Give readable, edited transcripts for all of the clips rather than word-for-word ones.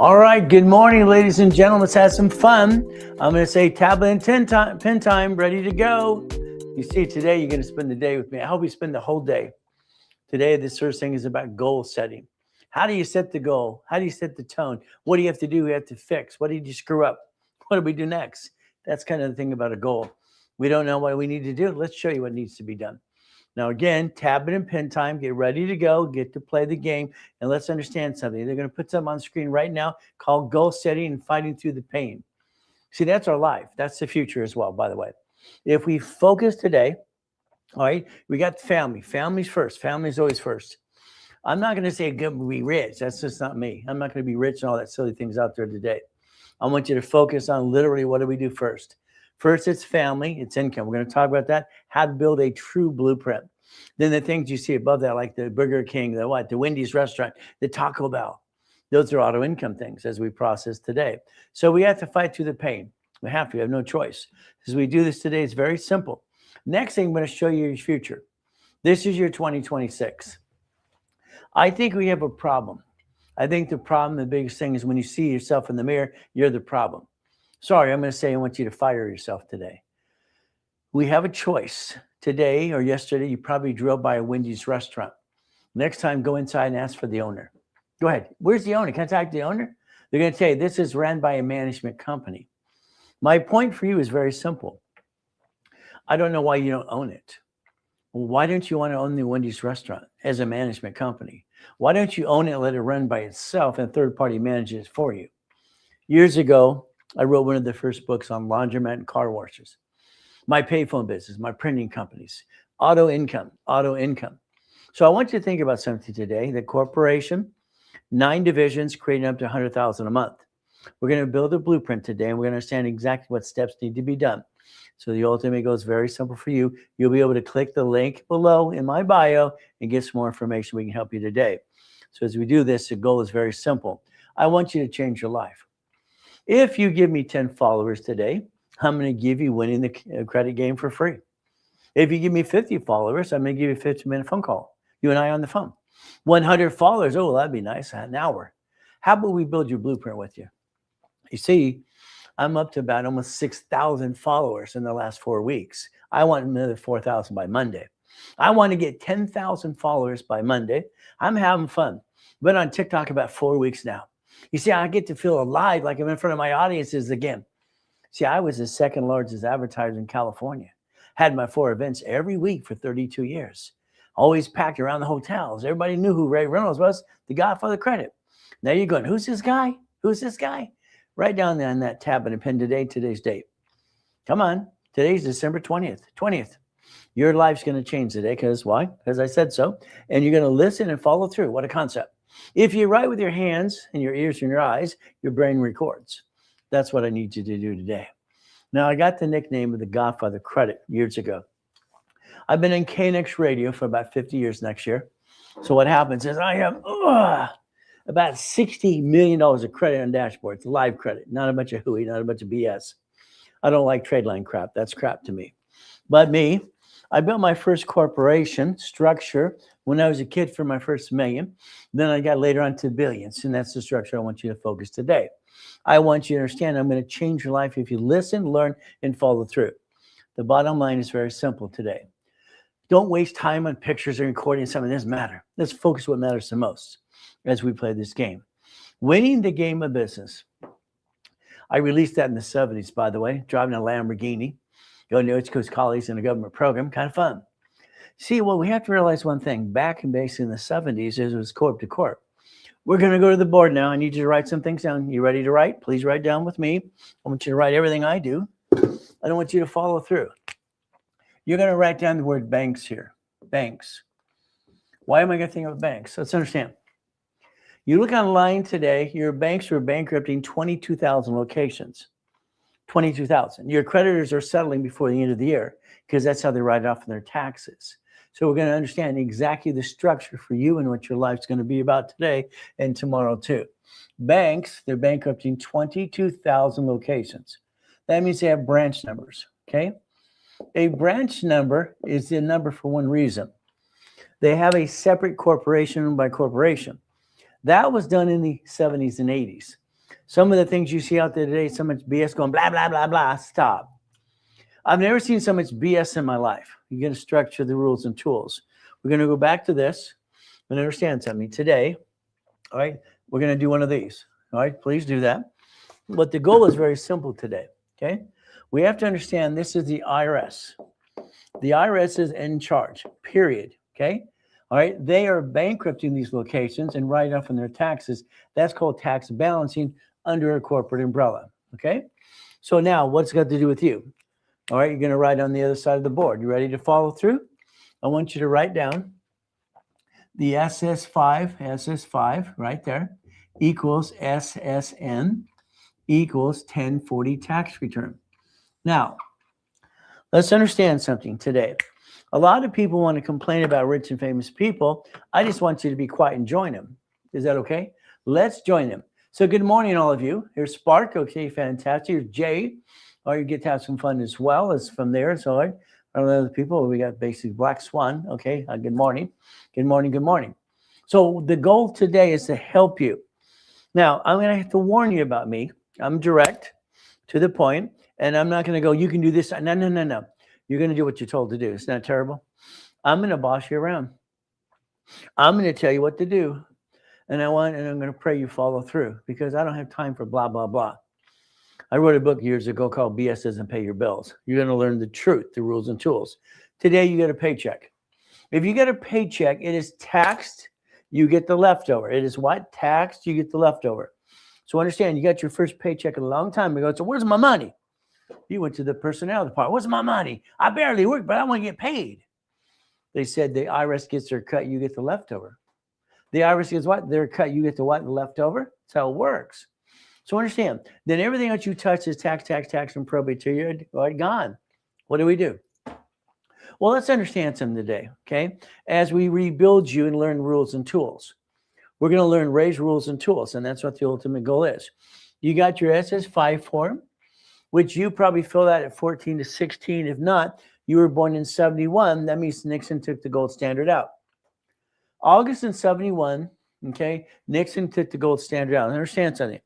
All right, good morning, ladies and gentlemen. Let's have some fun. I'm going to say tablet and pen time, ready to go. You see, today you're going to spend the day with me. I hope you spend the whole day. Today, this first thing is about goal setting. How do you set the goal? How do you set the tone? What do you have to do? We have to fix. What did you screw up? What do we do next? That's kind of the thing about a goal. We don't know what we need to do. Let's show you what needs to be done. Now, again, tablet and pen time. Get ready to go. Get to play the game. And let's understand something. They're going to put something on the screen right now called goal setting and fighting through the pain. See, that's our life. That's the future as well, by the way. If we focus today, all right, we got family. Family's first. Family's always first. I'm not going to say good be rich. That's just not me. I'm not going to be rich and all that silly things out there today. I want you to focus on literally what do we do first. First, it's family, it's income. We're going to talk about that, how to build a true blueprint. Then the things you see above that, like the Burger King, the Wendy's restaurant, the Taco Bell, those are auto income things as we process today. So we have to fight through the pain. We have no choice. As we do this today, it's very simple. Next thing, I'm going to show you your future. This is your 2026. I think we have a problem. I think the problem, the biggest thing is when you see yourself in the mirror, you're the problem. Sorry, I'm going to say I want you to fire yourself today. We have a choice. Today or yesterday, you probably drove by a Wendy's restaurant. Next time, go inside and ask for the owner. Go ahead. Where's the owner? Can I talk to the owner? They're going to tell you this is ran by a management company. My point for you is very simple. I don't know why you don't own it. Well, why don't you want to own the Wendy's restaurant as a management company? Why don't you own it and let it run by itself and third party manage it for you? Years ago, I wrote one of the first books on laundromat and car washes. My payphone business, my printing companies, auto income. So I want you to think about something today. The corporation, 9 divisions, creating up to 100,000 a month. We're going to build a blueprint today, and we're going to understand exactly what steps need to be done. So the ultimate goal is very simple for you. You'll be able to click the link below in my bio and get some more information. We can help you today. So as we do this, the goal is very simple. I want you to change your life. If you give me 10 followers today, I'm going to give you winning the credit game for free. If you give me 50 followers, I'm going to give you a 15-minute phone call. You and I on the phone. 100 followers, oh, that'd be nice, an hour. How about we build your blueprint with you? You see, I'm up to about almost 6,000 followers in the last 4 weeks. I want another 4,000 by Monday. I want to get 10,000 followers by Monday. I'm having fun. Been on TikTok about 4 weeks now. You see, I get to feel alive like I'm in front of my audiences again. See, I was the second largest advertiser in California. Had my 4 events every week for 32 years. Always packed around the hotels. Everybody knew who Ray Reynolds was, the Godfather credit. Now you're going, who's this guy? Who's this guy? Write down there on that tab and pen today's date. Come on. Today's December 20th. Your life's going to change today because why? Because I said so. And you're going to listen and follow through. What a concept. If you write with your hands and your ears and your eyes, your brain records. That's what I need you to do today. Now, I got the nickname of the Godfather credit years ago. I've been in KNX radio for about 50 years next year. So what happens is I have about $60 million of credit on dashboards, live credit, not a bunch of hooey, not a bunch of BS. I don't like trade line crap. That's crap to me. But me, I built my first corporation structure when I was a kid for my first million. Then I got later on to billions, and that's the structure I want you to focus today. I want you to understand I'm going to change your life if you listen, learn, and follow through. The bottom line is very simple today. Don't waste time on pictures or recording something that doesn't matter. Let's focus what matters the most as we play this game. Winning the game of business. I released that in the 70s, by the way, driving a Lamborghini, going to East Coast College in a government program, kind of fun. See, well, we have to realize one thing. Back in basically in the 70s, it was corp to corp. We're going to go to the board now. I need you to write some things down. You ready to write? Please write down with me. I want you to write everything I do. I don't want you to follow through. You're going to write down the word banks here. Banks. Why am I going to think of banks? Let's understand. You look online today, your banks are bankrupting 22,000 locations. 22,000. Your creditors are settling before the end of the year because that's how they write off their taxes. So we're going to understand exactly the structure for you and what your life's going to be about today and tomorrow too. Banks, they're bankrupting 22,000 locations. That means they have branch numbers, okay? A branch number is the number for one reason. They have a separate corporation by corporation. That was done in the 70s and 80s. Some of the things you see out there today, so much BS going blah, blah, blah, blah. Stop. I've never seen so much BS in my life. You're going to structure the rules and tools. We're going to go back to this and understand something. Today, all right, we're going to do one of these. All right, please do that. But the goal is very simple today, okay? We have to understand this is the IRS. The IRS is in charge, period, okay? All right, they are bankrupting these locations and write off on their taxes. That's called tax balancing under a corporate umbrella, okay? So now what's it got to do with you? All right, you're going to write on the other side of the board. You ready to follow through? I want you to write down the SS5 right there equals SSN equals 1040 tax return. Now, let's understand something today. A lot of people want to complain about rich and famous people. I just want you to be quiet and join them. Is that okay? Let's join them. So good morning, all of you. Here's Spark. Okay, fantastic. Here's Jay. Or you get to have some fun as well as from there. So I don't know the people. We got basic Black Swan. Okay, good morning. Good morning, good morning. So the goal today is to help you. Now, I'm going to have to warn you about me. I'm direct, to the point, and I'm not going to go, you can do this. No, no, no, no. You're going to do what you're told to do. Isn't that terrible? I'm going to boss you around. I'm going to tell you what to do. And I'm going to pray you follow through because I don't have time for blah, blah, blah. I wrote a book years ago called BS Doesn't Pay Your Bills. You're going to learn the truth, the rules and tools. Today, you get a paycheck. If you get a paycheck, it is taxed. You get the leftover. It is what? Taxed. You get the leftover. So understand, you got your first paycheck in a long time ago. So where's my money? You went to the personnel department. Where's my money? I barely work, but I want to get paid. They said the IRS gets their cut. You get the leftover. The IRS gets what? Their cut. You get the what? The leftover. That's how it works. So understand, then everything that you touch is tax, and probate till you're gone. What do we do? Well, let's understand something today, okay? As we rebuild you and learn rules and tools, we're going to learn raise rules and tools, and that's what the ultimate goal is. You got your SS5 form, which you probably filled out at 14 to 16. If not, you were born in 71. That means Nixon took the gold standard out. August in 71, okay, Nixon took the gold standard out. Understand something.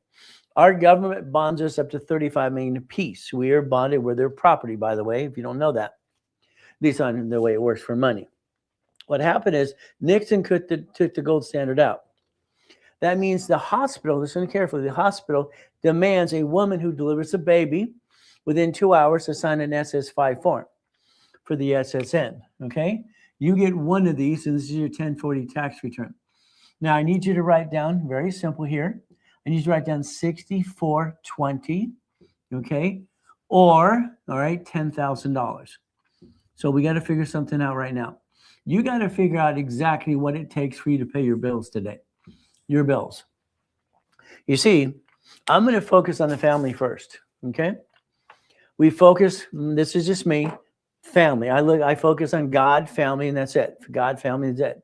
Our government bonds us up to $35 million apiece. We are bonded with their property, by the way, if you don't know that. At least on the way it works for money. What happened is Nixon took the gold standard out. That means the hospital, listen carefully, the hospital demands a woman who delivers a baby within 2 hours to sign an SS5 form for the SSN, okay? You get one of these, and this is your 1040 tax return. Now, I need you to write down, very simple here, I need you to write down 6420, okay? Or, all right, $10,000. So we got to figure something out right now. You got to figure out exactly what it takes for you to pay your bills today. Your bills. You see, I'm going to focus on the family first, okay? We focus, this is just me, family. I focus on God, family, and that's it. God, family, that's it.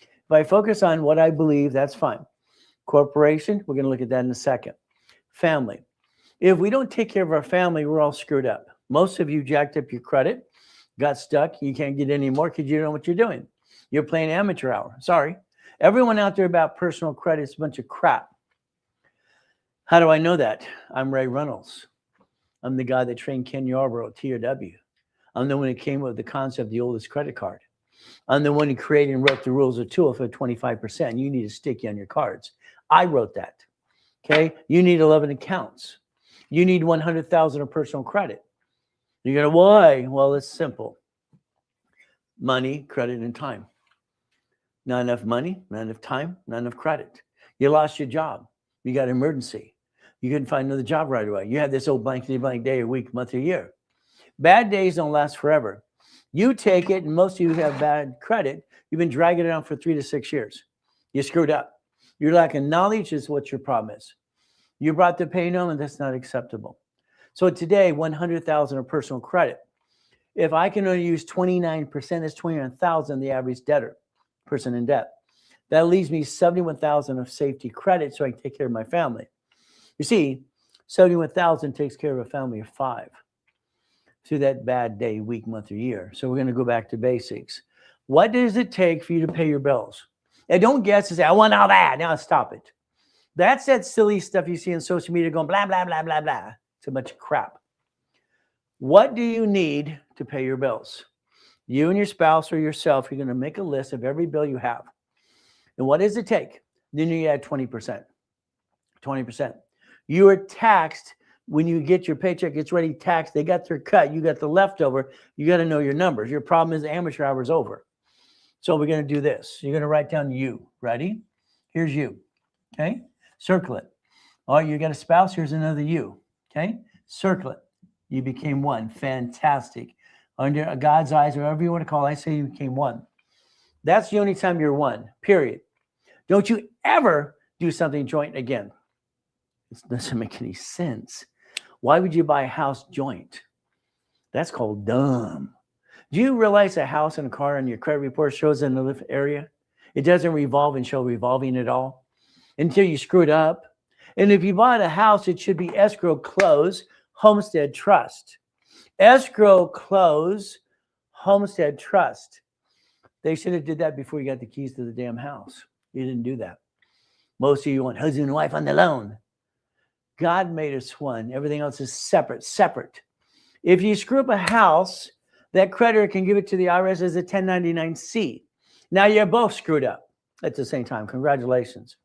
If I focus on what I believe, that's fine. Corporation, we're going to look at that in a second. Family. If we don't take care of our family, we're all screwed up. Most of you jacked up your credit, got stuck, you can't get any more because you don't know what you're doing. You're playing amateur hour. Sorry. Everyone out there about personal credit is a bunch of crap. How do I know that? I'm Ray Reynolds. I'm the guy that trained Ken Yarbrough at TRW. I'm the one who came up with the concept of the oldest credit card. I'm the one who created and wrote the rules of tool for 25%. You need a sticky on your cards. I wrote that. Okay. You need 11 accounts. You need 100,000 of personal credit. You're going to, why? Well, it's simple. Money, credit, and time. Not enough money, not enough time, not enough credit. You lost your job. You got an emergency. You couldn't find another job right away. You had this old blankety blank day, a week, month, or year. Bad days don't last forever. You take it, and most of you have bad credit. You've been dragging it on for 3 to 6 years. You screwed up. You're lacking knowledge is what your problem is. You brought the pain home, and that's not acceptable. So today, 100,000 of personal credit. If I can only use 29%, that's 29,000, the average debtor, person in debt. That leaves me 71,000 of safety credit so I can take care of my family. You see, 71,000 takes care of a family of 5 through that bad day, week, month, or year. So we're going to go back to basics. What does it take for you to pay your bills? And don't guess and say, I want all that. Now stop it. That's that silly stuff you see on social media going blah, blah, blah, blah, blah. It's a bunch of crap. What do you need to pay your bills? You and your spouse or yourself, you're going to make a list of every bill you have. And what does it take? Then you add 20%. 20%. You are taxed when you get your paycheck, it's ready taxed. They got their cut. You got the leftover. You got to know your numbers. Your problem is amateur hour's over. So we're going to do this. You're going to write down you. Ready? Here's you. Okay? Circle it. All right, you got a spouse. Here's another you. Okay? Circle it. You became one. Fantastic. Under God's eyes, or whatever you want to call it, I say you became one. That's the only time you're one, period. Don't you ever do something joint again. It doesn't make any sense. Why would you buy a house joint? That's called dumb. Do you realize a house and a car on your credit report shows in the area? It doesn't revolve and show revolving at all until you screw it up. And if you bought a house, it should be escrow, close, homestead, trust. Escrow, close, homestead, trust. They should have did that before you got the keys to the damn house. You didn't do that. Most of you want husband and wife on the loan. God made us one. Everything else is separate. If you screw up a house, that creditor can give it to the IRS as a 1099-C. Now you're both screwed up at the same time. Congratulations.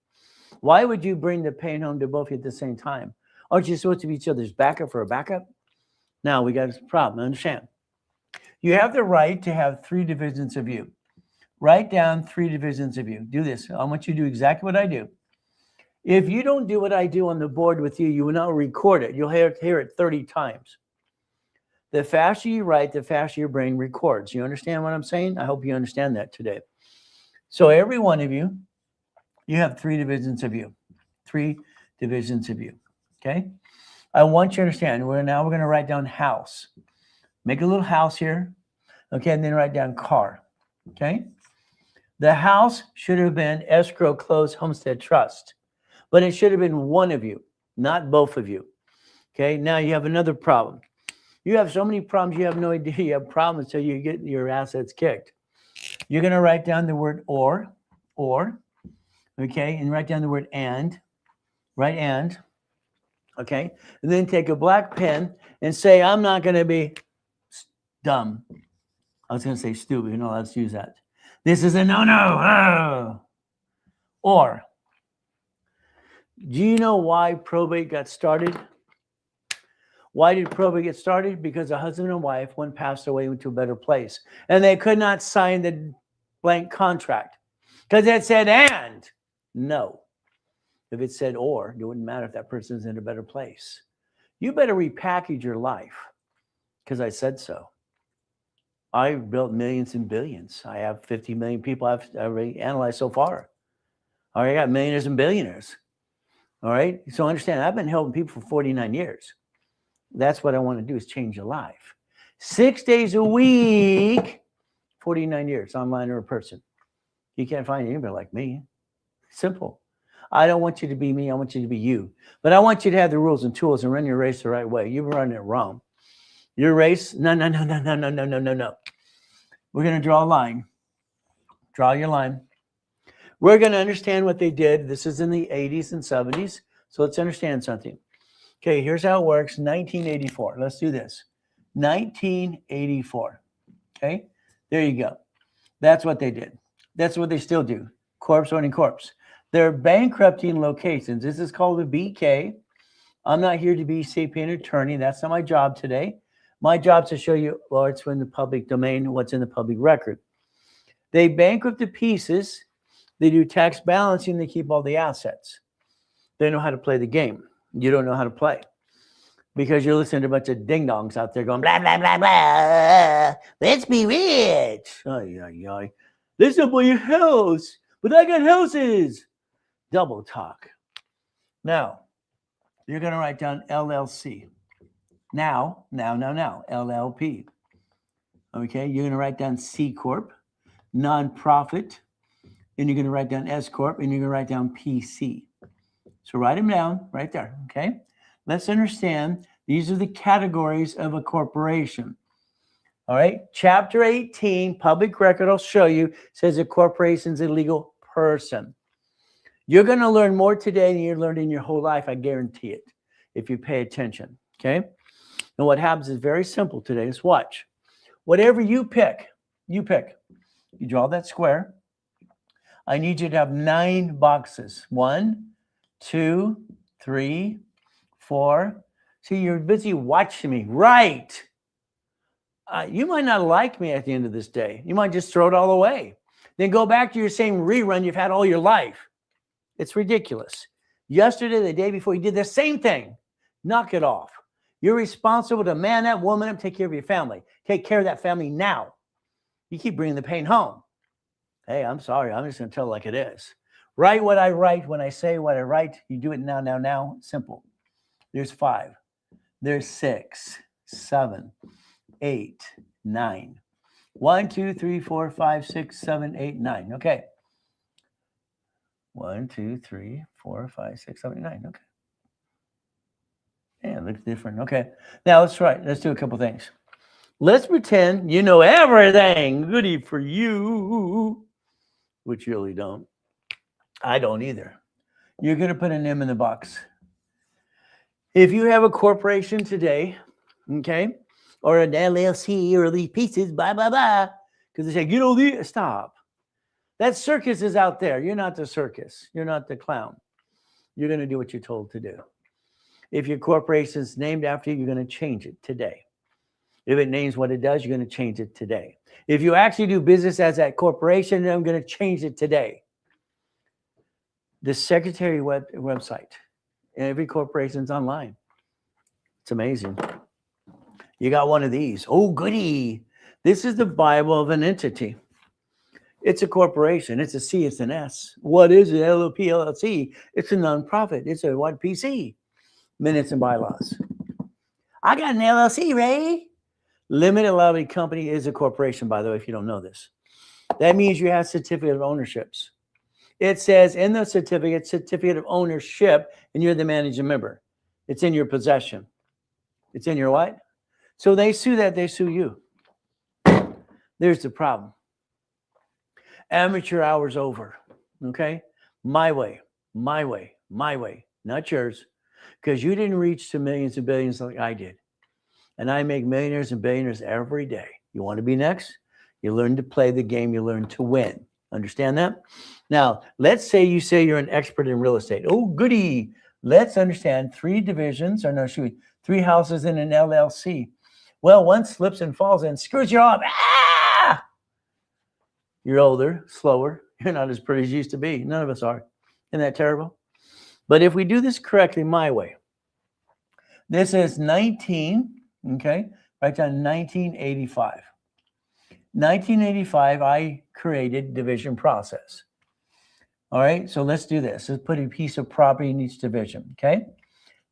Why would you bring the pain home to both of you at the same time? Aren't you supposed to be each other's backup for a backup? Now we got a problem. Understand. You have the right to have 3 divisions of you. Write down 3 divisions of you. Do this. I want you to do exactly what I do. If you don't do what I do on the board with you, you will not record it. You'll hear it 30 times. The faster you write, the faster your brain records. You understand what I'm saying? I hope you understand that today. So every one of you, you have 3 divisions of you. 3 divisions of you. Okay? I want you to understand. Now we're going to write down house. Make a little house here. Okay, and then write down car. Okay? The house should have been escrow, close, homestead, trust. But it should have been one of you, not both of you. Okay, now you have another problem. You have so many problems, you have no idea you have problems until you get your assets kicked. You're going to write down the word or, okay, and write down the word and, write and, okay, and then take a black pen and say, I'm not going to be dumb. I was going to say stupid. You're not allowed to use that. This is a no-no. Or, do you know why probate got started? Why did probate get started? Because a husband and wife, one passed away, went to a better place. And they could not sign the blank contract. Because it said and. No. If it said or, it wouldn't matter if that person's in a better place. You better repackage your life. Because I said so. I've built millions and billions. I have 50 million people I've already analyzed so far. I already got millionaires and billionaires. All right. So understand, I've been helping people for 49 years. That's what I want to do, is change your life. 6 days a week, 49 years, online or in person. You can't find anybody like me. Simple. I don't want you to be me. I want you to be you. But I want you to have the rules and tools and run your race the right way. You're running it wrong. Your race, no. We're going to draw a line. Draw your line. We're going to understand what they did. This is in the 80s and 70s. So let's understand something. Okay, here's how it works. 1984. Let's do this. 1984. Okay, there you go. That's what they did. That's what they still do. Corpse owning corpse. They're bankrupting locations. This is called a BK. I'm not here to be sapient attorney. That's not my job today. My job is to show you what's in the public domain, what's in the public record. They bankrupt the pieces. They do tax balancing. They keep all the assets. They know how to play the game. You don't know how to play because you're listening to a bunch of ding-dongs out there going, blah, blah, blah, blah. Let's be rich. Let's not buy a house, but I got houses. Double talk. Now, you're going to write down LLC. Now, LLP. Okay, you're going to write down C Corp, nonprofit, and you're going to write down S Corp, and you're going to write down PC. So write them down right there, okay? Let's understand these are the categories of a corporation. All right, Chapter 18, public record, I'll show you, says a corporation's a legal person. You're going to learn more today than you learned in your whole life. I guarantee it. If you pay attention. Okay. And what happens is very simple today. Just watch. Whatever you pick. You draw that square. I need you to have 9 boxes. 1, 2, 3, 4. See, you're busy watching me. Right. You might not like me at the end of this day. You might just throw it all away. Then go back to your same rerun you've had all your life. It's ridiculous. Yesterday, the day before, you did the same thing. Knock it off. You're responsible to man that woman up, take care of your family. Take care of that family now. You keep bringing the pain home. Hey, I'm sorry. I'm just going to tell it like it is. Write what I write. When I say what I write, you do it now. Simple. There's 5. There's 6, 7, 8, 9. 1, 2, 3, 4, 5, 6, 7, 8, 9. Okay. 1, 2, 3, 4, 5, 6, 7, 8, 9. Okay. Yeah, it looks different. Okay. Now let's try. Let's do a couple things. Let's pretend you know everything. Goody for you. Which you really don't. I don't either. You're going to put an M in the box. If you have a corporation today, okay, or an LLC or these pieces, blah, blah, blah, because they say, stop. That circus is out there. You're not the circus. You're not the clown. You're going to do what you're told to do. If your corporation is named after you, you're going to change it today. If it names what it does, you're going to change it today. If you actually do business as that corporation, I'm going to change it today. The Secretary website, every corporation's online. It's amazing. You got one of these. Oh, goody. This is the Bible of an entity. It's a corporation. It's a C. It's an S. What is it? LLP, LLC. It's a nonprofit. It's a what? PC. Minutes and bylaws. I got an LLC, Ray. Limited liability company is a corporation, by the way, if you don't know this. That means you have certificate of ownerships. It says in the certificate of ownership, and you're the managing member. It's in your possession. It's in your what? So they sue that, they sue you. There's the problem. Amateur hour's over, okay? My way, not yours, because you didn't reach to millions and billions like I did. And I make millionaires and billionaires every day. You want to be next? You learn to play the game, you learn to win. Understand that? Now, let's say you say you're an expert in real estate. Oh, goody. Let's understand 3 divisions, 3 houses in an LLC. Well, one slips and falls and screws you up. Ah! You're older, slower. You're not as pretty as you used to be. None of us are. Isn't that terrible? But if we do this correctly, my way. This is 19, okay? Write down 1985. 1985, I created division process. All right, so let's do this. Let's put a piece of property in each division, okay?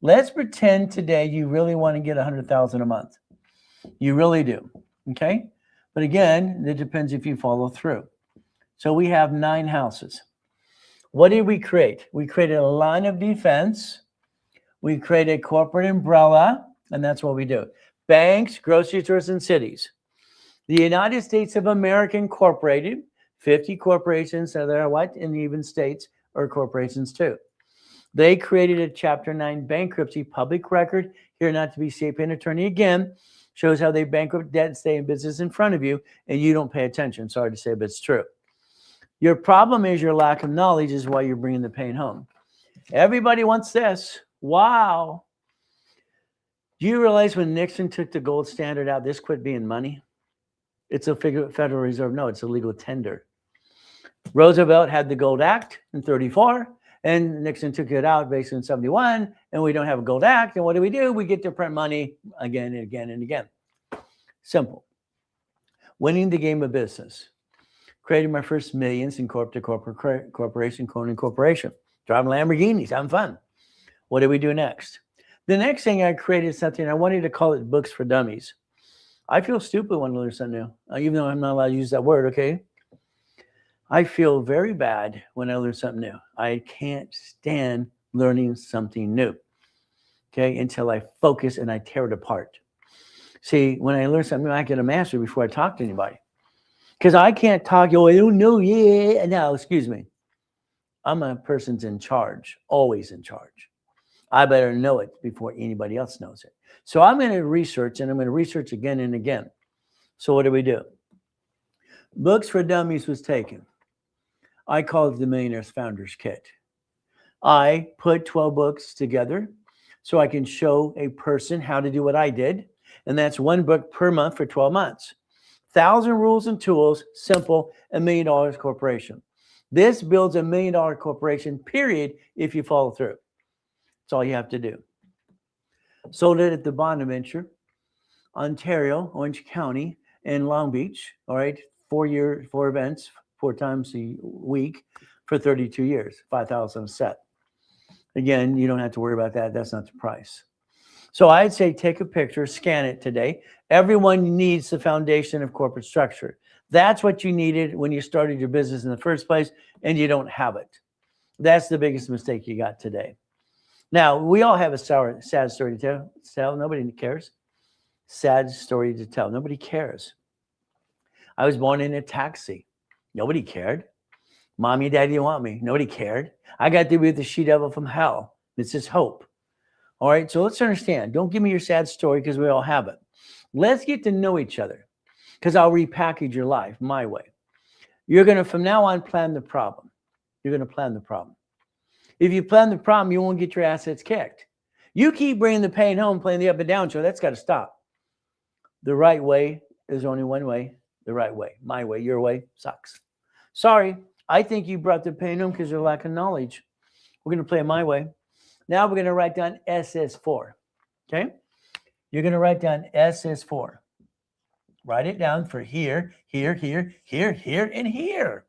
Let's pretend today you really want to get $100,000 a month. You really do, okay? But again, it depends if you follow through. So we have 9 houses. What did we create? We created a line of defense. We created a corporate umbrella, and that's what we do. Banks, grocery stores, and cities. The United States of America Incorporated, 50 corporations that are what? And even states are corporations too. They created a Chapter 9 bankruptcy public record. Here not to be CPA attorney again. Shows how they bankrupt debt and stay in business in front of you, and you don't pay attention. Sorry to say, but it's true. Your problem is your lack of knowledge is why you're bringing the pain home. Everybody wants this. Wow. Do you realize when Nixon took the gold standard out, this quit being money? It's a Federal Reserve. No, it's a legal tender. Roosevelt had the Gold Act in 34, and Nixon took it out basically in 71, and we don't have a Gold Act. And what do? We get to print money again and again and again. Simple. Winning the game of business. Created my first millions in corporation, owning corporation. Driving Lamborghinis, having fun. What do we do next? The next thing I created something, I wanted to call it Books for Dummies. I feel stupid when I learn something new, even though I'm not allowed to use that word, okay? I feel very bad when I learn something new. I can't stand learning something new, okay, until I focus and I tear it apart. See, when I learn something new, I get a master before I talk to anybody. Because I can't talk, I don't know, yeah. Now, excuse me. I'm a person's in charge, always in charge. I better know it before anybody else knows it. So I'm going to research, and I'm going to research again and again. So what do? Books for Dummies was taken. I call it the Millionaire's Founders Kit. I put 12 books together so I can show a person how to do what I did. And that's one book per month for 12 months. 1,000 rules and tools, simple, $1 million corporation. This builds $1 million corporation, period, if you follow through. That's all you have to do. Sold it at the Bonaventure, Ontario, Orange County, and Long Beach. All right, 4 events, 4 times a week for 32 years, 5,000 a set. Again, you don't have to worry about that. That's not the price. So I'd say take a picture, scan it today. Everyone needs the foundation of corporate structure. That's what you needed when you started your business in the first place, and you don't have it. That's the biggest mistake you got today. Now, we all have a sad story to tell. Nobody cares. Sad story to tell. Nobody cares. I was born in a taxi. Nobody cared. Mommy, daddy didn't want me. Nobody cared. I got to be with the she-devil from hell. It's just hope. All right, so let's understand. Don't give me your sad story because we all have it. Let's get to know each other because I'll repackage your life my way. You're going to, from now on, plan the problem. You're going to plan the problem. If you plan the problem, you won't get your assets kicked. You keep bringing the pain home, playing the up and down show. That's got to stop. The right way is only one way. The right way. My way, your way sucks. Sorry, I think you brought the pain home because of lack of knowledge. We're going to play it my way. Now we're going to write down SS4. Okay? You're going to write down SS4. Write it down for here, here, here, here, here, and here.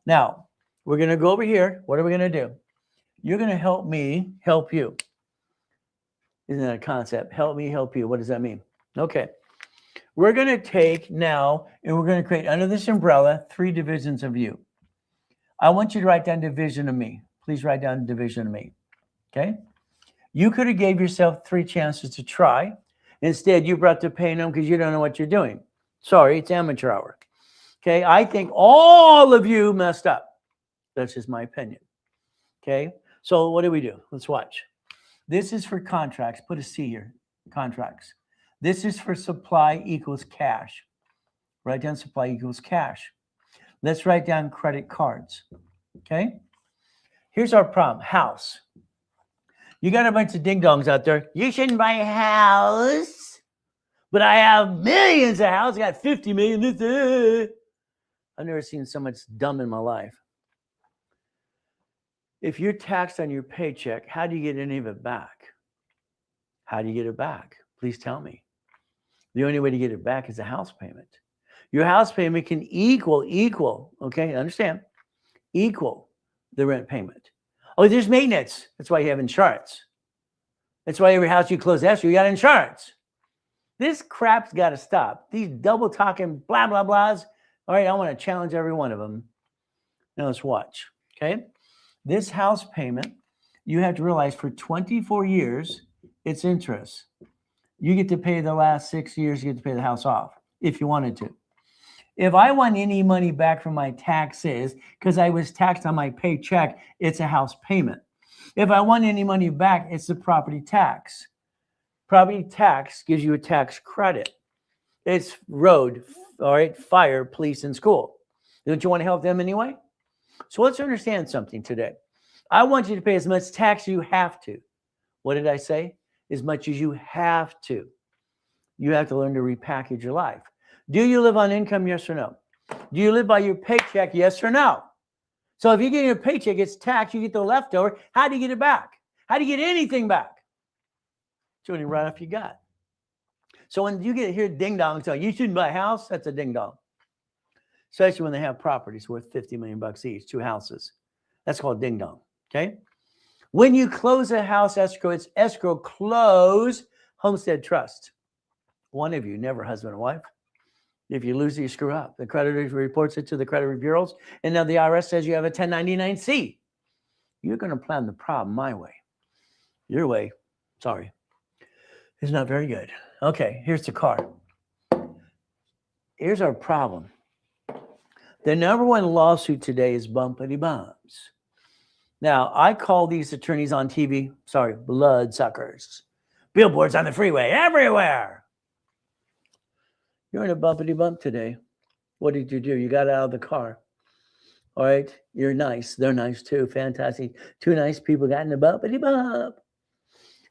Now, we're going to go over here. What are we going to do? You're going to help me help you. Isn't that a concept? Help me help you. What does that mean? Okay. We're going to take now, and we're going to create under this umbrella 3 divisions of you. I want you to write down division of me. Please write down division of me. Okay? You could have gave yourself 3 chances to try. Instead, you brought the pain home because you don't know what you're doing. Sorry, it's amateur hour. Okay? I think all of you messed up. That's just my opinion. Okay? So what do? Let's watch. This is for contracts. Put a C here. Contracts. This is for supply equals cash. Write down supply equals cash. Let's write down credit cards. Okay? Here's our problem. House. You got a bunch of ding-dongs out there. You shouldn't buy a house. But I have millions of houses. I got 50 million. I've never seen so much dumb in my life. If you're taxed on your paycheck, how do you get any of it back? How do you get it back? Please tell me. The only way to get it back is a house payment. Your house payment can equal, okay, understand, equal the rent payment. Oh, there's maintenance. That's why you have insurance. That's why every house you close escrow, you got insurance. This crap's got to stop. These double talking blah, blah, blahs. All right, I want to challenge every one of them. Now let's watch, okay? This house payment, you have to realize for 24 years, it's interest. You get to pay the last 6 years, you get to pay the house off if you wanted to. If I want any money back from my taxes, because I was taxed on my paycheck, it's a house payment. If I want any money back, it's the property tax. Property tax gives you a tax credit. It's road, all right, fire, police, and school. Don't you want to help them anyway? So let's understand something today. I want you to pay as much tax as you have to. What did I say? As much as you have to. You have to learn to repackage your life. Do you live on income, yes or no? Do you live by your paycheck, yes or no? So if you get your paycheck, it's taxed, you get the leftover. How do you get it back? How do you get anything back? It's only right off you got. So when you get here ding-dong, so you shouldn't buy a house, that's a ding-dong. Especially when they have properties worth $50 million each, 2 houses. That's called ding-dong, okay? When you close a house escrow, it's escrow close homestead trust. One of you, never husband and wife. If you lose it, you screw up. The creditor reports it to the credit bureaus, and now the IRS says you have a 1099-C. You're going to plan the problem my way. Your way, sorry, is not very good. Okay, here's the car. Here's our problem. The number one lawsuit today is bumpity bumps. Now, I call these attorneys on TV, sorry, bloodsuckers. Billboards on the freeway, everywhere. You're in a bumpity bump today. What did you do? You got out of the car. All right. You're nice. They're nice too. Fantastic. Two nice people got in a bumpity bump.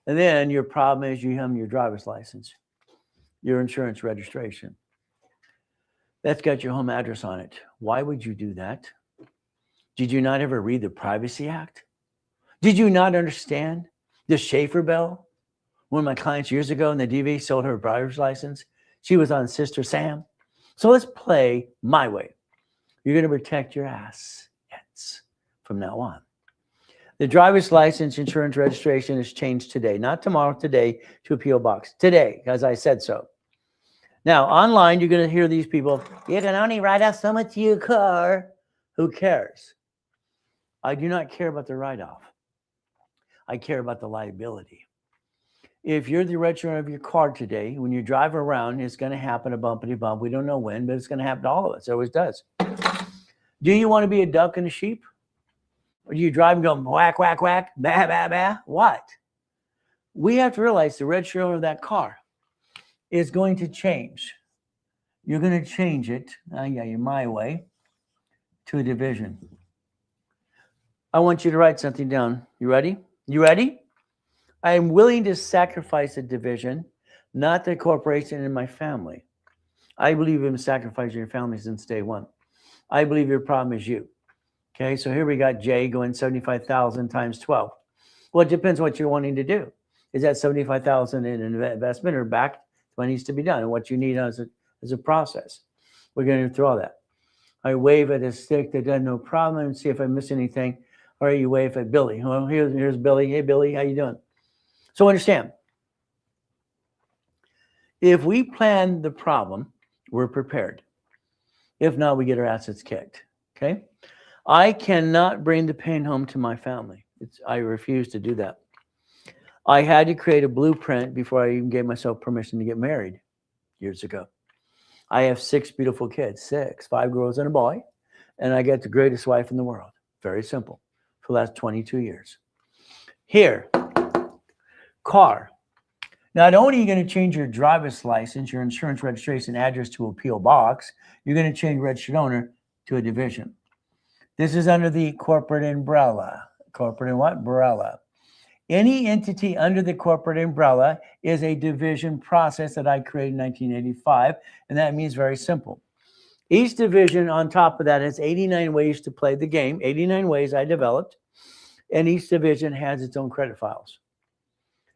And then your problem is you have your driver's license, your insurance registration. That's got your home address on it. Why would you do that? Did you not ever read the Privacy Act? Did you not understand the Schaefer Bell? One of my clients years ago in the DV sold her driver's license. She was on Sister Sam. So let's play my way. You're going to protect your assets from now on. The driver's license insurance registration is changed today, not tomorrow, today, to a P.O. box. Today, as I said so. Now, online, you're going to hear these people, you can only write off so much to your car. Who cares? I do not care about the write-off. I care about the liability. If you're the registrar of your car today, when you drive around, it's going to happen a bumpity bump. We don't know when, but it's going to happen to all of us. It always does. Do you want to be a duck and a sheep? Or do you drive and go whack, whack, whack, bah, bah, bah? What? We have to realize the registrar of that car is going to change. You're going to change it, my way, to a division. I want you to write something down. You ready? You ready? I am willing to sacrifice a division, not the corporation and my family. I believe in sacrificing your family since day one. I believe your problem is you. Okay, so here we got Jay going 75,000 times 12. Well, it depends what you're wanting to do. Is that 75,000 in an investment or back? What needs to be done and what you need as a process. We're going to through all that. I wave at a stick that does no problem and see if I miss anything. Or you wave at Billy. Well, here's Billy. Hey, Billy, how you doing? So understand, if we plan the problem, we're prepared. If not, we get our assets kicked. Okay? I cannot bring the pain home to my family. I refuse to do that. I had to create a blueprint before I even gave myself permission to get married years ago. I have 6 beautiful kids, 5 girls and a boy, and I get the greatest wife in the world. Very simple. For the last 22 years. Here, car. Not only are you going to change your driver's license, your insurance registration address to a P.O. box, you're going to change registered owner to a division. This is under the corporate umbrella. Corporate and what? Umbrella. Any entity under the corporate umbrella is a division process that I created in 1985, and that means very simple. Each division on top of that has 89 ways to play the game, 89 ways I developed, and each division has its own credit files.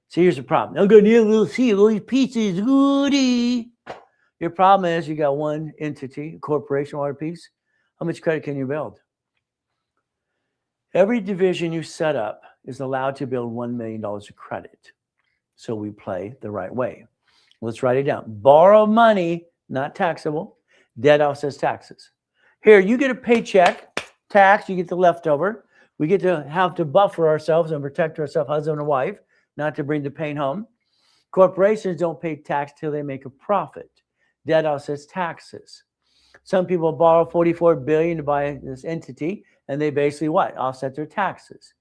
So here's the problem. I'm going to need a little pieces, goody. Your problem is you got one entity, a corporation, or a piece. How much credit can you build? Every division you set up is allowed to build $1 million of credit. So we play the right way. Let's write it down. Borrow money, not taxable. Debt offsets taxes. Here, you get a paycheck, tax, you get the leftover. We get to have to buffer ourselves and protect ourselves, husband and wife, not to bring the pain home. Corporations don't pay tax till they make a profit. Debt offsets taxes. Some people borrow $44 billion to buy this entity, and they basically what? Offset their taxes.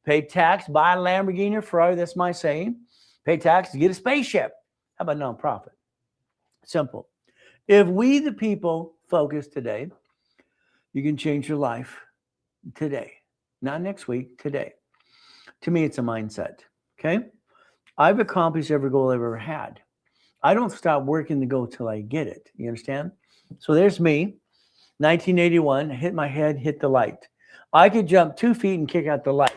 Pay tax, buy a Lamborghini or Ferrari, that's my saying. Pay tax to get a spaceship. How about nonprofit? Simple. If we, the people, focus today, you can change your life today. Not next week, today. To me, it's a mindset, okay? I've accomplished every goal I've ever had. I don't stop working the goal till I get it. You understand? So there's me, 1981, hit my head, hit the light. I could jump 2 feet and kick out the light.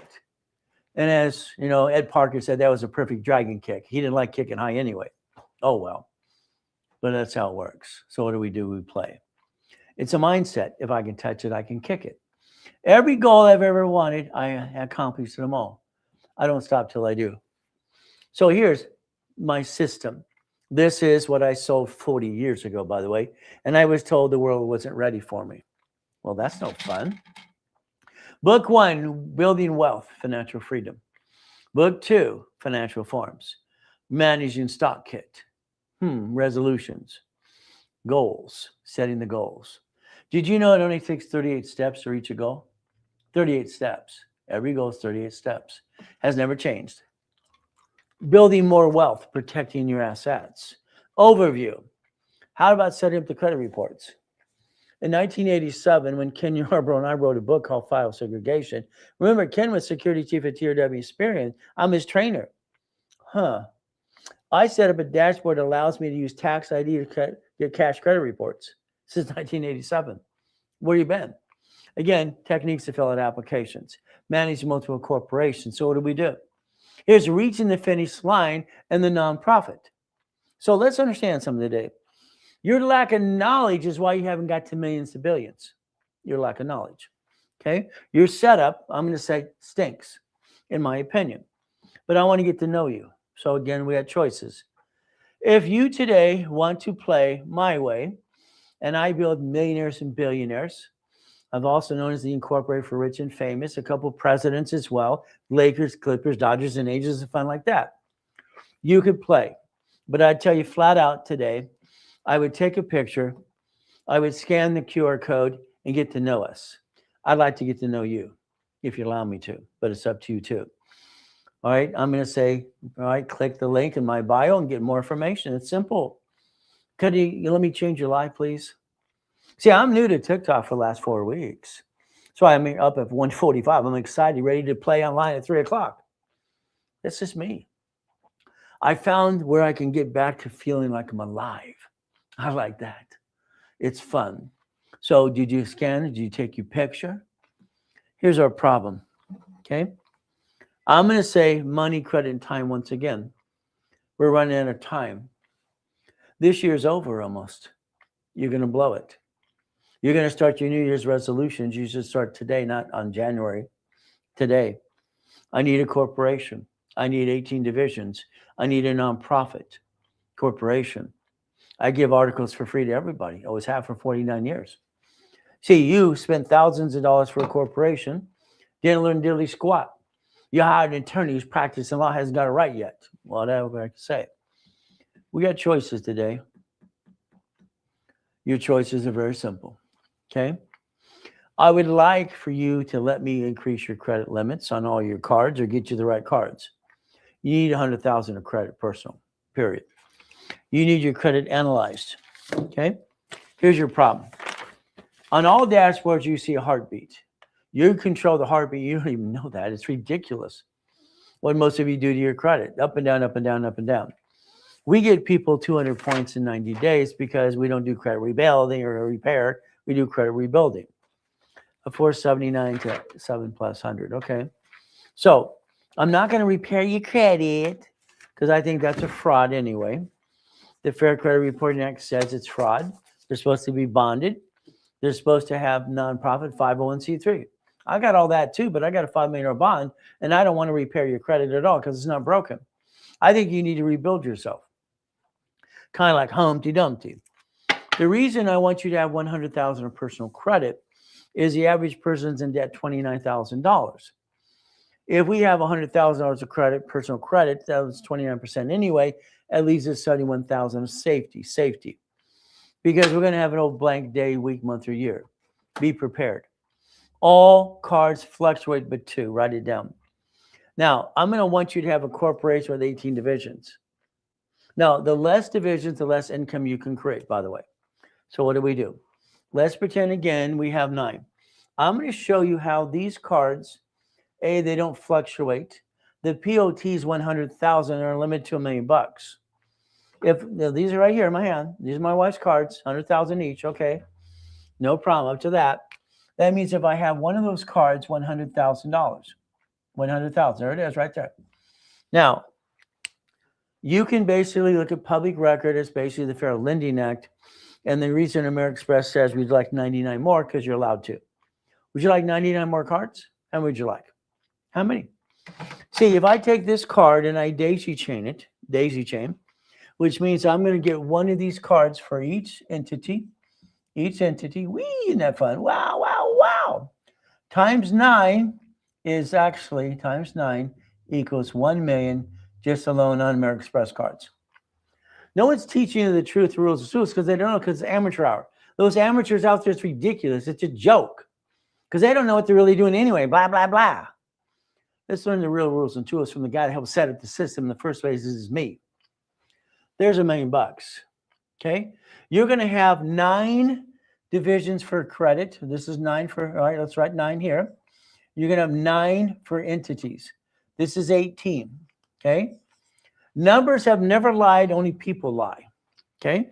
And as, you know, Ed Parker said, that was a perfect dragon kick. He didn't like kicking high anyway. Oh, well. But that's how it works. So what do? We play. It's a mindset. If I can touch it, I can kick it. Every goal I've ever wanted, I accomplished them all. I don't stop till I do. So here's my system. This is what I sold 40 years ago, by the way. And I was told the world wasn't ready for me. Well, that's no fun. Book 1, Building Wealth, Financial Freedom. Book 2, Financial Forms. Managing Stock Kit. Resolutions. Goals. Setting the goals. Did you know it only takes 38 steps to reach a goal? 38 steps. Every goal is 38 steps. Has never changed. Building more wealth, protecting your assets. Overview. How about setting up the credit reports? In 1987, when Ken Yarbrough and I wrote a book called File Segregation, remember Ken was security chief at TRW Experience. I'm his trainer. I set up a dashboard that allows me to use tax ID to get cash credit reports since 1987. Where you been? Again, techniques to fill out applications, manage multiple corporations. So what do? Here's reaching the finish line and the nonprofit. So let's understand something today. Your lack of knowledge is why you haven't got to millions to billions. Your lack of knowledge. Okay? Your setup, I'm going to say, stinks, in my opinion. But I want to get to know you. So again, we had choices. If you today want to play my way, and I build millionaires and billionaires, I've also known as the Incorporated for Rich and Famous, a couple of presidents as well, Lakers, Clippers, Dodgers, and Angels, and fun like that. You could play. But I'd tell you flat out today, I would take a picture, I would scan the QR code and get to know us. I'd like to get to know you, if you allow me to, but it's up to you too. All right, I'm going to say, all right, click the link in my bio and get more information. It's simple. Could you let me change your life, please? See, I'm new to TikTok for the last 4 weeks. So I'm up at 1:45. I'm excited, ready to play online at 3 o'clock. That's just me. I found where I can get back to feeling like I'm alive. I like that. It's fun. So did you scan it? Did you take your picture? Here's our problem, okay? I'm going to say money, credit, and time once again. We're running out of time. This year's over almost. You're going to blow it. You're going to start your New Year's resolutions. You should start today, not on January. Today. I need a corporation. I need 18 divisions. I need a nonprofit corporation. I give articles for free to everybody. Always have for 49 years. See, you spent thousands of dollars for a corporation, didn't learn diddly squat. You hired an attorney who's practicing law, hasn't got it right yet. Whatever I can say. We got choices today. Your choices are very simple. Okay? I would like for you to let me increase your credit limits on all your cards or get you the right cards. You need $100,000 of credit personal, period. You need your credit analyzed. Okay? Here's your problem. On all dashboards, you see a heartbeat. You control the heartbeat. You don't even know that. It's ridiculous what most of you do to your credit. Up and down, up and down, up and down. We get people 200 points in 90 days because we don't do credit rebuilding or repair. We do credit rebuilding. A 479 to 7+100. Okay. So I'm not going to repair your credit because I think that's a fraud anyway. The Fair Credit Reporting Act says it's fraud. They're supposed to be bonded. They're supposed to have nonprofit 501c3. I got all that too, but I got a $5 million bond, and I don't want to repair your credit at all because it's not broken. I think you need to rebuild yourself. Kind of like Humpty Dumpty. The reason I want you to have $100,000 of personal credit is the average person's in debt $29,000. If we have $100,000 of credit, personal credit, that was 29% anyway, at least it's $71,000 of safety. Because we're going to have an old blank day, week, month, or year. Be prepared. All cards fluctuate but two. Write it down. Now, I'm going to want you to have a corporation with 18 divisions. Now, the less divisions, the less income you can create, by the way. So what do? Let's pretend again we have 9. I'm going to show you how these cards, A, they don't fluctuate. The POTs 100,000 are limited to $1 million. These are right here in my hand. These are my wife's cards, 100,000 each. Okay, no problem up to that. That means if I have one of those cards, $100,000. 100,000. There it is, right there. Now, you can basically look at public record. It's basically the Fair Lending Act. And the reason American Express says we'd like 99 more because you're allowed to. Would you like 99 more cards? How many would you like? How many? See, if I take this card and I daisy chain it, which means I'm going to get one of these cards for each entity. Whee, isn't that fun? Wow, wow, wow. Times 9 is actually, times 9 equals 1 million just alone on American Express cards. No one's teaching you the truth, rules, and rules because they don't know because it's amateur hour. Those amateurs out there, it's ridiculous. It's a joke because they don't know what they're really doing anyway. Blah, blah, blah. Let's learn the real rules and tools from the guy that helped set up the system in the first place. This is me. There's $1 million. Okay. You're going to have 9 divisions for credit. This is 9 for, all right, let's write 9 here. You're going to have 9 for entities. This is 18. Okay. Numbers have never lied, only people lie. Okay.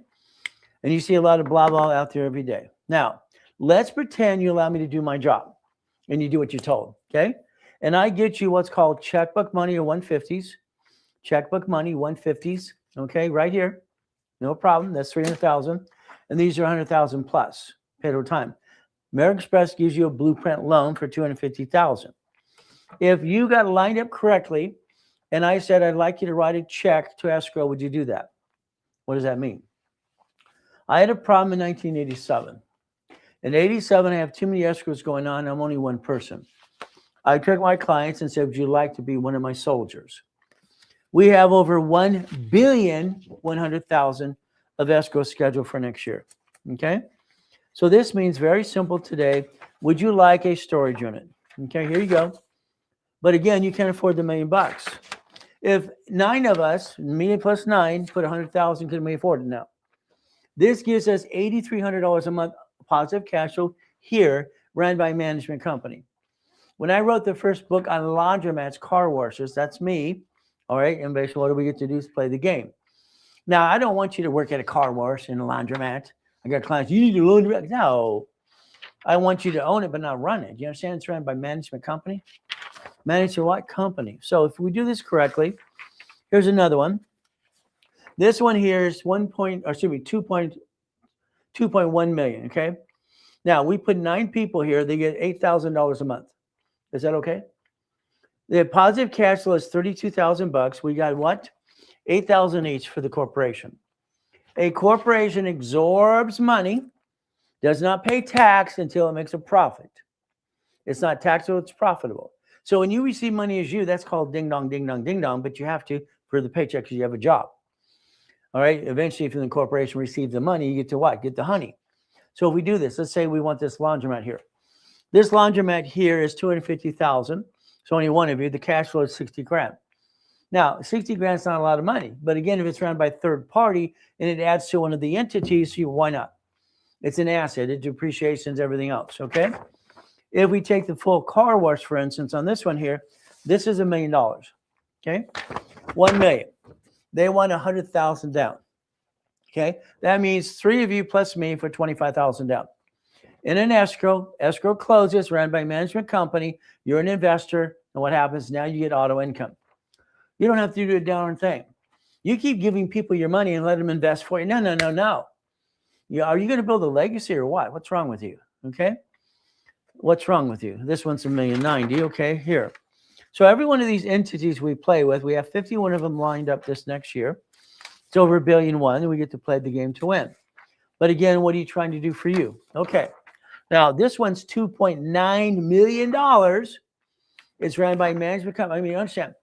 And you see a lot of blah, blah out there every day. Now, let's pretend you allow me to do my job and you do what you're told. Okay. And I get you what's called checkbook money or 150s. Checkbook money, 150s. Okay. Right here. No problem. That's 300,000. And these are 100,000 plus paid over time. American Express gives you a blueprint loan for 250,000. If you got lined up correctly, and I said, I'd like you to write a check to escrow, would you do that? What does that mean? I had a problem in 1987. In 87, I have too many escrows going on. I'm only one person. I took my clients and said, would you like to be one of my soldiers? We have over 1,100,000 of escrow scheduled for next year. Okay? So this means very simple today. Would you like a storage unit? Okay, here you go. But again, you can't afford the $1 million. If 9 of us, me plus 9, put 100,000, could we afford it now? This gives us $8,300 a month positive cash flow here, ran by a management company. When I wrote the first book on laundromats, car washes, that's me. All right, and basically what do we get to do is play the game. Now, I don't want you to work at a car wash in a laundromat. I got clients, you need a laundromat. No, I want you to own it, but not run it. You understand? It's run by management company. Managed to what company? So if we do this correctly, here's another one. This one here is 2.1 million. Okay. Now we put 9 people here. They get $8,000 a month. Is that okay? The positive cash flow is $32,000. We got what? 8,000 each for the corporation. A corporation absorbs money, does not pay tax until it makes a profit. It's not taxable, it's profitable. So when you receive money as you, that's called ding dong, ding dong, ding dong, but you have to for the paycheck because you have a job. All right. Eventually, if the corporation receives the money, you get to what? Get the honey. So if we do this, let's say we want this laundromat here. This laundromat here is 250,000. So only one of you, the cash flow is 60 grand. Now, 60 grand is not a lot of money, but again, if it's run by third party and it adds to one of the entities, why not? It's an asset, it depreciates everything else, okay? If we take the full car wash, for instance, on this one here, this is $1 million, okay? 1 million. They want 100,000 down, okay? That means 3 of you plus me for 25,000 down. In an escrow closes, ran by a management company, you're an investor, and what happens? Now you get auto income. You don't have to do a darn thing. You keep giving people your money and let them invest for you. No. Are you going to build a legacy or what? What's wrong with you? Okay? What's wrong with you? This one's $1,090,000. Okay, here. So every one of these entities we play with, we have 51 of them lined up this next year. It's over $1.1 billion, and we get to play the game to win. But again, what are you trying to do for you? Okay. Now, this one's $2.9 million. It's ran by a management company. I mean, you understand.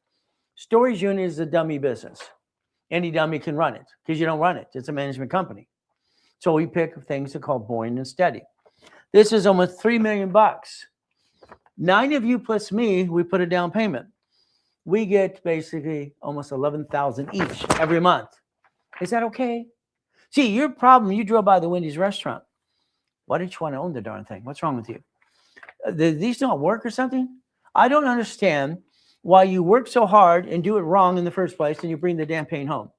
Storage unit is a dummy business. Any dummy can run it because you don't run it. It's a management company. So we pick things that are called boring and steady. This is almost $3 million. 9 of you plus me, we put a down payment. We get basically almost 11,000 each every month. Is that okay? See, your problem, you drove by the Wendy's restaurant. Why didn't you want to own the darn thing? What's wrong with you? These don't work or something? I don't understand why you work so hard and do it wrong in the first place and you bring the damn pain home.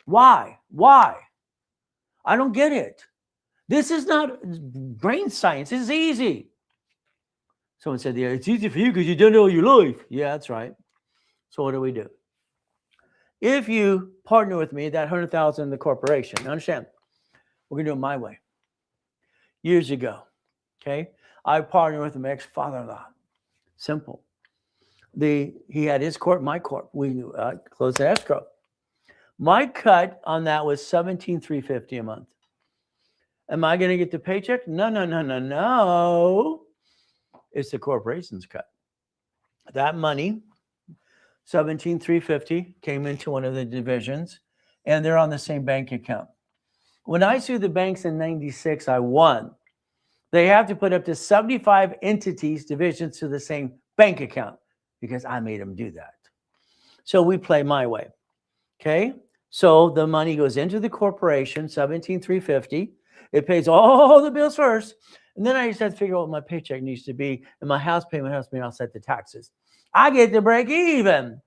Why? I don't get it. This is not brain science. This is easy. Someone said, yeah, it's easy for you because you don't know your life. Yeah, that's right. So what do we do? If you partner with me, that 100,000 in the corporation, understand, we're going to do it my way. Years ago, okay, I partnered with my ex-father-in-law. Simple. He had his corp, my corp. We closed the escrow. My cut on that was $17,350 a month. Am I going to get the paycheck? No. It's the corporation's cut. That money, $17,350, came into one of the divisions, and they're on the same bank account. When I sued the banks in 96, I won. They have to put up to 75 entities, divisions to the same bank account. because I made them do that. So we play my way. Okay. So the money goes into the corporation, $17,350. It pays all the bills first. And then I just have to figure out what my paycheck needs to be. And my house payment has to be offset the taxes. I get to break even.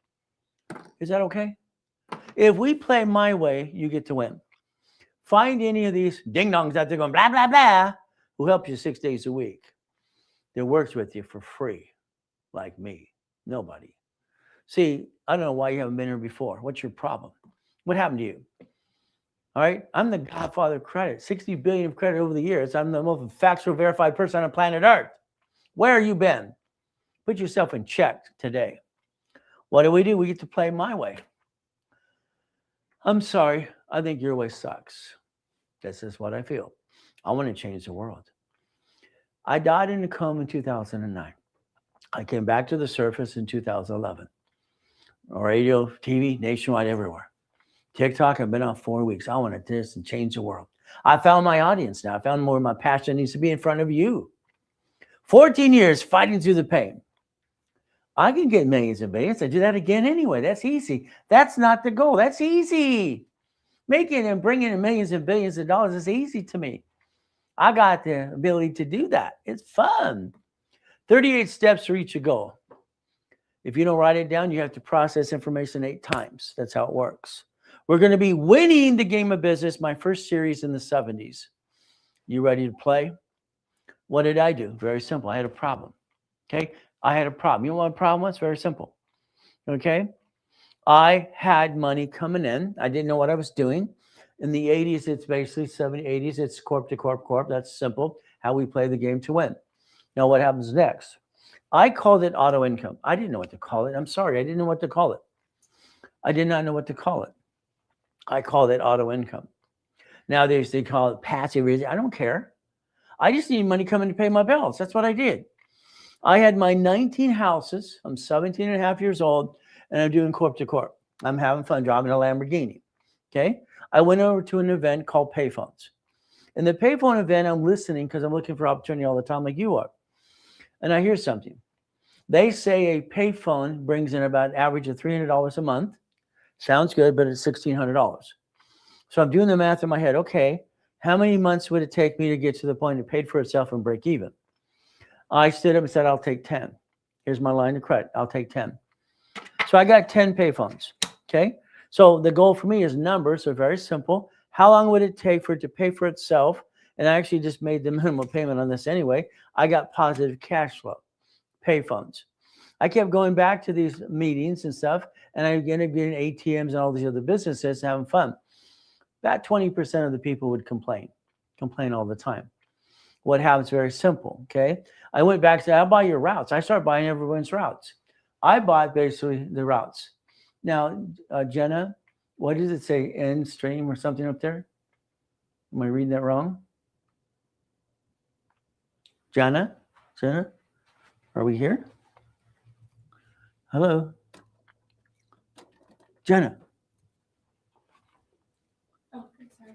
Is that okay? If we play my way, you get to win. Find any of these ding-dongs out there going blah, blah, blah, who help you 6 days a week. That works with you for free, like me. Nobody. See, I don't know why you haven't been here before. What's your problem? What happened to you? All right. I'm the godfather of credit. 60 billion of credit over the years. I'm the most factual verified person on planet Earth. Where have you been? Put yourself in check today. What do? We get to play my way. I'm sorry. I think your way sucks. This is what I feel. I want to change the world. I died in a coma in 2009. I came back to the surface in 2011. Radio, TV, nationwide, everywhere. TikTok, I've been on 4 weeks. I want to do this and change the world. I found my audience now. I found more of my passion needs to be in front of you. 14 years fighting through the pain. I can get millions and billions. I do that again anyway. That's easy. That's not the goal. That's easy. Making and bringing in millions and billions of dollars is easy to me. I got the ability to do that. It's fun. 38 steps to reach a goal. If you don't write it down, you have to process information 8 times. That's how it works. We're going to be winning the game of business, my first series in the 70s. You ready to play? What did I do? Very simple. I had a problem. Okay? I had a problem. You know what a problem was? Very simple. Okay? I had money coming in. I didn't know what I was doing. In the 80s, it's basically 70s, 80s. It's corp to corp, corp. That's simple. How we play the game to win. Now, what happens next? I called it auto income. I didn't know what to call it. I'm sorry. I didn't know what to call it. I did not know what to call it. I called it auto income. Nowadays, they call it passive. I don't care. I just need money coming to pay my bills. That's what I did. I had my 19 houses. I'm 17 and a half years old, and I'm doing corp to corp. I'm having fun driving a Lamborghini. Okay? I went over to an event called Payphones. In the payphone event, I'm listening because I'm looking for opportunity all the time like you are. And I hear something. They say a payphone brings in about an average of $300 a month. Sounds good, but it's $1,600. So I'm doing the math in my head. Okay, how many months would it take me to get to the point it paid for itself and break even? I stood up and said, I'll take 10. Here's my line of credit. I'll take 10. So I got 10 payphones. Okay, so the goal for me is numbers. So very simple. How long would it take for it to pay for itself? And I actually just made the minimum payment on this anyway. I got positive cash flow, payphones. I kept going back to these meetings and stuff, and I ended up getting ATMs and all these other businesses having fun. About 20% of the people would complain all the time. What happens? Very simple, okay? I went back and said, I'll buy your routes. I started buying everyone's routes. I bought basically the routes. Now, Jenna, what does it say? End stream or something up there? Am I reading that wrong? Jenna, are we here? Hello? Jenna. Oh, I'm sorry.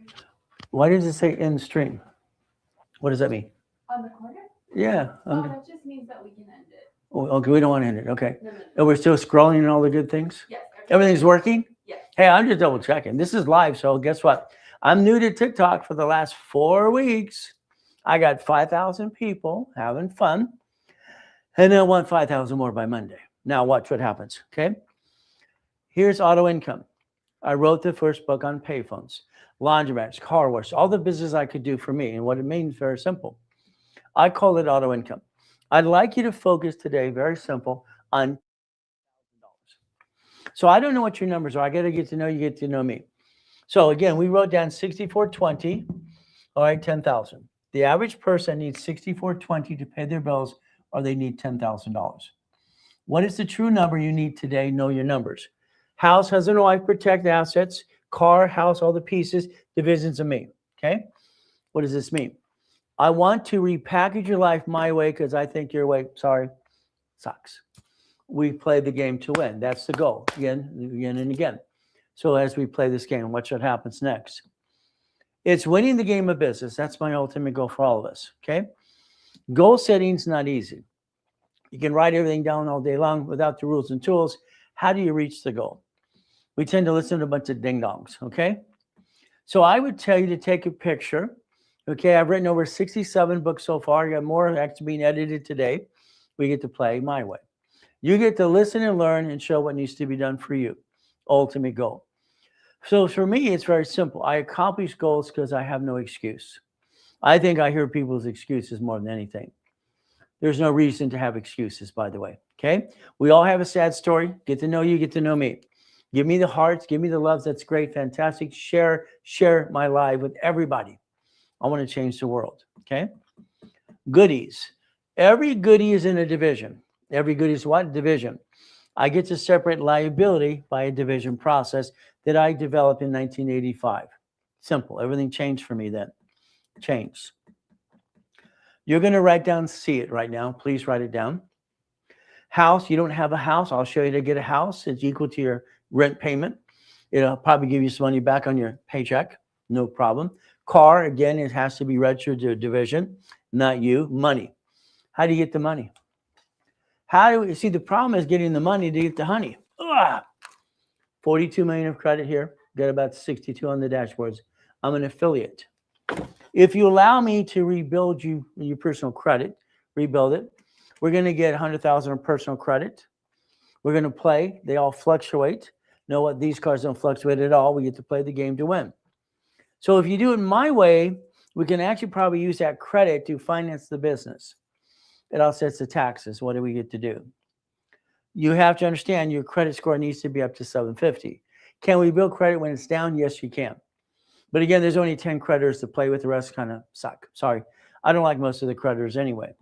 Why does it say end stream? What does that mean? On the corner? Yeah. That just means that we can end it. Oh, okay, we don't want to end it. Okay. No. And we're still scrolling and all the good things? Yes. Everything's working? Yes. Hey, I'm just double checking. This is live, so guess what? I'm new to TikTok for the last 4 weeks. I got 5,000 people having fun, and I want 5,000 more by Monday. Now watch what happens, okay? Here's auto income. I wrote the first book on payphones, laundromats, car wash, all the business I could do for me. And what it means, very simple. I call it auto income. I'd like you to focus today, very simple, on $1,000. So I don't know what your numbers are. I got to get to know you, get to know me. So again, we wrote down 6420, all right, 10,000. The average person needs 6420 to pay their bills, or they need $10,000. What is the true number you need today? Know your numbers. House, husband, and wife, protect assets. Car, house, all the pieces, divisions of me. Okay? What does this mean? I want to repackage your life my way because I think your way, sorry, sucks. We play the game to win. That's the goal. Again and again. So as we play this game, watch what happens next. It's winning the game of business. That's my ultimate goal for all of us. Okay? Goal setting is not easy. You can write everything down all day long without the rules and tools. How do you reach the goal? We tend to listen to a bunch of ding-dongs, okay? So I would tell you to take a picture. Okay, I've written over 67 books so far. I got more actually being edited today. We get to play my way. You get to listen and learn and show what needs to be done for you. Ultimate goal. So for me, it's very simple. I accomplish goals because I have no excuse. I think I hear people's excuses more than anything. There's no reason to have excuses, by the way. Okay? We all have a sad story. Get to know you, get to know me. Give me the hearts, give me the loves. That's great, fantastic. Share my life with everybody. I want to change the world. Okay? Goodies. Every goodie is in a division. Every goodie is what? Division. I get to separate liability by a division process that I developed in 1985. Simple. Everything changed for me then. Changed. You're going to write down, see it right now. Please write it down. House. You don't have a house. I'll show you to get a house. It's equal to your rent payment. It'll probably give you some money back on your paycheck. No problem. Car. Again, it has to be registered to a division, not you. Money. How do you get the money? How do we see? The problem is getting the money to get the honey. Ugh. 42 million of credit here. Got about 62 on the dashboards. I'm an affiliate. If you allow me to rebuild you your personal credit, rebuild it, we're going to get 100,000 of personal credit. We're going to play. They all fluctuate. Know what? These cards don't fluctuate at all. We get to play the game to win. So if you do it my way, we can actually probably use that credit to finance the business. It offsets the taxes. What do we get to do? You have to understand your credit score needs to be up to 750. Can we build credit when it's down? Yes, you can. But again, there's only 10 creditors to play with. The rest kind of suck. Sorry. I don't like most of the creditors anyway.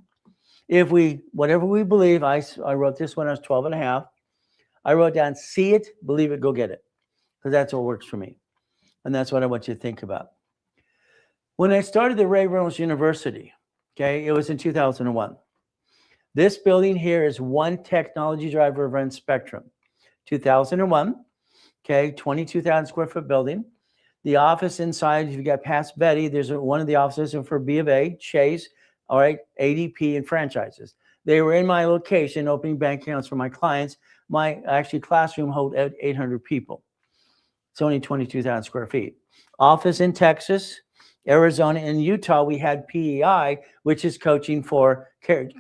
If we, whatever we believe, I wrote this when I was 12 and a half. I wrote down, see it, believe it, go get it. Because that's what works for me. And that's what I want you to think about. When I started the Reynolds University, okay, it was in 2001. This building here is one technology driver event spectrum. 2001, okay, 22,000 square foot building. The office inside, if you got past Betty, there's one of the offices for B of A, Chase, all right, ADP, and franchises. They were in my location opening bank accounts for my clients. My actually classroom hold 800 people. It's only 22,000 square feet. Office in Texas, Arizona, and Utah, we had PEI, which is coaching for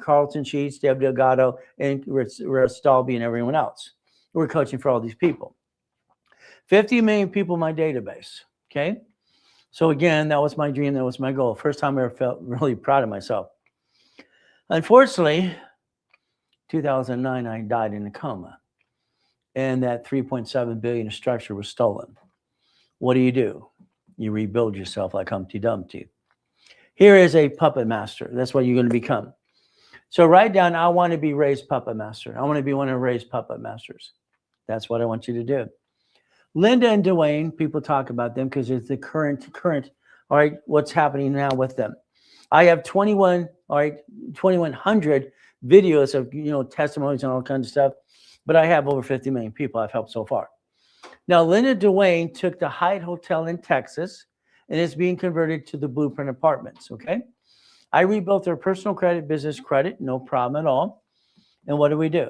Carlton Sheets, Deb Delgado, and Stalby, and everyone else. We're coaching for all these people. 50 million people in my database, okay? So again, that was my dream, that was my goal. First time I ever felt really proud of myself. Unfortunately, 2009, I died in a coma. And that 3.7 billion of structure was stolen. What do? You rebuild yourself like Humpty Dumpty. Here is a puppet master. That's what you're going to become. So write down, I want to be Ray's puppet master. I want to be one of Ray's puppet masters. That's what I want you to do. Linda and Dwayne, people talk about them because it's the current, all right, what's happening now with them. I have 2,100 videos of, testimonies and all kinds of stuff, but I have over 50 million people I've helped so far. Now, Linda Dwayne took the Hyatt Hotel in Texas and is being converted to the Blueprint Apartments, okay? I rebuilt their personal credit, business credit, no problem at all. And what do?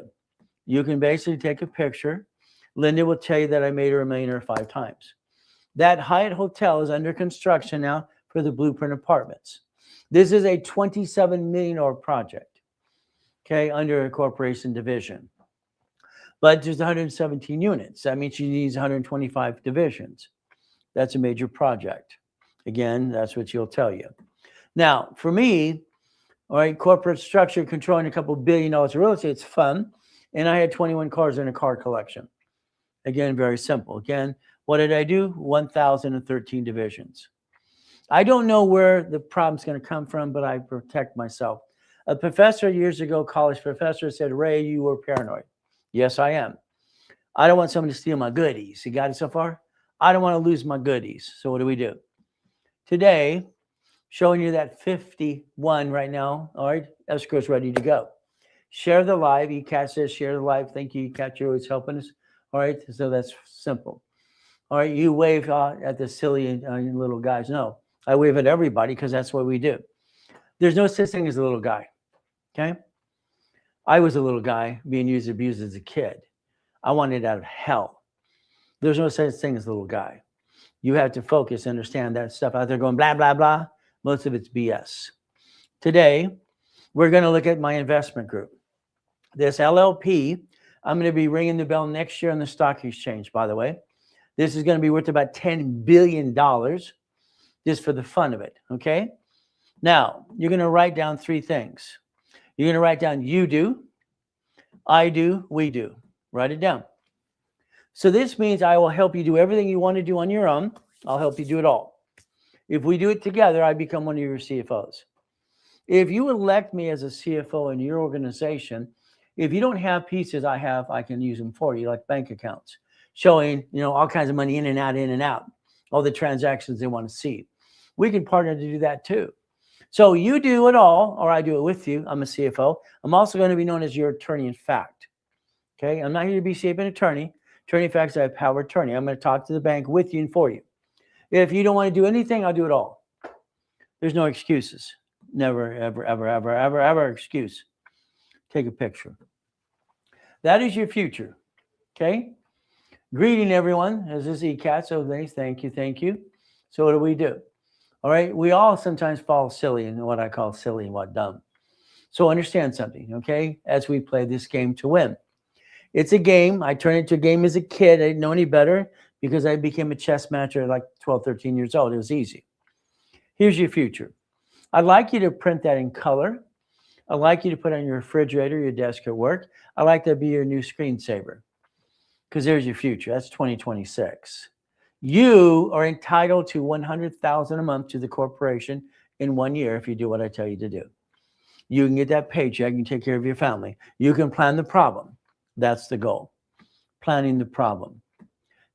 You can basically take a picture. Linda will tell you that I made her $1 million 5 times. That Hyatt Hotel is under construction now for the Blueprint Apartments. This is a $27 million project, okay, under a corporation division. But there's 117 units. That means she needs 125 divisions. That's a major project. Again, that's what she'll tell you. Now, for me, all right, corporate structure, controlling a couple $1 billion of real estate, it's fun. And I had 21 cars in a car collection. Again, very simple. Again, what did I do? 1,013 divisions. I don't know where the problem's going to come from, but I protect myself. A professor years ago, college professor, said, Ray, you were paranoid. Yes, I am. I don't want someone to steal my goodies. You got it so far? I don't want to lose my goodies. So what do? Today, showing you that 51 right now. All right, escrow's ready to go. Share the live. ECAT says share the live. Thank you, ECAT. You're always helping us. All right, so that's simple. All right, you wave at the silly little guys. No, I wave at everybody because that's what we do. There's no such thing as a little guy, okay? I was a little guy being used and abused as a kid. I wanted out of hell. There's no such thing as a little guy. You have to focus, understand that stuff out there going blah, blah, blah. Most of it's BS. Today, we're going to look at my investment group. This LLP, I'm going to be ringing the bell next year on the stock exchange, by the way. This is going to be worth about $10 billion just for the fun of it, okay? Now, you're going to write down three things. You're going to write down you do, I do, we do. Write it down. So this means I will help you do everything you want to do on your own. I'll help you do it all. If we do it together, I become one of your CFOs. If you elect me as a CFO in your organization, if you don't have pieces I have, I can use them for you, like bank accounts, showing, all kinds of money in and out, all the transactions they want to see. We can partner to do that too. So you do it all, or I do it with you. I'm a CFO. I'm also going to be known as your attorney in fact. Okay, I'm not here to be an attorney. Attorney in fact, I have power of attorney. I'm going to talk to the bank with you and for you. If you don't want to do anything, I'll do it all. There's no excuses. Never, ever, ever, ever, ever, ever excuse. Take a picture. That is your future. Okay? Greeting everyone. This is ECAT. So thank you. So what do we do? All right. We all sometimes fall silly in what I call silly and what dumb. So understand something, okay? As we play this game to win. It's a game. I turned it into a game as a kid. I didn't know any better because I became a chess master at like 12, 13 years old. It was easy. Here's your future. I'd like you to print that in color. I'd like you to put it on your refrigerator, your desk at work. I'd like that to be your new screensaver because there's your future. That's 2026. You are entitled to $100,000 a month to the corporation in 1 year if you do what I tell you to do. You can get that paycheck. You can take care of your family. You can plan the problem. That's the goal. Planning the problem.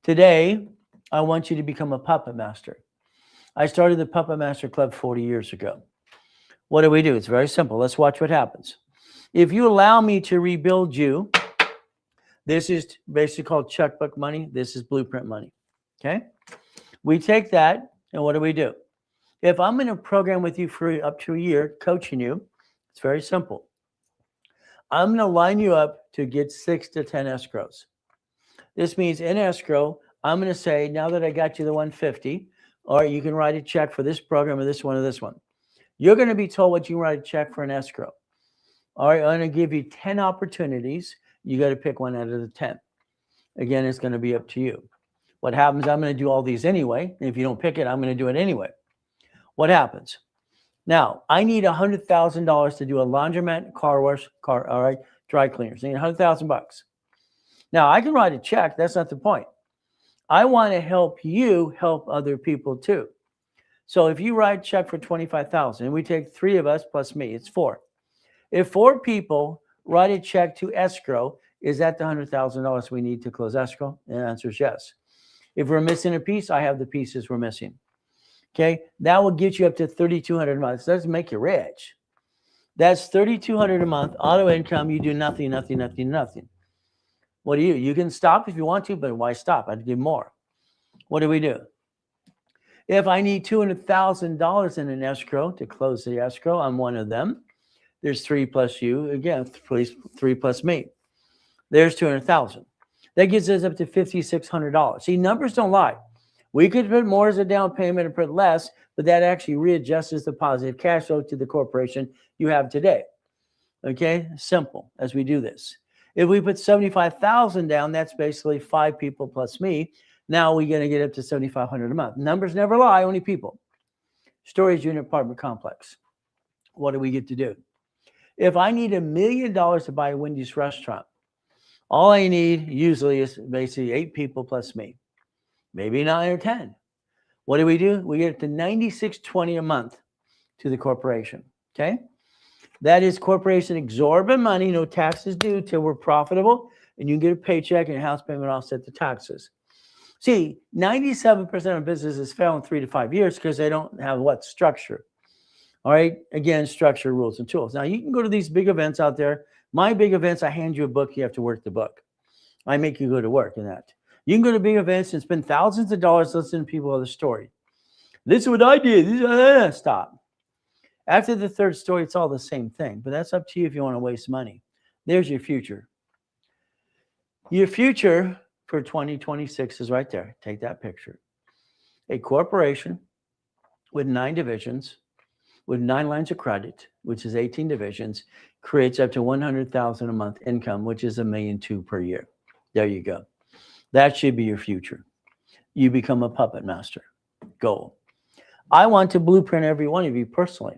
Today, I want you to become a puppet master. I started the Puppet Master Club 40 years ago. What do we do? It's very simple. Let's watch what happens. If you allow me to rebuild you, this is basically called checkbook money. This is blueprint money. Okay? We take that, and what do? If I'm in a program with you for up to a year, coaching you, it's very simple. I'm going to line you up to get 6 to 10 escrows. This means in escrow, I'm going to say, now that I got you the 150, or you can write a check for this program or this one or this one. You're going to be told what you write a check for an escrow. All right, I'm going to give you 10 opportunities. You got to pick one out of the 10. Again, it's going to be up to you. What happens, I'm going to do all these anyway. And if you don't pick it, I'm going to do it anyway. What happens? Now, I need $100,000 to do a laundromat, car wash, all right, dry cleaners. I need $100,000. Now, I can write a check. That's not the point. I want to help you help other people too. So if you write a check for $25,000 and we take 3 of us plus me, it's 4. If 4 people write a check to escrow, is that the $100,000 we need to close escrow? And the answer is yes. If we're missing a piece, I have the pieces we're missing. Okay, that will get you up to $3,200 a month. So that doesn't make you rich. That's $3,200 a month, auto income. You do nothing. What do? You can stop if you want to, but why stop? I'd do more. What do we do? If I need $200,000 in an escrow to close the escrow, I'm one of them. There's 3 plus you. Again, 3 plus me. There's $200,000. That gets us up to $5,600. See, numbers don't lie. We could put more as a down payment and put less, but that actually readjusts the positive cash flow to the corporation you have today. Okay, simple as we do this. If we put $75,000 down, that's basically 5 people plus me. Now we're going to get up to $7,500 a month. Numbers never lie, only people. Storage unit apartment complex. What do we get to do? If I need $1 million to buy a Wendy's restaurant, all I need usually is basically 8 people plus me. Maybe 9 or 10. What do? We get to $96.20 a month to the corporation. Okay? That is corporation exorbitant money, no taxes due till we're profitable, and you can get a paycheck and your house payment offset the taxes. See, 97% of businesses fail in 3 to 5 years because they don't have what? Structure. All right? Again, structure, rules, and tools. Now, you can go to these big events out there. My big events, I hand you a book. You have to work the book. I make you go to work in that. You can go to big events and spend thousands of dollars listening to people other story. This is what I did. Stop. After the third story, it's all the same thing. But that's up to you if you want to waste money. There's your future. Your future for 2026 is right there. Take that picture. A corporation with 9 divisions, with 9 lines of credit, which is 18 divisions, creates up to 100,000 a month income, which is $1.2 million per year. There you go. That should be your future. You become a puppet master. Goal. I want to blueprint every one of you personally.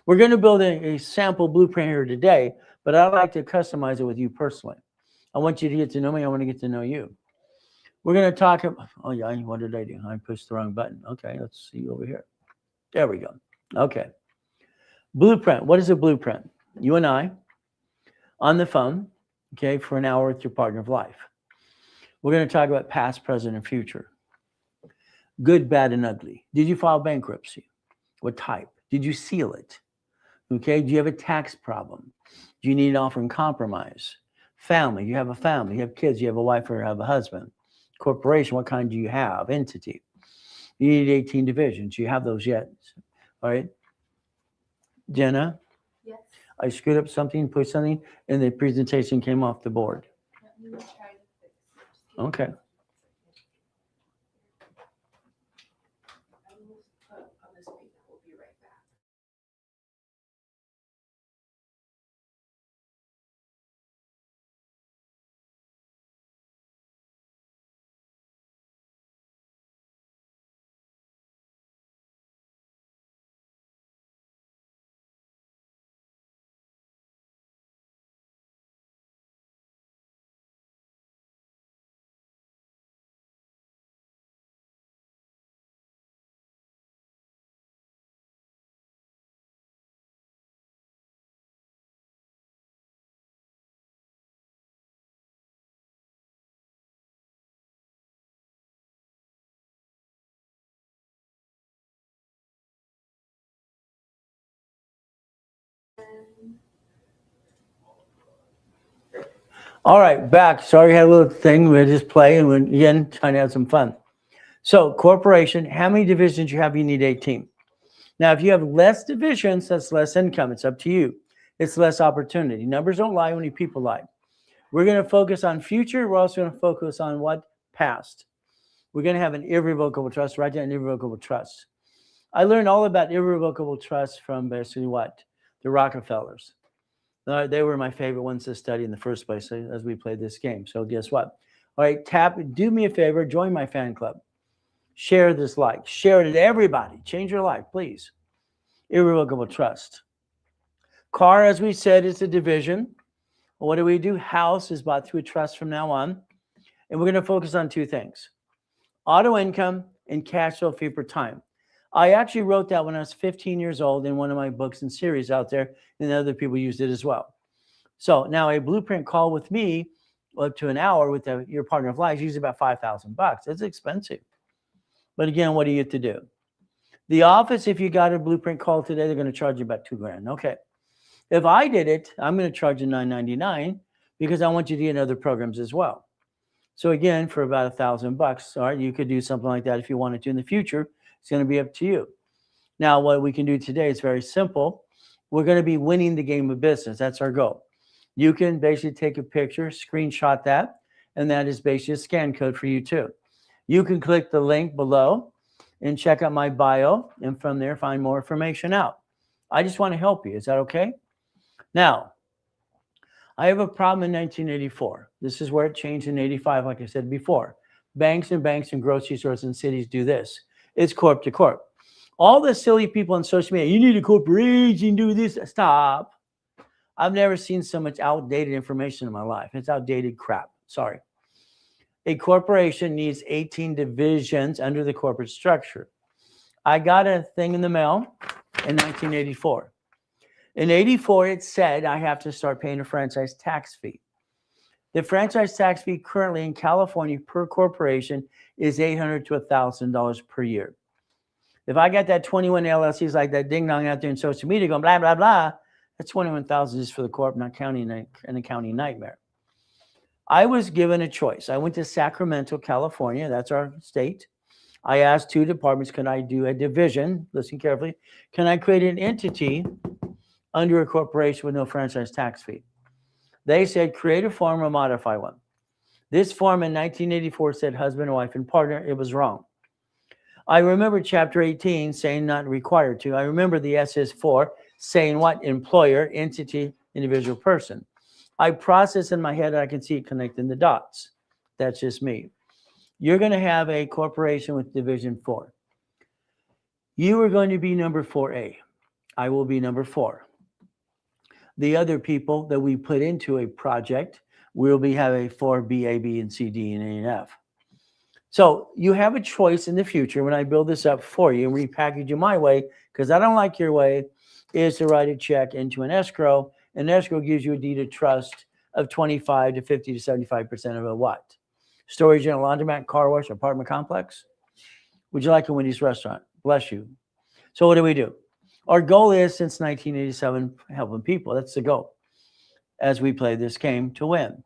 We're going to build a sample blueprint here today, but I'd like to customize it with you personally. I want you to get to know me. I want to get to know you. We're going to talk about, oh yeah, what did I do? I pushed the wrong button. Okay, let's see over here. There we go. Okay. Blueprint. What is a blueprint? You and I on the phone, okay, for an hour with your partner of life. We're going to talk about past, present, and future. Good, bad, and ugly. Did you file bankruptcy? What type? Did you seal it? Okay, do you have a tax problem? Do you need an offer in compromise? Family, you have a family, you have kids, you have a wife or you have a husband. Corporation, what kind do you have? Entity. You need 18 divisions. You have those yet? All right. Jenna? Yes. I screwed up something, put something, and the presentation came off the board. Let me try to fix it. Okay. I will put on this speaker. We'll be right back. All right, back. Sorry, I had a little thing. We're just playing. We're again trying to have some fun. So, corporation, how many divisions you have? You need 18. Now, if you have less divisions, that's less income. It's up to you. It's less opportunity. Numbers don't lie, only people lie. We're going to focus on future. We're also going to focus on what? Past. We're going to have an irrevocable trust. Write down irrevocable trust. I learned all about irrevocable trust from basically what? The Rockefellers. They were my favorite ones to study in the first place as we played this game. So guess what? All right, do me a favor, join my fan club. Share this like, share it to everybody. Change your life, please. Irrevocable trust. Car, as we said, is a division. What do? House is bought through a trust from now on. And we're going to focus on 2 things. Auto income and cash flow fee per time. I actually wrote that when I was 15 years old in one of my books and series out there, and other people used it as well. So now a blueprint call with me up to an hour with your partner of life is usually about $5,000. It's expensive. But again, what do you have to do? The office, if you got a blueprint call today, they're going to charge you about $2,000. Okay. If I did it, I'm going to charge you $999 because I want you to get other programs as well. So again, for about $1,000, all right, you could do something like that if you wanted to in the future. It's going to be up to you. Now, what we can do today is very simple. We're going to be winning the game of business. That's our goal. You can basically take a picture, screenshot that, and that is basically a scan code for you too. You can click the link below and check out my bio, and from there, find more information out. I just want to help you. Is that okay? Now, I have a problem in 1984. This is where it changed in 85, like I said before. Banks and grocery stores and cities do this. It's corp to corp. All the silly people on social media, you need a corporation, do this. Stop. I've never seen so much outdated information in my life. It's outdated crap. Sorry. A corporation needs 18 divisions under the corporate structure. I got a thing in the mail in 1984. In 84, it said I have to start paying a franchise tax fee. The franchise tax fee currently in California per corporation is $800 to $1,000 per year. If I got that 21 LLCs like that ding dong out there in social media going blah, blah, blah, that's $21,000 just for the corp, not counting an accounting nightmare. I was given a choice. I went to Sacramento, California. That's our state. I asked 2 departments, can I do a division? Listen carefully. Can I create an entity under a corporation with no franchise tax fee? They said create a form or modify one. This form in 1984 said husband, wife, and partner. It was wrong. I remember chapter 18 saying not required to. I remember the S is for saying what? Employer, entity, individual person. I process in my head, I can see it connecting the dots. That's just me. You're going to have a corporation with division 4. You are going to be number 4A. I will be number 4. The other people that we put into a project will be have a 4B, A, B, and C, D, and A, and F. So you have a choice in the future when I build this up for you and repackage you my way, because I don't like your way, is to write a check into an escrow. And escrow gives you a deed of trust of 25 to 50 to 75% of a what? Storage in a laundromat, car wash, apartment complex? Would you like a Wendy's restaurant? Bless you. So what do? Our goal is, since 1987, helping people. That's the goal as we play this game to win.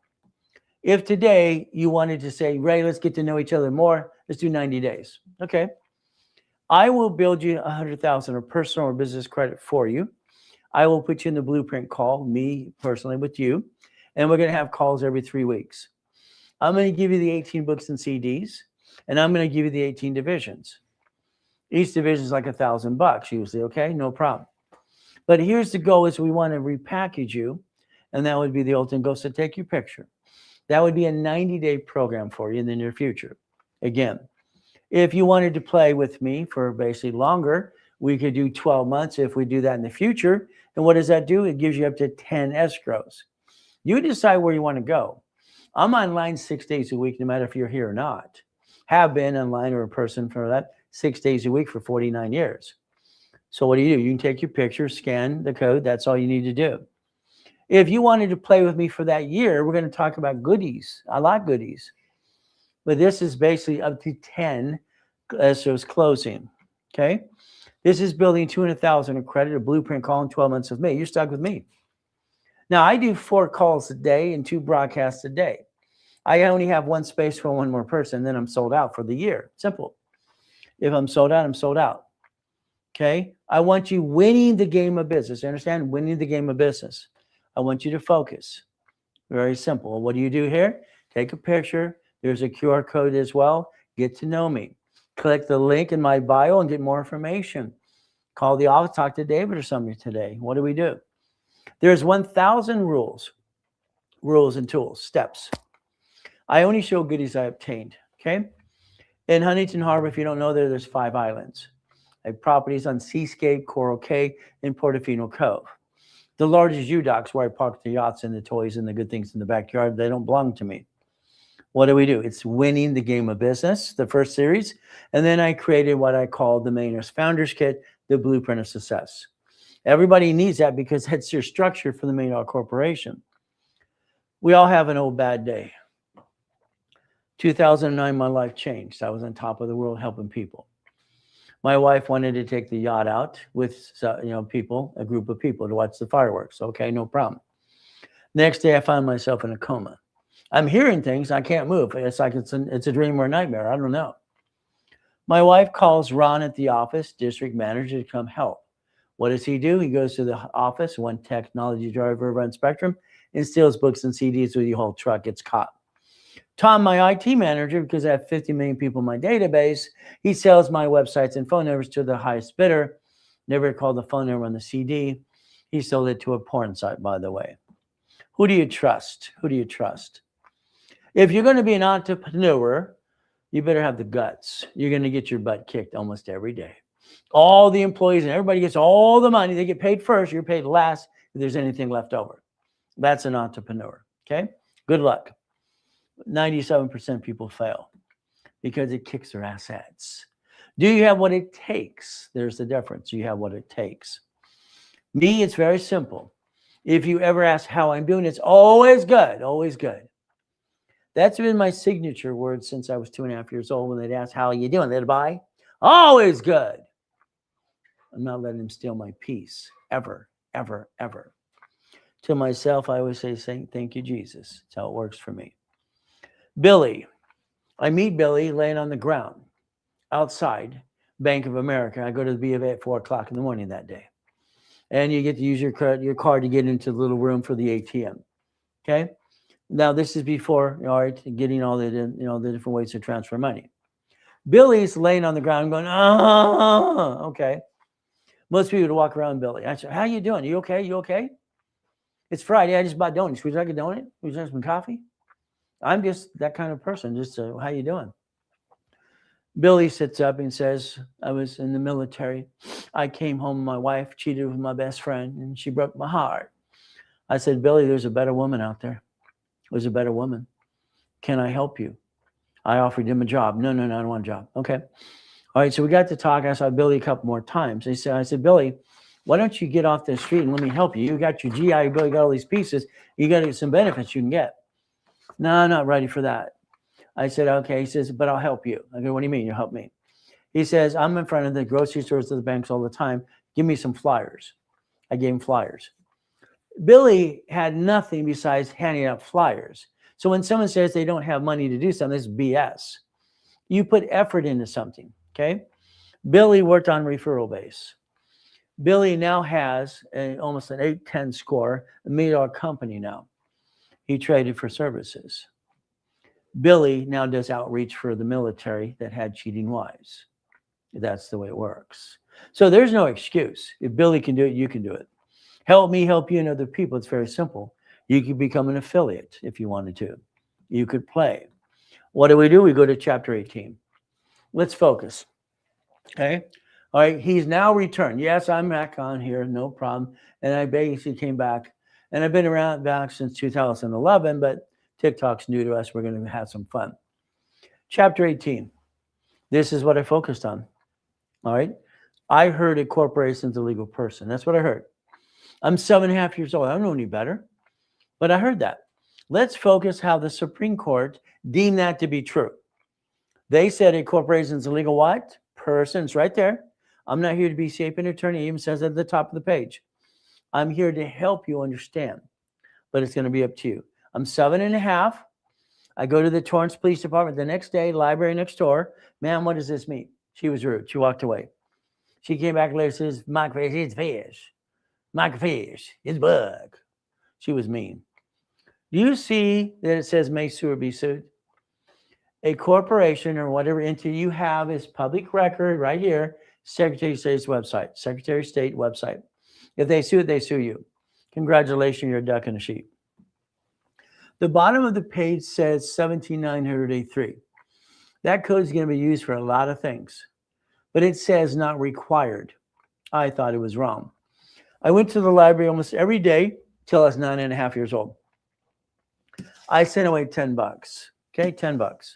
If today you wanted to say, Ray, let's get to know each other more, let's do 90 days. Okay. I will build you 100,000 of personal or business credit for you. I will put you in the blueprint call, me personally with you, and we're going to have calls every 3 weeks. I'm going to give you the 18 books and CDs, and I'm going to give you the 18 divisions. Each division is like $1,000 usually. Okay, no problem. But here's the goal: is we want to repackage you, and that would be the ultimate goal. So take your picture. That would be a 90-day program for you in the near future. Again, if you wanted to play with me for basically longer, we could do 12 months if we do that in the future. And what does that do? It gives you up to 10 escrows. You decide where you want to go. I'm online 6 days a week, no matter if you're here or not. Have been online or a person for that 6 days a week for 49 years. So what do? You can take your picture, scan the code. That's all you need to do. If you wanted to play with me for that year, we're going to talk about goodies. I like goodies. But this is basically up to 10 escrows closing. Okay? This is building 200,000 of credit, a blueprint call in 12 months with me. You're stuck with me. Now, I do 4 calls a day and 2 broadcasts a day. I only have 1 space for 1 more person, then I'm sold out for the year. Simple. If I'm sold out, I'm sold out. Okay? I want you winning the game of business. You understand? Winning the game of business. I want you to focus. Very simple. What do you do here? Take a picture. There's a QR code as well. Get to know me. Click the link in my bio and get more information. Call the office, talk to David or somebody today. What do we do? There's 1,000 rules and tools, steps. I only show goodies I obtained, okay? In Huntington Harbor, if you don't know, there's 5 islands. I have properties on Seascape, Coral Cay, and Portofino Cove. The largest U-docks where I park the yachts and the toys and the good things in the backyard, they don't belong to me. What do? It's winning the game of business, the first series. And then I created what I call the Millionaires Founders Kit, the blueprint of success. Everybody needs that because that's your structure for the $1 million corporation. We all have an old bad day. 2009, my life changed. I was on top of the world helping people. My wife wanted to take the yacht out with people, a group of people to watch the fireworks. Okay, no problem. Next day, I found myself in a coma. I'm hearing things. I can't move. It's like it's a dream or a nightmare. I don't know. My wife calls Ron at the office, district manager, to come help. What does he do? He goes to the office, one technology driver over on Spectrum, and steals books and CDs with your whole truck. Gets caught. Tom, my IT manager, because I have 50 million people in my database, he sells my websites and phone numbers to the highest bidder. Never called the phone number on the CD. He sold it to a porn site, by the way. Who do you trust? Who do you trust? If you're going to be an entrepreneur, you better have the guts. You're going to get your butt kicked almost every day. All the employees and everybody gets all the money. They get paid first. You're paid last if there's anything left over. That's an entrepreneur. Okay? Good luck. 97% people fail because it kicks their assets. Do you have what it takes? There's the difference. You have what it takes. Me, it's very simple. If you ever ask how I'm doing, it's always good, always good. That's been my signature word since I was 2.5 years old. When they'd ask, how are you doing? They'd buy, always good. I'm not letting them steal my peace, ever, ever, ever. To myself, I always say, thank you, Jesus. That's how it works for me. Billy. I meet Billy laying on the ground outside Bank of America. I go to the B of A at 4 o'clock in the morning that day. And you get to use your card to get into the little room for the ATM. Okay. Now this is before, all right, getting all the, the different ways to transfer money. Billy's laying on the ground going, okay. Most people would walk around Billy. I said, how you doing? You okay? You okay? It's Friday. I just bought donuts. Would you like a donut? Would you like some coffee? I'm just that kind of person. Just how you doing? Billy sits up and says, I was in the military. I came home. My wife cheated with my best friend and she broke my heart. I said, Billy, there's a better woman out there. There's a better woman. Can I help you? I offered him a job. No, I don't want a job. Okay. All right. So we got to talk. I saw Billy a couple more times. I said, Billy, why don't you get off the street and let me help you? You got your GI Bill, you got all these pieces. You got to get some benefits you can get. No, I'm not ready for that. I said, okay. He says, but I'll help you. I go, what do you mean you'll help me? He says, I'm in front of the grocery stores, of the banks all the time. Give me some flyers. I gave him flyers. Billy had nothing besides handing out flyers. So when someone says they don't have money to do something, it's BS. You put effort into something, okay? Billy worked on referral base. Billy now has almost an 810 score, a $1 million company now. He traded for services. Billy now does outreach for the military that had cheating wives. That's the way it works. So there's no excuse. If Billy can do it, you can do it. Help me help you and other people. It's very simple. You could become an affiliate if you wanted to. You could play. What do? We go to chapter 18. Let's focus. Okay. All right. He's now returned. Yes, I'm back on here. No problem. And I basically came back. And I've been around back since 2011, but TikTok's new to us. We're going to have some fun. Chapter 18. This is what I focused on. All right. I heard a corporation's a legal person. That's what I heard. I'm 7.5 years old. I don't know any better. But I heard that. Let's focus how the Supreme Court deemed that to be true. They said a corporation is a legal what? Person. It's right there. I'm not here to be shaping attorney. It even says at the top of the page. I'm here to help you understand. But it's going to be up to you. I'm 7.5. I go to the Torrance Police Department the next day, library next door. Ma'am, what does this mean? She was rude. She walked away. She came back later and says, microfish, it's fish. Microfish, it's bug. She was mean. Do you see that it says may sue or be sued? A corporation or whatever entity you have is public record right here, Secretary of State's website, Secretary of State website. If they sue it, they sue you. Congratulations, you're a duck and a sheep. The bottom of the page says 17983. That code is going to be used for a lot of things, but it says not required. I thought it was wrong. I went to the library almost every day till I was 9.5 years old. I sent away $10. Okay, $10.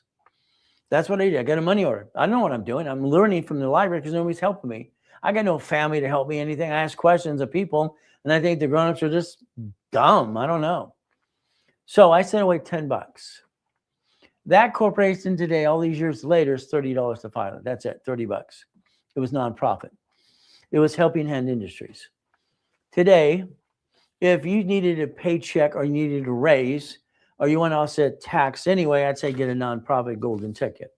That's what I did. I got a money order. I don't know what I'm doing. I'm learning from the library because nobody's helping me. I got no family to help me anything. I ask questions of people, and I think the grown-ups are just dumb. I don't know. So I sent away $10. That corporation today, all these years later, is $30 to file it. That's it, $30. It was nonprofit. It was Helping Hand Industries. Today, if you needed a paycheck or you needed a raise, or you want to offset tax anyway, I'd say get a nonprofit golden ticket.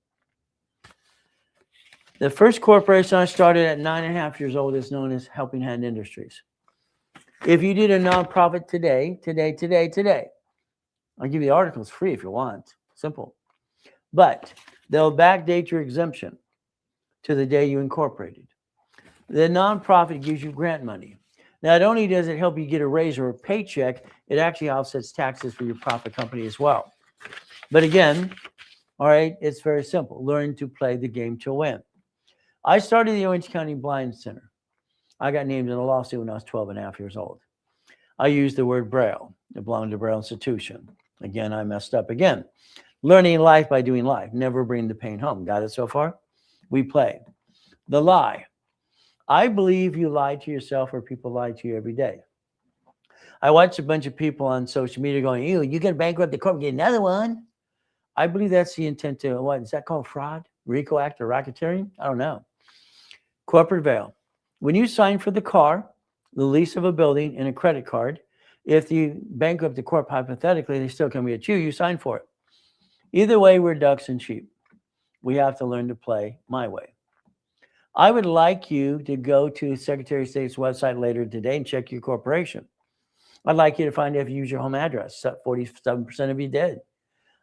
The first corporation I started at 9.5 years old is known as Helping Hand Industries. If you did a nonprofit today, I'll give you the articles free if you want. Simple. But they'll backdate your exemption to the day you incorporated. The nonprofit gives you grant money. Not only does it help you get a raise or a paycheck, it actually offsets taxes for your profit company as well. But again, all right, it's very simple. Learn to play the game to win. I started the Orange County Blind Center. I got named in a lawsuit when I was 12.5 years old. I used the word Braille. It belonged to Braille Institution. Again, I messed up again. Learning life by doing life. Never bring the pain home. Got it so far? We play. The lie. I believe you lie to yourself or people lie to you every day. I watch a bunch of people on social media going, ew, you can bankrupt the corp, get another one. I believe that's the intent to, what is that called, fraud? RICO Act or racketeering? I don't know. Corporate veil. When you sign for the car, the lease of a building, and a credit card, if you bankrupt the corp, hypothetically, they still come get you, you sign for it. Either way, we're ducks and sheep. We have to learn to play my way. I would like you to go to Secretary of State's website later today and check your corporation. I'd like you to find out if you use your home address. 47% of you did.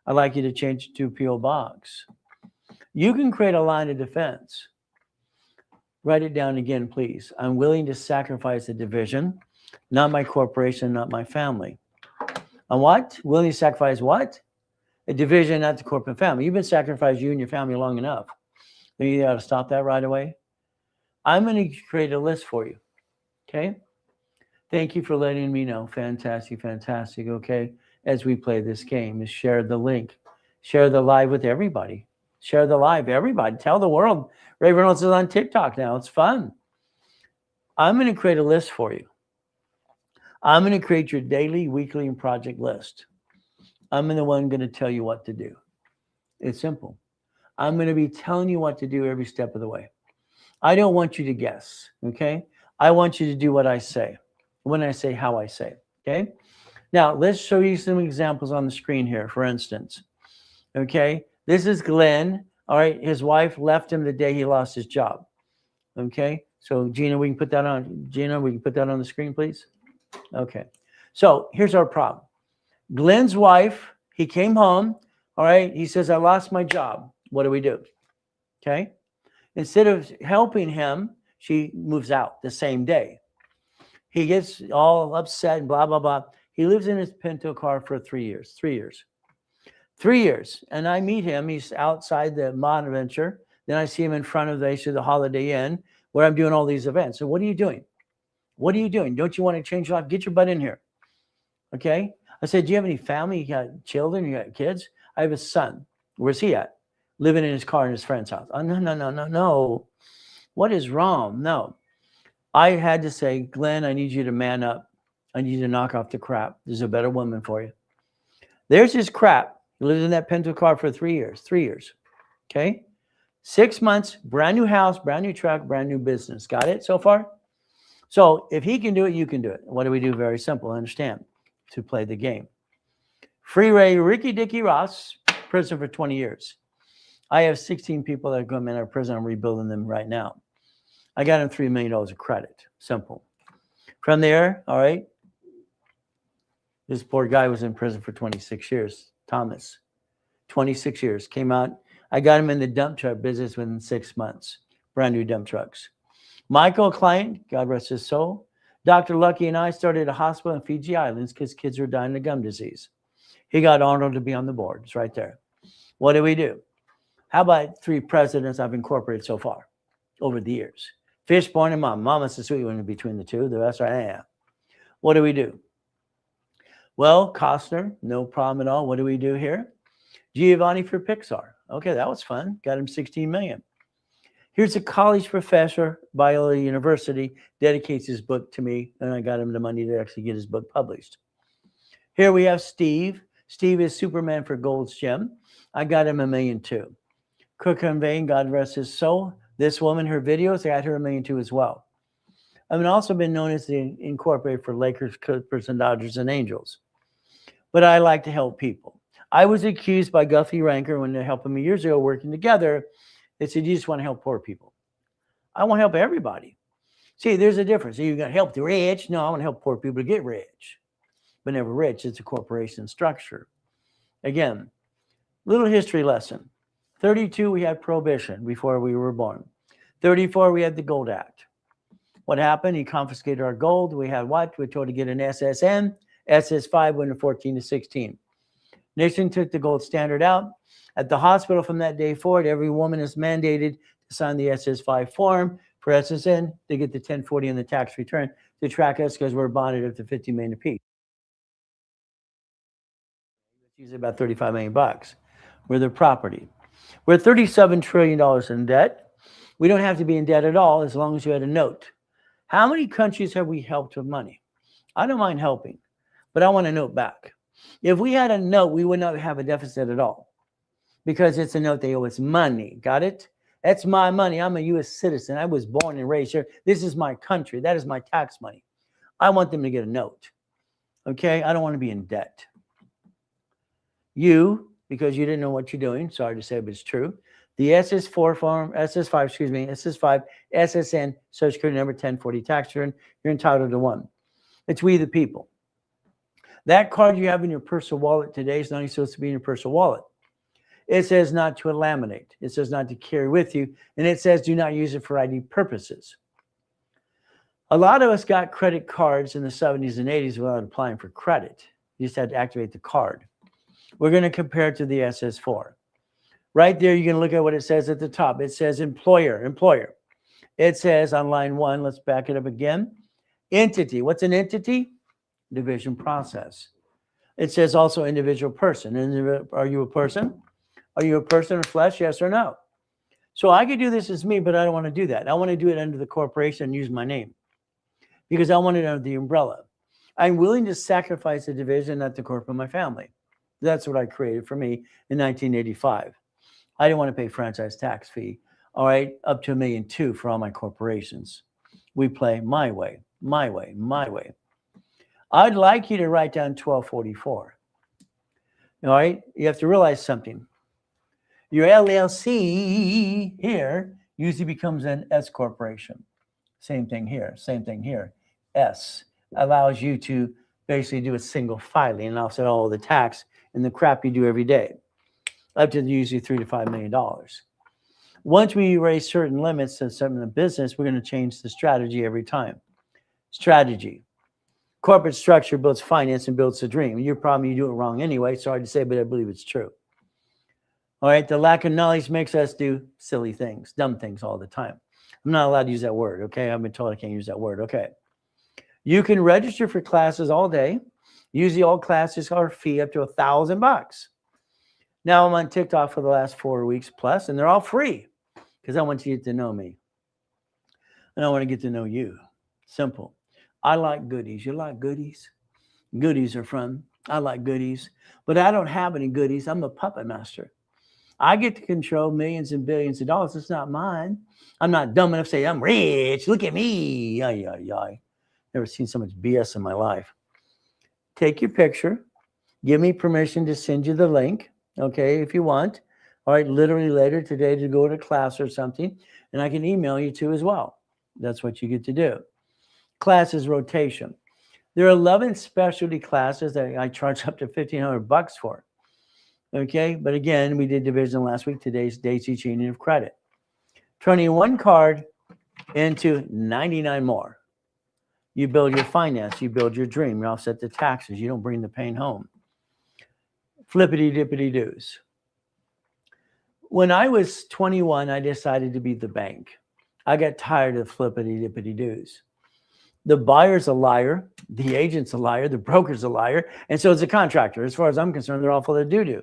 I'd like you to change it to P.O. Box. You can create a line of defense. Write it down again, please. I'm willing to sacrifice a division, not my corporation, not my family. On what? Willing to sacrifice what? A division, not the corporate family. You've been sacrificing you and your family long enough. Then you got to stop that right away. I'm going to create a list for you. Okay? Thank you for letting me know. Fantastic, fantastic. Okay? As we play this game, is share the link. Share the live with everybody. Share the live, everybody. Tell the world. Ray Reynolds is on TikTok now. It's fun. I'm going to create a list for you. I'm going to create your daily, weekly, and project list. I'm the one going to tell you what to do. It's simple. I'm going to be telling you what to do every step of the way. I don't want you to guess, okay? I want you to do what I say, when I say how I say, okay? Now, let's show you some examples on the screen here, for instance, okay? This is Glenn, all right? His wife left him the day he lost his job, okay? So, Gina, we can put that on. Gina, we can put that on the screen, please? Okay. So, here's our problem. Glenn's wife, he came home, all right? He says, I lost my job. What do we do? Okay? Instead of helping him, she moves out the same day. He gets all upset and blah, blah, blah. He lives in his Pinto car for 3 years. 3 years. 3 years. And I meet him. He's outside the Mod Adventure. Then I see him in front of the Holiday Inn where I'm doing all these events. So what are you doing? What are you doing? Don't you want to change your life? Get your butt in here. Okay? I said, do you have any family? You got children? You got kids? I have a son. Where's he at? Living in his car in his friend's house. Oh, no. What is wrong? No. I had to say, Glenn, I need you to man up. I need you to knock off the crap. There's a better woman for you. There's his crap. He lived in that Pinto car for 3 years. 3 years. Okay? 6 months, brand new house, brand new truck, brand new business. Got it so far? So if he can do it, you can do it. What do we do? Very simple. Understand. To play the game. Free Ray, Ricky Dicky Ross, prison for 20 years. I have 16 people that come in our prison. I'm rebuilding them right now. I got him $3 million of credit. Simple. From there, all right, this poor guy was in prison for 26 years. Thomas, 26 years. Came out. I got him in the dump truck business within 6 months. Brand new dump trucks. Michael, a client, God rest his soul. Dr. Lucky and I started a hospital in Fiji Islands because kids were dying of gum disease. He got Arnold to be on the board. It's right there. What do we do? How about 3 presidents I've incorporated so far over the years? Fishborn and Mom. Mama's the sweet one in between the two. The rest are, yeah. What do we do? Well, Costner, no problem at all. What do we do here? Giovanni for Pixar. Okay, that was fun. Got him $16 million. Here's a college professor, Biola University, dedicates his book to me, and I got him the money to actually get his book published. Here we have Steve. Steve is Superman for Gold's Gym. I got him $1.2 million. Cook and Vane, God rest his soul. This woman, her videos, I got her $1.2 million as well. I've also been known as the incorporated for Lakers, Clippers, and Dodgers and Angels. But I like to help people. I was accused by Guffey Ranker when they're helping me years ago working together. They said, you just want to help poor people. I want to help everybody. See, there's a difference. You're going to help the rich. No, I want to help poor people to get rich. But never rich. It's a corporation structure. Again, little history lesson. 32, we had Prohibition before we were born. 34, we had the Gold Act. What happened? He confiscated our gold. We had what? We were told to get an SSN. SS5 went to 14 to 16. Nixon took the gold standard out. At the hospital from that day forward, every woman is mandated to sign the SS5 form for SSN to get the 1040 and the tax return to track us because we're bonded up to $50 million apiece. It's usually about $35 million. We're their property. We're $37 trillion in debt. We don't have to be in debt at all as long as you had a note. How many countries have we helped with money? I don't mind helping, but I want a note back. If we had a note, we would not have a deficit at all because it's a note they owe us money. Got it? That's my money. I'm a U.S. citizen. I was born and raised here. This is my country. That is my tax money. I want them to get a note. Okay? I don't want to be in debt. You, because you didn't know what you're doing, sorry to say, but it's true. The SS4 form, SS5, SS5, SSN, Social Security number 1040 tax return, you're entitled to one. It's we the people. That card you have in your personal wallet today is not even supposed to be in your personal wallet. It says not to laminate. It says not to carry with you. And it says do not use it for ID purposes. A lot of us got credit cards in the 70s and 80s without applying for credit. You just had to activate the card. We're going to compare it to the SS4. Right there, you're going to look at what it says at the top. It says employer. It says on line 1, let's back it up again. Entity. What's an entity? Division process. It says also individual person. Are you a person? Are you a person of flesh? Yes or no? So I could do this as me, but I don't want to do that. I want to do it under the corporation and use my name because I want it under the umbrella. I'm willing to sacrifice the division, not the corporate of my family. That's what I created for me in 1985. I didn't want to pay franchise tax fee, all right, up to $1.2 million for all my corporations. We play my way, my way, my way. I'd like you to write down 1244. All right, you have to realize something. Your LLC here usually becomes an S corporation. Same thing here, same thing here. S allows you to basically do a single filing and offset all the tax and the crap you do every day, up to usually $3 to $5 million. Once we raise certain limits to some of the business, we're going to change the strategy every time. Strategy. Corporate structure builds finance and builds the dream. Your problem, you do it wrong anyway. Sorry to say, but I believe it's true. All right. The lack of knowledge makes us do silly things, dumb things all the time. I'm not allowed to use that word. Okay. I've been told I can't use that word. Okay. You can register for classes all day. Usually all classes are fee up to $1,000. Now I'm on TikTok for the last 4 weeks plus, and they're all free because I want you to get to know me. And I want to get to know you. Simple. I like goodies. You like goodies? Goodies are fun. I like goodies. But I don't have any goodies. I'm a puppet master. I get to control millions and billions of dollars. It's not mine. I'm not dumb enough to say, I'm rich. Look at me. Never seen so much BS in my life. Take your picture. Give me permission to send you the link, okay, if you want. All right, literally later today to go to class or something. And I can email you too as well. That's what you get to do. Classes rotation. There are 11 specialty classes that I charge up to $1,500 for. Okay, but again, we did division last week. Today's daisy chaining of credit. Turning one card into 99 more. You build your finance, you build your dream, you offset the taxes, you don't bring the pain home. Flippity dippity doos. When I was 21, I decided to be the bank. I got tired of flippity dippity doos. The buyer's a liar, the agent's a liar, the broker's a liar, and so is the contractor. As far as I'm concerned, they're all full of doo-doo.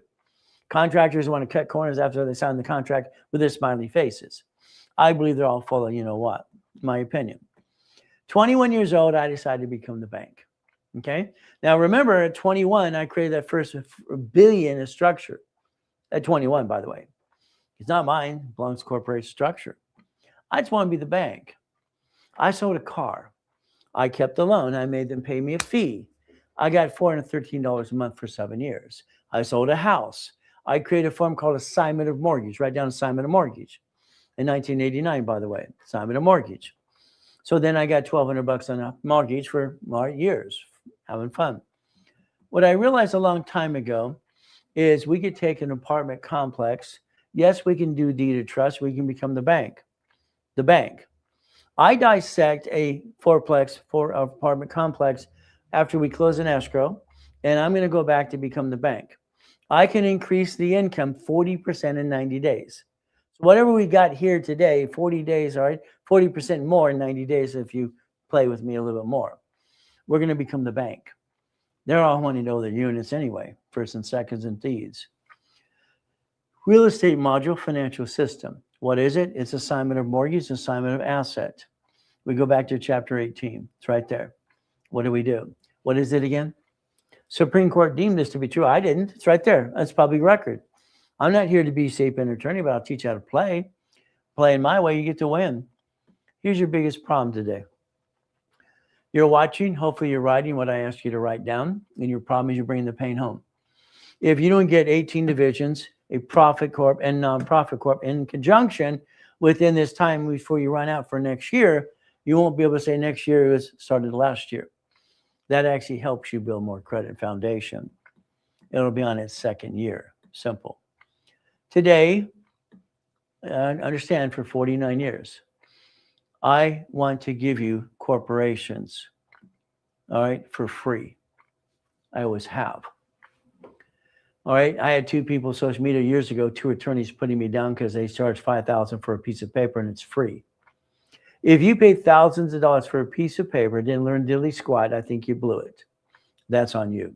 Contractors want to cut corners after they sign the contract with their smiley faces. I believe they're all full of you know what, my opinion. 21 years old, I decided to become the bank. Okay. Now remember, at 21, I created that first $1 billion of structure. At 21, by the way. It's not mine, it belongs to corporate structure. I just want to be the bank. I sold a car. I kept the loan. I made them pay me a fee. I got $413 a month for 7 years. I sold a house. I created a form called assignment of mortgage. Write down assignment of mortgage. In 1989, by the way, assignment of mortgage. So then I got $1,200 on a mortgage for years, having fun. What I realized a long time ago is we could take an apartment complex. Yes, we can do deed of trust. We can become the bank. The bank. I dissect a fourplex apartment complex after we close an escrow, and I'm going to go back to become the bank. I can increase the income 40% in 90 days. So whatever we got here today, 40 days, all right, 40% more in 90 days if you play with me a little bit more. We're going to become the bank. They're all wanting to know their units anyway, first and seconds and deeds. Real estate module financial system. What is it? It's assignment of mortgage, assignment of asset. We go back to chapter 18. It's right there. What do we do? What is it again? Supreme Court deemed this to be true. I didn't. It's right there. That's public record. I'm not here to be a safe attorney, but I'll teach you how to play. Playing my way, you get to win. Here's your biggest problem today. You're watching. Hopefully you're writing what I asked you to write down. And your problem is you're bringing the pain home. If you don't get 18 divisions, a profit corp and non-profit corp in conjunction within this time before you run out for next year, you won't be able to say next year was started last year. That actually helps you build more credit foundation. It'll be on its second year. Simple. Today, understand for 49 years, I want to give you corporations, all right, for free. I always have. All right. I had two people social media years ago, two attorneys putting me down because they charge $5,000 for a piece of paper and it's free. If you pay thousands of dollars for a piece of paper, didn't learn diddly squat, I think you blew it. That's on you.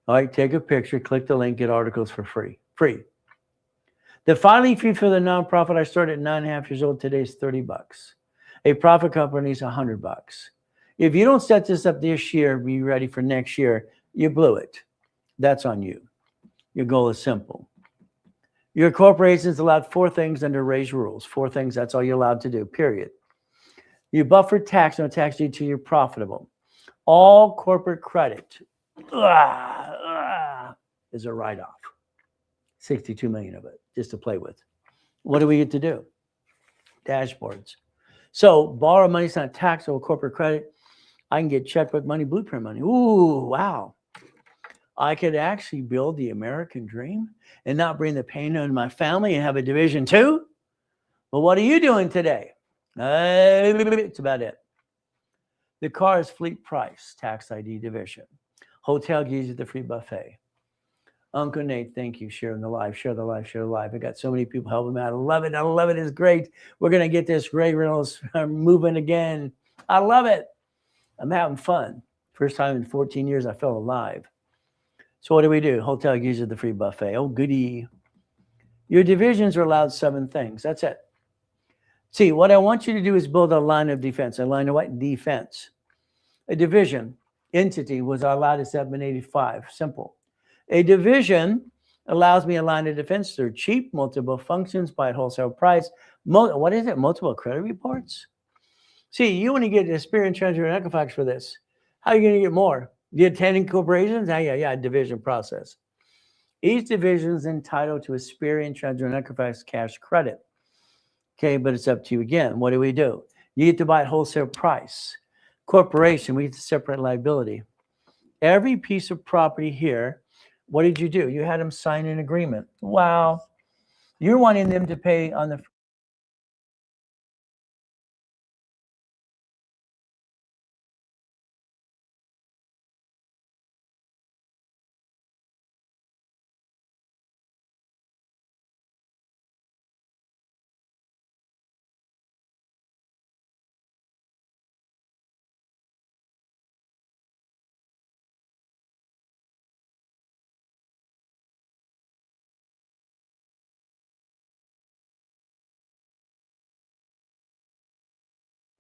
All right. Take a picture, click the link, get articles for free. Free. The filing fee for the nonprofit I started at 9.5 years old today is $30. A profit company is $100. If you don't set this up this year, be ready for next year, you blew it. That's on you. Your goal is simple. Your corporation is allowed 4 things under raised rules. 4 things, that's all you're allowed to do, period. You buffer tax, no tax due till you're profitable. All corporate credit is a write-off. 62 million of it, just to play with. What do we get to do? Dashboards. So borrow money is not taxable corporate credit. I can get checkbook money, blueprint money. Ooh, wow. I could actually build the American dream and not bring the pain on my family and have a division 2. But what are you doing today? It's about it. The car is fleet price, tax ID division. Hotel gives you the free buffet. Uncle Nate, thank you. Share the live, share the live, share the live. I got so many people helping me out. I love it. I love it. It's great. We're going to get this Reynolds moving again. I love it. I'm having fun. First time in 14 years I felt alive. So what do? Hotel gives you the free buffet. Oh, goody. Your divisions are allowed 7 things. That's it. See, what I want you to do is build a line of defense. A line of what? Defense. A division entity was allowed at 785. Simple. A division allows me a line of defense. They're cheap, multiple functions, buy at wholesale price. What is it? Multiple credit reports? See, you want to get Experian, Treasury, and Equifax for this. How are you going to get more? The attending corporations? Yeah, division process. Each division is entitled to Experian, Treasury, and Equifax cash credit. Okay, but it's up to you again. What do? You get to buy at wholesale price. Corporation, we get to separate liability. Every piece of property here, what did you do? You had them sign an agreement. Wow. You're wanting them to pay on the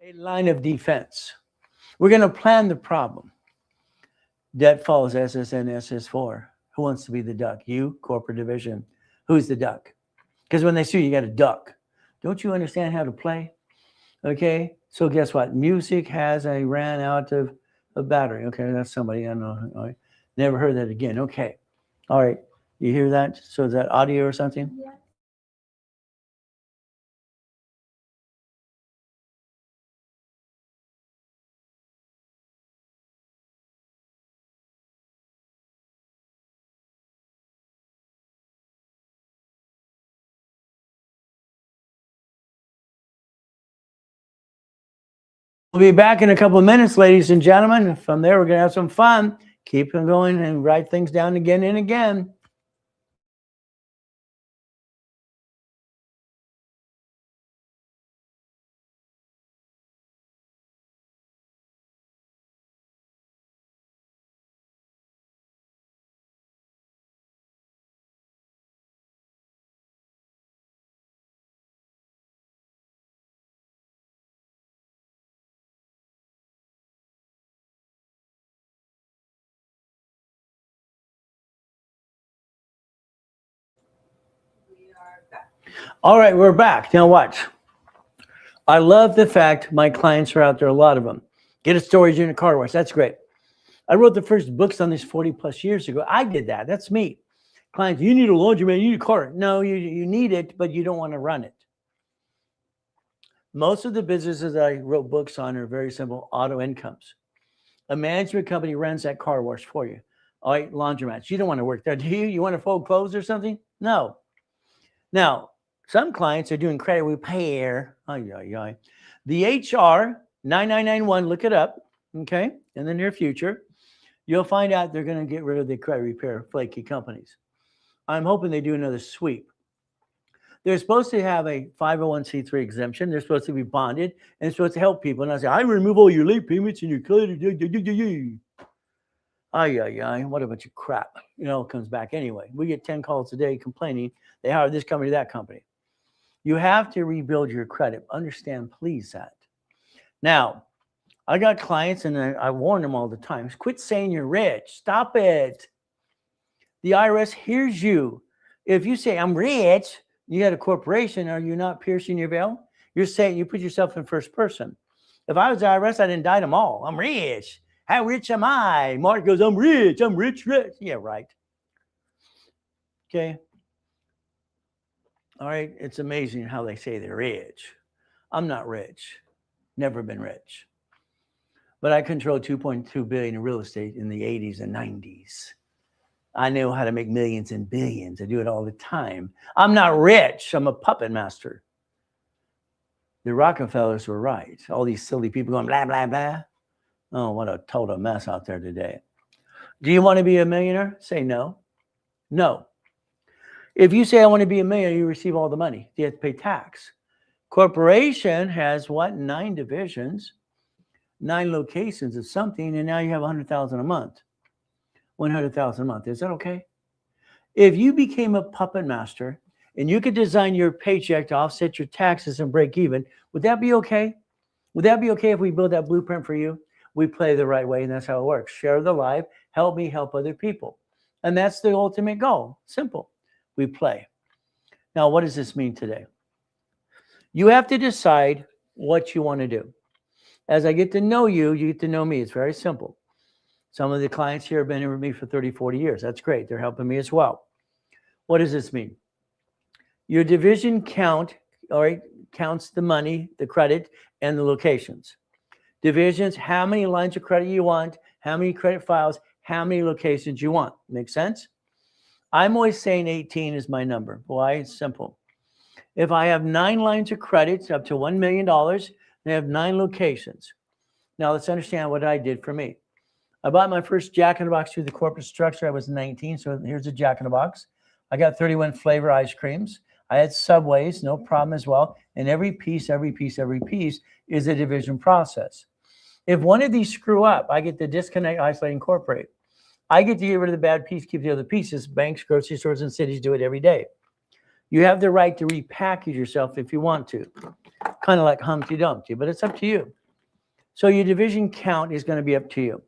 a line of defense. We're going to plan the problem. Debt follows SSN, SS4. Who wants to be the duck? You, corporate division. Who's the duck? Because when they sue, you got to duck. Don't you understand how to play? Okay, so guess what? Music has a ran out of a battery. Okay, that's somebody, I don't know. All right. Never heard that again. Okay, all right. You hear that? So is that audio or something? Yeah. We'll be back in a couple of minutes, ladies and gentlemen. From there, we're going to have some fun. Keep them going and write things down again and again. We are back. All right, we're back. Now watch. I love the fact my clients are out there, a lot of them. Get a storage unit, car wash. That's great. I wrote the first books on this 40 plus years ago. I did that. That's me. Clients, you need a laundromat, you need a car. No, you need it, but you don't want to run it. Most of the businesses that I wrote books on are very simple auto incomes. A management company runs that car wash for you. All right, laundromats. You don't want to work there, do you? You want to fold clothes or something? No. Now, some clients are doing credit repair. The HR 9991, look it up, okay, in the near future. You'll find out they're going to get rid of the credit repair flaky companies. I'm hoping they do another sweep. They're supposed to have a 501c3 exemption. They're supposed to be bonded, and it's supposed to help people. And I say, I remove all your late payments and your credit. What a bunch of crap. It comes back anyway. We get 10 calls a day complaining they hired this company, that company. You have to rebuild your credit. Understand, please, that. Now, I got clients, and I warn them all the time. Quit saying you're rich. Stop it. The IRS hears you. If you say, I'm rich, you got a corporation, are you not piercing your veil? You're saying, you put yourself in first person. If I was the IRS, I'd indict them all. I'm rich. How rich am I? Mark goes, I'm rich. Rich. Yeah, right. Okay. All right. It's amazing how they say they're rich. I'm not rich. Never been rich. But I controlled $2.2 billion in real estate in the 80s and 90s. I know how to make millions and billions. I do it all the time. I'm not rich. I'm a puppet master. The Rockefellers were right. All these silly people going blah, blah, blah. Oh, what a total mess out there today. Do you want to be a millionaire? Say no. No. If you say I want to be a millionaire, you receive all the money. You have to pay tax. Corporation has what? 9 divisions, 9 locations of something, and now you have 100,000 a month. 100,000 a month. Is that okay? If you became a puppet master and you could design your paycheck to offset your taxes and break even, would that be okay? Would that be okay if we build that blueprint for you? We play the right way, and that's how it works. Share the life, help me help other people. And that's the ultimate goal. Simple. We play. Now, what does this mean today? You have to decide what you want to do. As I get to know you, you get to know me. It's very simple. Some of the clients here have been with me for 30, 40 years. That's great. They're helping me as well. What does this mean? Your division count, all right, counts the money, the credit, and the locations. Divisions, how many lines of credit you want, how many credit files, how many locations you want. Make sense? I'm always saying 18 is my number. Why? It's simple. If I have 9 lines of credits up to $1 million, I have 9 locations. Now let's understand what I did for me. I bought my first Jack in the Box through the corporate structure. I was 19, so here's a Jack in the Box. I got 31 flavor ice creams. I had Subways, no problem as well. And every piece is a division process. If one of these screw up, I get to disconnect, isolate, incorporate. I get to get rid of the bad piece, keep the other pieces. Banks, grocery stores, and cities do it every day. You have the right to repackage yourself if you want to. Kind of like Humpty Dumpty, but it's up to you. So your division count is going to be up to you.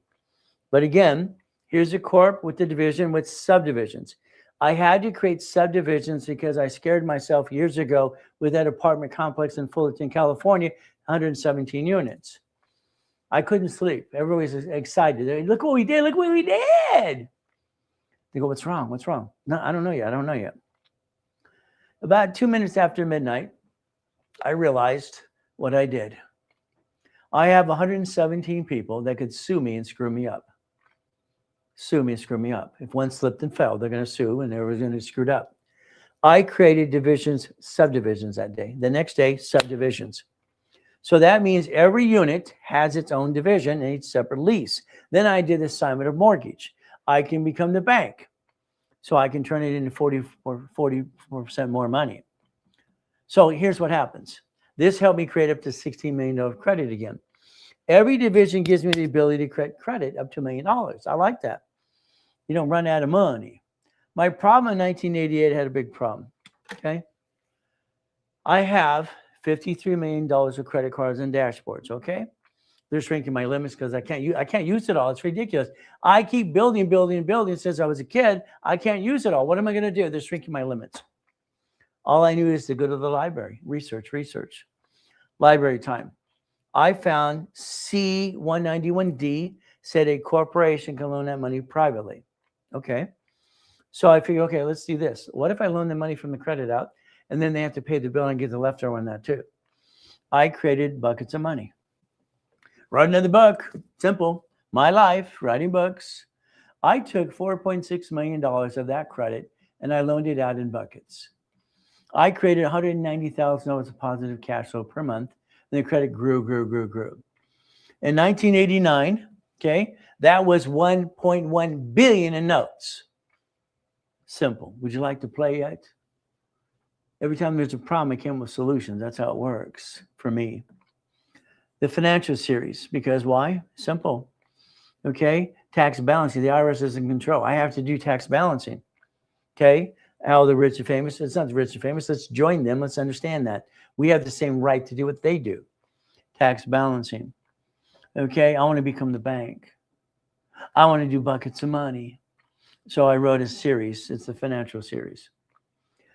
But again, here's a corp with the division with subdivisions. I had to create subdivisions because I scared myself years ago with that apartment complex in Fullerton, California, 117 units. I couldn't sleep. Everybody was excited. They, look what we did. Look what we did. They go, what's wrong? What's wrong? No, I don't know yet. About 2 minutes after midnight, I realized what I did. I have 117 people that could sue me and screw me up. Sue me and screw me up. If one slipped and fell, they're going to sue and they're going to get screwed up. I created divisions, subdivisions that day. The next day, subdivisions. So that means every unit has its own division and each separate lease. Then I did assignment of mortgage. I can become the bank. So I can turn it into 44% more money. So here's what happens. This helped me create up to $16 million of credit again. Every division gives me the ability to create credit up to $1 million. I like that. You don't run out of money. My problem in 1988 had a big problem. Okay. I have $53 million of credit cards and dashboards. Okay. They're shrinking my limits because I can't use it all. It's ridiculous. I keep building since I was a kid. I can't use it all. What am I going to do? They're shrinking my limits. All I knew is to go to the library, research. Library time. I found C-191D said a corporation can loan that money privately. Okay. So I figured, okay, let's do this. What if I loan the money from the credit out and then they have to pay the bill and get the leftover on that too? I created buckets of money. Wrote another book. Simple. my life, writing books, I took $4.6 million of that credit and I loaned it out in buckets. I created $190,000 of positive cash flow per month, and the credit grew. In 1989, okay, that was 1.1 billion in notes. Simple. Would you like to play yet? Every time there's a problem, I came up with solutions. That's how it works for me. The financial series, because why? Simple. Okay, tax balancing. The IRS is in control. I have to do tax balancing. Okay, how the rich and famous. It's not the rich and famous. Let's join them. Let's understand that we have the same right to do what they do. Tax balancing. Okay, I want to become the bank. I want to do buckets of money. So I wrote a series. It's the financial series.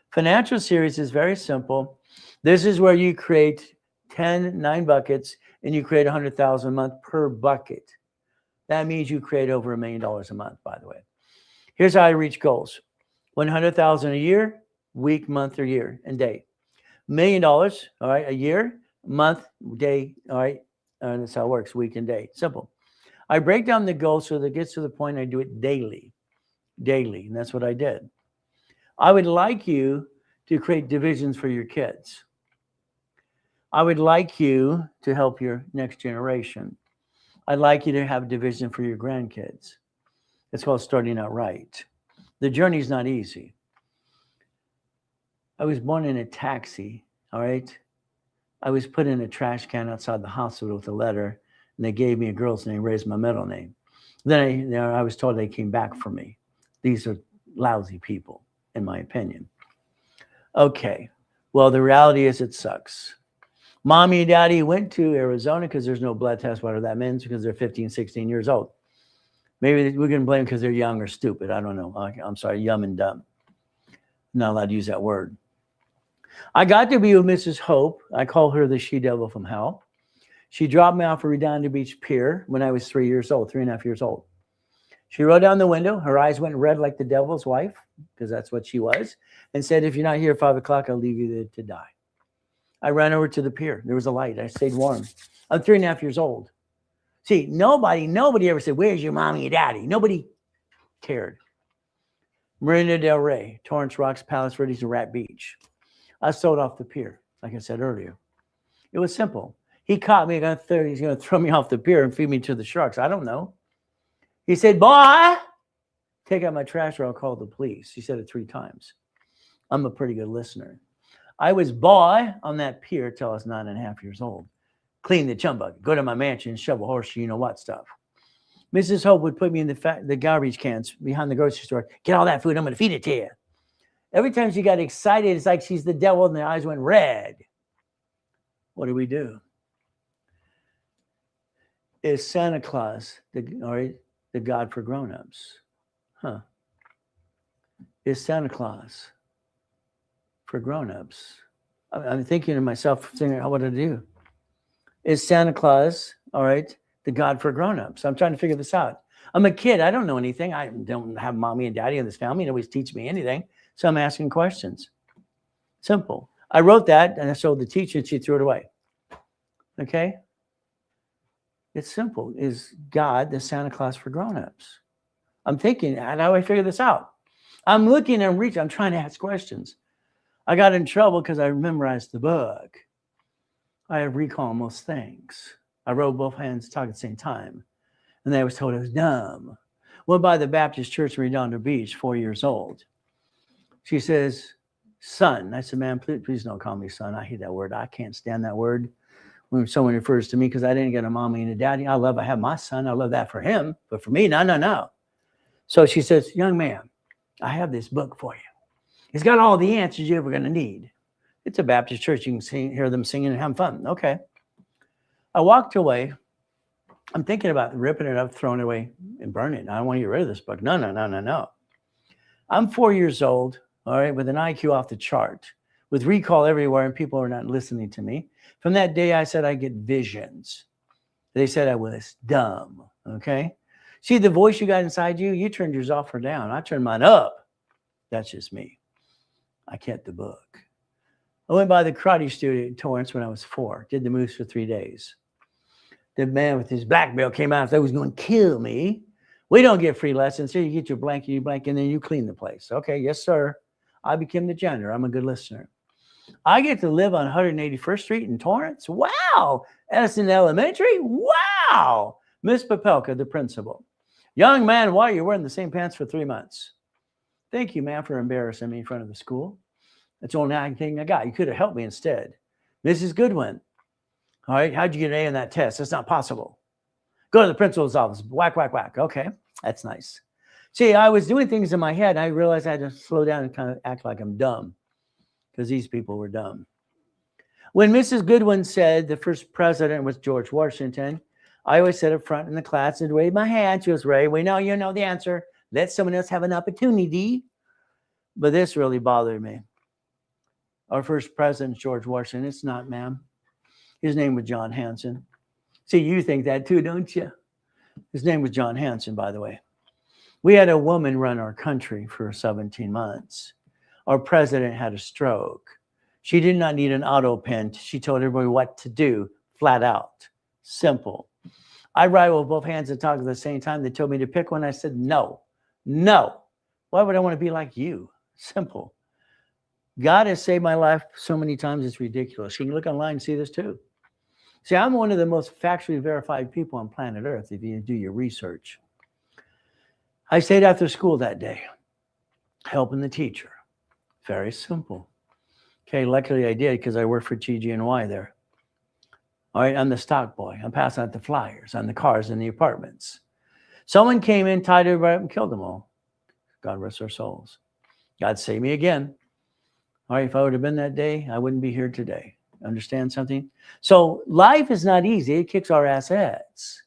Financial series is very simple. This is where you create 9 buckets and you create 100,000 a month per bucket. That means you create over $1 million a month, by the way. Here's how I reach goals. 100,000 a year, week, month, or year, and day. $1 million, all right, a year, month, day, all right. And that's how it works, week and day. Simple. I break down the goal so that it gets to the point I do it daily. And that's what I did. I would like you to create divisions for your kids. I would like you to help your next generation. I'd like you to have a division for your grandkids. It's called starting out right. The journey's not easy. I was born in a taxi, all right? I was put in a trash can outside the hospital with a letter, and they gave me a girl's name, raised my middle name. Then I was told they came back for me. These are lousy people, in my opinion. Okay, well, the reality is it sucks. Mommy and daddy went to Arizona because there's no blood test, whatever that means, because they're 15, 16 years old. Maybe we're going to blame because they're young or stupid. I don't know. I'm sorry, young and dumb. Not allowed to use that word. I got to be with Mrs. Hope. I call her the she-devil from hell. She dropped me off at Redondo Beach Pier when I was 3.5 years old. She rolled down the window. Her eyes went red like the devil's wife, because that's what she was, and said, if you're not here at 5 o'clock, I'll leave you there to die. I ran over to the pier. There was a light. I stayed warm. I'm 3.5 years old. See, nobody ever said, where's your mommy and daddy? Nobody cared. Marina Del Rey, Torrance Rocks, Palos Verdes, and Rat Beach. I sold off the pier, like I said earlier. It was simple. He caught me. He's going to throw me off the pier and feed me to the sharks. I don't know. He said, boy, take out my trash or I'll call the police. He said it 3 times. I'm a pretty good listener. I was boy on that pier till I was 9.5 years old. Clean the chum bucket, go to my mansion, shovel horseshoe, you know what stuff. Mrs. Hope would put me in the garbage cans behind the grocery store. Get all that food, I'm going to feed it to you. Every time she got excited, it's like she's the devil and the eyes went red. What do we do? Is Santa Claus the God for grown-ups? Huh. Is Santa Claus for grown-ups? I'm thinking to myself, thinking, what to do? Is Santa Claus, all right, the God for grown-ups? I'm trying to figure this out. I'm a kid. I don't know anything. I don't have mommy and daddy in this family. Nobody's teaching me anything. So I'm asking questions. Simple. I wrote that and I showed the teacher and she threw it away. Okay? It's simple. Is God the Santa Claus for grown-ups? I'm thinking, how do I figure this out? I'm looking and reaching. I'm trying to ask questions. I got in trouble because I memorized the book. I have recall most things. I wrote both hands talk at the same time. And I was told I was dumb. Went by the Baptist church in Redondo Beach, 4 years old. She says, son. I said, man, please don't call me son. I hate that word. I can't stand that word when someone refers to me because I didn't get a mommy and a daddy. I have my son. I love that for him. But for me, no. So she says, young man, I have this book for you. It's got all the answers you're ever going to need. It's a Baptist church. You can hear them singing and having fun. Okay. I walked away. I'm thinking about ripping it up, throwing it away, and burning it. I don't want to get rid of this book. No. I'm 4 years old, all right, with an IQ off the chart, with recall everywhere, and people are not listening to me. From that day, I said I get visions. They said I was dumb, okay? See the voice you got inside you? You turned yours off or down. I turned mine up. That's just me. I kept the book. I went by the karate studio in Torrance when I was 4. Did the moves for 3 days. The man with his black belt came out and said he was going to kill me. We don't get free lessons. So you get your blanket, and then you clean the place. Okay, yes, sir. I became the janitor. I'm a good listener. I get to live on 181st Street in Torrance. Wow. Edison Elementary. Wow. Miss Popelka, the principal. Young man, why are you wearing the same pants for 3 months? Thank you, ma'am, for embarrassing me in front of the school. That's the only thing I got. You could have helped me instead. Mrs. Goodwin. All right, how'd you get an A on that test? That's not possible. Go to the principal's office. Whack, whack, whack. Okay, that's nice. See, I was doing things in my head. And I realized I had to slow down and kind of act like I'm dumb because these people were dumb. When Mrs. Goodwin said the first president was George Washington, I always sat up front in the class and waved my hand. She was, Ray, we know you know the answer. Let someone else have an opportunity. But this really bothered me. Our first president, George Washington. It's not, ma'am. His name was John Hanson. See, you think that too, don't you? His name was John Hanson, by the way. We had a woman run our country for 17 months. Our president had a stroke. She did not need an auto pen. She told everybody what to do, flat out. Simple. I write with both hands and talk at the same time. They told me to pick one. I said, no. Why would I want to be like you? Simple. God has saved my life so many times, it's ridiculous. You can look online and see this too. See, I'm one of the most factually verified people on planet Earth if you do your research. I stayed after school that day, helping the teacher. Very simple. Okay, luckily I did because I work for TG&Y there. All right, I'm the stock boy. I'm passing out the flyers on the cars in the apartments. Someone came in, tied everybody up, and killed them all. God rest their souls. God save me again. All right, if I would have been that day, I wouldn't be here today. Understand something? So life is not easy. It kicks our assets.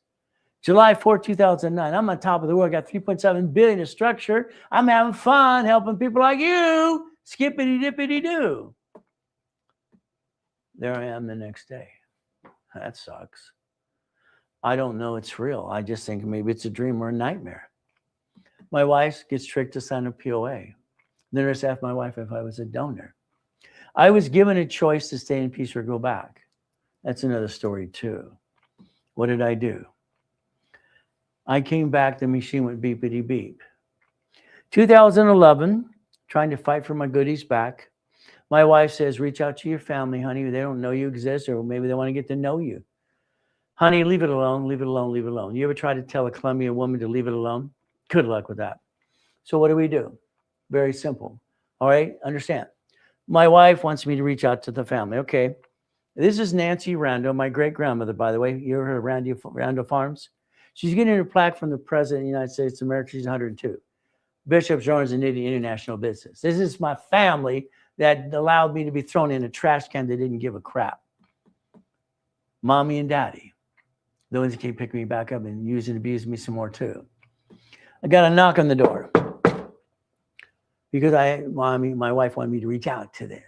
July 4, 2009. I'm on top of the world. I got 3.7 billion in structure. I'm having fun helping people like you. Skippity dippity doo. There I am the next day. That sucks. I don't know it's real. I just think maybe it's a dream or a nightmare. My wife gets tricked to sign a POA. Then I asked my wife if I was a donor. I was given a choice to stay in peace or go back. That's another story too. What did I do? I came back, the machine went beepity beep. 2011, trying to fight for my goodies back. My wife says, reach out to your family, honey. They don't know you exist, or maybe they want to get to know you. Honey, leave it alone, leave it alone, leave it alone. You ever try to tell a Colombian woman to leave it alone? Good luck with that. So what do? Very simple. All right, understand. My wife wants me to reach out to the family. Okay, this is Nancy Rando, my great-grandmother, by the way. You ever heard of Rando Farms? She's getting her plaque from the President of the United States of America. She's 102. Bishop Jones and Nitty International Business. This is my family that allowed me to be thrown in a trash can that didn't give a crap. Mommy and daddy, the ones that keep picking me back up and use and abuse me some more too. I got a knock on the door because my wife wanted me to reach out to them.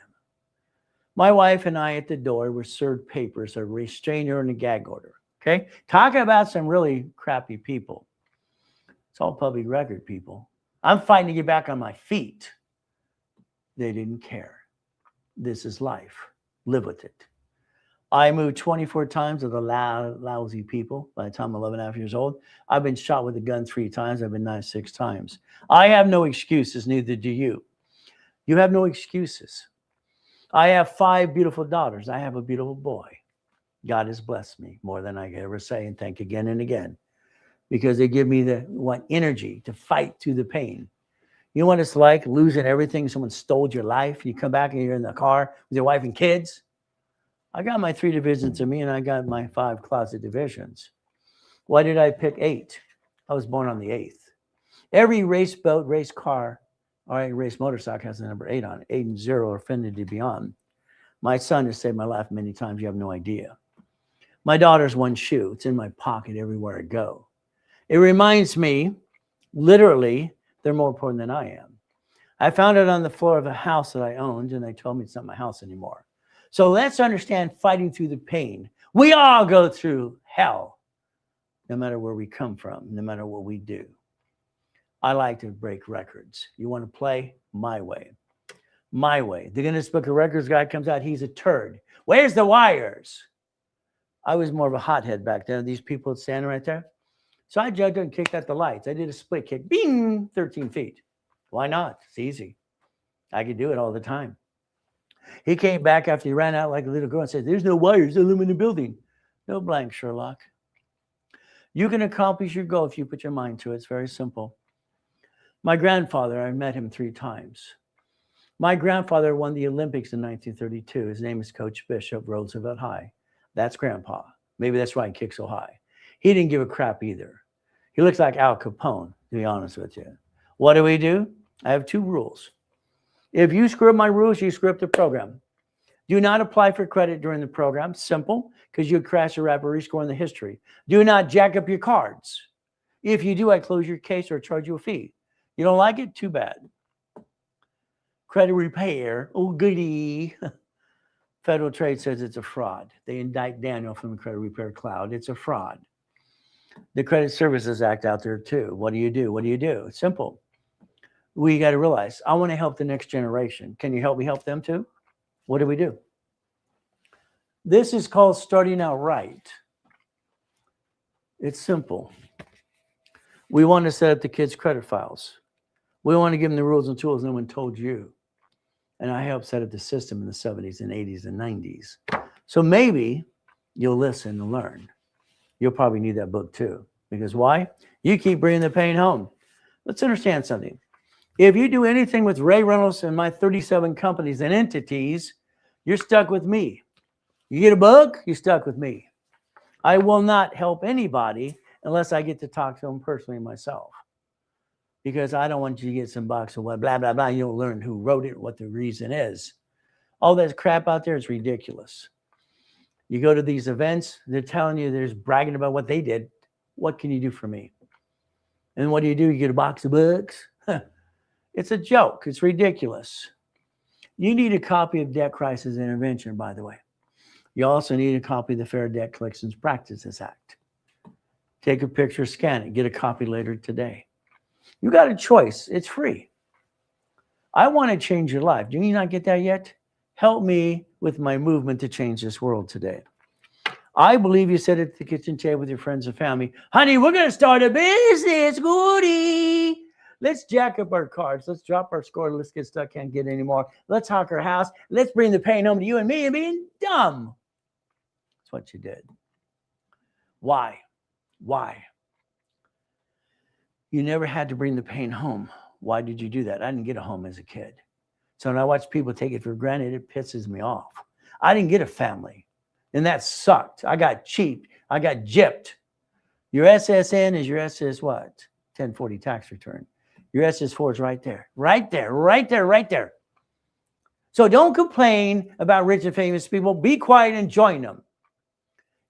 My wife and I at the door were served papers, a restrainer and a gag order. Okay, talking about some really crappy people. It's all public record, people. I'm fighting to get back on my feet. They didn't care. This is life. Live with it. I moved 24 times with the lousy people by the time I'm 11 and a half years old. I've been shot with a gun 3 times. I've been knifed 6 times. I have no excuses, neither do you. You have no excuses. I have 5 beautiful daughters. I have a beautiful boy. God has blessed me more than I can ever say and thank again and again, because they give me the energy to fight through the pain. You know what it's like losing everything? Someone stole your life. You come back and you're in the car with your wife and kids. I got my 3 divisions of me and I got my 5 closet divisions. Why did I pick 8? I was born on the 8th. Every race boat, race car, all right, race motorcycle has the number 8 on it. 8 and 0 are Infinity Beyond. My son has saved my life many times. You have no idea. My daughter's 1 shoe. It's in my pocket everywhere I go. It reminds me, literally, they're more important than I am. I found it on the floor of a house that I owned, and they told me it's not my house anymore. So let's understand fighting through the pain. We all go through hell, no matter where we come from, no matter what we do. I like to break records. You want to play? My way. My way. The Guinness Book of Records guy comes out, he's a turd. Where's the wires? I was more of a hothead back then. These people standing right there. So I jumped and kicked at the lights. I did a split kick, bing, 13 feet. Why not? It's easy. I could do it all the time. He came back after he ran out like a little girl and said, there's no wires, aluminum building. No blank, Sherlock. You can accomplish your goal if you put your mind to it. It's very simple. My grandfather, I met him 3 times. My grandfather won the Olympics in 1932. His name is Coach Bishop, Roosevelt High. That's Grandpa. Maybe that's why he kicks so high. He didn't give a crap either. He looks like Al Capone, to be honest with you. What do? I have 2 rules. If you screw up my rules, you screw up the program. Do not apply for credit during the program. Simple, because you crash a rapid rescore in the history. Do not jack up your cards. If you do, I close your case or charge you a fee. You don't like it? Too bad. Credit repair. Oh, goody. Federal Trade says it's a fraud. They indict Daniel from the credit repair cloud. It's a fraud. The Credit Services Act out there too. What do you do? It's simple. We got to realize, I want to help the next generation. Can you help me help them too? What do? This is called starting out right. It's simple. We want to set up the kids' credit files. We want to give them the rules and tools no one told you. And I helped set up the system in the 70s and 80s and 90s. So maybe you'll listen and learn. You'll probably need that book too. Because why? You keep bringing the pain home. Let's understand something. If you do anything with Ray Reynolds and my 37 companies and entities, you're stuck with me. You get a book, you're stuck with me. I will not help anybody unless I get to talk to them personally myself. Because I don't want you to get some box of what, blah, blah, blah. You don't learn who wrote it, what the reason is. All that crap out there is ridiculous. You go to these events, they're telling you, there's bragging about what they did. What can you do for me? And what do? You get a box of books? It's a joke. It's ridiculous. You need a copy of Debt Crisis Intervention, by the way. You also need a copy of the Fair Debt Collections Practices Act. Take a picture, scan it, get a copy later today. You got a choice. It's free. I want to change your life. Do you not get that yet? Help me with my movement to change this world today. I believe you sit at the kitchen table with your friends and family. Honey, we're going to start a business. Goody. Let's jack up our cards. Let's drop our score. Let's get stuck. Can't get any more. Let's hawk our house. Let's bring the pain home to you and me and being dumb. That's what you did. Why? You never had to bring the pain home. Why did you do that? I didn't get a home as a kid. So when I watch people take it for granted, it pisses me off. I didn't get a family. And that sucked. I got cheaped. I got gypped. Your SSN is your SS what? 1040 tax return. Your SS4 is right there. Right there. So don't complain about rich and famous people. Be quiet and join them.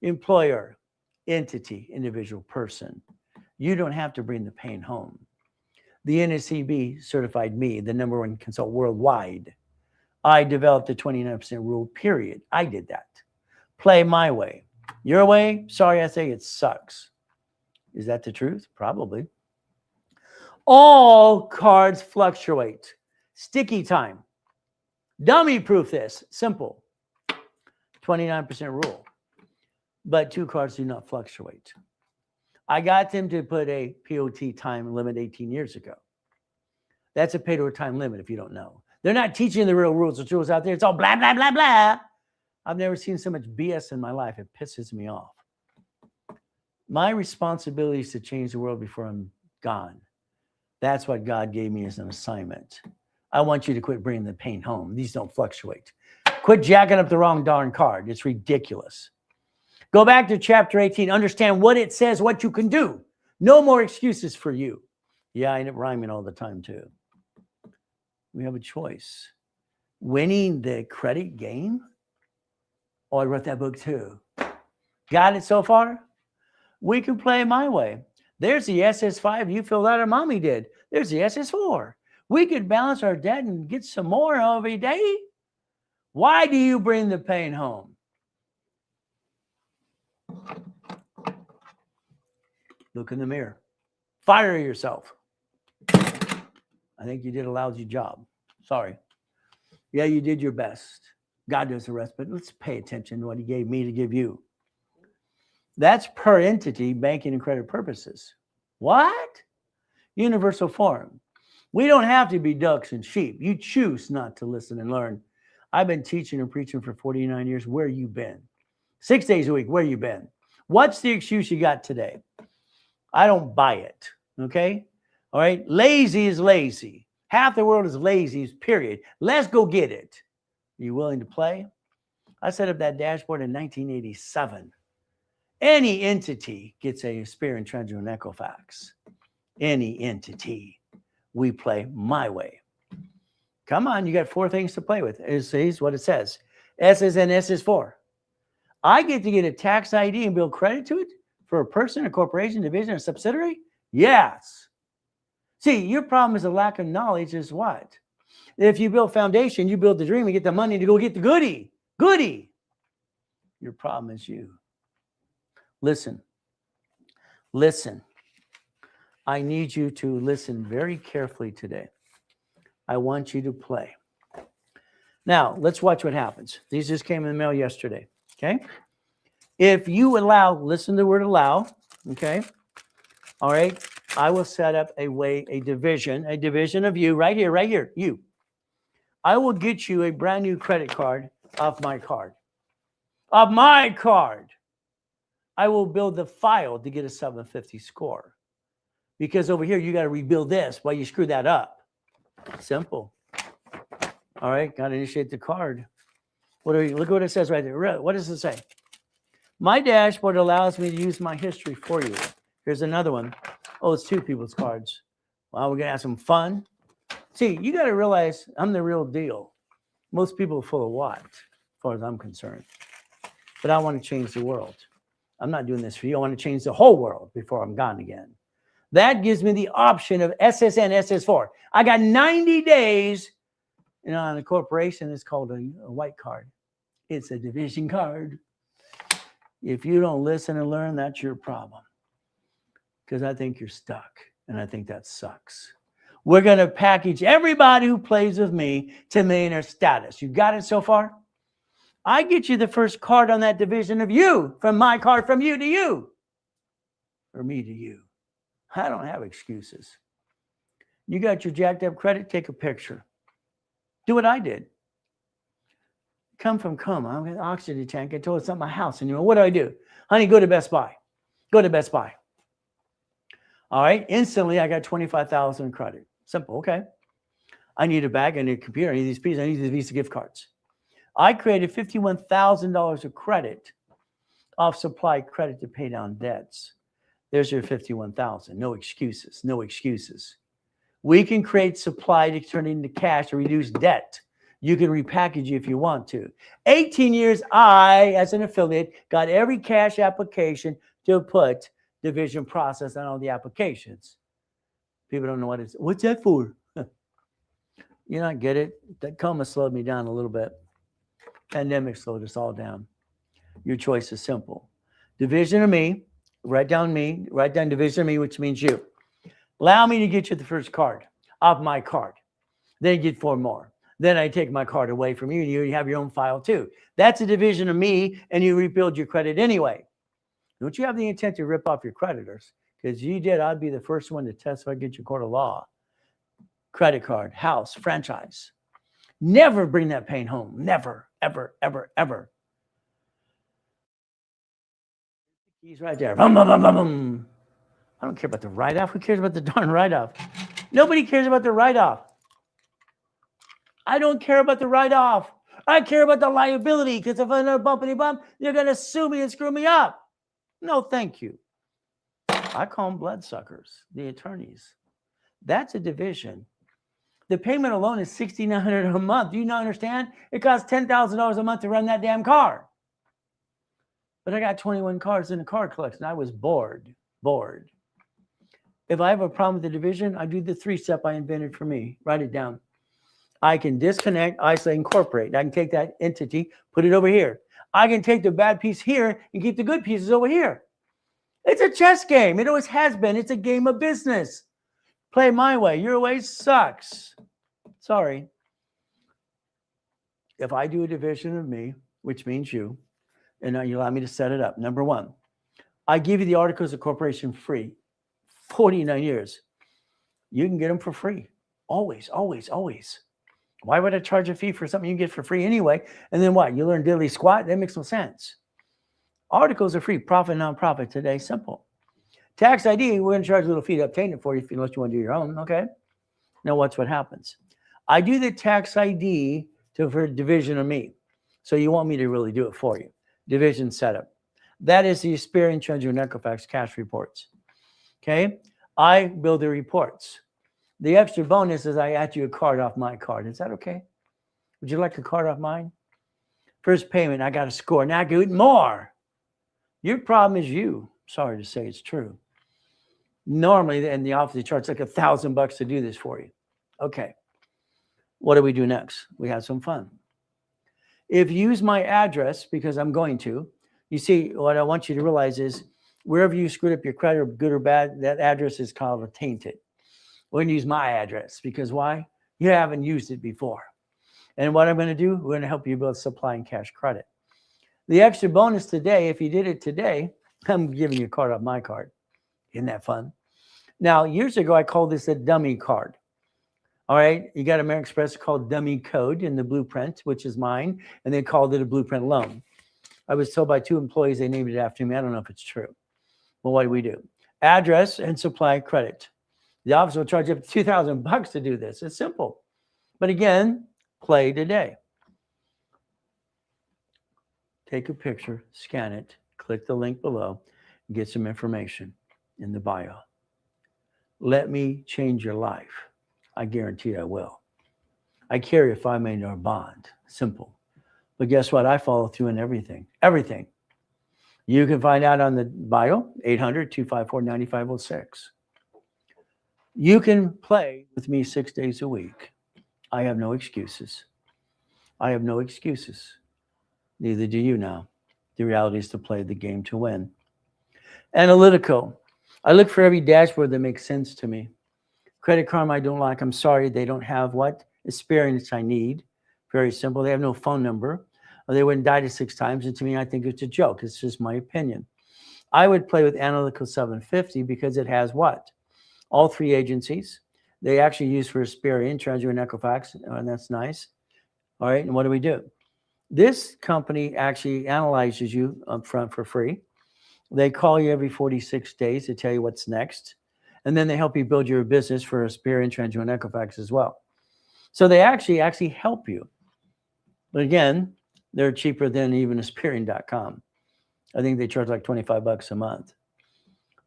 Employer, entity, individual person. You don't have to bring the pain home. The NSCB certified me, the #1 consultant worldwide. I developed the 29% rule, period. I did that. Play my way. Your way, sorry I say it sucks. Is that the truth? Probably. All cards fluctuate. Sticky time. Dummy proof this. Simple. 29% rule. But 2 cards do not fluctuate. I got them to put a POT time limit 18 years ago. That's a pay to time limit if you don't know. They're not teaching the real rules or tools out there. It's all blah, blah, blah, blah. I've never seen so much BS in my life. It pisses me off. My responsibility is to change the world before I'm gone. That's what God gave me as an assignment. I want you to quit bringing the pain home. These don't fluctuate. Quit jacking up the wrong darn card. It's ridiculous. Go back to chapter 18. Understand what it says, what you can do. No more excuses for you. Yeah, I end up rhyming all the time too. We have a choice. Winning the credit game? Oh, I wrote that book too. Got it so far? We can play my way. There's the SS5 you filled out, or mommy did. There's the SS4. We could balance our debt and get some more every day. Why do you bring the pain home? Look in the mirror. Fire yourself. I think you did a lousy job. Sorry. Yeah, you did your best. God does the rest, but let's pay attention to what he gave me to give you. That's per entity, banking and credit purposes. What? Universal form. We don't have to be ducks and sheep. You choose not to listen and learn. I've been teaching and preaching for 49 years. Where you been? 6 days a week. Where you been? What's the excuse you got today? I don't buy it. Okay? All right? Lazy is lazy. Half the world is lazy, period. Let's go get it. Are you willing to play? I set up that dashboard in 1987. Any entity gets a Spear and Treasure and Equifax. Any entity. We play my way. Come on, you got 4 things to play with. Here's what it says. S is and S is for. I get to get a tax ID and build credit to it for a person, a corporation, division, a subsidiary? Yes. See, your problem is a lack of knowledge is what? If you build foundation, you build the dream and get the money to go get the goodie. Goodie. Your problem is you. Listen. Listen. I need you to listen very carefully today. I want you to play. Now, let's watch what happens. These just came in the mail yesterday. Okay? If you allow, listen to the word allow. Okay? All right? I will set up a division of you right here, you. I will get you a brand new credit card off my card. Off my card. I will build the file to get a 750 score. Because over here, you got to rebuild this while you screw that up. Simple. All right, got to initiate the card. Look what it says right there. What does it say? My dashboard allows me to use my history for you. Here's another one. Oh, it's 2 people's cards. Well, we're going to have some fun. See, you got to realize I'm the real deal. Most people are full of what, as far as I'm concerned. But I want to change the world. I'm not doing this for you. I want to change the whole world before I'm gone again. That gives me the option of SSN, SS4. I got 90 days. On a corporation, it's called a white card. It's a division card. If you don't listen and learn, that's your problem. Because I think you're stuck, and I think that sucks. We're going to package everybody who plays with me to millionaire status. You got it so far? I get you the first card on that division of you, from my card, from you to you, or me to you. I don't have excuses. You got your jacked up credit, take a picture. Do what I did. I'm got an oxygen tank. I told it's at my house. And what do? Honey, go to Best Buy. Go to Best Buy. All right. Instantly, I got 25,000 credit. Simple. Okay. I need a bag. I need a computer. I need these pieces. I need these Visa gift cards. I created $51,000 of credit off supply credit to pay down debts. There's your 51,000. No excuses. No excuses. We can create supply to turn into cash or reduce debt. You can repackage it if you want to. 18 years, I, as an affiliate, got every cash application to put division process on all the applications. People don't know what it's. What's that for? You not get it? That coma slowed me down a little bit. Pandemic slowed us all down. Your choice is simple. Division of me. Write down division of me, which means you. Allow me to get you the first card off my card. Then you get 4 more. Then I take my card away from you and you have your own file too. That's a division of me and you rebuild your credit anyway. Don't you have the intent to rip off your creditors? Because you did, I'd be the first one to testify, get your court of law. Credit card, house, franchise. Never bring that pain home. Never, ever, ever, ever. He's right there. Bum, bum, bum, bum, bum. I don't care about the write-off. Who cares about the darn write-off? Nobody cares about the write-off. I don't care about the write-off. I care about the liability because if I don't bump, you're going to sue me and screw me up. No, thank you. I call them bloodsuckers, the attorneys. That's a division. The payment alone is $6,900 a month. Do you not understand? It costs $10,000 a month to run that damn car. But I got 21 cars in the car collection. I was bored. If I have a problem with the division, I do the 3-step I invented for me. Write it down. I can disconnect, isolate, incorporate. I can take that entity, put it over here. I can take the bad piece here and keep the good pieces over here. It's a chess game. It always has been. It's a game of business. Play my way. Your way sucks. Sorry. If I do a division of me, which means you, and you allow me to set it up. Number 1, I give you the articles of corporation free. 49 years. You can get them for free. Always, always, always. Why would I charge a fee for something you can get for free anyway? And then what? You learn diddly squat? That makes no sense. Articles are free. Profit, non-profit today. Simple. Tax ID, we're going to charge a little fee to obtain it for you unless you want to do your own. Okay. Now watch what happens. I do the tax ID for division of me. So you want me to really do it for you. Division setup. That is the experience Treasury and Equifax cash reports. Okay. I build the reports. The extra bonus is I add you a card off my card. Is that okay? Would you like a card off mine? First payment, I got a score. Now good more. Your problem is you. Sorry to say it's true. Normally in the office, they charge like $1,000 to do this for you. Okay. What do we do next? We have some fun. If you use my address, because I'm going to, you see, what I want you to realize is wherever you screwed up your credit, good or bad, that address is called a tainted. We're going to use my address because why? You haven't used it before. And what I'm going to do, we're going to help you build supply and cash credit. The extra bonus today, if you did it today, I'm giving you a card off my card. Isn't that fun? Now, years ago, I called this a dummy card. All right, you got American Express called dummy code in the blueprint, which is mine, and they called it a blueprint loan. I was told by 2 employees they named it after me. I don't know if it's true. Well, what do we do? Address and supply credit. The office will charge up to $2,000 to do this. It's simple. But again, play today. Take a picture, scan it, click the link below, and get some information in the bio. Let me change your life. I guarantee I will. I carry a $5 million bond. Simple. But guess what? I follow through in everything. Everything. You can find out on the bio, 800-254-9506. You can play with me 6 days a week. I have no excuses. I have no excuses. Neither do you now. The reality is to play the game to win. Analytical. I look for every dashboard that makes sense to me. Credit Karma, I don't like. I'm sorry. They don't have what? Experience I need. Very simple. They have no phone number. Or they wouldn't die to 6 times. And to me, I think it's a joke. It's just my opinion. I would play with Analytical 750 because it has what? All 3 agencies. They actually use for Experian, Treasury, and Equifax. And that's nice. All right. And what do? This company actually analyzes you up front for free. They call you every 46 days to tell you what's next. And then they help you build your business for Experian, Treasury, and Equifax as well. So they actually help you. But again, they're cheaper than even Experian.com. I think they charge like $25 a month.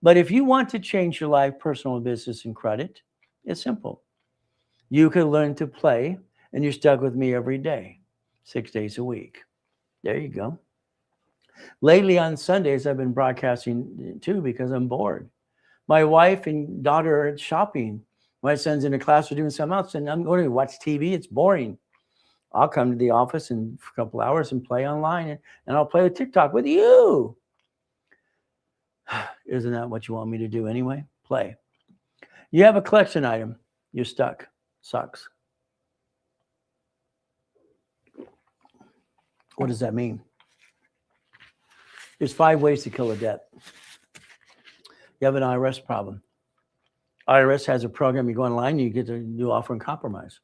But if you want to change your life, personal, business, and credit, it's simple. You can learn to play, and you're stuck with me every day, 6 days a week. There you go. Lately on Sundays, I've been broadcasting too because I'm bored. My wife and daughter are shopping. My son's in a class, we're doing something else, and I'm going to watch TV. It's boring. I'll come to the office in a couple hours and play online, and I'll play with TikTok with you. Isn't that what you want me to do anyway? Play. You have a collection item. You're stuck. Sucks. What does that mean? There's 5 ways to kill a debt. You have an IRS problem. IRS has a program. You go online, you get a new offer and compromise.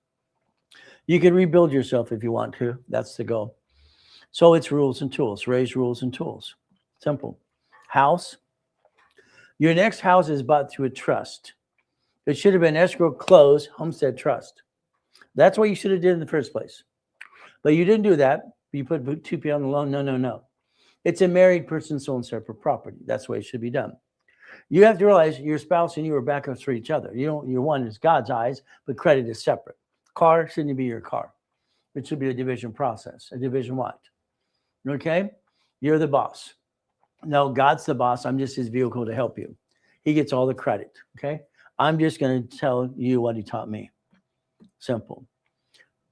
You can rebuild yourself if you want to. That's the goal. So it's rules and tools. Raise rules and tools. Simple. House. Your next house is bought through a trust. It should have been escrow, close, homestead trust. That's what you should have did in the first place. But you didn't do that. You put 2 people on the loan. No. It's a married person sold separate property. That's the way it should be done. You have to realize your spouse and you are backups for each other. Your one is God's eyes, but credit is separate. Car shouldn't be your car. It should be a division process. A division what? Okay? You're the boss. No, God's the boss. I'm just his vehicle to help you. He gets all the credit. Okay? I'm just going to tell you what he taught me. Simple.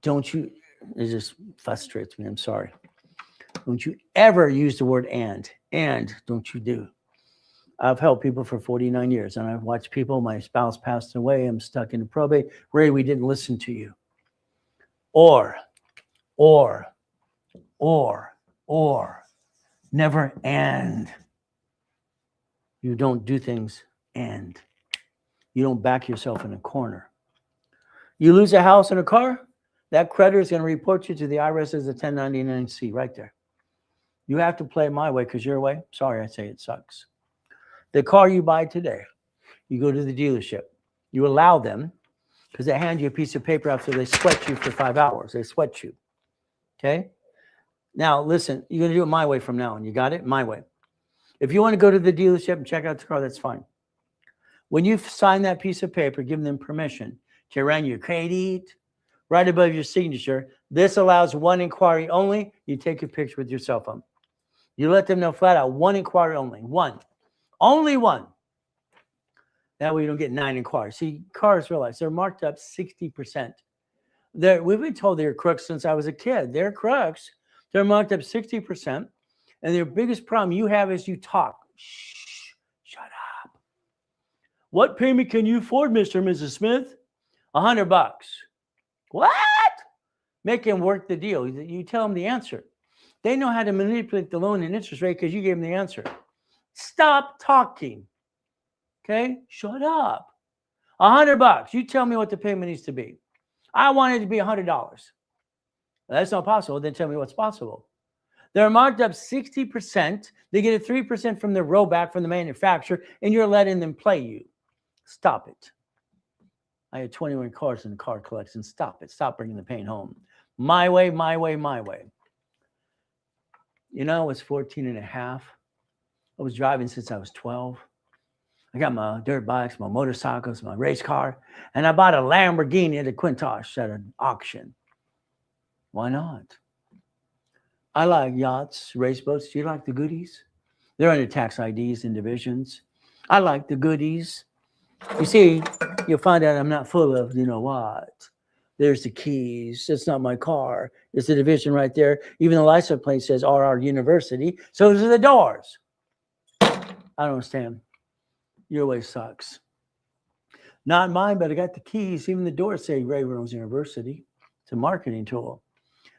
Don't you, it just frustrates me. I'm sorry. Don't you ever use the word and. And don't you do. I've helped people for 49 years, and I've watched people, my spouse passed away, I'm stuck in probate. Ray, we didn't listen to you. Or. Never and. You don't do things and you don't back yourself in a corner. You lose a house and a car, that creditor is going to report you to the IRS as a 1099-C right there. You have to play my way because your way, sorry, I say it sucks. The car you buy today, you go to the dealership, you allow them, because they hand you a piece of paper after they sweat you for 5 hours. They sweat you. Okay? Now, listen, you're going to do it my way from now on. You got it? My way. If you want to go to the dealership and check out the car, that's fine. When you sign that piece of paper, give them permission to run your credit right above your signature. This allows one inquiry only. You take a picture with your cell phone. You let them know flat out, one inquiry only. One. Only one. That way you don't get 9 inquiries. See, cars realize they're marked up 60%. We've been told they're crooks since I was a kid. They're crooks. They're marked up 60%. And their biggest problem you have is you talk. Shh, shut up. What payment can you afford, Mr. and Mrs. Smith? $100. What? Make them work the deal. You tell them the answer. They know how to manipulate the loan and interest rate because you gave them the answer. Stop talking. Okay? Shut up. $100. You tell me what the payment needs to be. I want it to be $100. That's not possible. Then tell me what's possible. They're marked up 60%. They get a 3% from the rollback from the manufacturer, and you're letting them play you. Stop it. I had 21 cars in the car collection. Stop it. Stop bringing the pain home. My way, my way, my way. You know, I was 14 and a half. I was driving since I was 12. I got my dirt bikes, my motorcycles, my race car, and I bought a Lamborghini at a Quintosh at an auction. Why not? I like yachts, race boats. Do you like the goodies? They're under tax IDs and divisions. I like the goodies. You see, you'll find out I'm not full of, you know what? There's the keys. It's not my car. It's the division right there. Even the license plate says RR University. So those are the doors. I don't understand. Your way sucks. Not mine, but I got the keys. Even the doors say Reynolds University. It's a marketing tool.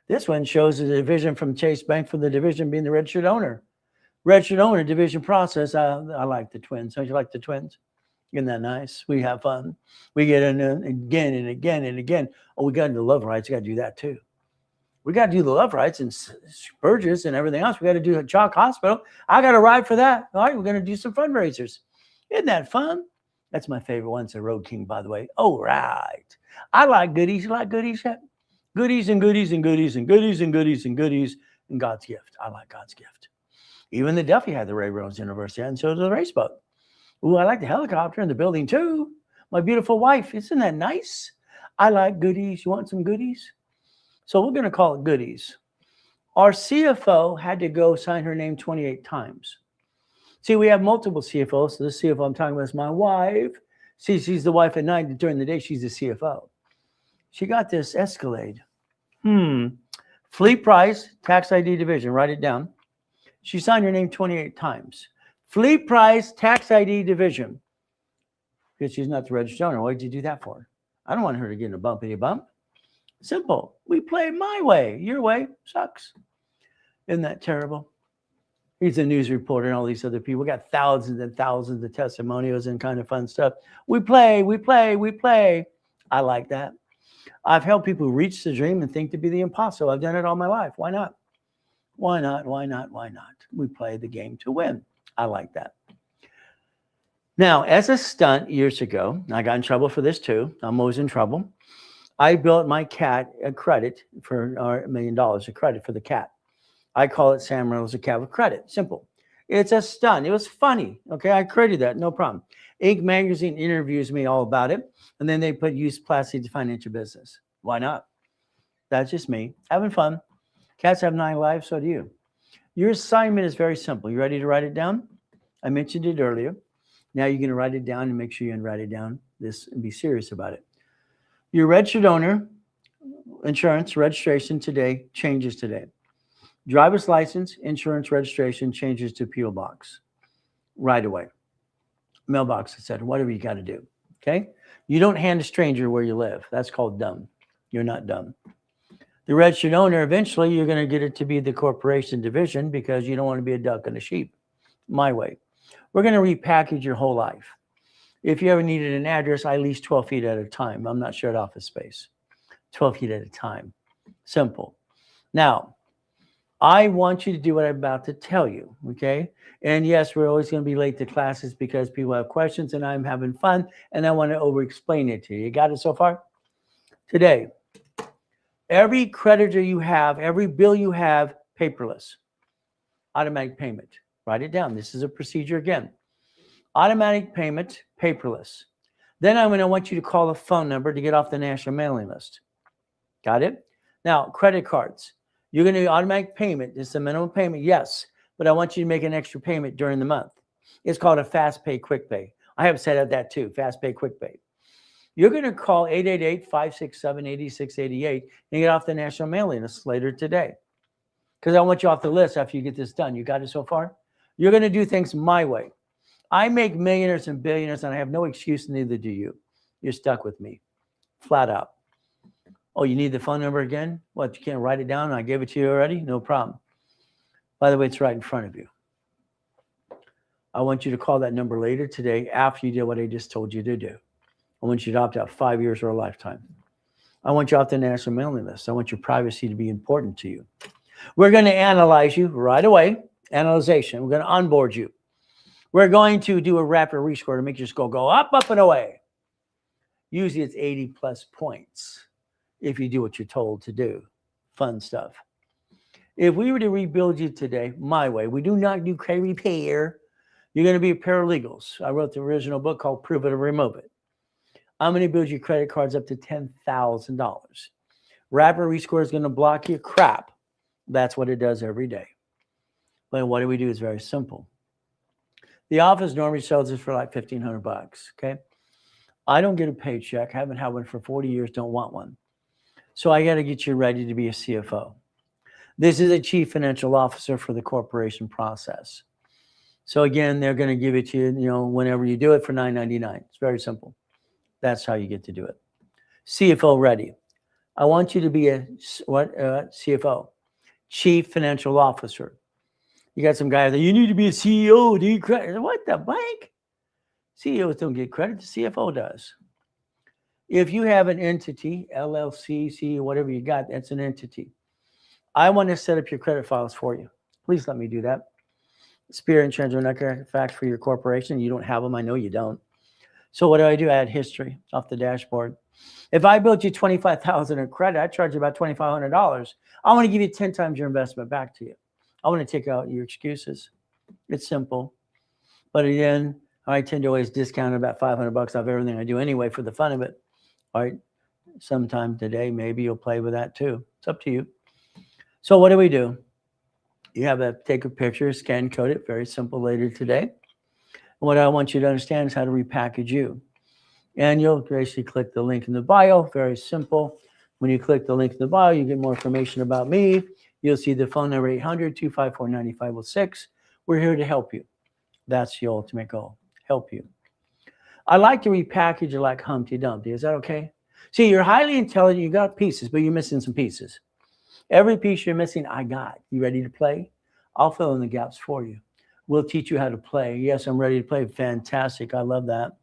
This one shows the division from Chase Bank for the division being the registered owner. Registered owner division process. I like the twins. Don't you like the twins? Isn't that nice? We have fun. We get in again and again and again. Oh, we got to do love rights. We got to do that too. We got to do the love rights and Burgess and everything else. We got to do a Chalk Hospital. I got to ride for that. All right, we're going to do some fundraisers. Isn't that fun? That's my favorite one. It's a Road King, by the way. Oh, right. I like goodies. You like goodies yet? Goodies and goodies and goodies and goodies and goodies and goodies and God's gift. I like God's gift. Even the Duffy had the Reynolds University, and so does the race boat. Ooh, I like the helicopter in the building too. My beautiful wife. Isn't that nice? I like goodies. You want some goodies? So we're going to call it goodies. Our CFO had to go sign her name 28 times. See, we have multiple CFOs. So the CFO I'm talking about is my wife. See, she's the wife at night. During the day, she's the CFO. She got this Escalade. Fleet price, tax ID division. Write it down. She signed her name 28 times. Fleet price, tax ID division. Because she's not the registered owner. What did you do that for? I don't want her to get in a bumpity bump. Simple. We play my way. Your way sucks. Isn't that terrible? He's a news reporter and all these other people. We got thousands and thousands of testimonials and kind of fun stuff. We play, we play, we play. I like that. I've helped people reach the dream and think to be the impossible. I've done it all my life. Why not? Why not? Why not? Why not? We play the game to win. I like that. Now, as a stunt years ago, I got in trouble for this too. I'm always in trouble. I built my cat a credit for $1 million, a credit for the cat. I call it Sam Reynolds, a cat with credit. Simple. It's a stunt. It was funny. Okay, I created that. No problem. Inc. magazine interviews me all about it. And then they put use plastic to financial business. Why not? That's just me. Having fun. Cats have 9 lives, so do you. Your assignment is very simple. You ready to write it down? I mentioned it earlier. Now you're going to write it down and make sure you write it down this and be serious about it. Your registered owner, insurance, registration today changes today. Driver's license, insurance, registration changes to P.O. Box right away. Mailbox, etc. Whatever you got to do. Okay? You don't hand a stranger where you live. That's called dumb. You're not dumb. The registered owner, eventually you're going to get it to be the corporation division because you don't want to be a duck and a sheep. My way. We're going to repackage your whole life. If you ever needed an address, I lease 12 feet at a time. I'm not shared office space. 12 feet at a time. Simple. Now, I want you to do what I'm about to tell you, okay? And yes, we're always going to be late to classes because people have questions and I'm having fun and I want to over-explain it to you. You got it so far? Today, every creditor you have, every bill you have, paperless. Automatic payment. Write it down. This is a procedure again. Automatic payment, paperless. Then I'm going to want you to call a phone number to get off the national mailing list. Got it? Now, credit cards. You're going to do automatic payment. It's a minimum payment, yes, but I want you to make an extra payment during the month. It's called a fast pay, quick pay. I have set up that too, fast pay, quick pay. You're going to call 888-567-8688 and get off the national mailing list later today. Because I want you off the list after you get this done. You got it so far? You're going to do things my way. I make millionaires and billionaires, and I have no excuse, neither do you. You're stuck with me, flat out. Oh, you need the phone number again? What, you can't write it down? I gave it to you already? No problem. By the way, it's right in front of you. I want you to call that number later today after you did what I just told you to do. I want you to opt out 5 years or a lifetime. I want you off the national mailing list. I want your privacy to be important to you. We're going to analyze you right away. Analyzation. We're going to onboard you. We're going to do a rapid rescore to make your score go up, up, and away. Usually it's 80 plus points if you do what you're told to do. Fun stuff. If we were to rebuild you today, my way, we do not do K-repair. You're going to be paralegals. I wrote the original book called Prove It or Remove It. I'm going to build your credit cards up to $10,000. Rapid rescore is going to block your crap. That's what it does every day. But what do we do is very simple. The office normally sells this for like $1,500, okay? I don't get a paycheck. Haven't had one for 40 years, don't want one. So I got to get you ready to be a CFO. This is a chief financial officer for the corporation process. So again, they're going to give it to you, whenever you do it for $9.99. It's very simple. That's how you get to do it. CFO ready. I want you to be a CFO, chief financial officer. You got some guy that you need to be a CEO. Do you credit? What the blank? CEOs don't get credit. The CFO does. If you have an entity, LLC, CEO, whatever you got, that's an entity. I want to set up your credit files for you. Please let me do that. Spirit insurance are not a fact for your corporation. You don't have them. I know you don't. So what do? I add history off the dashboard. If I built you $25,000 in credit, I charge you about $2,500. I want to give you 10 times your investment back to you. I want to take out your excuses. It's simple. But again, I tend to always discount about $500 off everything I do anyway for the fun of it. All right. Sometime today, maybe you'll play with that too. It's up to you. So what do? You have to take a picture, scan, code it. Very simple later today. And what I want you to understand is how to repackage you. And you'll basically click the link in the bio. Very simple. When you click the link in the bio, you get more information about me. You'll see the phone number 800-254-9506. We're here to help you. That's the ultimate goal. Help you. I like to repackage you like Humpty Dumpty. Is that okay? See, you're highly intelligent. You got pieces, but you're missing some pieces. Every piece you're missing, I got. You ready to play? I'll fill in the gaps for you. We'll teach you how to play. Yes, I'm ready to play. Fantastic. I love that.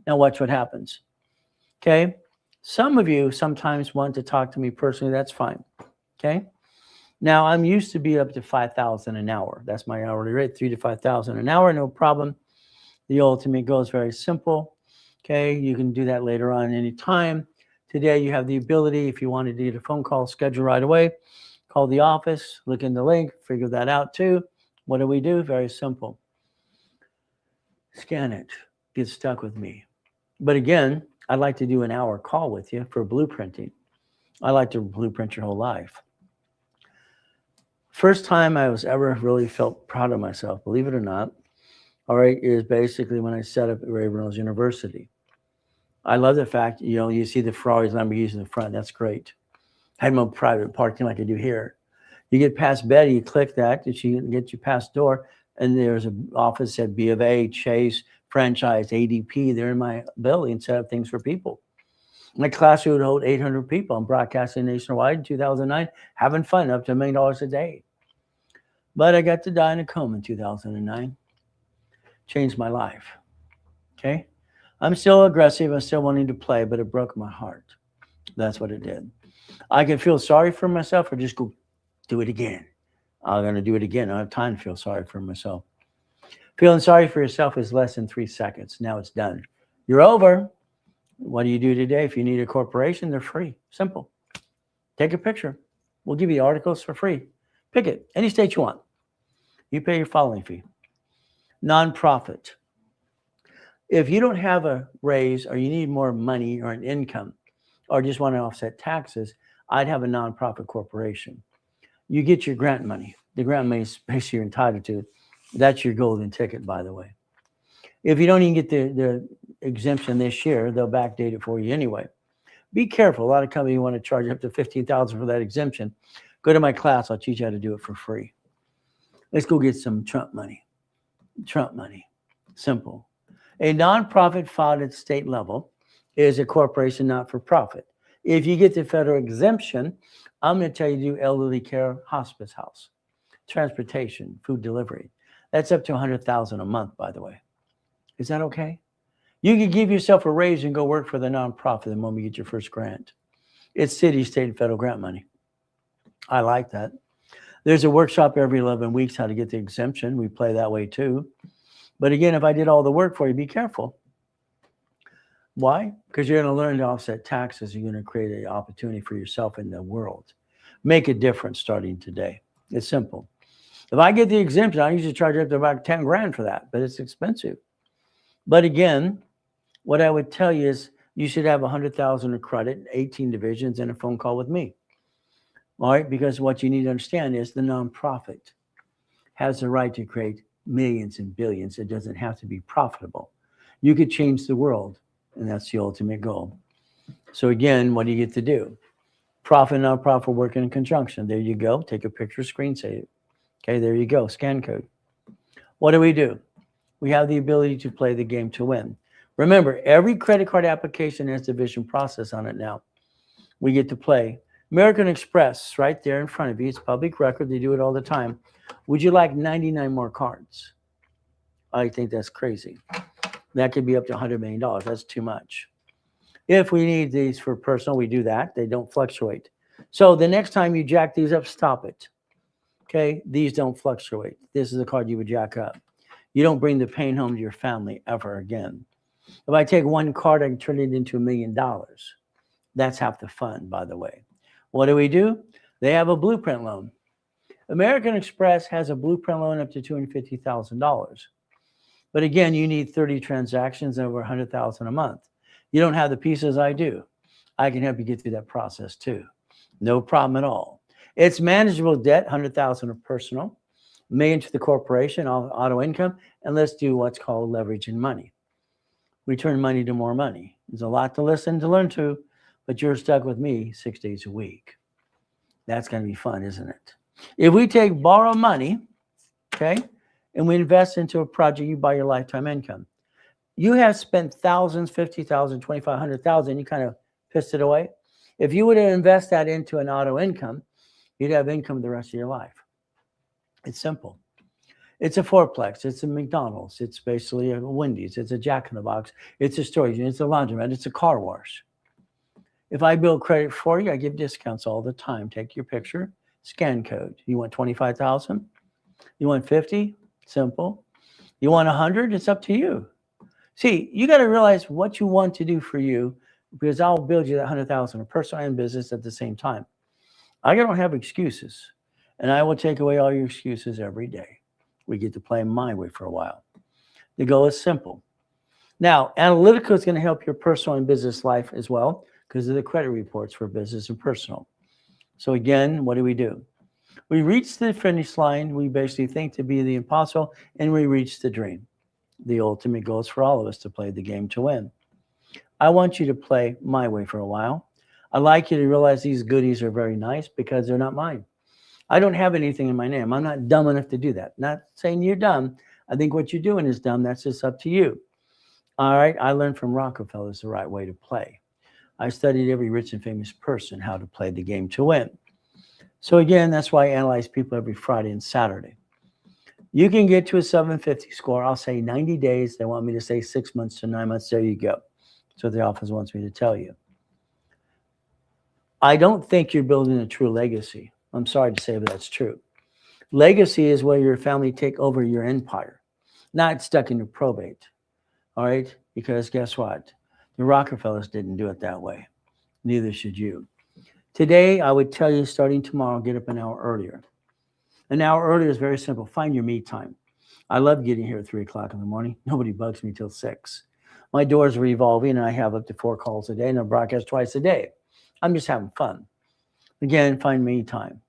Now watch what happens. Okay? Some of you sometimes want to talk to me personally. That's fine. Okay? Now, I'm used to be up to $5,000 an hour. That's my hourly rate, $3,000 to $5,000 an hour, no problem. The ultimate goal is very simple. Okay, you can do that later on anytime. Today, you have the ability, if you wanted to get a phone call scheduled right away, call the office, look in the link, figure that out too. What do? Very simple. Scan it. Get stuck with me. But again, I'd like to do an hour call with you for blueprinting. I like to blueprint your whole life. First time I was ever really felt proud of myself, believe it or not, all right, is basically when I set up at Reynolds University. I love the fact, you see the Ferraris Lamborghinis in the front. That's great. I had my private parking like I do here. You get past Betty, you click that, and she gets you past the door, and there's an office at B of A, Chase, Franchise, ADP. They're in my building and set up things for people. My class would hold 800 people. I'm broadcasting nationwide in 2009, having fun, up to $1 million a day. But I got to die in a coma in 2009. changed my life. Okay? I'm still aggressive. I'm still wanting to play, but it broke my heart. That's what it did. I can feel sorry for myself or just go do it again. I'm going to do it again. I don't have time to feel sorry for myself. Feeling sorry for yourself is less than 3 seconds. Now it's done. You're over. What do you do today? If you need a corporation, they're free. Simple. Take a picture. We'll give you articles for free. Pick it. Any state you want. You pay your filing fee. Nonprofit. If you don't have a raise or you need more money or an income or just want to offset taxes, I'd have a nonprofit corporation. You get your grant money. The grant money is basically you're entitled to. That's your golden ticket, by the way. If you don't even get the exemption this year, they'll backdate it for you anyway. Be careful. A lot of companies want to charge up to $15,000 for that exemption. Go to my class. I'll teach you how to do it for free. Let's go get some Trump money. Trump money. Simple. A nonprofit filed at state level is a corporation not for profit. If you get the federal exemption, I'm going to tell you to do elderly care, hospice house, transportation, food delivery. That's up to $100,000 a month, by the way. Is that okay? You can give yourself a raise and go work for the nonprofit the moment you get your first grant. It's city, state, and federal grant money. I like that. There's a workshop every 11 weeks how to get the exemption. We play that way too. But again, if I did all the work for you, be careful. Why? Because you're going to learn to offset taxes. You're going to create an opportunity for yourself in the world. Make a difference starting today. It's simple. If I get the exemption, I usually charge up to about 10 grand for that, but it's expensive. But again, what I would tell you is you should have 100,000 of credit, 18 divisions, and a phone call with me. All right, because what you need to understand is the nonprofit has the right to create millions and billions. It doesn't have to be profitable. You could change the world, and that's the ultimate goal. So again, what do you get to do? Profit and nonprofit working in conjunction. There you go. Take a picture, screen save it. Okay, there you go. Scan code. What do? We have the ability to play the game to win. Remember, every credit card application has the vision process on it now. We get to play. American Express, right there in front of you. It's public record. They do it all the time. Would you like 99 more cards? I think that's crazy. That could be up to $100 million. That's too much. If we need these for personal, we do that. They don't fluctuate. So the next time you jack these up, stop it. Okay? These don't fluctuate. This is the card you would jack up. You don't bring the pain home to your family ever again. If I take one card, I can turn it into $1 million. That's half the fun, by the way. What do? They have a blueprint loan. American Express has a blueprint loan up to $250,000. But again, you need 30 transactions over $100,000 a month. You don't have the pieces I do. I can help you get through that process too. No problem at all. It's manageable debt, $100,000 of personal, $1 million to the corporation, auto income, and let's do what's called leverage in money. We turn money to more money. There's a lot to listen to learn to, but you're stuck with me 6 days a week. That's going to be fun, isn't it? If we take borrow money, okay, and we invest into a project, you buy your lifetime income. You have spent thousands, 50,000, 2,500, 100,000, you kind of pissed it away. If you were to invest that into an auto income, you'd have income the rest of your life. It's simple. It's a fourplex. It's a McDonald's. It's basically a Wendy's. It's a Jack in the Box. It's a storage unit. It's a laundromat. It's a car wash. If I build credit for you, I give discounts all the time. Take your picture, scan code. You want 25,000? You want 50? Simple. You want 100? It's up to you. See, you got to realize what you want to do for you, because I'll build you that 100,000 of personal and business at the same time. I don't have excuses, and I will take away all your excuses every day. We get to play my way for a while. The goal is simple. Now, analytical is going to help your personal and business life as well, because of the credit reports for business and personal. So again, what do? We reach the finish line. We basically think to be the impossible, and we reach the dream. The ultimate goal is for all of us to play the game to win. I want you to play my way for a while. I'd like you to realize these goodies are very nice because they're not mine. I don't have anything in my name. I'm not dumb enough to do that. Not saying you're dumb. I think what you're doing is dumb. That's just up to you. All right. I learned from Rockefeller is the right way to play. I studied every rich and famous person how to play the game to win. So again, that's why I analyze people every Friday and Saturday. You can get to a 750 score. I'll say 90 days. They want me to say 6 months to 9 months. There you go. That's what the office wants me to tell you. I don't think you're building a true legacy. I'm sorry to say, but that's true. Legacy is where your family take over your empire, not stuck in your probate. All right? Because guess what? The Rockefellers didn't do it that way. Neither should you. Today, I would tell you, starting tomorrow, get up an hour earlier. An hour earlier is very simple. Find your me time. I love getting here at 3 o'clock in the morning. Nobody bugs me till 6. My doors are revolving, and I have up to 4 calls a day, and I broadcast twice a day. I'm just having fun. Again, find me time.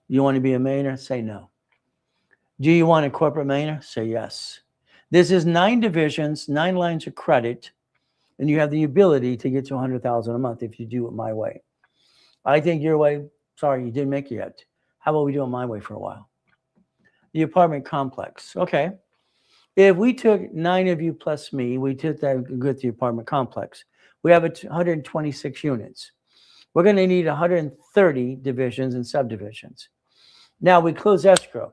You want to be a millionaire? Say no. Do you want a corporate millionaire? Say yes. This is 9 divisions, 9 lines of credit, and you have the ability to get to $100,000 a month if you do it my way. I think your way, sorry, you didn't make it yet. How about we do it my way for a while? The apartment complex. Okay. If we took 9 of you plus me, we took that with the apartment complex. We have 126 units. We're going to need 130 divisions and subdivisions. Now we close escrow.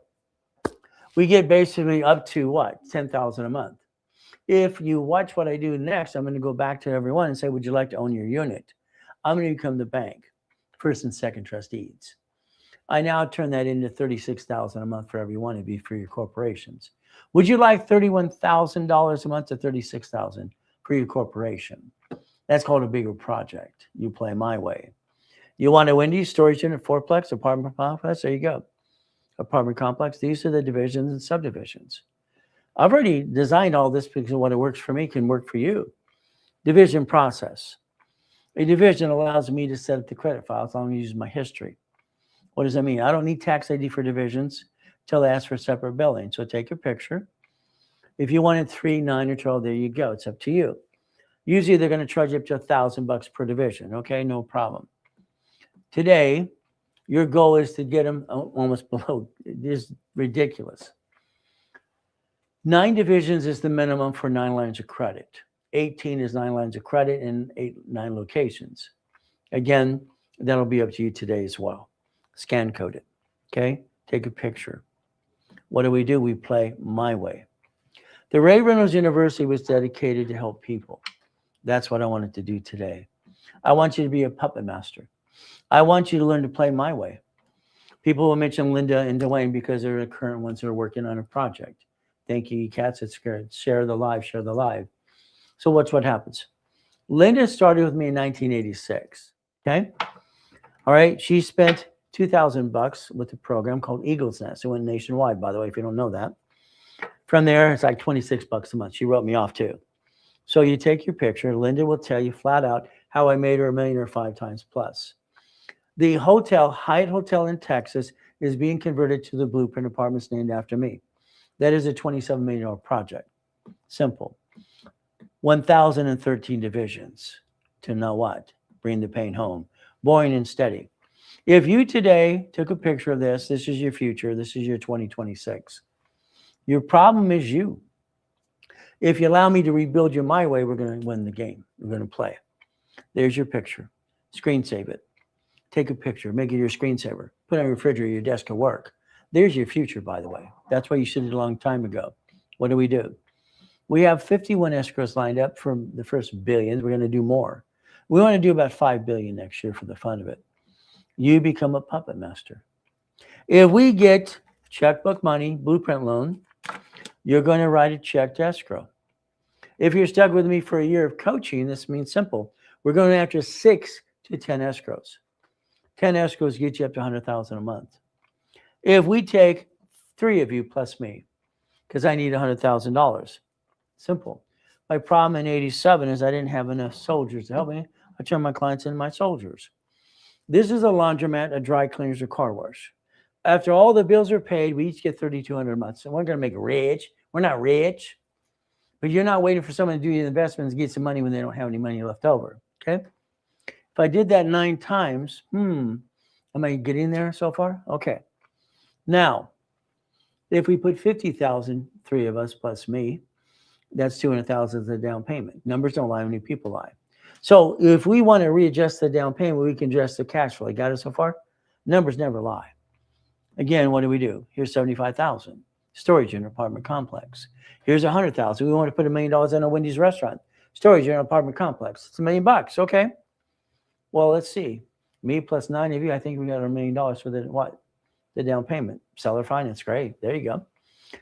We get basically up to what? $10,000 a month. If you watch what I do next, I'm going to go back to everyone and say, would you like to own your unit? I'm going to become the bank, first and second trustees. I now turn that into $36,000 a month for every one of you for your corporations. Would you like $31,000 a month to $36,000 for your corporation? That's called a bigger project. You play my way. You want a Wendy's, storage unit, fourplex, apartment complex? There you go. Apartment complex. These are the divisions and subdivisions. I've already designed all this because what it works for me can work for you. Division process. A division allows me to set up the credit file as long as I use my history. What does that mean? I don't need tax ID for divisions until they ask for separate billing. So take a picture. If you wanted 3, 9, or 12, there you go. It's up to you. Usually they're going to charge you up to $1,000 per division. Okay, no problem. Today, your goal is to get them almost below. It is ridiculous. 9 divisions is the minimum for 9 lines of credit. 18 is 9 lines of credit and 9 locations. Again, that'll be up to you today as well. Scan code it. Okay, take a picture. What do? We play my way. The Reynolds University was dedicated to help people. That's what I wanted to do today. I want you to be a puppet master. I want you to learn to play my way. People will mention Linda and Dwayne because they're the current ones that are working on a project. Thank you, cats. It's good. Share the live, share the live. So watch what happens. Linda started with me in 1986. Okay. All right. She spent $2,000 with a program called Eagle's Nest. It went nationwide, by the way, if you don't know that. From there, it's like $26 a month. She wrote me off too. So you take your picture. Linda will tell you flat out how I made her a millionaire 5 times plus. The hotel, Hyatt Hotel in Texas, is being converted to the Blueprint Apartments named after me. That is a $27 million project. Simple. 1,013 divisions to know what? Bring the pain home. Boring and steady. If you today took a picture of this, this is your future. This is your 2026. Your problem is you. If you allow me to rebuild you my way, we're going to win the game. We're going to play. There's your picture. Screen save it. Take a picture. Make it your screensaver. Put it on your refrigerator, your desk at work. There's your future, by the way. That's why you should have a long time ago. What do? We have 51 escrows lined up for the first billions. We're going to do more. We want to do about 5 billion next year for the fun of it. You become a puppet master. If we get checkbook money, blueprint loan, you're going to write a check to escrow. If you're stuck with me for a year of coaching, this means simple. We're going after 6 to 10 escrows. 10 escrows get you up to $100,000 a month. If we take 3 of you plus me, because I need $100,000, simple. My problem in 87 is I didn't have enough soldiers to help me. I turned my clients into my soldiers. This is a laundromat, a dry cleaners, or car wash. After all the bills are paid, we each get $3,200 a month. So we're going to make it rich. We're not rich. But you're not waiting for someone to do your investments and get some money when they don't have any money left over. Okay? If I did that 9 times, am I getting there so far? Okay. Now, if we put 50,000, 3 of us plus me, that's 200,000 as a down payment. Numbers don't lie, only people lie. So if we want to readjust the down payment, we can adjust the cash flow. Got it so far? Numbers never lie. Again, what do? Here's 75,000. Storage unit apartment complex. Here's $100,000. We want to put $1 million in a Wendy's restaurant. Storage unit apartment complex. It's $1 million. Okay. Well, let's see. Me plus 9 of you, I think we got $1 million for the what? The down payment. Seller finance. Great. There you go.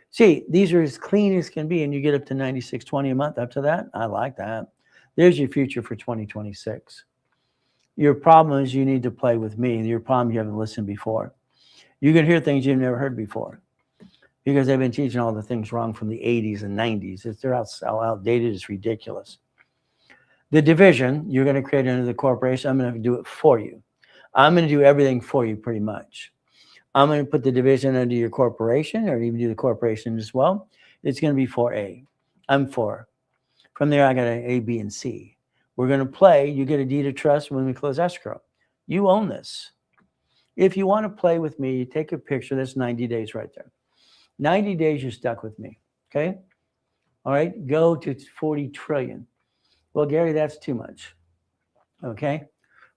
See, these are as clean as can be, and you get up to $96.20 a month. Up to that, I like that. There's your future for 2026. Your problem is you need to play with me. Your problem, you haven't listened before. You can hear things you've never heard before because they've been teaching all the things wrong from the 80s and 90s. They're outdated. It's ridiculous. The division you're going to create under the corporation, I'm going to do it for you. I'm going to do everything for you pretty much. I'm going to put the division under your corporation or even do the corporation as well. It's going to be 4A. I'm 4. From there, I got an A, B, and C. We're going to play. You get a deed of trust when we close escrow. You own this. If you want to play with me, you take a picture. That's 90 days right there. 90 days, you're stuck with me. Okay? All right? Go to 40 trillion. Well, Gary, that's too much. Okay?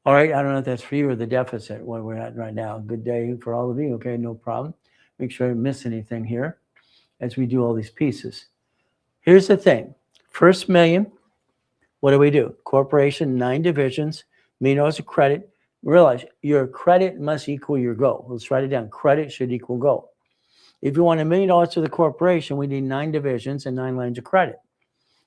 All right, I don't know if that's for you or the deficit, where we're at right now. Good day for all of you, okay, no problem. Make sure I don't miss anything here as we do all these pieces. Here's the thing. First million, what do? Corporation, 9 divisions, $1 million of credit. Realize your credit must equal your goal. Let's write it down. Credit should equal goal. If you want $1 million to the corporation, we need 9 divisions and 9 lines of credit.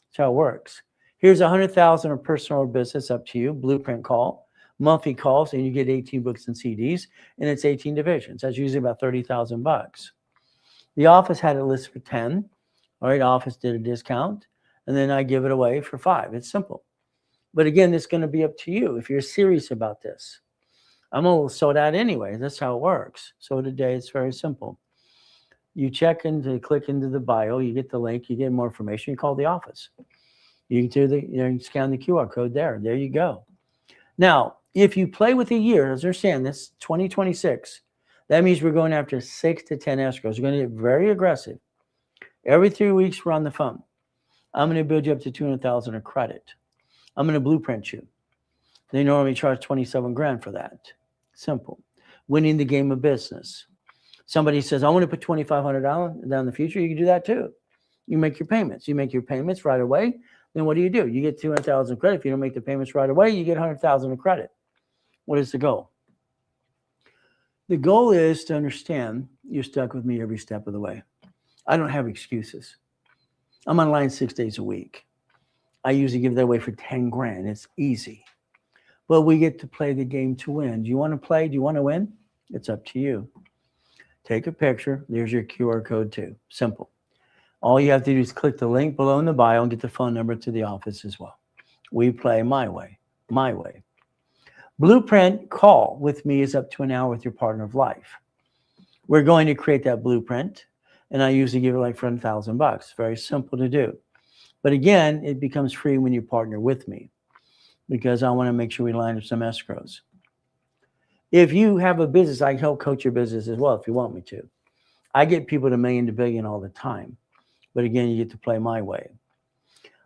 That's how it works. Here's $100,000 of personal or business, up to you, blueprint call. Monthly calls, and you get 18 books and CDs, and it's 18 divisions. That's usually about $30,000. The office had it listed for 10. All right, office did a discount, and then I give it away for 5. It's simple. But again, it's going to be up to you if you're serious about this. I'm going to sold out anyway. That's how it works. So today, it's very simple. You click into the bio, you get the link, you get more information, you call the office. You can scan the QR code there. There you go. Now, if you play with a year, understand this, 2026, that means we're going after 6 to 10 escrows. We're going to get very aggressive. Every 3 weeks, we're on the phone. I'm going to build you up to $200,000 of credit. I'm going to blueprint you. They normally charge $27,000 for that. Simple. Winning the game of business. Somebody says, I want to put $2,500 down in the future. You can do that too. You make your payments. You make your payments right away. Then what do? You get $200,000 credit. If you don't make the payments right away, you get $100,000 of credit. What is the goal? The goal is to understand you're stuck with me every step of the way. I don't have excuses. I'm online 6 days a week. I usually give that away for $10,000. It's easy. But we get to play the game to win. Do you want to play? Do you want to win? It's up to you. Take a picture. There's your QR code too. Simple. All you have to do is click the link below in the bio and get the phone number to the office as well. We play my way. My way. Blueprint call with me is up to an hour with your partner of life. We're going to create that blueprint, and I usually give it like for $1,000. Very simple to do. But again, it becomes free when you partner with me because I want to make sure we line up some escrows. If you have a business, I can help coach your business as well if you want me to. I get people to $1 million to $1 billion all the time. But again, you get to play my way.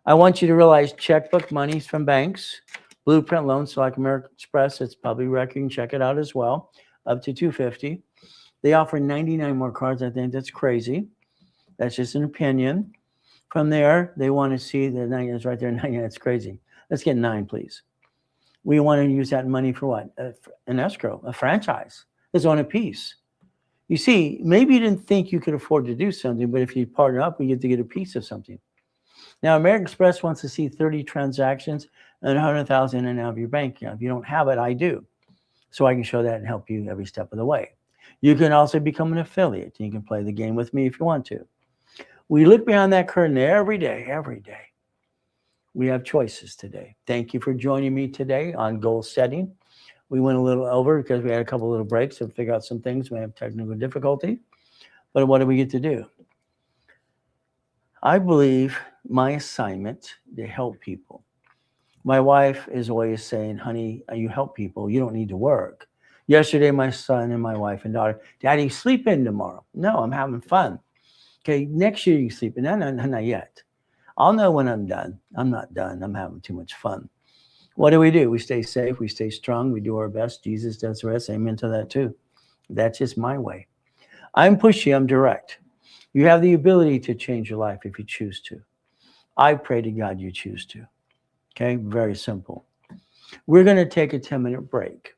I want you to realize checkbook monies from banks, blueprint loans, so like American Express, it's public record. You can check it out as well, up to $250. They offer 99 more cards. I think that's crazy. That's just an opinion. From there, they want to see the 99 is right there. 99, that's crazy. Let's get 9, please. We want to use that money for what? An escrow, a franchise. It's on a piece. You see, maybe you didn't think you could afford to do something, but if you partner up, we get to get a piece of something. Now, American Express wants to see 30 transactions and $100,000 in and out of your bank account. If you don't have it, I do. So I can show that and help you every step of the way. You can also become an affiliate. You can play the game with me if you want to. We look behind that curtain every day, every day. We have choices today. Thank you for joining me today on goal setting. We went a little over because we had a couple little breaks to figure out some things. We have technical difficulty. But what do we get to do? I believe my assignment to help people. My wife is always saying, honey, you help people. You don't need to work. Yesterday, my son and my wife and daughter, Daddy, sleep in tomorrow. No, I'm having fun. Okay, next year you can sleep in. No, not yet. I'll know when I'm done. I'm not done. I'm having too much fun. What do? We stay safe. We stay strong. We do our best. Jesus does the rest. Amen to that too. That's just my way. I'm pushy. I'm direct. You have the ability to change your life if you choose to. I pray to God you choose to. Okay, very simple. We're going to take a 10-minute break.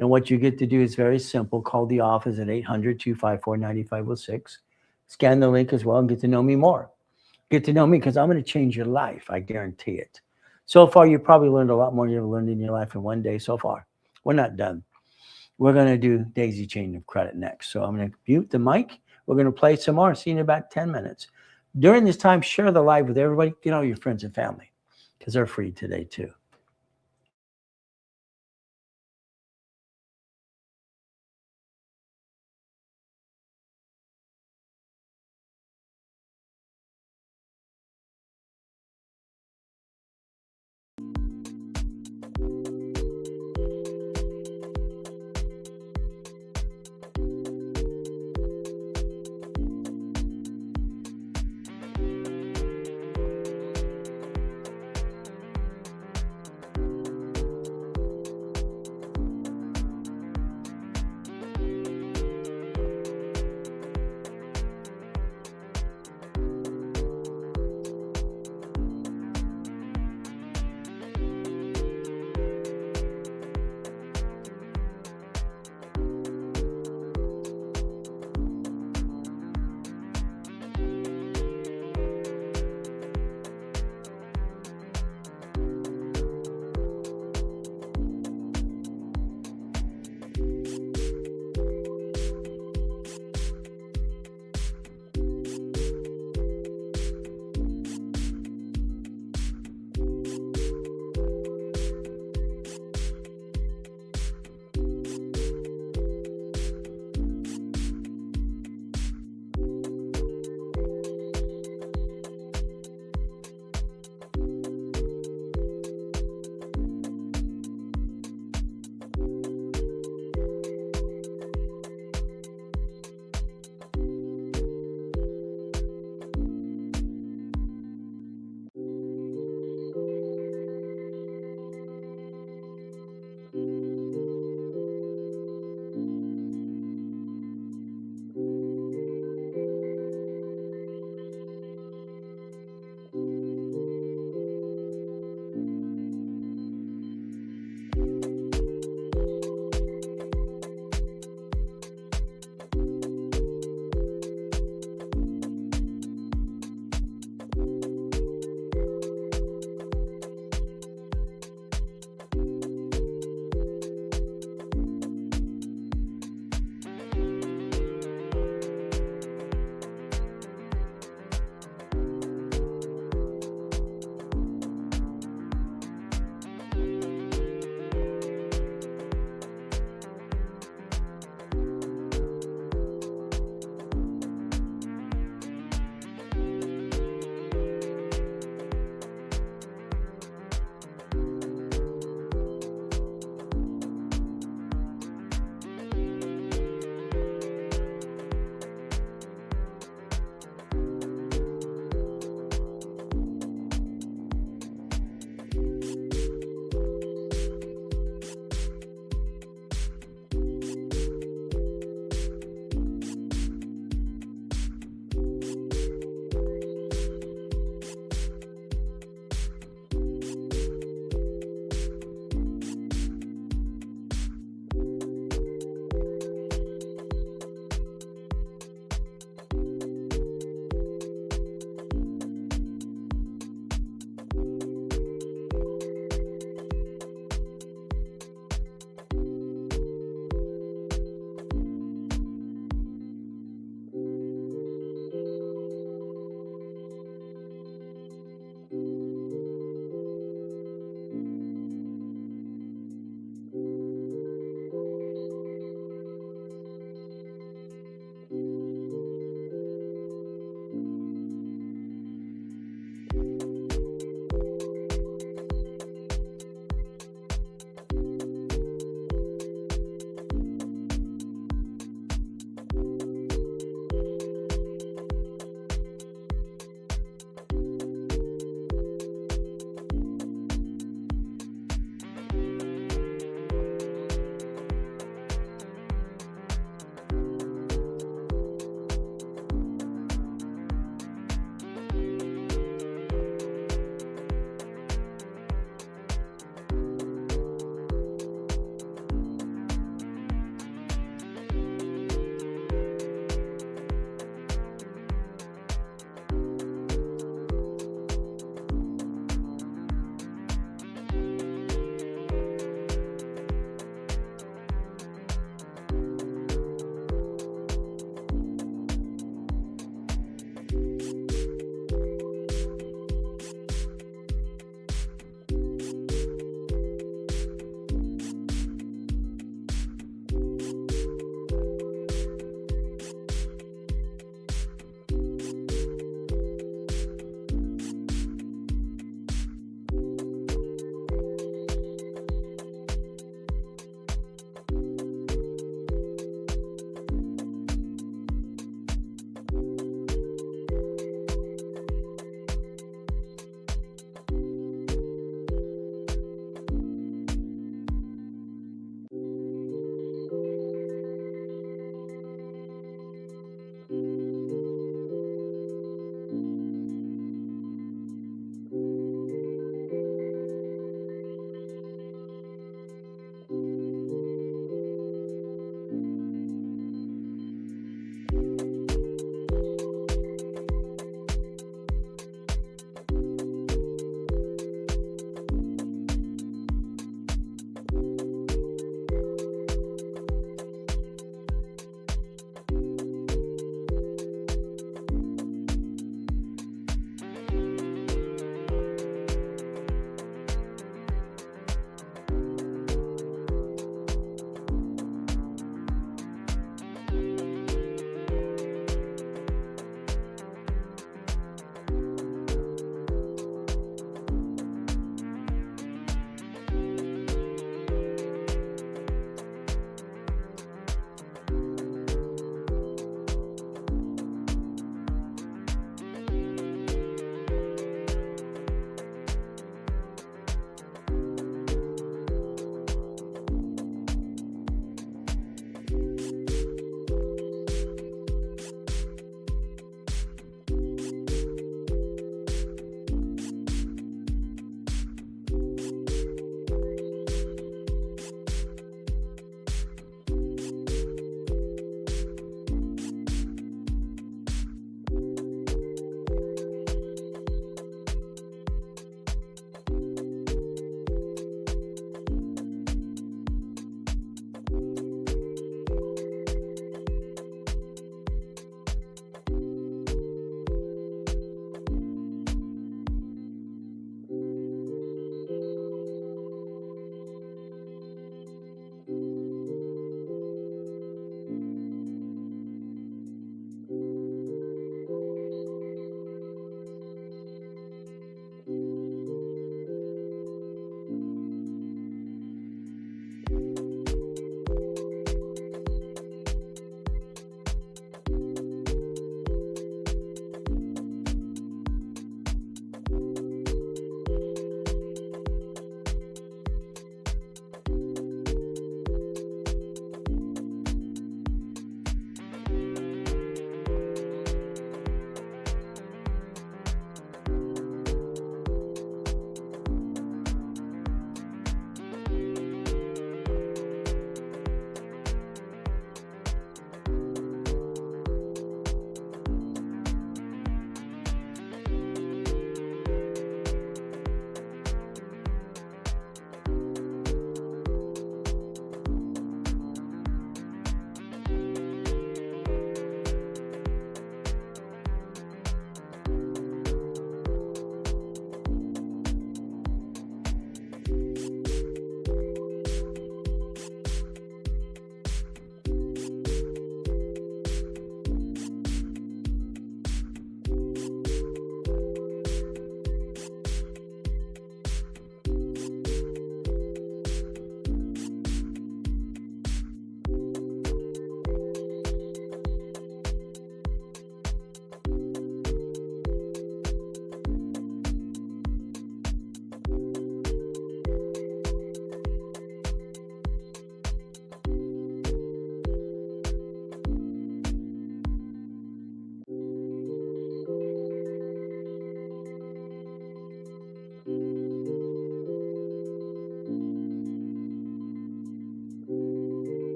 And what you get to do is very simple. Call the office at 800-254-9506. Scan the link as well and get to know me more. Get to know me because I'm going to change your life. I guarantee it. So far, you probably learned a lot more you've learned in your life in one day so far. We're not done. We're going to do daisy chain of credit next. So I'm going to mute the mic. We're going to play some more. See you in about 10 minutes. During this time, share the live with everybody. Get all your friends and family because they're free today too.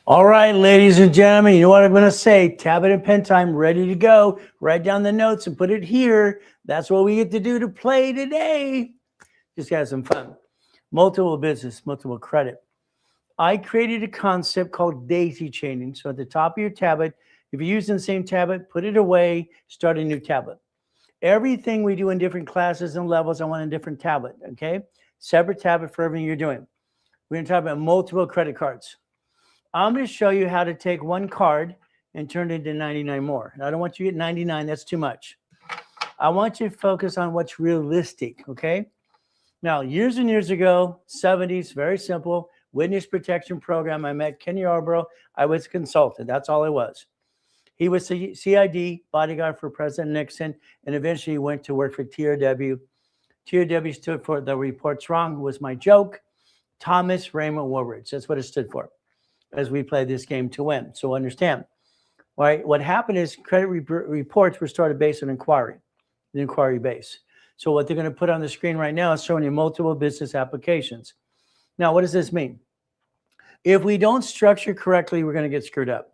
All right, ladies and gentlemen, you know what I'm going to say? Tablet and pen time, ready to go. Write down the notes and put it here. That's what we get to do to play today. Just have some fun. Multiple business, multiple credit. I created a concept called daisy chaining. So at the top of your tablet, if you're using the same tablet, put it away, start a new tablet. Everything we do in different classes and levels, I want a different tablet, okay? Separate tablet for everything you're doing. We're going to talk about multiple credit cards. I'm going to show you how to take one card and turn it into 99 more. I don't want you to get 99. That's too much. I want you to focus on what's realistic, okay? Now, years and years ago, 70s, very simple, witness protection program. I met Kenny Yarborough. I was a consultant. That's all I was. He was the CID, bodyguard for President Nixon, and eventually went to work for TRW. TRW stood for The Report's Wrong, was my joke. Thomas Raymond Woolridge. That's what it stood for as we play this game to win. So understand, all right? What happened is credit reports were started based on inquiry, the inquiry base. So what they're going to put on the screen right now is showing you multiple business applications. Now, what does this mean? If we don't structure correctly, we're going to get screwed up.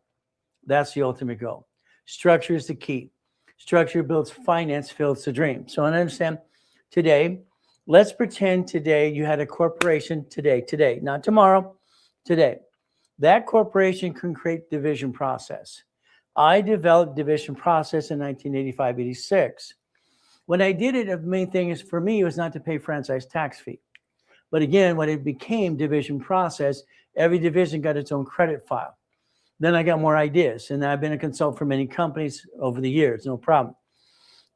That's the ultimate goal. Structure is the key. Structure builds finance, builds the dream. So I understand today, let's pretend today you had a corporation today, not tomorrow, today. That corporation can create division process. I developed division process in 1985, 86. When I did it, the main thing is for me was not to pay franchise tax fee. But again, when it became division process, every division got its own credit file. Then I got more ideas, and I've been a consultant for many companies over the years, no problem.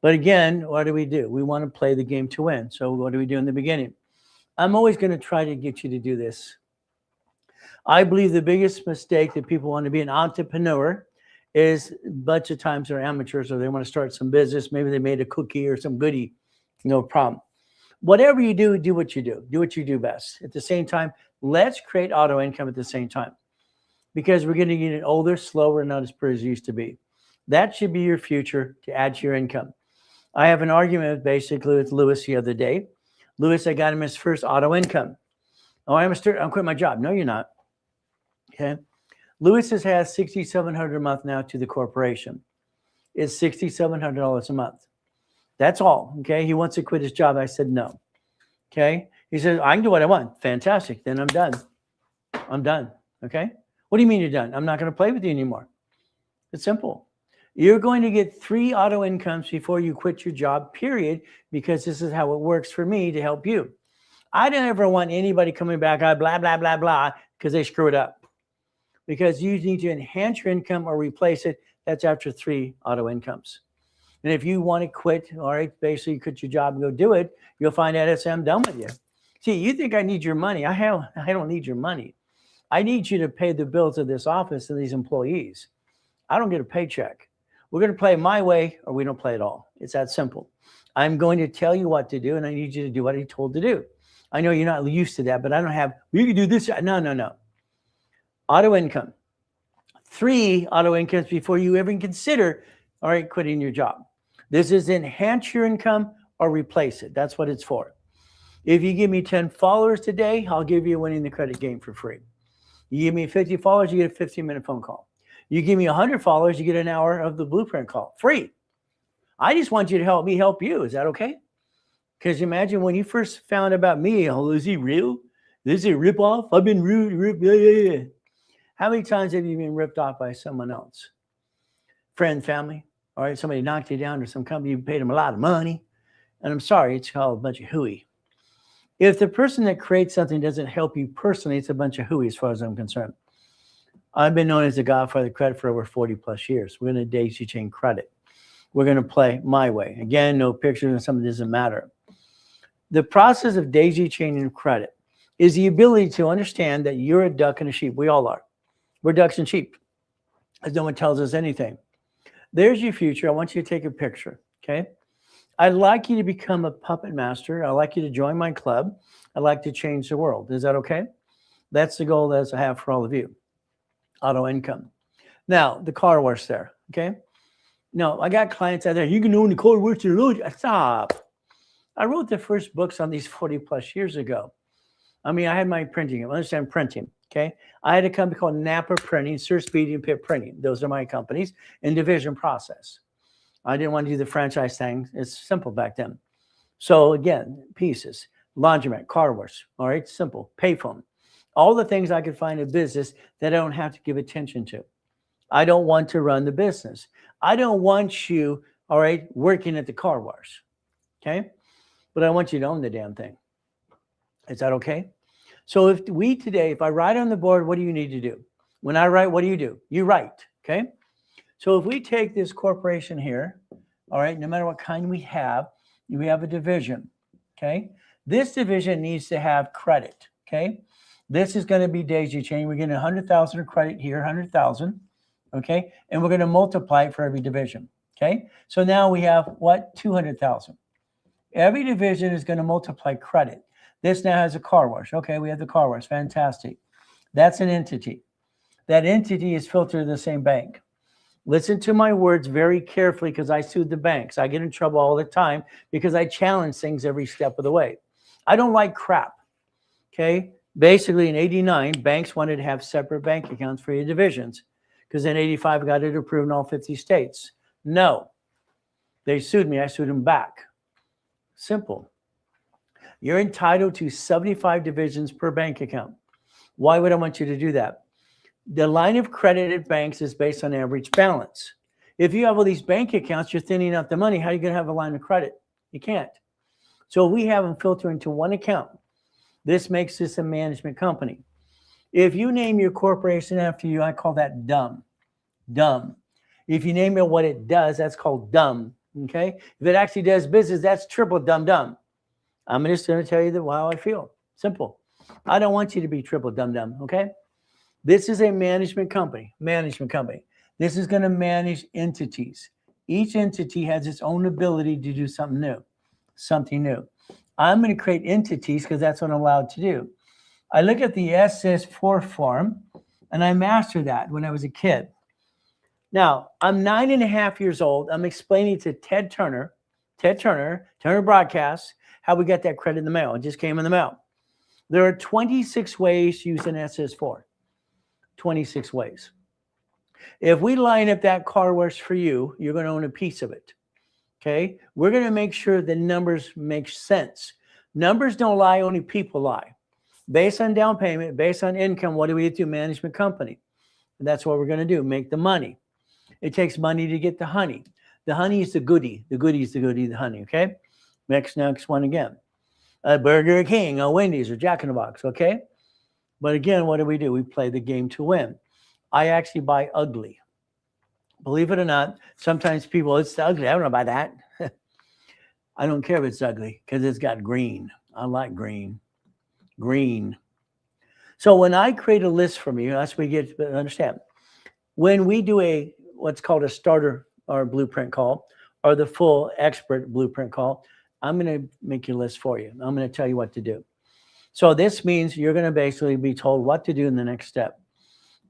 But again, what do? We want to play the game to win. So what do we do in the beginning? I'm always going to try to get you to do this. I believe the biggest mistake that people want to be an entrepreneur is a bunch of times they're amateurs or they want to start some business. Maybe they made a cookie or some goodie, no problem. Whatever you do, do what you do. Do what you do best. At the same time, let's create auto income at the same time because we're going to get older, slower, not as pretty as it used to be. That should be your future to add to your income. I have an argument basically with Lewis the other day. Lewis, I got him his first auto income. Oh, I'm quitting my job. No, you're not. Okay. Lewis has $6,700 a month now to the corporation. It's $6,700 a month. That's all. Okay. He wants to quit his job. I said no. Okay. He said, I can do what I want. Fantastic. Then I'm done. I'm done. Okay. What do you mean you're done? I'm not going to play with you anymore. It's simple. You're going to get 3 auto incomes before you quit your job, period, because this is how it works for me to help you. I don't ever want anybody coming back, blah, blah, blah, blah, because they screw it up. Because you need to enhance your income or replace it. That's after 3 auto incomes. And if you want to quit, all right, basically quit your job and go do it, you'll find out it's I'm done with you. See, you think I need your money. I don't need your money. I need you to pay the bills of this office and these employees. I don't get a paycheck. We're going to play my way or we don't play at all. It's that simple. I'm going to tell you what to do and I need you to do what I'm told to do. I know you're not used to that, but I don't have, you can do this. No. Auto income. 3 auto incomes before you even consider, all right, quitting your job. This is enhance your income or replace it. That's what it's for. If you give me 10 followers today, I'll give you winning the credit game for free. You give me 50 followers, you get a 15-minute phone call. You give me 100 followers, you get an hour of the blueprint call, free. I just want you to help me help you. Is that okay? Because imagine when you first found about me, oh, is he real? Is he a ripoff? I've been ripped. Yeah. How many times have you been ripped off by someone else? Friend, family, all right, somebody knocked you down or some company, you paid them a lot of money. And I'm sorry, it's called a bunch of hooey. If the person that creates something doesn't help you personally, it's a bunch of hooey as far as I'm concerned. I've been known as the godfather of credit for over 40 plus years. We're going to daisy chain credit. We're going to play my way. Again, no pictures and something doesn't matter. The process of daisy chaining credit is the ability to understand that you're a duck and a sheep. We all are. We're ducks and sheep, as no one tells us anything. There's your future. I want you to take a picture, okay? I'd like you to become a puppet master. I'd like you to join my club. I'd like to change the world. Is that okay? That's the goal that I have for all of you. Auto income. Now, the car wash there, okay? No, I got clients out there. You can own the car wash. Stop. I wrote the first books on these 40 plus years ago. I mean, I had my printing. I understand printing. Okay. I had a company called Napa Printing, Sir Speedy and Pitt Printing. Those are my companies in division process. I didn't want to do the franchise thing. It's simple back then. So again, pieces, laundromat, car wash, all right, simple, payphone, all the things I could find in business that I don't have to give attention to. I don't want to run the business. I don't want you, all right, working at the car wash, okay? But I want you to own the damn thing. Is that okay? So if I write on the board, what do you need to do? When I write, what do? You write, okay? So if we take this corporation here, all right, no matter what kind we have a division, okay? This division needs to have credit, okay? This is going to be daisy chain. We're getting 100,000 of credit here, 100,000, okay? And we're going to multiply it for every division, okay? So now we have what? 200,000. Every division is going to multiply credit. This now has a car wash. Okay, we have the car wash. Fantastic. That's an entity. That entity is filtered in the same bank. Listen to my words very carefully because I sued the banks. I get in trouble all the time because I challenge things every step of the way. I don't like crap. Okay. Basically, in '89, banks wanted to have separate bank accounts for your divisions because in '85, I got it approved in all 50 states. No. They sued me. I sued them back. Simple. You're entitled to 75 divisions per bank account. Why would I want you to do that? The line of credit at banks is based on average balance. If you have all these bank accounts, you're thinning out the money. How are you going to have a line of credit? You can't. So we have them filter into one account. This makes this a management company. If you name your corporation after you, I call that dumb. Dumb. If you name it what it does, that's called dumb. Okay? If it actually does business, that's triple dumb. I'm just going to tell you how I feel. Simple. I don't want you to be triple dumb. Okay? This is a management company. This is going to manage entities. Each entity has its own ability to do something new. I'm going to create entities because that's what I'm allowed to do. I look at the SS4 form, and I mastered that when I was a kid. Now, I'm 9.5 years old. I'm explaining to Turner Broadcast, how we got that credit in the mail. It just came in the mail. There are 26 ways to use an SS4. 26 ways. If we line up that car wash for you, you're going to own a piece of it. Okay? We're going to make sure the numbers make sense. Numbers don't lie, only people lie. Based on down payment, based on income, what do we do? Management company. And that's what we're going to do, make the money. It takes money to get the honey. The honey is the goodie. The goodie is the honey, okay? Next one again. A Burger King, a Wendy's, or Jack in the Box, okay? But again, what do? We play the game to win. I actually buy ugly. Believe it or not, sometimes people, it's ugly. I don't know about that. I don't care if it's ugly because it's got green. I like green. Green. So when I create a list from you, that's what we get to understand. When we do what's called a starter or blueprint call or the full expert blueprint call, I'm going to make your list for you. I'm going to tell you what to do. So this means you're going to basically be told what to do in the next step.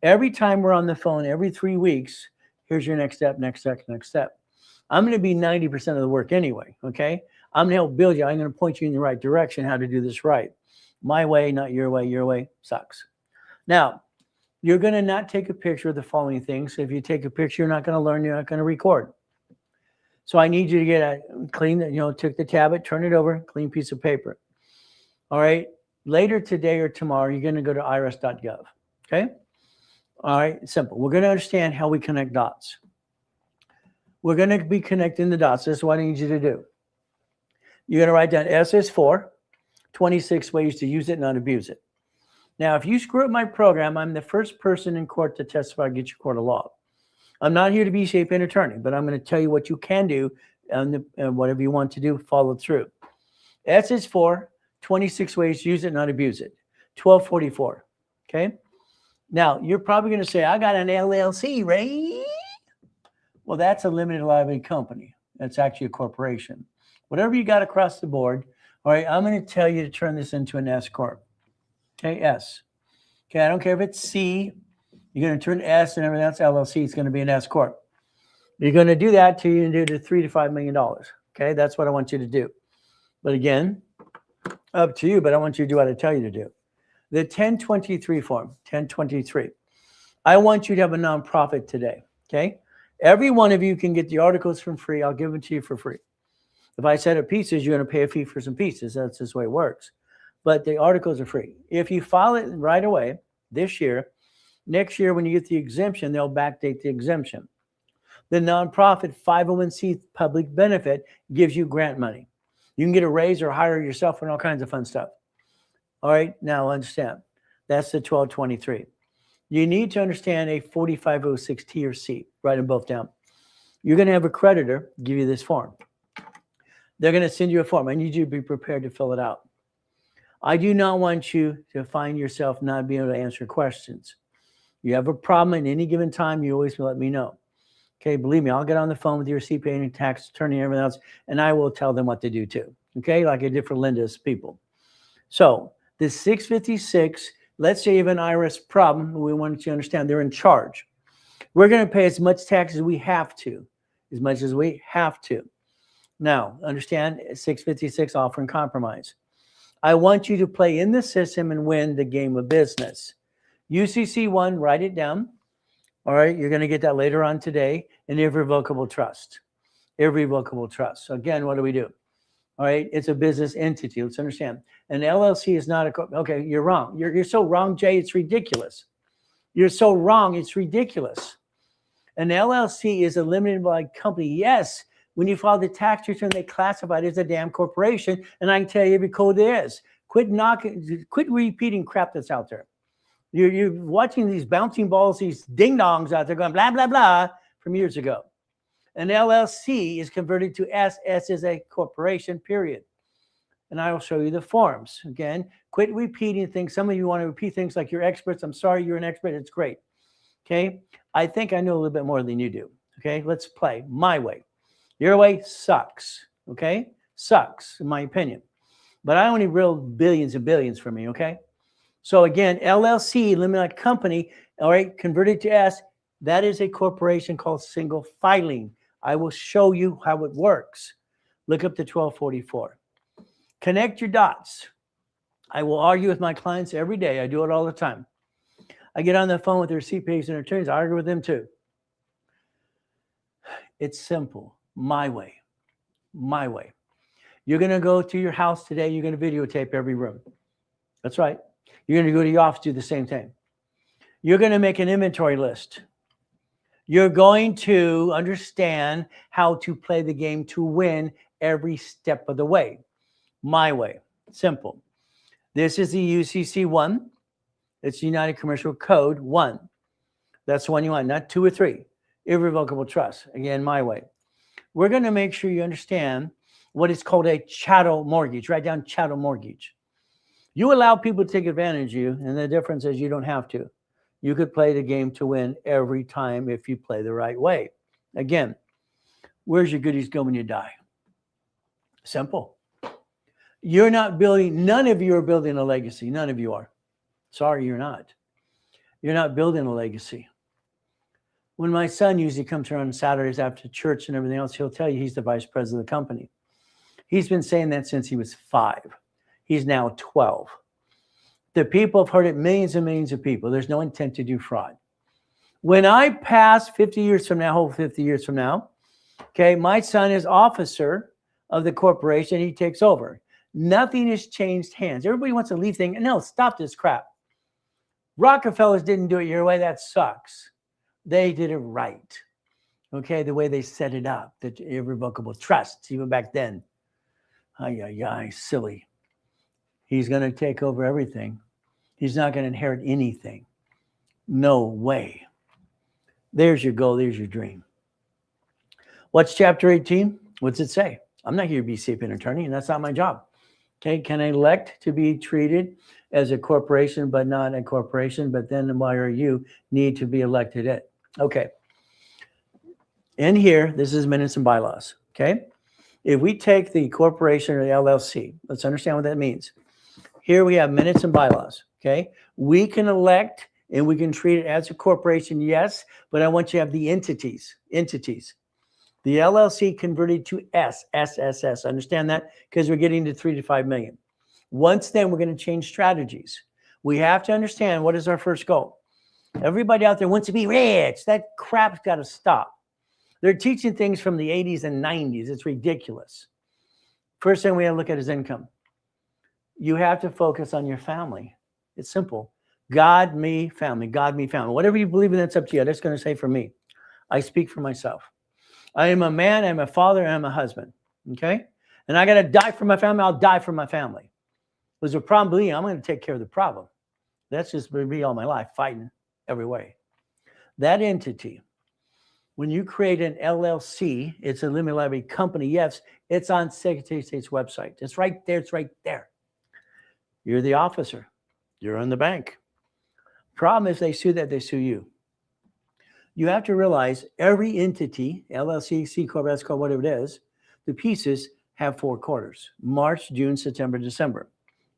Every time we're on the phone, every 3 weeks, here's your next step. I'm going to be 90% of the work anyway, okay? I'm going to help build you. I'm going to point you in the right direction, how to do this right. My way, not your way. Your way sucks. Now, you're going to not take a picture of the following things. So if you take a picture, you're not going to learn, you're not going to record. So I need you to get a clean, take the tablet, turn it over, clean piece of paper. All right. Later today or tomorrow, you're going to go to irs.gov. Okay. All right. Simple. We're going to understand how we connect dots. We're going to be connecting the dots. This is what I need you to do. You're going to write down SS4, 26 ways to use it and not abuse it. Now, if you screw up my program, I'm the first person in court to testify and get your court of law. I'm not here to be shape an attorney, but I'm going to tell you what you can do and whatever you want to do, follow through. SS4, 26 ways to use it, not abuse it. 1244. Okay. Now, you're probably going to say, I got an LLC, right? Well, that's a limited liability company. That's actually a corporation. Whatever you got across the board, all right, I'm going to tell you to turn this into an S corp. Okay, S. Okay, I don't care if it's C. You're going to turn S and everything else LLC. It's going to be an S corp. You're going to do that till you do to $3 to $5 million. Okay, that's what I want you to do. But again, up to you. But I want you to do what I tell you to do. The 1023 form, 1023. I want you to have a nonprofit today, okay? Every one of you can get the articles for free. I'll give them to you for free. If I set up pieces, you're going to pay a fee for some pieces. That's just the way it works. But the articles are free. If you file it right away this year, next year when you get the exemption, they'll backdate the exemption. The nonprofit 501c public benefit gives you grant money. You can get a raise or hire yourself and all kinds of fun stuff. All right, now understand. That's the 1223. You need to understand a 4506T or C. Write them both down. You're going to have a creditor give you this form. They're going to send you a form. I need you to be prepared to fill it out. I do not want you to find yourself not being able to answer questions. You have a problem at any given time, you always let me know. Okay, believe me, I'll get on the phone with your CPA and tax attorney and everything else, and I will tell them what to do too. Okay, like I did for Linda's people. So the 656, let's say you have an IRS problem, we want you to understand they're in charge. We're going to pay as much tax as we have to, as much as we have to. Now, understand 656 offering compromise. I want you to play in the system and win the game of business. UCC1, write it down. All right, you're going to get that later on today. And irrevocable trust. Irrevocable trust. So again, what do we do? All right, it's a business entity. Let's understand. An LLC is not a, okay, you're wrong. You're so wrong, Jay, it's ridiculous. You're so wrong, it's ridiculous. An LLC is a limited liability company. Yes, when you file the tax return, they classify it as a damn corporation, and I can tell you every code there is. Quit repeating crap that's out there. You're watching these bouncing balls, these ding-dongs out there going blah, blah, blah from years ago. An LLC is converted to S. S is a corporation, period. And I will show you the forms. Again, quit repeating things. Some of you want to repeat things like you're experts. I'm sorry, you're an expert. It's great. Okay? I think I know a little bit more than you do. Okay? Let's play my way. Your way sucks. Okay? Sucks, in my opinion. But I only real billions and billions for me. Okay? So again, LLC, limited company, all right, converted to S, that is a corporation called single filing. I will show you how it works. Look up the 1244. Connect your dots. I will argue with my clients every day. I do it all the time. I get on the phone with their CPAs and attorneys. I argue with them too. It's simple. My way. My way. You're going to go to your house today. You're going to videotape every room. That's right. You're going to go to your office, do the same thing. You're going to make an inventory list. You're going to understand how to play the game to win every step of the way. My way. Simple. This is the UCC 1. It's United Commercial Code 1. That's the one you want, not 2 or 3. Irrevocable trust. Again, my way. We're going to make sure you understand what is called a chattel mortgage. Write down chattel mortgage. You allow people to take advantage of you, and the difference is you don't have to. You could play the game to win every time if you play the right way. Again, where's your goodies go when you die? Simple. You're not building, none of you are building a legacy. None of you are. Sorry, you're not. You're not building a legacy. When my son usually comes here on Saturdays after church and everything else, he'll tell you he's the vice president of the company. He's been saying that since he was 5. He's now 12. The people have heard it, millions and millions of people. There's no intent to do fraud. When I pass 50 years from now, whole 50 years from now, okay, my son is officer of the corporation. He takes over. Nothing has changed hands. Everybody wants to leave things. No, stop this crap. Rockefellers didn't do it your way. That sucks. They did it right. Okay, the way they set it up, the irrevocable trusts, even back then. Silly. He's going to take over everything. He's not going to inherit anything. No way. There's your goal. There's your dream. What's chapter 18? What's it say? I'm not here to be a CPA attorney, and that's not my job. Okay, can I elect to be treated as a corporation, but not a corporation? But then why are you need to be elected it? Okay. In here, this is minutes and bylaws. Okay. If we take the corporation or the LLC, let's understand what that means. Here we have minutes and bylaws. Okay. We can elect and we can treat it as a corporation. Yes. But I want you to have the entities. The LLC converted to SSS. Understand that? Because we're getting to 3 to 5 million. Once then, we're going to change strategies. We have to understand what is our first goal. Everybody out there wants to be rich. That crap's got to stop. They're teaching things from the 80s and 90s. It's ridiculous. First thing we have to look at is income. You have to focus on your family. It's simple. God, me, family. God, me, family. Whatever you believe in, that's up to you. That's going to say for me. I speak for myself. I am a man, I'm a father, I'm a husband. Okay? And I got to die for my family. I'll die for my family. There's a problem, I'm going to take care of the problem. That's just me all my life, fighting every way. That entity, when you create an LLC, it's a limited liability company. Yes, it's on Secretary of State's website. It's right there. It's right there. You're the officer. You're in the bank. Problem is they sue you. You have to realize every entity, LLC, C Corp, S Corp, whatever it is, the pieces have 4 quarters: March, June, September, December.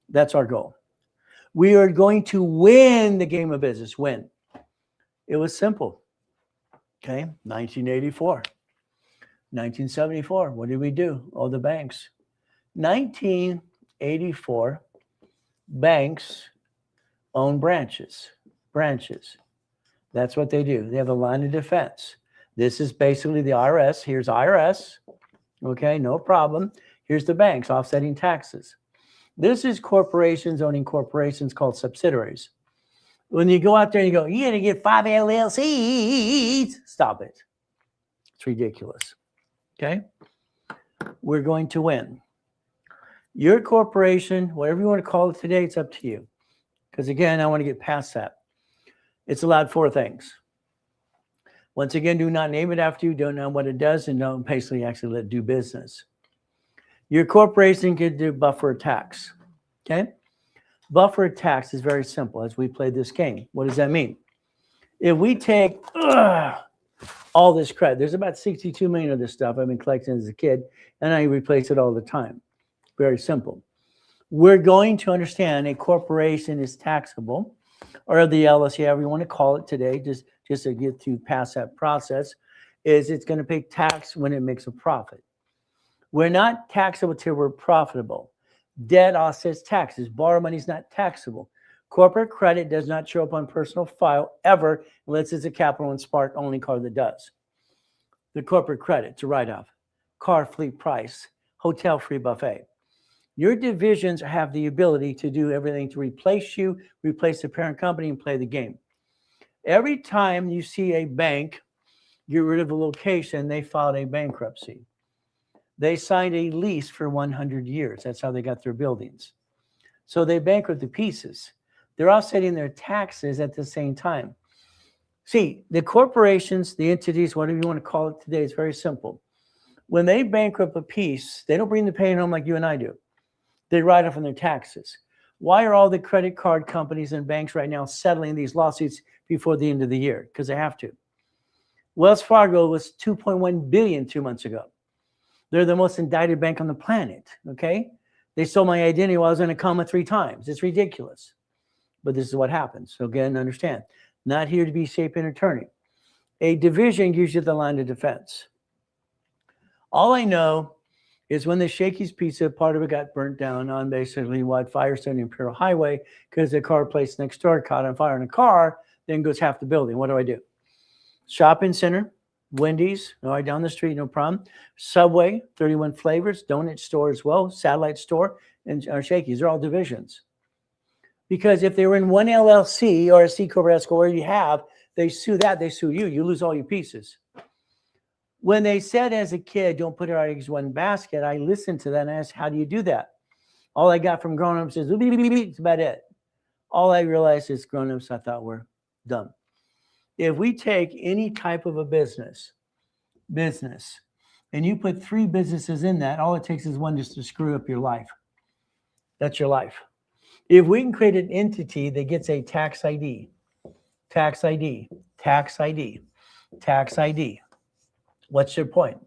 That's our goal. We are going to win the game of business. Win. It was simple. Okay, 1984. 1974, what did we do? Oh, the banks. 1984, banks own branches. That's what they do. They have a line of defense. This is basically the IRS. Here's IRS. Okay, no problem. Here's the banks offsetting taxes. This is corporations owning corporations called subsidiaries. When you go out there and you go, you're going to get 5 LLCs. Stop it. It's ridiculous. Okay? We're going to win. Your corporation, whatever you want to call it today, it's up to you. Because again, I want to get past that. It's allowed 4 things. Once again, do not name it after you, don't know what it does, and don't basically actually let it do business. Your corporation can do buffer tax. Okay? Buffer tax is very simple as we play this game. What does that mean? If we take all this credit, there's about 62 million of this stuff I've been collecting as a kid, and I replace it all the time. Very simple. We're going to understand a corporation is taxable, or the LLC, however you want to call it today, just to get to pass that process, is it's going to pay tax when it makes a profit. We're not taxable till we're profitable. Debt offsets taxes. Borrow money is not taxable. Corporate credit does not show up on personal file ever unless it's a Capital and Spark only card that does. The corporate credit, it's a write-off. Car fleet price, hotel free buffet. Your divisions have the ability to do everything to replace you, replace the parent company, and play the game. Every time you see a bank get rid of a location, they filed a bankruptcy. They signed a lease for 100 years. That's how they got their buildings. So they bankrupt the pieces. They're offsetting their taxes at the same time. See, the corporations, the entities, whatever you want to call it today, it's very simple. When they bankrupt a piece, they don't bring the pain home like you and I do. They write off on their taxes. Why are all the credit card companies and banks right now settling these lawsuits before the end of the year? Because they have to. Wells Fargo was $2.1 billion 2 months ago. They're the most indicted bank on the planet, okay? They stole my identity while I was in a coma 3 times. It's ridiculous. But this is what happens. So again, understand, not here to be safe and attorney. A division gives you the line of defense. All I know is when the Shakey's Pizza, part of it got burnt down on basically what Firestone Imperial Highway, because the car place next door caught on fire in a car, then goes half the building. What do? Shopping center, Wendy's, right down the street, no problem. Subway, 31 flavors, donut store as well, satellite store, and our Shakey's. They're all divisions. Because if they were in one LLC or a C Corp, S Corp, where you have, they sue that, they sue you. You lose all your pieces. When they said as a kid, don't put our eggs in one basket, I listened to that and I asked, how do you do that? All I got from grown-ups is, it's about it. All I realized is grown-ups I thought were dumb. If we take any type of a business, and you put 3 businesses in that, all it takes is one just to screw up your life. That's your life. If we can create an entity that gets a tax ID, tax ID, tax ID, tax ID, what's your point?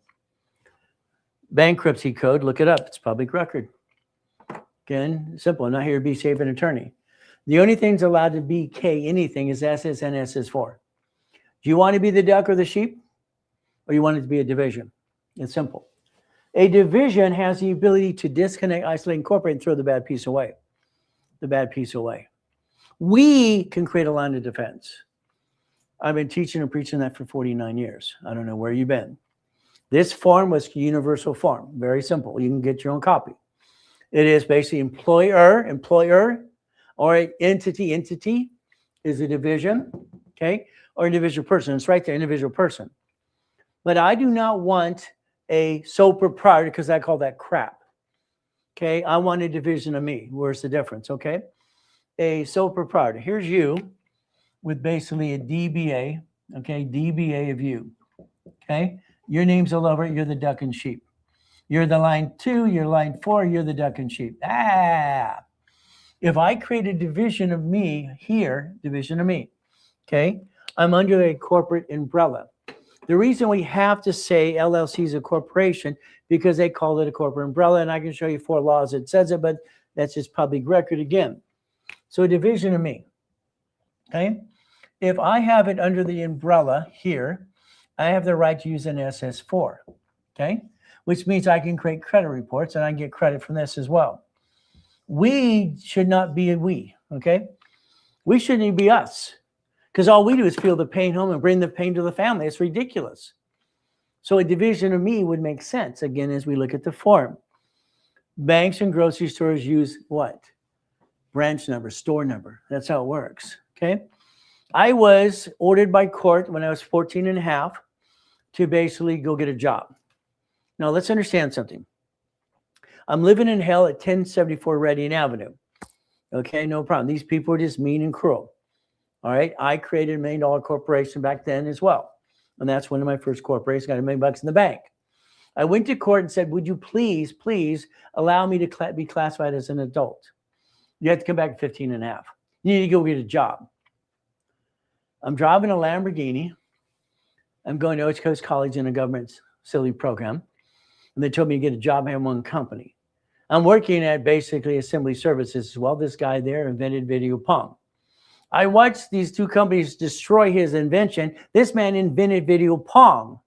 Bankruptcy code, look it up. It's public record. Again, simple. I'm not here to be safe and attorney. The only thing's allowed to be K anything is SS and SS4. Do you want to be the duck or the sheep? Or you want it to be a division? It's simple. A division has the ability to disconnect, isolate, incorporate, and throw the bad piece away. The bad piece away. We can create a line of defense. I've been teaching and preaching that for 49 years. I don't know where you've been. This form was universal form. Very simple. You can get your own copy. It is basically employer, or entity is a division, okay? Or individual person. It's right there, individual person. But I do not want a sole proprietor because I call that crap. Okay, I want a division of me. Where's the difference? Okay, a sole proprietor. Here's you with basically a DBA. Okay, DBA of you. Okay, your name's all over it. You're the duck and sheep. You're the line 2. You're line 4. You're the duck and sheep. If I create a division of me here, division of me. Okay, I'm under a corporate umbrella. The reason we have to say LLC is a corporation because they call it a corporate umbrella, and I can show you 4 laws that says it, but that's just public record again. So a division of me, okay? If I have it under the umbrella here, I have the right to use an SS4, okay? Which means I can create credit reports, and I can get credit from this as well. We should not be a we, okay? We shouldn't even be us. Because all we do is feel the pain home and bring the pain to the family. It's ridiculous. So a division of me would make sense, again, as we look at the form. Banks and grocery stores use what? Branch number, store number. That's how it works, okay? I was ordered by court when I was 14 and a half to basically go get a job. Now, let's understand something. I'm living in hell at 1074 Reading Avenue. Okay, no problem. These people are just mean and cruel. All right, I created $1 million corporation back then as well. And that's one of my first corporations, got $1 million in the bank. I went to court and said, would you please allow me to be classified as an adult? You have to come back at 15 and a half. You need to go get a job. I'm driving a Lamborghini. I'm going to Ocho Coast College in a government facility program. And they told me to get a job in one company. I'm working at basically assembly services as well. This guy there invented video pong. I watched these 2 companies destroy his invention. This man invented video pong.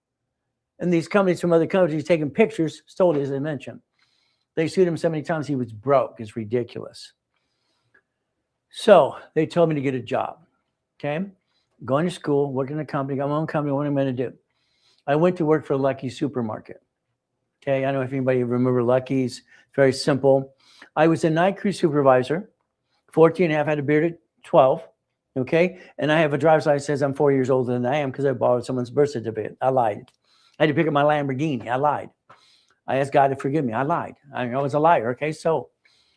And these companies from other countries taking pictures stole his invention. They sued him so many times he was broke. It's ridiculous. So they told me to get a job. Okay? Going to school, working in a company, got my own company. What am I going to do? I went to work for Lucky's Supermarket. Okay? I don't know if anybody remember Lucky's. It's very simple. I was a night crew supervisor. 14 and a half, had a beard at 12. Okay, and I have a driver's license that says I'm 4 years older than I am because I borrowed someone's birth certificate. I lied. I had to pick up my Lamborghini. I lied. I asked God to forgive me. I lied. I was a liar. Okay, so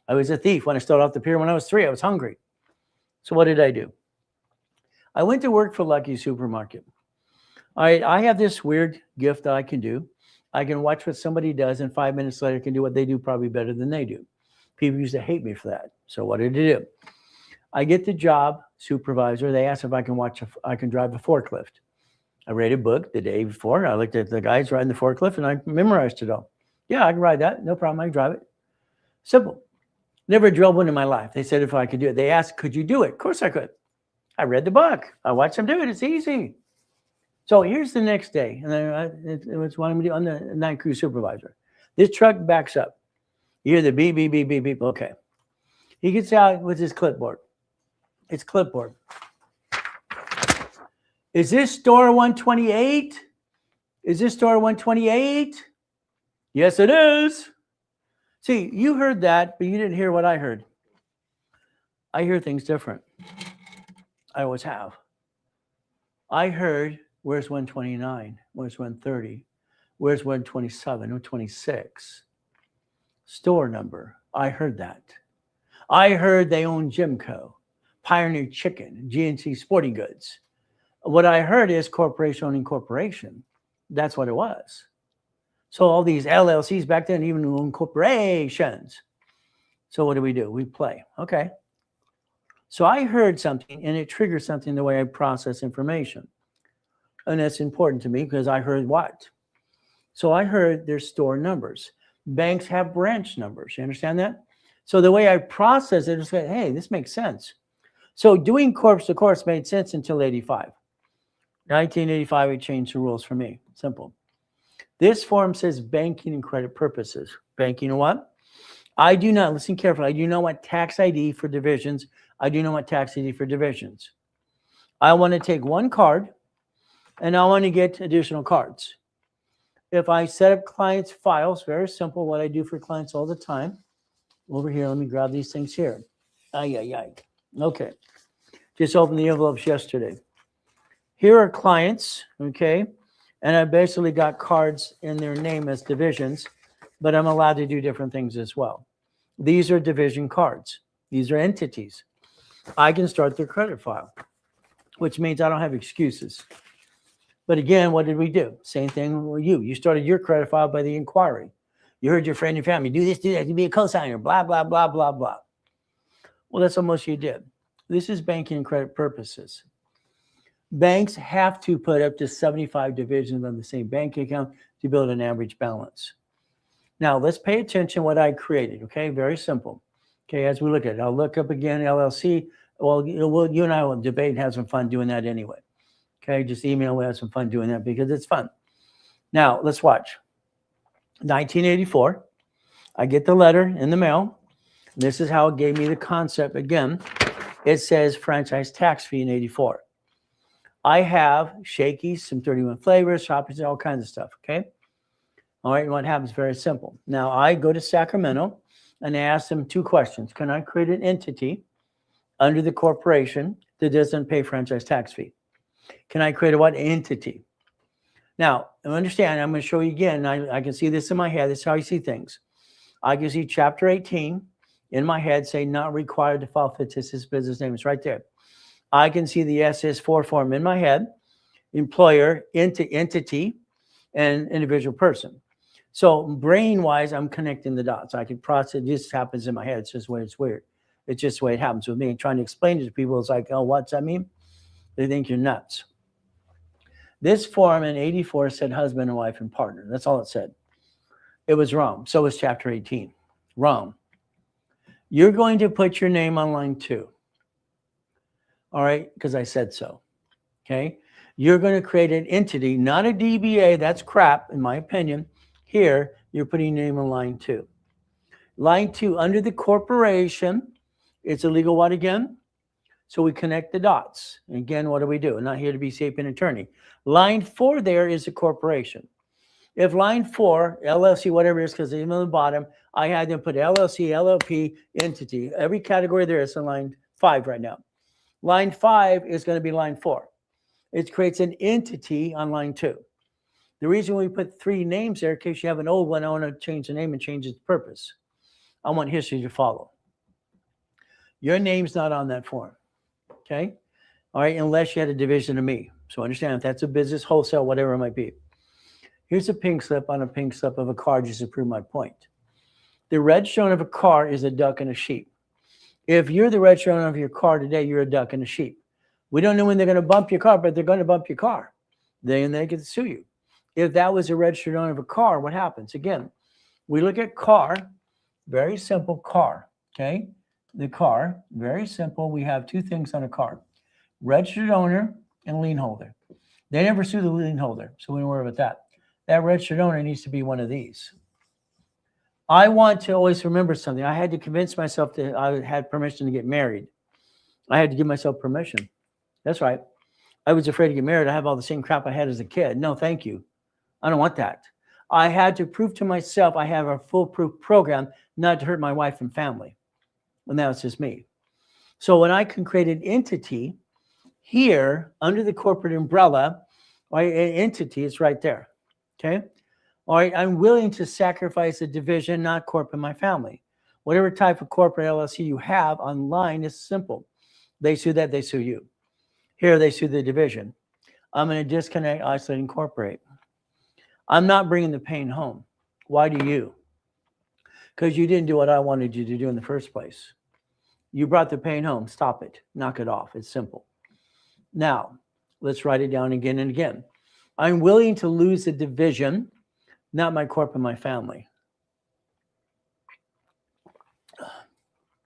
I was a thief when I started off the pier when I was 3. I was hungry. So what did I do? I went to work for Lucky's Supermarket. All right, I have this weird gift that I can do. I can watch what somebody does, and 5 minutes later can do what they do probably better than they do. People used to hate me for that. So what did I do? I get the job supervisor. They asked if I can drive a forklift. I read a book the day before. I looked at the guys riding the forklift and I memorized it all. Yeah, I can ride that. No problem. I can drive it. Simple. Never drove one in my life. They said if I could do it. They asked, could you do it? Of course I could. I read the book. I watched them do it. It's easy. So here's the next day. And then it was what I'm going to do. I'm the night crew supervisor. This truck backs up. You hear the beep, beep, beep, beep, beep. Okay. He gets out with his clipboard. It's clipboard. Is this store 128? Is this store 128? Yes, it is. See, you heard that, but you didn't hear what I heard. I hear things different. I always have. I heard, where's 129? Where's 130? Where's 127? 126? Store number. I heard that. I heard they own Jimco, Pioneer Chicken, GNC Sporting Goods. What I heard is corporation owning corporation. That's what it was. So all these LLCs back then even own corporations. So what do? We play. Okay. So I heard something and it triggered something the way I process information. And that's important to me because I heard what? So I heard there's store numbers. Banks have branch numbers. You understand that? So the way I process it is, hey, this makes sense. So doing corpse to course made sense until 85. 1985, it changed the rules for me. Simple. This form says banking and credit purposes. Banking and what? I do not, listen carefully, I do not want tax ID for divisions. I do not want tax ID for divisions. I want to take one card and I want to get additional cards. If I set up clients' files, very simple, what I do for clients all the time. Over here, let me grab these things here. Okay. Just opened the envelopes yesterday. Here are clients, okay? And I basically got cards in their name as divisions, but I'm allowed to do different things as well. These are division cards. These are entities. I can start their credit file, which means I don't have excuses. But again, what did we do? Same thing with you. You started your credit file by the inquiry. You heard your friend and family, do this, do that, to be a cosigner, blah, blah, blah, blah, blah. Well, that's what most of you did. This is banking and credit purposes. Banks have to put up to 75 divisions on the same bank account to build an average balance. Now, let's pay attention to what I created, okay? Very simple. Okay, as we look at it, I'll look up again LLC. Well, you and I will debate and have some fun doing that anyway. Okay, just email, we'll have some fun doing that because it's fun. Now, let's watch. 1984, I get the letter in the mail. This is how it gave me the concept. Again, it says franchise tax fee in 84. I have Shakey's, some 31 flavors, shoppers, all kinds of stuff, okay? All right, and what happens? Very simple. Now, I go to Sacramento and I ask them two questions. Can I create an entity under the corporation that doesn't pay franchise tax fee? Can I create a what entity? Now, understand, I'm going to show you again. I can see this in my head. This is how I see things. I can see Chapter 18 in my head say not required to file fictitious business name. It's right there. I can see the SS4 form in my head, employer, entity, and individual person. So brain-wise, I'm connecting the dots. I can process it. This happens in my head. It's just the way it's weird. It's just the way it happens with me. And trying to explain it to people, it's like, oh, what's that mean? They think you're nuts. This form in 84 said husband and wife and partner. That's all it said. It was wrong. So was Chapter 18. Wrong. You're going to put your name on line 2. All right? Because I said so. Okay? You're going to create an entity, not a DBA. That's crap, in my opinion. Here, you're putting your name on line 2. Line 2, under the corporation, it's a legal what again? So we connect the dots. And again, what do we do? I'm not here to be an attorney. Line 4 there is a corporation. If line 4, LLC, whatever it is, because even on the bottom, I had them put LLC, LLP, entity. Every category there is in line 5 right now. Line 5 is going to be line 4. It creates an entity on line 2. The reason we put 3 names there, in case you have an old one, I want to change the name and change its purpose. I want history to follow. Your name's not on that form. Okay? All right, unless you had a division of me. So understand, if that's a business, wholesale, whatever it might be. Here's a pink slip on a pink slip of a car just to prove my point. The red stone of a car is a duck and a sheep. If you're the red stone of your car today, you're a duck and a sheep. We don't know when they're going to bump your car, but they're going to bump your car. Then they can sue you. If that was a red stone of a car, what happens? Again, we look at car, very simple car, okay? The car, very simple. We have 2 things on a car, registered owner and lien holder. They never sue the lien holder, so we don't worry about that. That registered owner needs to be one of these. I want to always remember something. I had to convince myself that I had permission to get married. I had to give myself permission. That's right. I was afraid to get married. I have all the same crap I had as a kid. No, thank you. I don't want that. I had to prove to myself I have a foolproof program not to hurt my wife and family. And now it's just me. So when I can create an entity here under the corporate umbrella, right, an entity, it's right there. Okay. All right. I'm willing to sacrifice a division, not corporate, my family. Whatever type of corporate LLC you have online is simple. They sue that, they sue you. Here they sue the division. I'm going to disconnect, isolate, incorporate. I'm not bringing the pain home. Why do you? Because you didn't do what I wanted you to do in the first place. You brought the pain home. Stop it. Knock it off. It's simple. Now, let's write it down again and again. I'm willing to lose a division, not my corp and my family.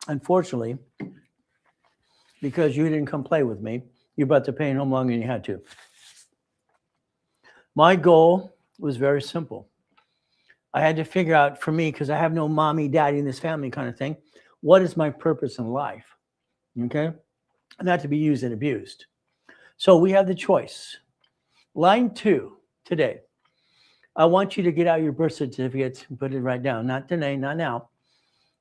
Unfortunately, because you didn't come play with me, you brought the pain home longer than you had to. My goal was very simple. I had to figure out for me, because I have no mommy, daddy in this family kind of thing, what is my purpose in life? Okay? Not to be used and abused. So we have the choice. Line 2 today. I want you to get out your birth certificate and put it right down. Not today, not now.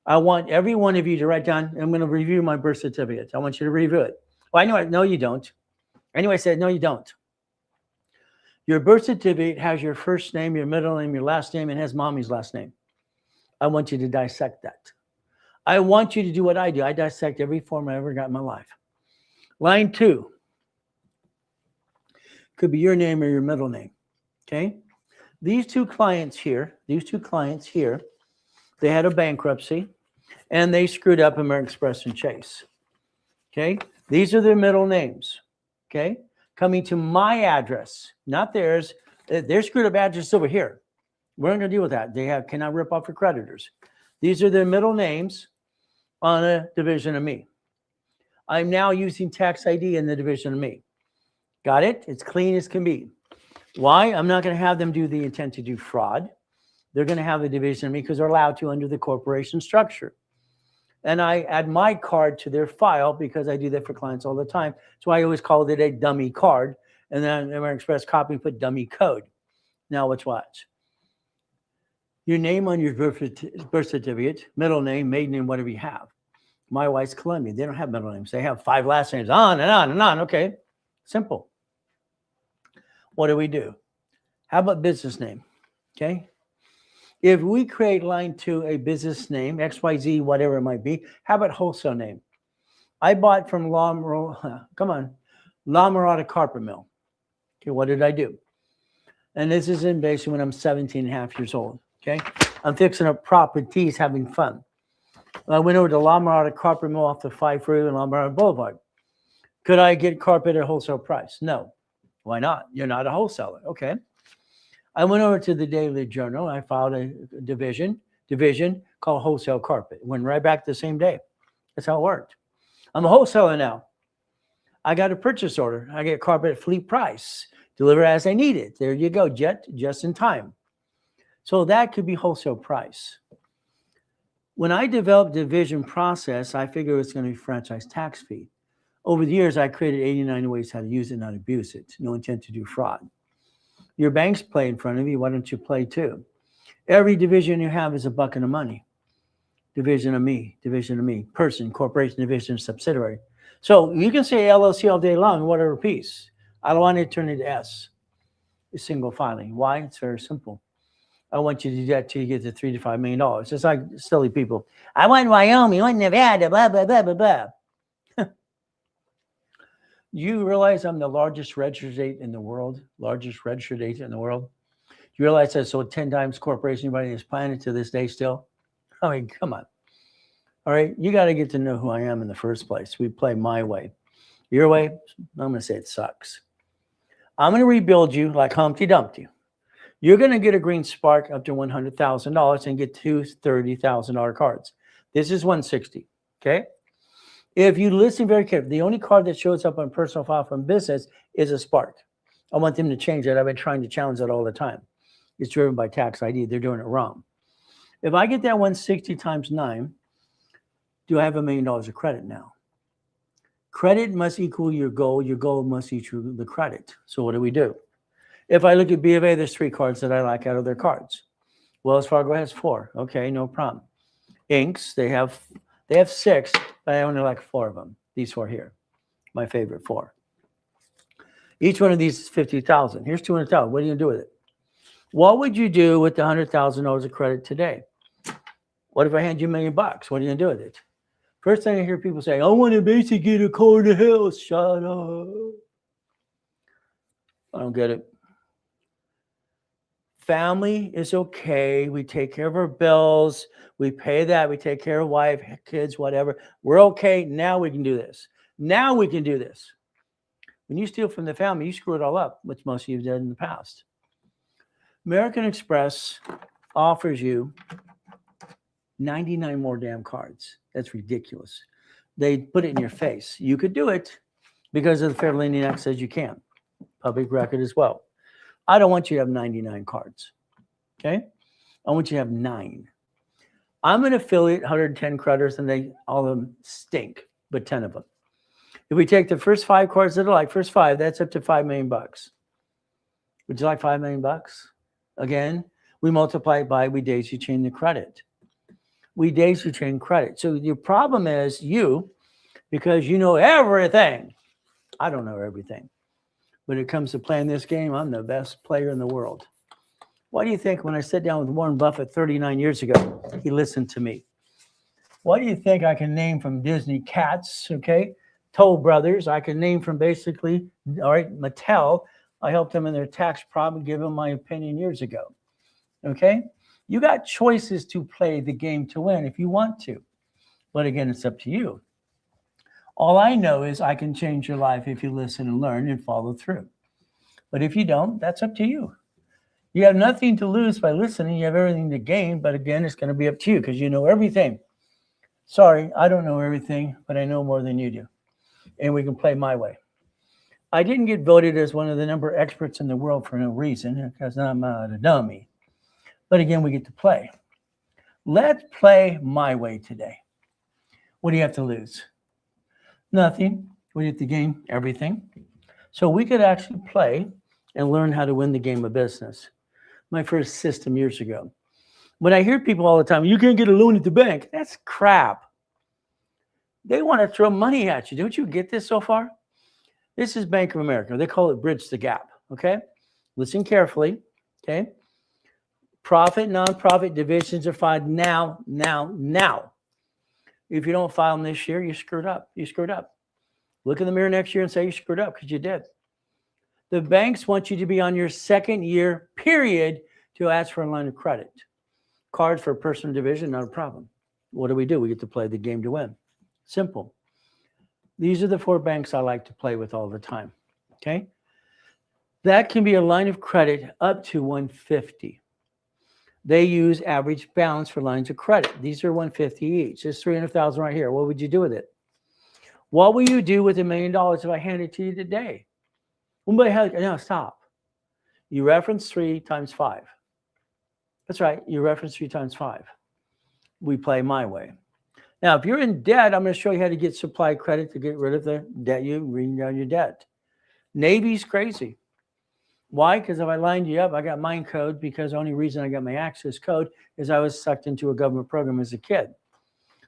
I want every one of you to write down, I'm going to review my birth certificate. I want you to review it. Well, I know, no, you don't. Anyway, I said, no, you don't. Your birth certificate has your first name, your middle name, your last name, and has mommy's last name. I want you to dissect that. I want you to do what I do. I dissect every form I ever got in my life. Line 2 could be your name or your middle name. Okay? These two clients here, they had a bankruptcy and they screwed up American Express and Chase. Okay? These are their middle names. Okay? Coming to my address, not theirs. Their screwed up address over here. We're not going to deal with that. They cannot rip off for creditors. These are their middle names on a division of me. I'm now using tax ID in the division of me. Got it? It's clean as can be. Why? I'm not going to have them do the intent to do fraud. They're going to have a division of me because they're allowed to under the corporation structure. And I add my card to their file because I do that for clients all the time. So I always call it a dummy card. And then American Express copy and put dummy code. Now let's watch. Your name on your birth certificate, middle name, maiden name, whatever you have. My wife's Colombian. They don't have middle names. They have 5 last names, on and on and on. Okay, simple. What do? How about business name? Okay. If we create line 2 a business name, XYZ, whatever it might be, how about wholesale name? I bought from La Mirada Carpet Mill. Okay, what did I do? And this is in basically when I'm 17 and a half years old. Okay, I'm fixing up properties, having fun. I went over to La Mirada Carpet Mill off the 5 Freeway and La Mirada Boulevard. Could I get carpet at wholesale price? No. Why not? You're not a wholesaler. Okay. I went over to the Daily Journal. I filed a division called Wholesale Carpet. It went right back the same day. That's how it worked. I'm a wholesaler now. I got a purchase order. I get carpet at fleet price. Deliver as I need it. There you go, just in time. So that could be wholesale price. When I developed division process, I figured it's going to be franchise tax fee. Over the years, I created 89 ways how to use it, not abuse it. No intent to do fraud. Your banks play in front of you. Why don't you play too? Every division you have is a bucket of money. Division of me, person, corporation, division, subsidiary. So you can say LLC all day long, whatever piece. I don't want to turn it to S. It's single filing. Why? It's very simple. I want you to do that till you get to $3 to $5 million. It's like silly people. I want Wyoming, I want Nevada, blah, blah, blah, blah, blah. You realize I'm the largest registered agent in the world? You realize that sold 10 times corporation anybody on this planet to this day still? I mean, come on. All right, you got to get to know who I am in the first place. We play my way. Your way, I'm going to say it sucks. I'm going to rebuild you like Humpty Dumpty. You're going to get a green spark up to $100,000 and get 2 $30,000 cards. This is 160, okay? If you listen very carefully, the only card that shows up on personal file from business is a spark. I want them to change that. I've been trying to challenge that all the time. It's driven by tax ID. They're doing it wrong. If I get that 160 times 9, do I have $1 million of credit now? Credit must equal your goal. Your goal must equal the credit. So what do? If I look at B of A, there's 3 cards that I like out of their cards. Wells Fargo has 4. Okay, no problem. Inks, they have 6, but I only like 4 of them. These 4 here, my favorite 4. Each one of these is $50,000. Here's $200,000. What are you gonna do with it? What would you do with the $100,000 of credit today? What if I hand you $1 million? What are you gonna do with it? First thing I hear people say, I want to basically get a car in the house. Shut up. I don't get it. Family is okay. We take care of our bills. We pay that. We take care of wife, kids, whatever. We're okay. Now we can do this. When you steal from the family, you screw it all up, which most of you did in the past. American Express offers you 99 more damn cards. That's ridiculous. They put it in your face. You could do it because of the Fair Lending Act says you can. Public record as well. I don't want you to have 99 cards. Okay? I want you to have 9. I'm an affiliate, 110 creditors, and all of them stink. but 10 of them. If we take the first 5 cards that are like first 5, that's up to $5 million. Would you like $5 million? Again, we multiply it by we daisy chain the credit. We daisy chain credit. So your problem is you, because you know everything. I don't know everything. When it comes to playing this game, I'm the best player in the world. Why do you think when I sat down with Warren Buffett 39 years ago, he listened to me? What do you think I can name from Disney cats, okay? Toll Brothers, I can name from basically, all right, Mattel. I helped them in their tax problem, give them my opinion years ago, okay? You got choices to play the game to win if you want to. But again, it's up to you. All I know is I can change your life if you listen and learn and follow through. But if you don't, that's up to you. You have nothing to lose by listening. You have everything to gain. But again, it's going to be up to you because you know everything. Sorry, I don't know everything, but I know more than you do. And we can play my way. I didn't get voted as one of the number of experts in the world for no reason because I'm not a dummy. But again, we get to play. Let's play my way today. What do you have to lose? Nothing. What do you have to gain? Everything. So we could actually play and learn how to win the game of business. My first system years ago. When I hear people all the time, you can't get a loan at the bank. That's crap. They want to throw money at you. Don't you get this so far? This is Bank of America. They call it bridge the gap. Okay? Listen carefully. Okay? Profit, nonprofit divisions are filed now. If you don't file them this year, you screwed up. You screwed up. Look in the mirror next year and say you screwed up because you did. The banks want you to be on your second year period to ask for a line of credit. Cards for personal division, not a problem. What do? We get to play the game to win. Simple. These are the 4 banks I like to play with all the time. Okay? That can be a line of credit up to $150. They use average balance for lines of credit. These are $150 each. There's $300,000 right here. What would you do with it? What will you do with $1 million if I hand it to you today? No, stop. You reference 3 times 5. That's right. You reference 3 times 5. We play my way. Now, if you're in debt, I'm going to show you how to get supply credit to get rid of the debt. You bring down your debt. Navy's crazy. Why? Because if I lined you up, I got mine code because the only reason I got my access code is I was sucked into a government program as a kid.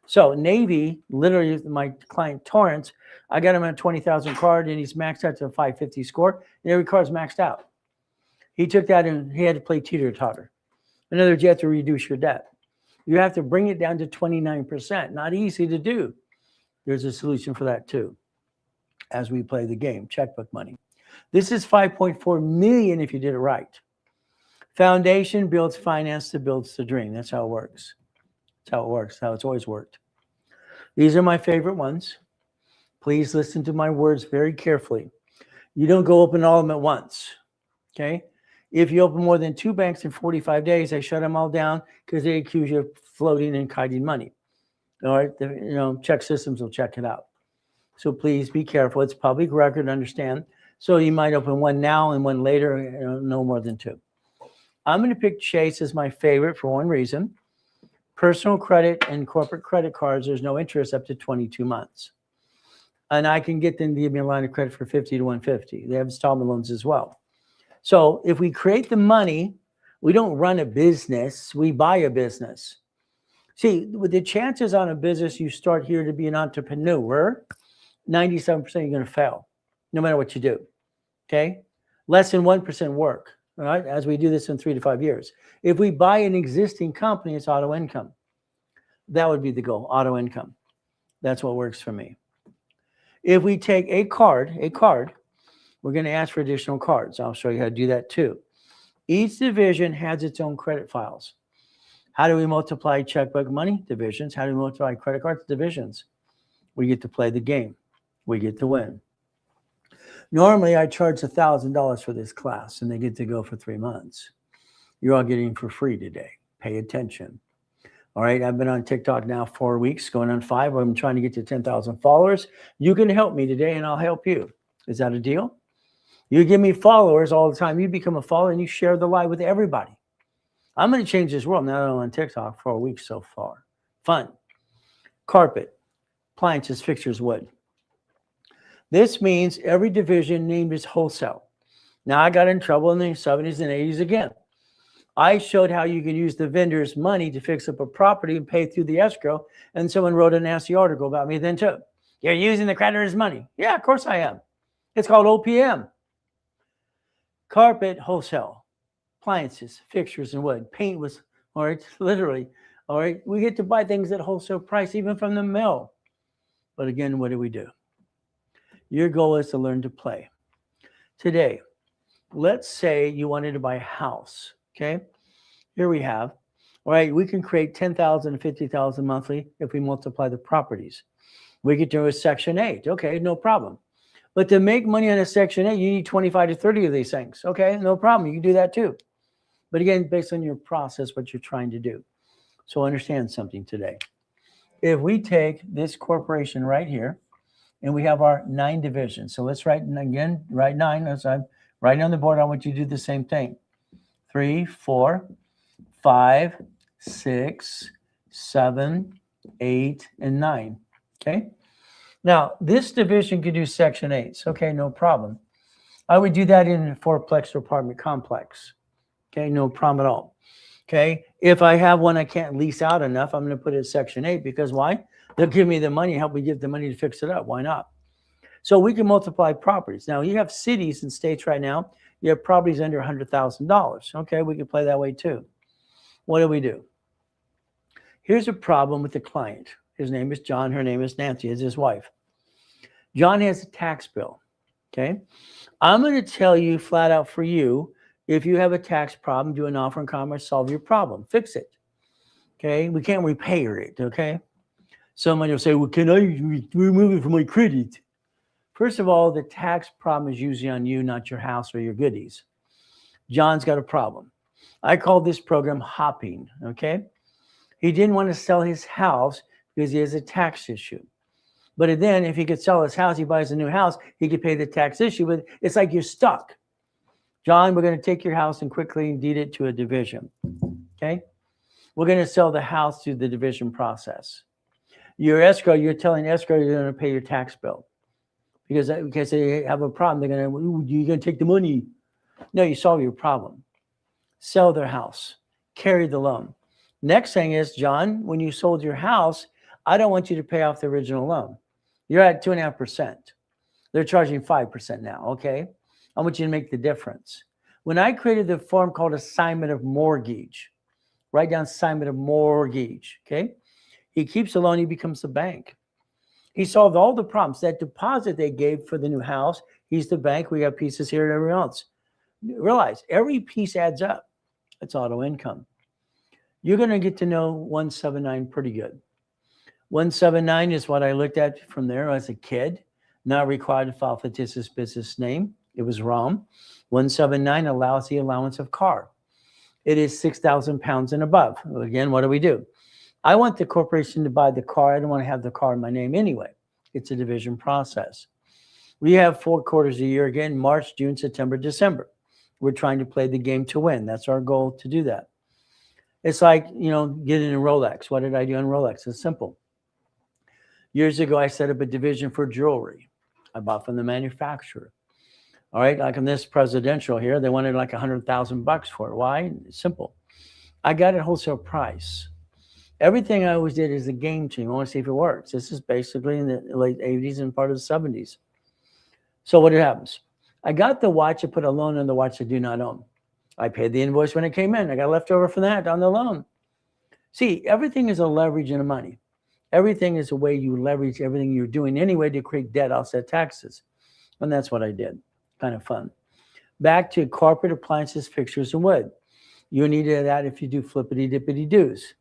So Navy, literally my client Torrance, I got him a 20,000 card and he's maxed out to a 550 score and every card's maxed out. He took that and he had to play teeter-totter. In other words, you have to reduce your debt. You have to bring it down to 29%. Not easy to do. There's a solution for that too as we play the game, checkbook money. This is 5.4 million if you did it right. Foundation builds finance that builds the dream. That's how it works. That's how it works. How it's always worked. These are my favorite ones. Please listen to my words very carefully. You don't go open all of them at once. Okay? If you open more than 2 banks in 45 days, they shut them all down because they accuse you of floating and kiting money. All right? Check systems will check it out. So please be careful. It's public record, understand. So you might open one now and one later, no more than 2. I'm going to pick Chase as my favorite for one reason. Personal credit and corporate credit cards, there's no interest up to 22 months. And I can get them to give me a line of credit for 50 to 150. They have installment loans as well. So if we create the money, we don't run a business, we buy a business. See, with the chances on a business you start here to be an entrepreneur, 97% you're going to fail, no matter what you do. Okay? Less than 1% work. All right? As we do this in 3 to 5 years. If we buy an existing company, it's auto income. That would be the goal, auto income. That's what works for me. If we take a card, we're going to ask for additional cards. I'll show you how to do that too. Each division has its own credit files. How do we multiply checkbook money? Divisions. How do we multiply credit cards? Divisions. We get to play the game. We get to win. Normally, I charge $1,000 for this class, and they get to go for 3 months. You're all getting for free today. Pay attention. All right, I've been on TikTok now 4 weeks, going on 5. I'm trying to get to 10,000 followers. You can help me today, and I'll help you. Is that a deal? You give me followers all the time. You become a follower, and you share the light with everybody. I'm going to change this world. Now I'm on TikTok 4 weeks so far. Fun. Carpet. appliances, fixtures, wood. This means every division named as wholesale. Now, I got in trouble in the 70s and 80s again. I showed how you can use the vendor's money to fix up a property and pay through the escrow, and someone wrote a nasty article about me then too. You're using the creditor's money. Yeah, of course I am. It's called OPM. Carpet wholesale, appliances, fixtures, and wood. Paint was, all right, literally, all right. We get to buy things at wholesale price, even from the mill. But again, what do? Your goal is to learn to play. Today, let's say you wanted to buy a house, okay? Here we have, all right, we can create 10,000 to 50,000 monthly if we multiply the properties. We could do a Section 8, okay, no problem. But to make money on a Section 8, you need 25 to 30 of these things. Okay, no problem. You can do that too. But again, based on your process, what you're trying to do. So understand something today. If we take this corporation right here, and we have our 9 divisions. So let's write 9. As I'm writing on the board, I want you to do the same thing. 3, 4, 5, 6, 7, 8, and 9. Okay. Now, this division could do Section 8s. Okay, no problem. I would do that in a 4-plex or apartment complex. Okay, no problem at all. Okay, if I have one I can't lease out enough, I'm going to put it in Section 8 because why? They'll give me the money, help me get the money to fix it up. Why not? So we can multiply properties. Now, you have cities and states right now, you have properties under $100,000. Okay, we can play that way too. What do? Here's a problem with the client. His name is John. Her name is Nancy. Is his wife. John has a tax bill. Okay. I'm going to tell you flat out for you, if you have a tax problem, do an offer in commerce, solve your problem, fix it. Okay. We can't repair it. Okay. Somebody will say, well, can I remove it from my credit? First of all, the tax problem is usually on you, not your house or your goodies. John's got a problem. I call this program hopping. Okay. He didn't want to sell his house because he has a tax issue. But then if he could sell his house, he buys a new house, he could pay the tax issue. But it's like you're stuck. John, we're going to take your house and quickly deed it to a division. Okay? We're going to sell the house through the division process. Your escrow, you're telling escrow you're going to pay your tax bill. Because they have a problem, you're going to take the money. No, you solve your problem. Sell their house. Carry the loan. Next thing is, John, when you sold your house, I don't want you to pay off the original loan. You're at 2.5%. They're charging 5% now, okay? I want you to make the difference. When I created the form called assignment of mortgage, write down assignment of mortgage, okay? He keeps the loan, he becomes the bank. He solved all the problems. That deposit they gave for the new house, he's the bank. We got pieces here and everyone else. Realize every piece adds up. It's auto income. You're going to get to know 179 pretty good. 179 is what I looked at from there as a kid. Not required to file fictitious business name. It was wrong. 179 allows the allowance of car. It is 6,000 pounds and above. Again, what do? I want the corporation to buy the car. I don't want to have the car in my name anyway. It's a division process. We have 4 quarters a year. Again, March, June, September, December. We're trying to play the game to win. That's our goal to do that. It's like, getting a Rolex. What did I do on Rolex? It's simple. Years ago, I set up a division for jewelry. I bought from the manufacturer. All right, like on this presidential here, they wanted like $100,000 for it. Why? It's simple. I got it wholesale price. Everything I always did is a game team. I want to see if it works. This is basically in the late 80s and part of the 70s. So what happens? I got the watch. I put a loan on the watch I do not own. I paid the invoice when it came in. I got left over from that on the loan. See, everything is a leverage and a money. Everything is a way you leverage everything you're doing anyway to create debt, offset taxes. And that's what I did. Kind of fun. Back to corporate appliances, fixtures, and wood. You need that if you do flippity-dippity-doos.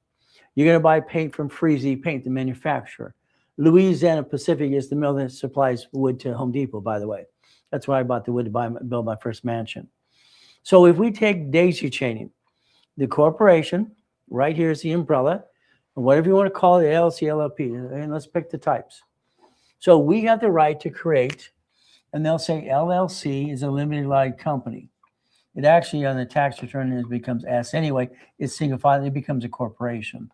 You're going to buy paint from Freezy Paint, the manufacturer. Louisiana Pacific is the mill that supplies wood to Home Depot, by the way. That's where I bought the wood to build my first mansion. So if we take daisy chaining, the corporation, right here is the umbrella, or whatever you want to call it, LLC, LLP, and let's pick the types. So we have the right to create, and they'll say LLC is a limited liability company. It actually on the tax return it becomes S anyway. It's single file. It becomes a corporation.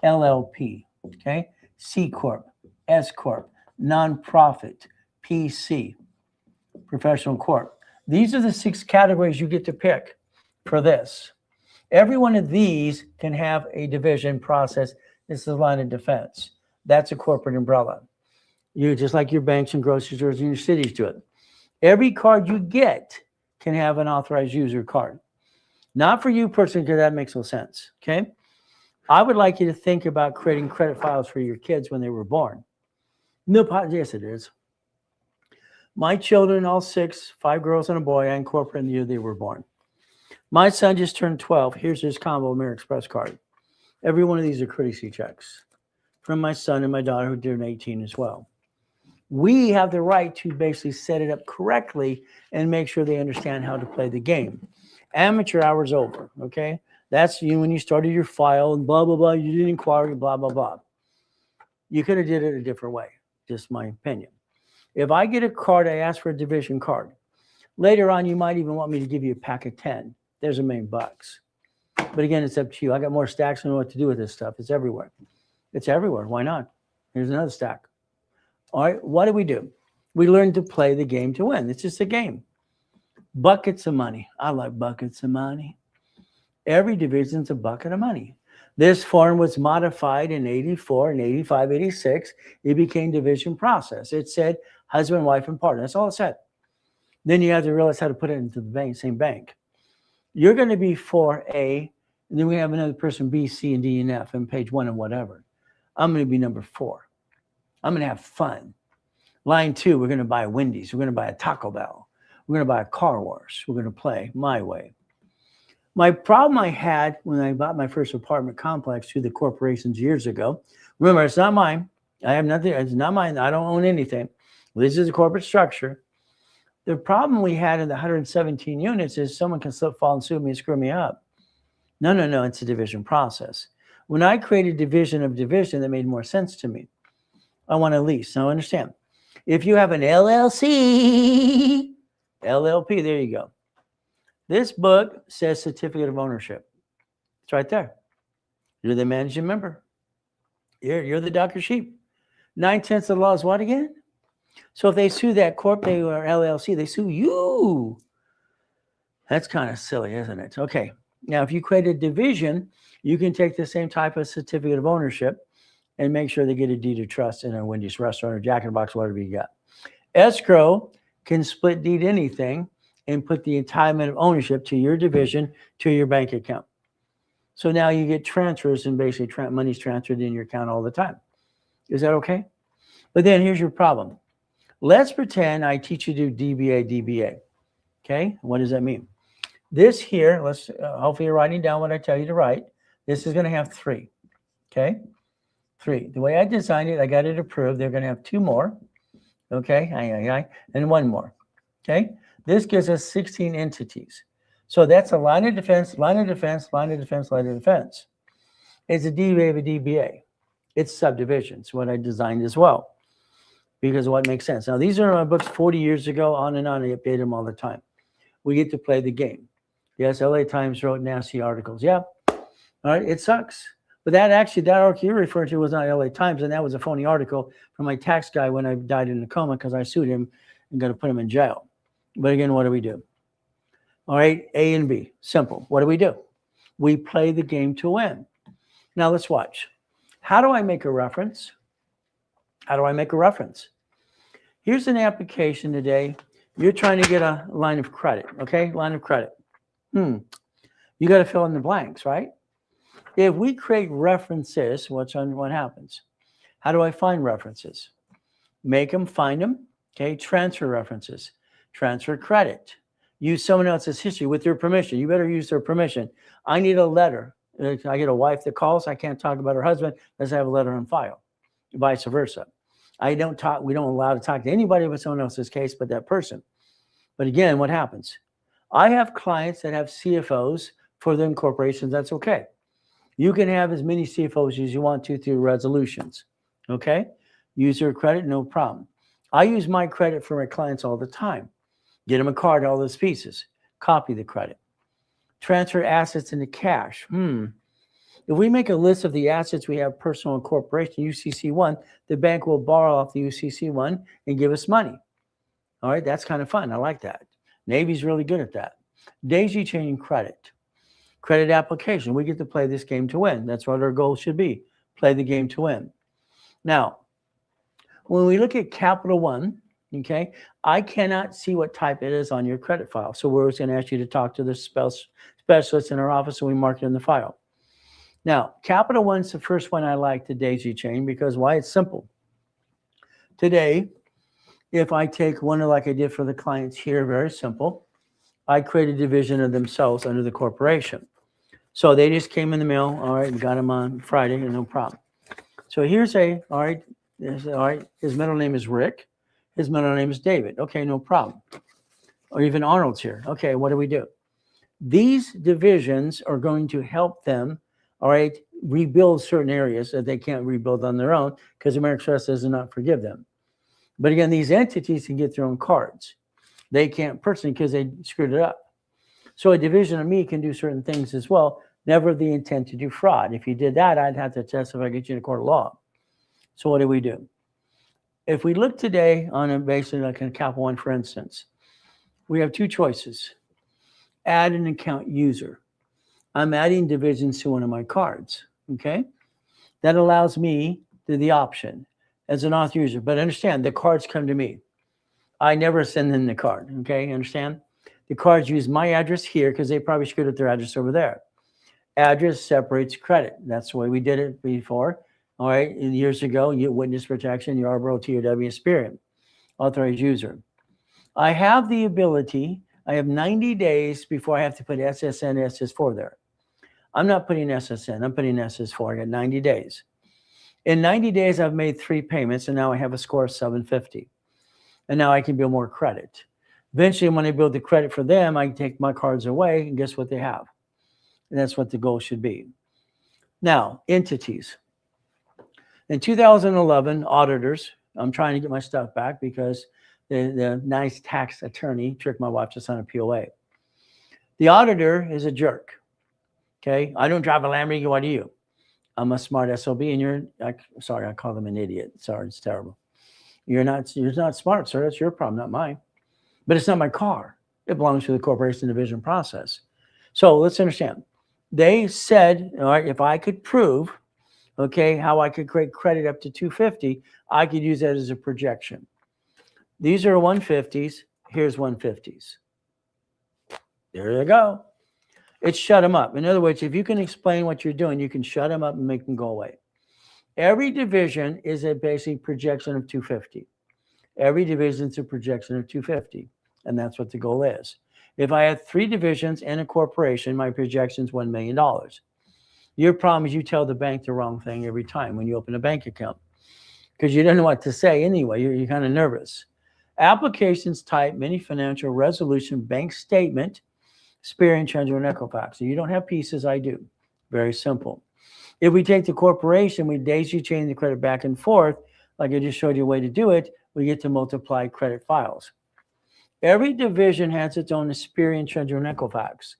LLP, okay? C Corp, S Corp, nonprofit, PC, professional corp. These are the 6 categories you get to pick for this. Every one of these can have a division process. This is a line of defense. That's a corporate umbrella. You just like your banks and grocery stores and your cities do it. Every card you get can have an authorized user card. Not for you personally, because that makes no sense. Okay. I would like you to think about creating credit files for your kids when they were born. No, yes, it is. My children, all 6, 5 girls and a boy, I incorporated the year they were born. My son just turned 12. Here's his combo American Express card. Every one of these are courtesy checks from my son and my daughter who turned 18 as well. We have the right to basically set it up correctly and make sure they understand how to play the game. Amateur hour's over, okay? That's you when you started your file and blah, blah, blah. You did inquiry, blah, blah, blah. You could have did it a different way, just my opinion. If I get a card, I ask for a division card. Later on, you might even want me to give you a pack of 10. There's $1 million. But again, it's up to you. I got more stacks. I know what to do with this stuff. It's everywhere. It's everywhere. Why not? Here's another stack. All right, what do? We learn to play the game to win. It's just a game. Buckets of money. I like buckets of money. Every division's a bucket of money. This form was modified in 84 and 85, 86. It became division process. It said husband, wife, and partner. That's all it said. Then you have to realize how to put it into the bank, same bank. You're going to be 4A, and then we have another person B, C, and D, and F, and page 1 and whatever. I'm going to be number 4. I'm going to have fun. Line 2, we're going to buy a Wendy's. We're going to buy a Taco Bell. We're going to buy a car wash. We're going to play my way. My problem I had when I bought my first apartment complex through the corporations years ago, remember, it's not mine. I have nothing. It's not mine. I don't own anything. This is a corporate structure. The problem we had in the 117 units is someone can slip, fall, and sue me and screw me up. No. It's a division process. When I created division of division, that made more sense to me. I want a lease. Now understand, if you have an LLC, LLP, there you go. This book says certificate of ownership. It's right there. You're the managing member. You're the Dr. Sheep. 9/10 of the law is what again? So if they sue that corp, they are LLC, they sue you. That's kind of silly, isn't it? Okay. Now, if you create a division, you can take the same type of certificate of ownership and make sure they get a deed of trust in a Wendy's restaurant or Jack in the Box, whatever you got. Escrow can split deed anything and put the entitlement of ownership to your division to your bank account. So now you get transfers and basically money's transferred in your account all the time. Is that okay? But then here's your problem. Let's pretend I teach you to do DBA. Okay, what does that mean? This here, let's hopefully you're writing down what I tell you to write. This is going to have 3. Okay, 3. The way I designed it, I got it approved. They're going to have 2 more. Okay, and 1 more. Okay, this gives us 16 entities. So that's a line of defense, line of defense, line of defense, line of defense. It's a DBA of a DBA. It's subdivisions, what I designed as well, because of what makes sense. Now, these are my books 40 years ago, on and on. I update them all the time. We get to play the game. Yes, LA Times wrote nasty articles. Yeah, all right, it sucks. But that article you're referring to was not LA Times, and that was a phony article from my tax guy when I died in a coma because I sued him and got to put him in jail. But again, what do? All right, A and B, simple. What do? We play the game to win. Now let's watch. How do I make a reference? Here's an application today. You're trying to get a line of credit, okay? Line of credit. You got to fill in the blanks, right? If we create references, what happens? How do I find references? Make them, find them, okay? Transfer references, transfer credit. Use someone else's history with their permission. You better use their permission. I need a letter. I get a wife that calls. I can't talk about her husband unless I have a letter on file. Vice versa. We don't allow to talk to anybody with someone else's case but that person. But again, what happens? I have clients that have CFOs for their corporations. That's okay. You can have as many CFOs as you want to through resolutions. Okay? Use your credit, no problem. I use my credit for my clients all the time. Get them a card, all those pieces. Copy the credit. Transfer assets into cash. If we make a list of the assets we have, personal and corporation, UCC1, the bank will borrow off the UCC1 and give us money. All right, that's kind of fun. I like that. Navy's really good at that. Daisy chain credit. Credit application. We get to play this game to win. That's what our goal should be. Play the game to win. Now, when we look at Capital One, okay, I cannot see what type it is on your credit file. So we're going to ask you to talk to the specialist in our office, and we mark it in the file. Now, Capital One's the first one I like, the daisy chain, because why? It's simple. Today, if I take one like I did for the clients here, very simple, I create a division of themselves under the corporation. So they just came in the mail, all right, got them on Friday, no problem. So here's all right, his middle name is Rick. His middle name is David. Okay, no problem. Or even Arnold's here. Okay, what do we do? These divisions are going to help them, all right, rebuild certain areas that they can't rebuild on their own because American Express does not forgive them. But again, these entities can get their own cards. They can't personally because they screwed it up. So a division of me can do certain things as well. Never the intent to do fraud. If you did that, I'd have to testify, get you in a court of law. So what do we do? If we look today on a basically like in Capital One, for instance, we have two choices. Add an account user. I'm adding divisions to one of my cards, okay? That allows me the option as an author user. But understand, the cards come to me. I never send them the card, okay? Understand? The cards use my address here because they probably screwed up their address over there. Address separates credit. That's the way we did it before. All right, years ago, you witness protection, Yarborough, TOW, Experian, authorized user. I have the ability, I have 90 days before I have to put SSN, SS4 there. I'm not putting SSN, I'm putting SS4. I got 90 days. In 90 days, I've made 3 payments, and now I have a score of 750. And now I can build more credit. Eventually, when I build the credit for them, I can take my cards away, and guess what they have? And that's what the goal should be. Now, entities. In 2011, auditors, I'm trying to get my stuff back because the nice tax attorney tricked my wife to sign a POA. The auditor is a jerk. Okay, I don't drive a Lamborghini. What do you? I'm a smart SOB, and sorry, I call them an idiot. Sorry, it's terrible. You're not smart, sir. That's your problem, not mine. But it's not my car. It belongs to the corporation division process. So let's understand. They said, all right, if I could prove, okay, how I could create credit up to 250, I could use that as a projection. These are 150s. Here's 150s. There you go. It shut them up. In other words, if you can explain what you're doing, you can shut them up and make them go away. Every division is a basic projection of 250. Every division is a projection of 250. And that's what the goal is. If I have 3 divisions and a corporation, my projection is $1 million. Your problem is you tell the bank the wrong thing every time when you open a bank account because you don't know what to say anyway. You're kind of nervous. Applications type, mini financial, resolution, bank statement, Experian, Treasurer, and Equifax. So you don't have pieces, I do. Very simple. If we take the corporation, we daisy chain the credit back and forth, like I just showed you a way to do it, we get to multiply credit files. Every division has its own Experian, Treasurer, and Equifax.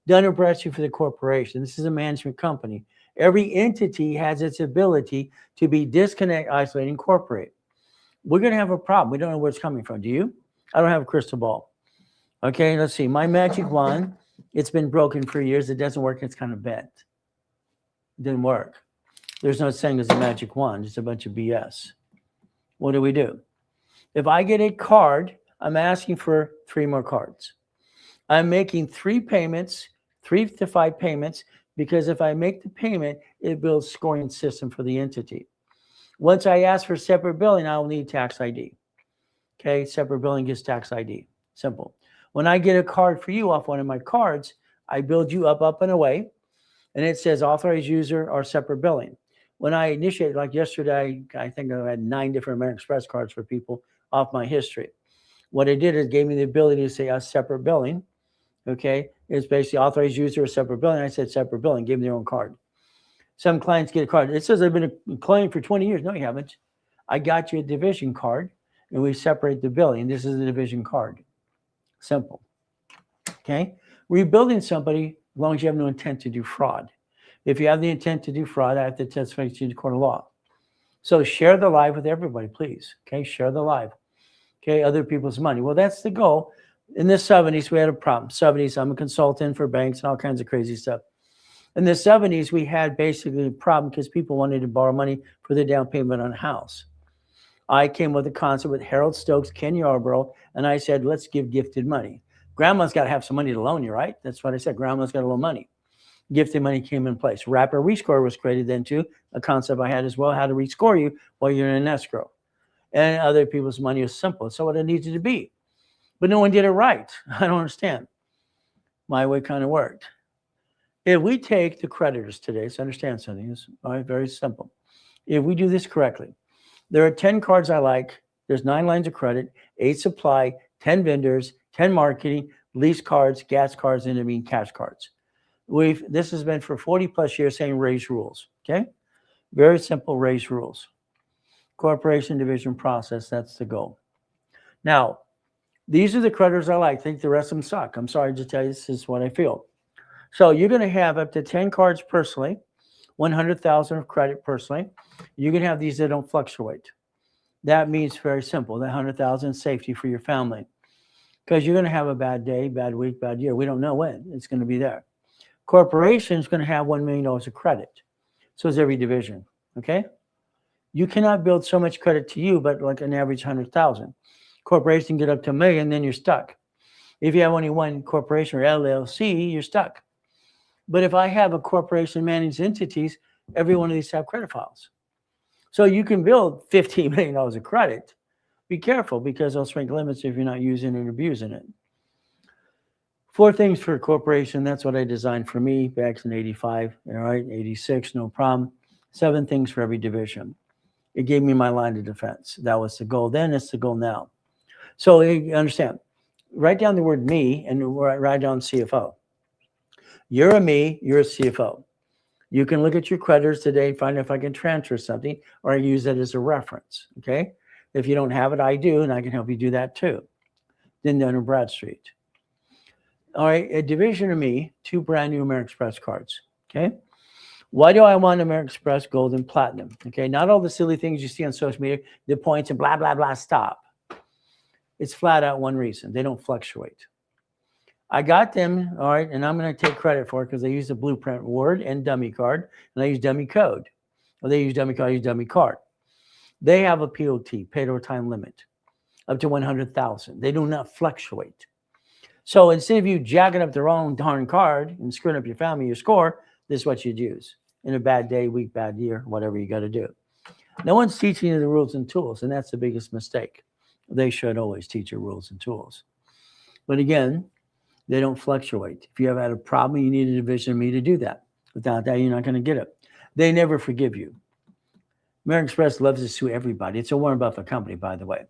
Dun & Bradstreet for the corporation. This is a management company. Every entity has its ability to be disconnect, isolate, incorporate. We're going to have a problem. We don't know where it's coming from. Do you? I don't have a crystal ball. Okay, let's see. My magic wand, it's been broken for years. It doesn't work. It's kind of bent. It didn't work. There's no saying there's a magic wand. It's a bunch of BS. What do? If I get a card, I'm asking for 3 more cards. I'm making 3 payments, 3 to 5 payments, because if I make the payment, it builds scoring system for the entity. Once I ask for separate billing, I will need tax ID. Okay, separate billing gets tax ID. Simple. When I get a card for you off one of my cards, I build you up and away, and it says authorized user or separate billing. When I initiate, like yesterday, I think I had 9 different American Express cards for people off my history. What it did is gave me the ability to say a separate billing. Okay, it's basically authorized user or separate billing. I said separate billing, give them their own card. Some clients get a card. It says I've been a client for 20 years. No, you haven't. I got you a division card, and we separate the billing. This is a division card. Simple. Okay, rebuilding somebody as long as you have no intent to do fraud. If you have the intent to do fraud, I have to testify to you in court of law. So share the live with everybody, please. Okay, share the live. Okay, other people's money. Well, that's the goal. In the 70s, we had a problem. 70s, I'm a consultant for banks and all kinds of crazy stuff. In the 70s, we had basically a problem because people wanted to borrow money for their down payment on a house. I came with a concept with Harold Stokes, Ken Yarborough, and I said, let's give gifted money. Grandma's got to have some money to loan you, right? That's what I said. Grandma's got to loan money. Gifted money came in place. Rapid rescore was created then too, a concept I had as well, how to rescore you while you're in an escrow. And other people's money is simple. It's what it needed to be. But no one did it right. I don't understand. My way kind of worked. If we take the creditors today, so understand something, it's very simple. If we do this correctly, there are 10 cards I like. There's 9 lines of credit, 8 supply, 10 vendors, 10 marketing, lease cards, gas cards, and cash cards. This has been for 40 plus years saying raise rules. Okay. Very simple, raise rules. Corporation division process. That's the goal. Now, these are the creditors I like. I think the rest of them suck. I'm sorry to tell you, this is what I feel. So you're going to have up to 10 cards personally, 100,000 of credit personally. You can have these that don't fluctuate. That means very simple. That 100,000 safety for your family, because you're going to have a bad day, bad week, bad year. We don't know when it's going to be there. Corporation is going to have $1 million of credit. So is every division. Okay. You cannot build so much credit to you, but like an average 100,000. Corporation get up to $1 million, then you're stuck. If you have only one corporation or LLC, you're stuck. But if I have a corporation managed entities, every one of these have credit files. So you can build $15 million of credit. Be careful, because they'll shrink limits if you're not using and abusing it. 4 things for a corporation. That's what I designed for me back in 85, all right, 86, no problem. 7 things for every division. It gave me my line of defense. That was the goal then, it's the goal now. So you understand, write down the word me and write down CFO. You're a me, you're a CFO. You can look at your creditors today and find if I can transfer something, or I use that as a reference, okay? If you don't have it, I do, and I can help you do that too. Then down in Bradstreet. All right, a division of me, 2 brand new American Express cards, okay? Why do I want American Express Gold and Platinum? Okay, not all the silly things you see on social media, the points and blah, blah, blah, stop. It's flat out one reason. They don't fluctuate. I got them, all right, and I'm going to take credit for it because I use the blueprint word and dummy card, and I use dummy code. Well, they use dummy card, I use dummy card. They have a POT, paid over time limit, up to 100,000. They do not fluctuate. So instead of you jacking up the wrong darn card and screwing up your family, your score, this is what you'd use in a bad day, week, bad year, whatever you got to do. No one's teaching you the rules and tools, and that's the biggest mistake. They should always teach you rules and tools. But again, they don't fluctuate. If you have had a problem, you need a division of me to do that. Without that, you're not going to get it. They never forgive you. American Express loves to sue everybody. It's a Warren Buffett company, by the way.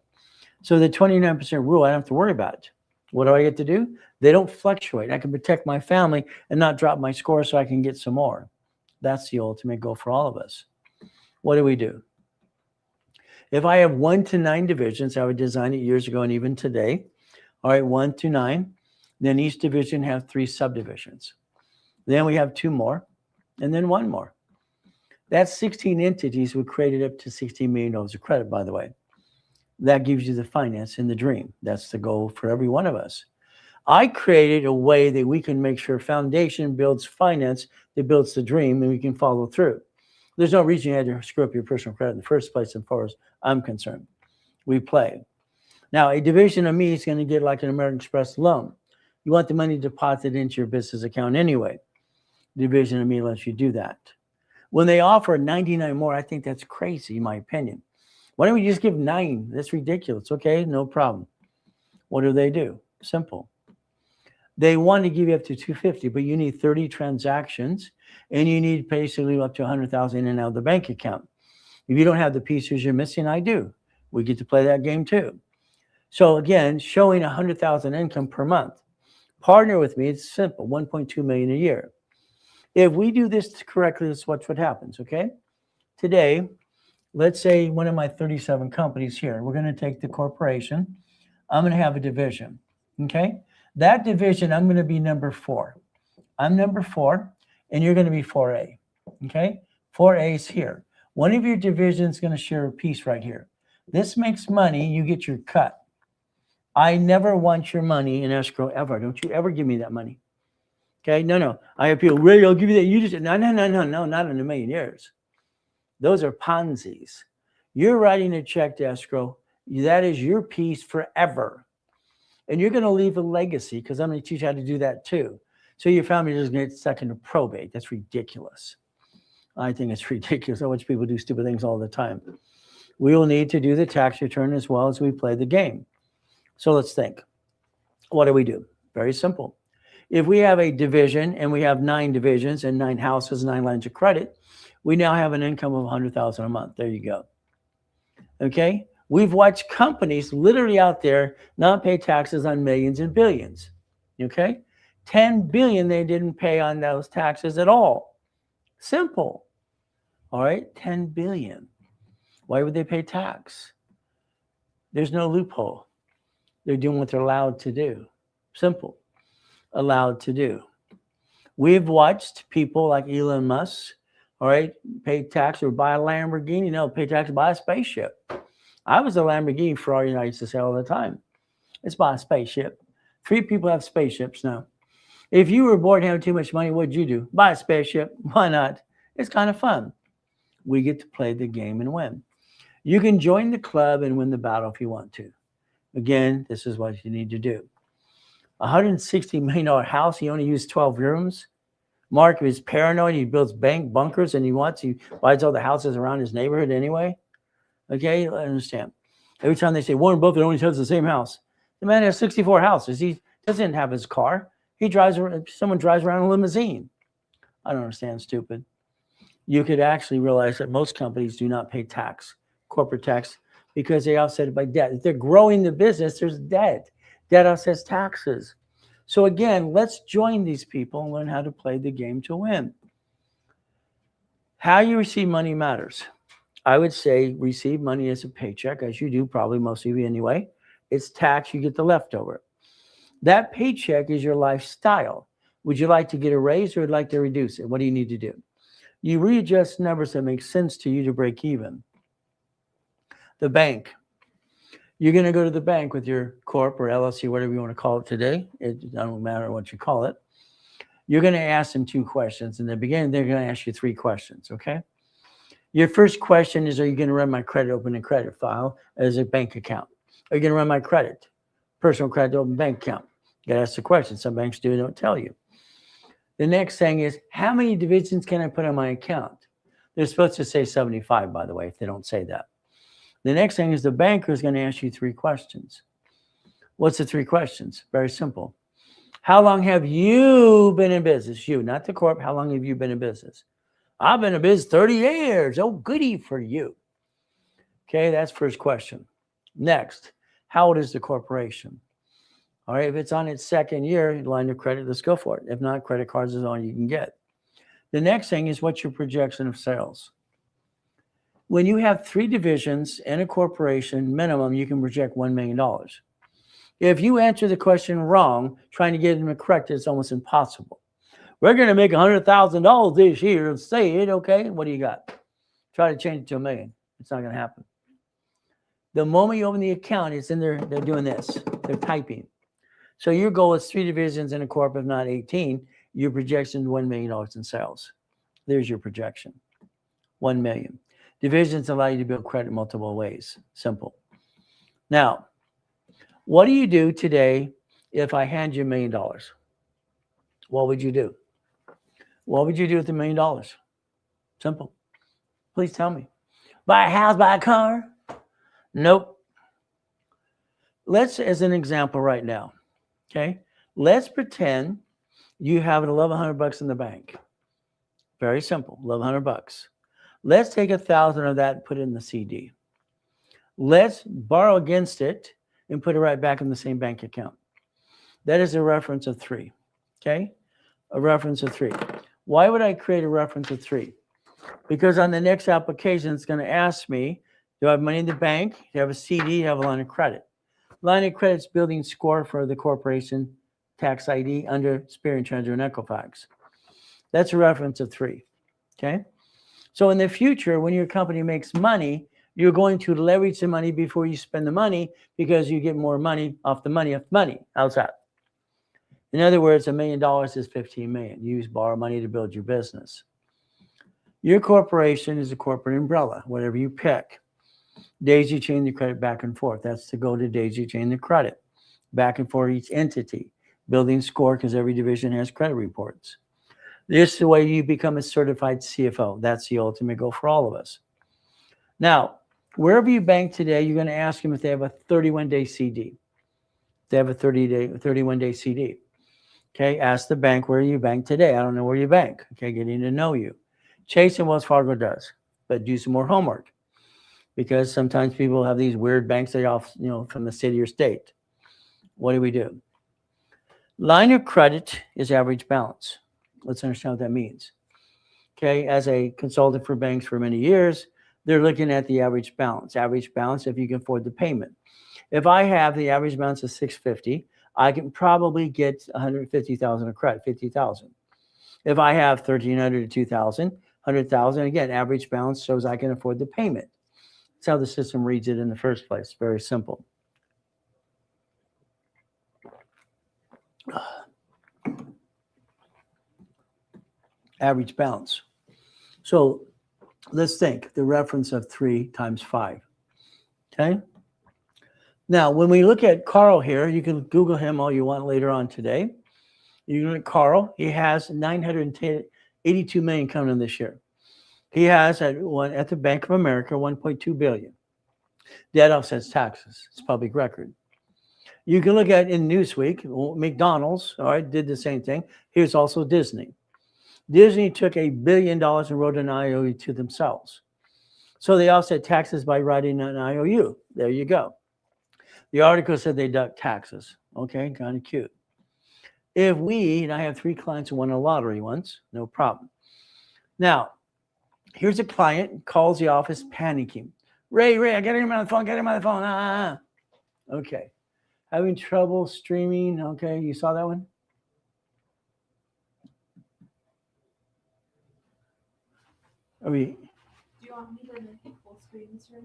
So the 29% rule, I don't have to worry about it. What do I get to do? They don't fluctuate. I can protect my family and not drop my score so I can get some more. That's the ultimate goal for all of us. What do? If I have 1 to 9 divisions, I would design it years ago and even today. All right, 1 to 9. Then each division have 3 subdivisions. Then we have 2 more, and then 1 more. That's 16 entities. We created up to $16 million of credit, by the way. That gives you the finance and the dream. That's the goal for every one of us. I created a way that we can make sure foundation builds finance, that builds the dream, and we can follow through. There's no reason you had to screw up your personal credit in the first place, as far as I'm concerned. We play. Now, a division of me is going to get like an American Express loan. You want the money deposited into your business account anyway. Division of me lets you do that. When they offer 99 more, I think that's crazy, in my opinion. Why don't we just give 9? That's ridiculous. Okay, no problem. What do? Simple. They want to give you up to 250, but you need 30 transactions, and you need basically up to 100,000 in and out of the bank account. If you don't have the pieces you're missing, I do. We get to play that game too. So again, showing 100,000 income per month. Partner with me. It's simple. 1.2 million a year. If we do this correctly, this is what happens. Okay. Today, let's say one of my 37 companies here. We're going to take the corporation. I'm going to have a division. Okay. That division, I'm going to be number 4. I'm number 4, and you're going to be 4A. Okay, 4A is here. One of your divisions is going to share a piece right here. This makes money, you get your cut. I never want your money in escrow ever. Don't you ever give me that money. Okay, no. I have people, Ray, I'll give you that. You just, no, not in a million years. Those are Ponzi's. You're writing a check to escrow. That is your piece forever. And you're going to leave a legacy because I'm going to teach you how to do that too. So your family doesn't get stuck into probate. That's ridiculous. I think it's ridiculous. I watch people do stupid things all the time. We will need to do the tax return as well as we play the game. So let's think. What do? Very simple. If we have a division and we have 9 divisions and 9 houses, 9 lines of credit, we now have an income of $100,000 a month. There you go. Okay? We've watched companies literally out there not pay taxes on millions and billions. Okay? 10 billion they didn't pay on those taxes at all. Simple. All right? 10 billion. Why would they pay tax? There's no loophole. They're doing what they're allowed to do. Simple. Allowed to do. We've watched people like Elon Musk, all right, pay tax or buy a Lamborghini. No, pay tax or buy a spaceship. I was a Lamborghini Ferrari, and I used to say all the time, let's buy a spaceship. 3 people have spaceships now. If you were bored and having too much money, what'd you do? Buy a spaceship. Why not? It's kind of fun. We get to play the game and win. You can join the club and win the battle if you want to. Again, this is what you need to do. $160 million house, he only used 12 rooms. Mark is paranoid. He builds bank bunkers and he buys all the houses around his neighborhood anyway. Okay, I understand. Every time they say Warren Buffett only has the same house, the man has 64 houses. He doesn't have his car. Someone drives around in a limousine. I don't understand, stupid. You could actually realize that most companies do not pay tax, corporate tax, because they offset it by debt. If they're growing the business, there's debt. Debt offsets taxes. So again, let's join these people and learn how to play the game to win. How you receive money matters. I would say receive money as a paycheck, as you do, probably most of you anyway. It's tax, you get the leftover. That paycheck is your lifestyle. Would you like to get a raise or would you like to reduce it? What do you need to do? You readjust numbers that make sense to you to break even. The bank. You're going to go to the bank with your corp or LLC, whatever you want to call it today. It doesn't matter what you call it. You're going to ask them 2 questions. In the beginning, they're going to ask you 3 questions, okay? Your first question is, are you going to run my credit, open a credit file as a bank account? Are you going to run my credit, personal credit, open bank account? You got to ask the question. Some banks don't tell you. The next thing is, how many divisions can I put on my account? They're supposed to say 75, by the way, if they don't say that. The next thing is the banker is going to ask you 3 questions. What's the 3 questions? Very simple. How long have you been in business? You, not the corp. How long have you been in business? I've been in business 30 years. Oh, goody for you. Okay, that's first question. Next, how old is the corporation? All right, if it's on its 2nd year, line of credit, let's go for it. If not, credit cards is all you can get. The next thing is, what's your projection of sales? When you have 3 divisions and a corporation, minimum, you can project $1 million. If you answer the question wrong, trying to get them to correct it, it's almost impossible. We're going to make $100,000 this year and say it, okay? What do you got? Try to change it to $1 million. It's not going to happen. The moment you open the account, it's in there, they're doing this. They're typing. So your goal is 3 divisions in a corp, if not 18. Your projection is $1 million in sales. There's your projection. 1 million. Divisions allow you to build credit multiple ways. Simple. Now, what do you do today if I hand you $1 million? What would you do? What would you do with $1 million? Simple. Please tell me. Buy a house, buy a car? Nope. Let's, as an example right now, okay? Let's pretend you have $1,100 in the bank. Very simple, $1,100. Let's take 1,000 of that and put it in the CD. Let's borrow against it and put it right back in the same bank account. That is a reference of 3, okay? A reference of 3. Why would I create a reference of 3? Because on the next application, it's going to ask me, do I have money in the bank? Do you have a CD? Do you have a line of credit? Line of credit's building score for the corporation, tax ID under Experian, Transit, and Equifax. That's a reference of 3. Okay. So in the future, when your company makes money, you're going to leverage the money before you spend the money because you get more money off the money. How's that? In other words, $1 million is 15 million. You borrow money to build your business. Your corporation is a corporate umbrella, whatever you pick. Daisy chain the credit back and forth. That's to go to daisy chain the credit back and forth each entity. Building score because every division has credit reports. This is the way you become a certified CFO. That's the ultimate goal for all of us. Now, wherever you bank today, you're going to ask them if they have a 31-day CD. They have a 31-day CD. Okay, ask the bank where you bank today. I don't know where you bank. Okay, getting to know you. Chase and Wells Fargo does, but do some more homework because sometimes people have these weird banks that are off, from the city or state. What do we do? Line of credit is average balance. Let's understand what that means. Okay, as a consultant for banks for many years, they're looking at the average balance. Average balance if you can afford the payment. If I have the average balance of $650, I can probably get $150,000 of credit, $50,000. If I have $1,300 to $2,000, $100,000, again, average balance shows I can afford the payment. That's how the system reads it in the first place. Very simple. Average balance. So let's think the reference of 3 times 5. Okay. Now, when we look at Carl here, you can Google him all you want later on today. You look at Carl, he has $982 million coming in this year. He has at the Bank of America $1.2 billion. That offsets taxes. It's public record. You can look at in Newsweek, McDonald's, all right, did the same thing. Here's also Disney. Disney took $1 billion and wrote an IOU to themselves. So they offset taxes by writing an IOU. There you go. The article said they deduct taxes. Okay, kind of cute. If and I have 3 clients who won a lottery once, no problem. Now, here's a client, calls the office panicking. Ray, I got him on the phone, Okay. Having trouble streaming. Okay, you saw that one? Do you want me to make full screen, sir?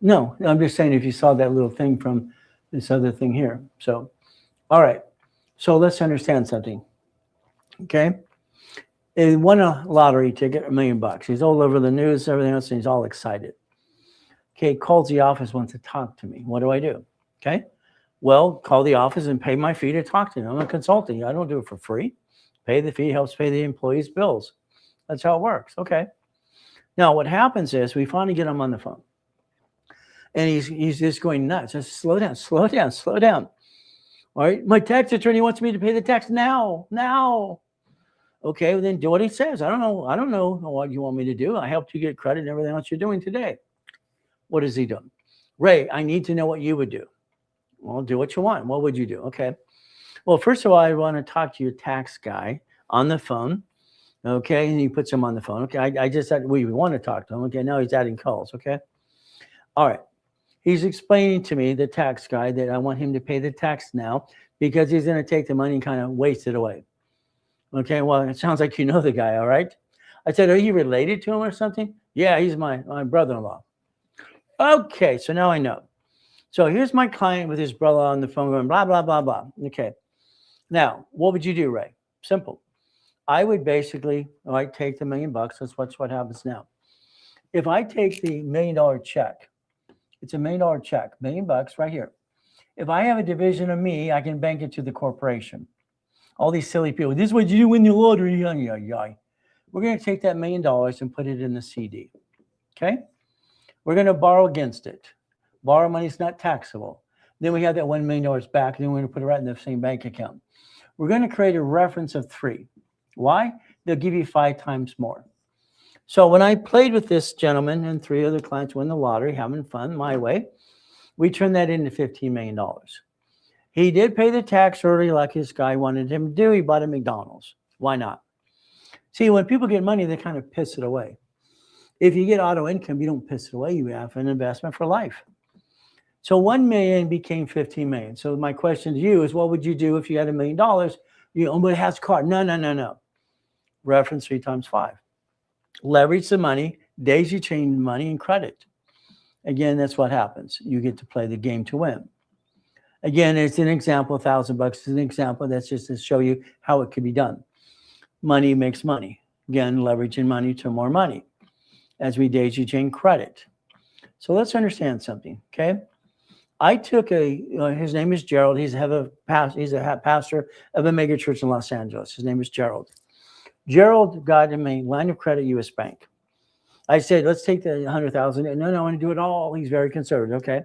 No, I'm just saying if you saw that little thing from this other thing here. So, all right. So let's understand something. Okay. He won a lottery ticket, $1 million. He's all over the news, everything else, and he's all excited. Okay, calls the office, wants to talk to me. What do I do? Okay. Well, call the office and pay my fee to talk to him. I'm a consultant. I don't do it for free. Pay the fee, helps pay the employees' bills. That's how it works. Okay. Now, what happens is we finally get him on the phone. And he's just going nuts. Just slow down. All right, my tax attorney wants me to pay the tax now. Okay, well then do what he says. I don't know what you want me to do. I helped you get credit and everything else you're doing today. What is he doing? Ray, I need to know what you would do. Well, do what you want. What would you do? Okay. Well, first of all, I want to talk to your tax guy on the phone. Okay, and he puts him on the phone. Okay, I just said we want to talk to him. Okay, now he's adding calls. Okay. All right. He's explaining to me, the tax guy, that I want him to pay the tax now because he's going to take the money and kind of waste it away. Okay, well, it sounds like you know the guy, all right? I said, are you related to him or something? Yeah, he's my brother-in-law. Okay, so now I know. So here's my client with his brother on the phone going blah, blah, blah, blah. Okay. Now, what would you do, Ray? Simple. I would basically, take the $1 million. That's what happens now. If I take the $1 million check, it's a $1 million check, $1 million right here. If I have a division of me, I can bank it to the corporation. All these silly people, this is what you do win the lottery. We're going to take that $1 million and put it in the CD. Okay? We're going to borrow against it. Borrow money is not taxable. Then we have that $1 million back, and then we're going to put it right in the same bank account. We're going to create a reference of 3. Why? They'll give you 5 times more. So when I played with this gentleman and 3 other clients win the lottery, having fun my way, we turned that into $15 million. He did pay the tax early like his guy wanted him to do. He bought a McDonald's. Why not? See, when people get money, they kind of piss it away. If you get auto income, you don't piss it away. You have an investment for life. So 1 million became 15 million. So my question to you is, what would you do if you had $1 million? But it has a car. No. Reference 3 times 5. leverage the money, daisy chain money, and credit. Again, that's what happens. You get to play the game to win. Again, it's an example. $1,000 is an example. That's just to show you how it can be done. Money makes money. Again, leveraging money to more money as we daisy chain credit. So let's understand something, okay? I took his name is Gerald. He's a pastor of a mega church in Los Angeles. His name is Gerald. Gerald got him a line of credit, U.S. Bank. I said, let's take the 100,000. No, I want to do it all. He's very conservative. Okay.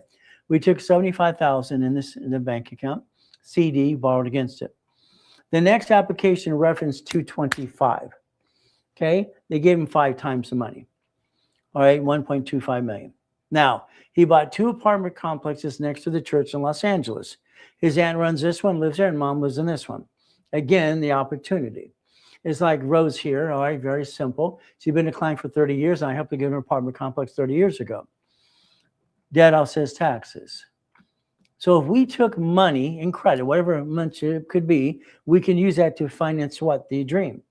We took 75,000 in the bank account, CD, borrowed against it. The next application referenced 225. Okay. They gave him 5 times the money. All right. 1.25 million. Now, he bought 2 apartment complexes next to the church in Los Angeles. His aunt runs this one, lives there, and mom lives in this one. Again, the opportunity. It's like Rose here, all right, very simple. She's been a client for 30 years, and I helped her get an apartment complex 30 years ago. Dad also says taxes. So if we took money in credit, whatever much it could be, we can use that to finance what? The dream.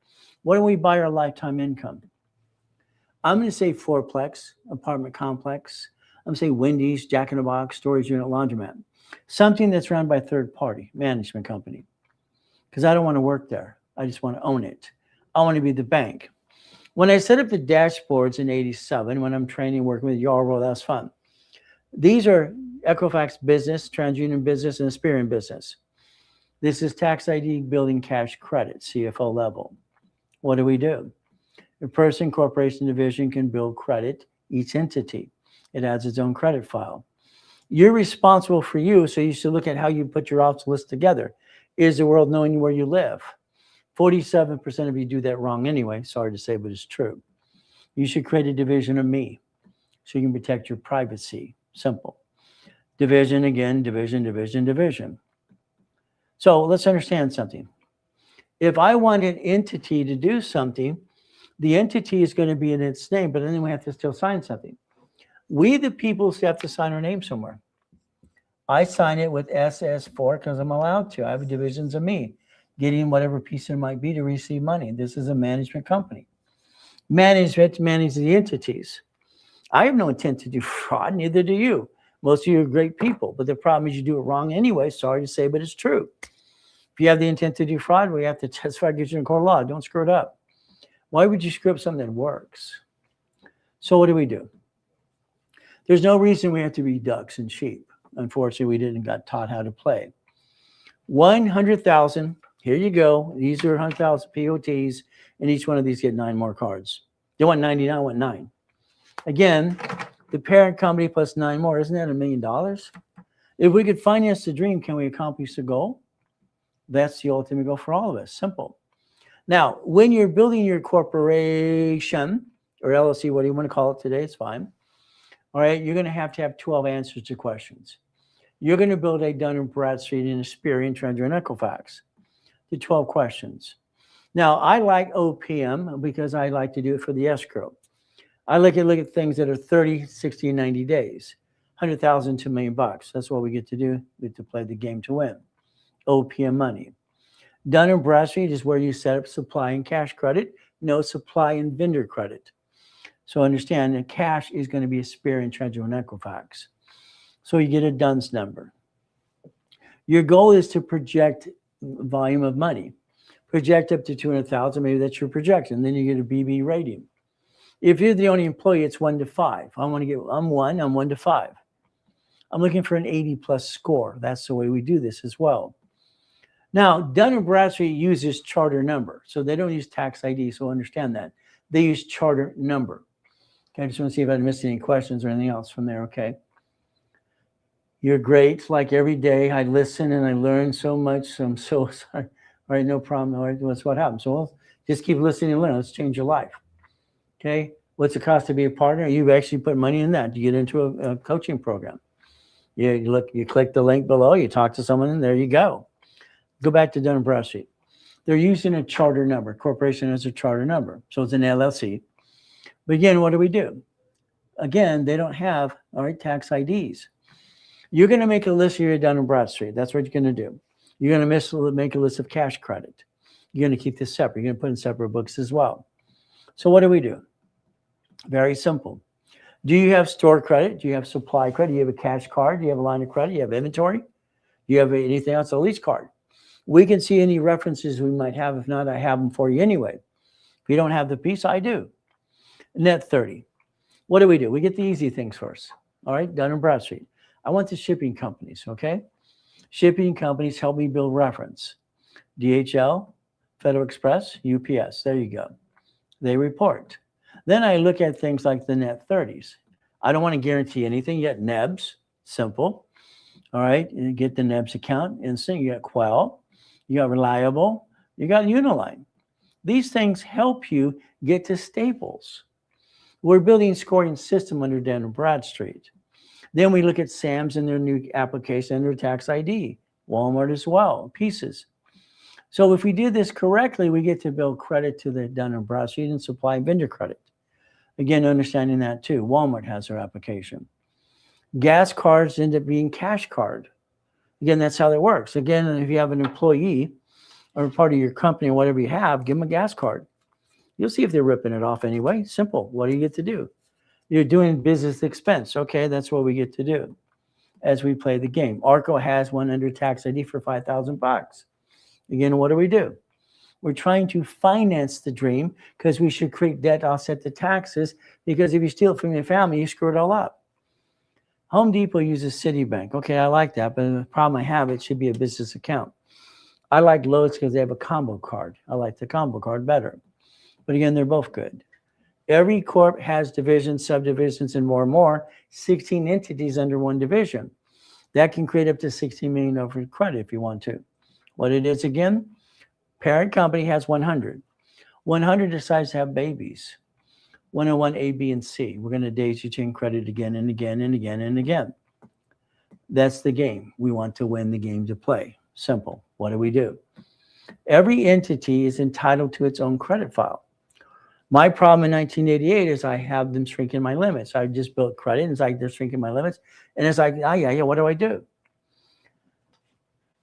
What do we buy our lifetime income? I'm going to say fourplex, apartment complex. I'm going to say Wendy's, Jack in the Box, storage unit, laundromat. Something that's run by a third party, management company. Because I don't want to work there. I just want to own it. I want to be the bank. When I set up the dashboards in 87, when I'm training, working with Yarrow, that was fun. These are Equifax business, TransUnion business, and Experian business. This is tax ID building cash credit, CFO level. What do? A person, corporation, division can build credit, each entity. It adds its own credit file. You're responsible for you, so you should look at how you put your ops list together. Is the world knowing where you live? 47% of you do that wrong anyway. Sorry to say, but it's true. You should create a division of me so you can protect your privacy. Simple. Division again, division. So let's understand something. If I want an entity to do something, the entity is going to be in its name, but then we have to still sign something. We, the people, have to sign our name somewhere. I sign it with SS4 because I'm allowed to. I have divisions of me, getting whatever piece it might be to receive money. This is a management company. Management manages the entities. I have no intent to do fraud, neither do you. Most of you are great people, but the problem is you do it wrong anyway. Sorry to say, but it's true. If you have the intent to do fraud, we have to testify, get you in court of law. Don't screw it up. Why would you screw up something that works? So what do? There's no reason we have to be ducks and sheep. Unfortunately, we didn't got taught how to play. 100,000. Here you go. These are 100,000 POTs, and each one of these get 9 more cards. They want 99, I want 9. Again, the parent company plus 9 more. Isn't that $1 million? If we could finance the dream, can we accomplish the goal? That's the ultimate goal for all of us. Simple. Now, when you're building your corporation or LLC, what do you want to call it today? It's fine. All right, you're going to have 12 answers to questions. You're going to build a Dun & Bradstreet in Experian, TransUnion, and Equifax. The 12 questions. Now, I like OPM because I like to do it for the escrow. I look at things that are 30, 60, and 90 days. 100,000 to $1 million. That's what we get to do. We get to play the game to win. OPM money. Dun & Bradstreet is where you set up supply and cash credit. No supply and vendor credit. So understand that cash is going to be a Experian, TransUnion, and Equifax. So you get a DUNS number. Your goal is to project volume of money. Project up to 200,000. Maybe that's your projection. Then you get a BB rating. If you're the only employee, it's 1 to 5. I'm 1 to 5. I'm looking for an 80 plus score. That's the way we do this as well. Now, Dun & Bradstreet uses charter number. So they don't use tax ID. So understand that. They use charter number. Okay, I just want to see if I missed any questions or anything else from there. Okay. You're great. Like every day, I listen and I learn so much. So I'm so sorry. All right, no problem. All right, that's what happens. So we'll just keep listening and learn. Let's change your life. Okay. What's the cost to be a partner? You've actually put money in that to get into a coaching program. You click the link below, you talk to someone, and there you go. Go back to Dun & Bradstreet. They're using a charter number. Corporation has a charter number. So it's an LLC. But again, what do? Again, they don't have, tax IDs. You're going to make a list here at Dun & Bradstreet. That's what you're going to do. You're going to make a list of cash credit. You're going to keep this separate. You're going to put in separate books as well. So what do? Very simple. Do you have store credit? Do you have supply credit? Do you have a cash card? Do you have a line of credit? Do you have inventory? Do you have anything else? A lease card. We can see any references we might have. If not, I have them for you anyway. If you don't have the piece, I do. Net 30. What do? We get the easy things first. All right, Dun & Bradstreet. I want the shipping companies, okay? Shipping companies help me build reference. DHL, Federal Express, UPS. There you go. They report. Then I look at things like the net 30s. I don't want to guarantee anything yet. NEBS, simple. All right, you get the NEBS account, instant. You got Quell, you got Reliable, you got Uniline. These things help you get to Staples. We're building a scoring system under Dun & Bradstreet. Then we look at Sam's and their new application and their tax ID. Walmart as well, pieces. So if we do this correctly, we get to build credit to the Dun & Bradstreet and supply vendor credit. Again, understanding that too. Walmart has their application. Gas cards end up being cash card. Again, that's how that works. Again, if you have an employee or part of your company or whatever you have, give them a gas card. You'll see if they're ripping it off anyway. Simple. What do you get to do? You're doing business expense. Okay, that's what we get to do as we play the game. Arco has one under tax ID for $5,000. Again, what do? We're trying to finance the dream because we should create debt to offset the taxes, because if you steal it from your family, you screw it all up. Home Depot uses Citibank. Okay, I like that, but the problem I have, it should be a business account. I like Lowe's because they have a combo card. I like the combo card better. But again, they're both good. Every corp has divisions, subdivisions, and more. 16 entities under one division. That can create up to $16 million over credit if you want to. What it is again, parent company has 100. 100 decides to have babies. 101 A, B, and C. We're going to daisy chain credit again and again and again and again. That's the game. We want to win the game to play. Simple. What do? Every entity is entitled to its own credit file. My problem in 1988 is I have them shrinking my limits. I just built credit, and it's like they're shrinking my limits. And it's like, yeah, what do?